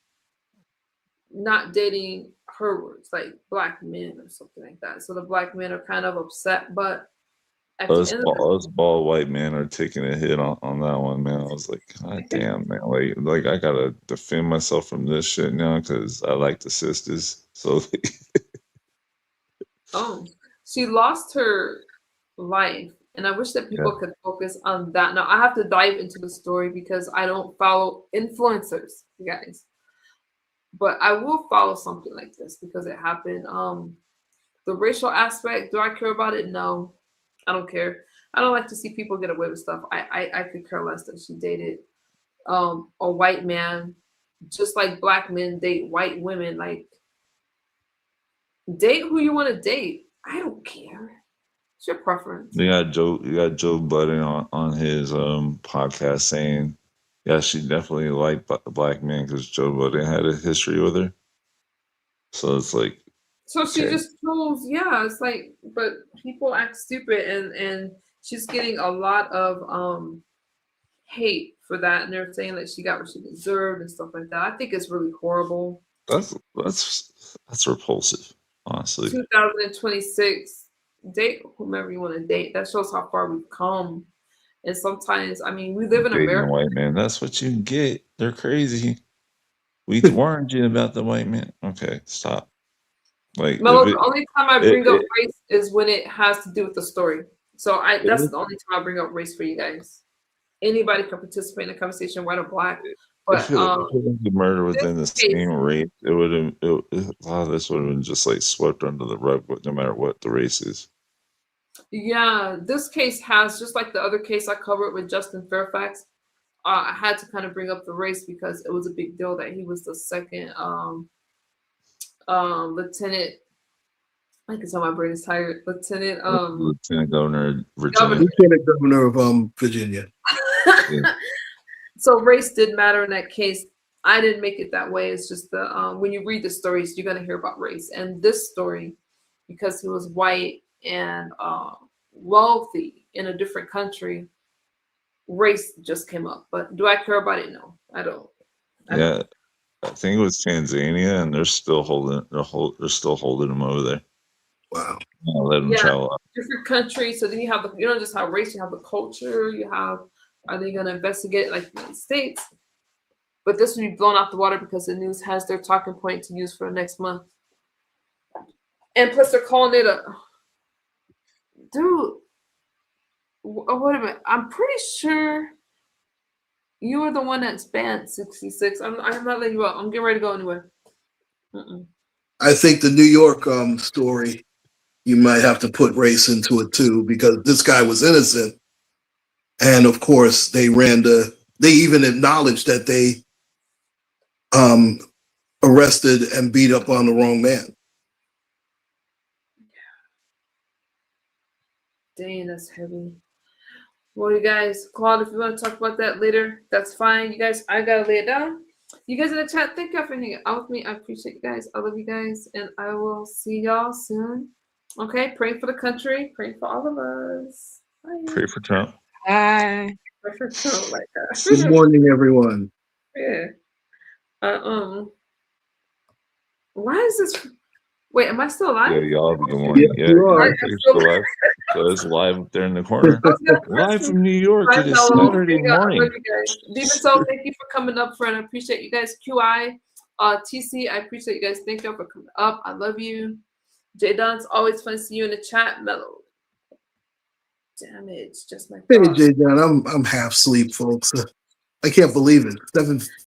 not dating her words, like black men or something like that. So the black men are kind of upset, but at the end of Us bald white men are taking a hit on that one, man. I was like, God damn, man. Like I gotta defend myself from this shit now because I like the sisters. So she lost her life, and I wish that people could focus on that. Now I have to dive into the story because I don't follow influencers, you guys. But I will follow something like this because it happened. The racial aspect, do I care about it? No, I don't care. I don't like to see people get away with stuff. I could care less that she dated a white man, just like black men date white women. Like, date who you want to date. I don't care. It's your preference. you got Joe Budden on his podcast saying, yeah, she definitely liked black men because Joe Budden had a history with her. So it's like, so she just chose, it's like, but people act stupid, and she's getting a lot of hate for that, and they're saying that she got what she deserved and stuff like that. I think it's really horrible. That's repulsive, honestly. 2026, date whomever you want to date. That shows how far we've come. And sometimes, I mean, we live in America. White man, that's what you get. They're crazy. We warned you about the white man. Okay, stop. Like, Melo, the only time I bring up race is when it has to do with the story. So that's the only time I bring up race for you guys. Anybody can participate in the conversation, white or black. But the murder within the same race, a lot of this would have been just like swept under the rug, no matter what the race is. Yeah, this case has, just like the other case I covered with Justin Fairfax, I had to kind of bring up the race because it was a big deal that he was the second lieutenant. I can tell my brain is tired. Lieutenant Governor of Virginia. Lieutenant Governor of Virginia. So race did matter in that case. I didn't make it that way. It's just the when you read the stories, you're gonna hear about race. And this story, because he was white and wealthy in a different country, race just came up. But do I care about it? No, I don't. I think it was Tanzania, and they're still holding him over there. Wow. Let him travel out. Different countries. So then you have you don't just have race, you have the culture. You have, are they going to investigate like the United States? But this will be blown out the water because the news has their talking point to use for the next month. And plus, they're calling it dude. Wait a minute. I'm pretty sure you were the one that's banned 66. I'm not letting you up. I'm getting ready to go anywhere. I think the New York story, you might have to put race into it too, because this guy was innocent. And of course, they even acknowledged that they arrested and beat up on the wrong man. Dang, that's heavy. Well, you guys, Claude, if you want to talk about that later, that's fine. You guys, I gotta lay it down. You guys in the chat, thank y'all for hanging out with me. I appreciate you guys. I love you guys, and I will see y'all soon. Okay, praying for the country, praying for all of us. Bye. Pray for Trump. Bye. Pray for Trump like that. Good morning, everyone. Yeah. Why is this? Wait, am I still Yeah, alive? y'all. Good morning. Yes, Yeah, you are. you're still live. So it's live up there in the corner. I was gonna Live press from New York. It is hello. Saturday Hang on, I love morning. you guys. Diva Soul, thank you for coming up, friend. I appreciate you guys. QI, TC, I appreciate you guys. Thank you for coming up. I love you. J Don's always fun to see you in the chat. Mellow. Damn it, it's just my Hey, thoughts. Jay John, I'm half asleep, folks. I can't believe it.